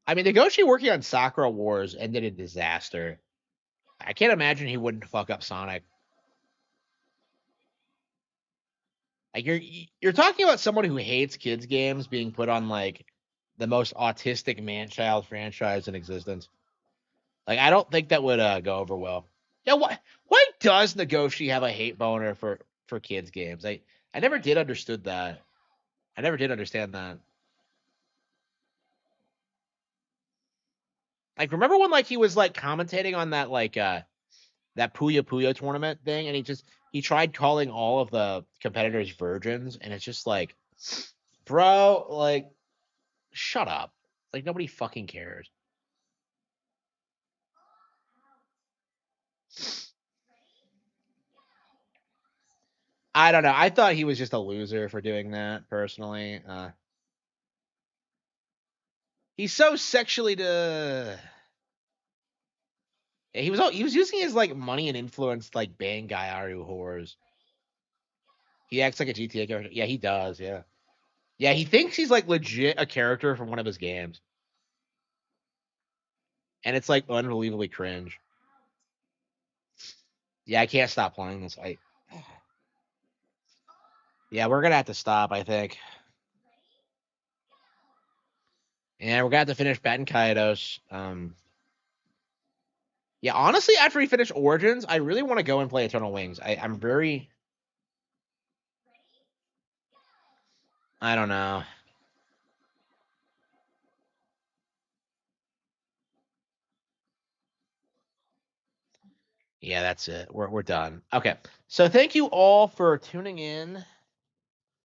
A: I mean, Nagoshi working on Sakura Wars ended in disaster. I can't imagine he wouldn't fuck up Sonic. Like, you're talking about someone who hates kids games being put on like the most autistic man-child franchise in existence. Like, I don't think that would go over well. Yeah, why does Nagoshi have a hate boner for kids games? I never did understood that. I never did understand that. Like, remember when like he was like commentating on that like that Puyo Puyo tournament thing, and he tried calling all of the competitors virgins, and it's just like, bro, like, shut up. Like, nobody fucking cares. I don't know. I thought he was just a loser for doing that, personally. He's so sexually to. Yeah, he was using his like money and influence like bang Gyaru whores. He acts like a GTA character. Yeah, he does. Yeah, yeah. He thinks he's like legit a character from one of his games, and it's like unbelievably cringe. Yeah, I can't stop playing this. Yeah, we're gonna have to stop. I think. And we're gonna have to finish Ben Kaidos. Yeah, honestly, after we finish Origins, I really want to go and play Eternal Wings. I'm very. I don't know. Yeah, that's it. We're done. Okay. So thank you all for tuning in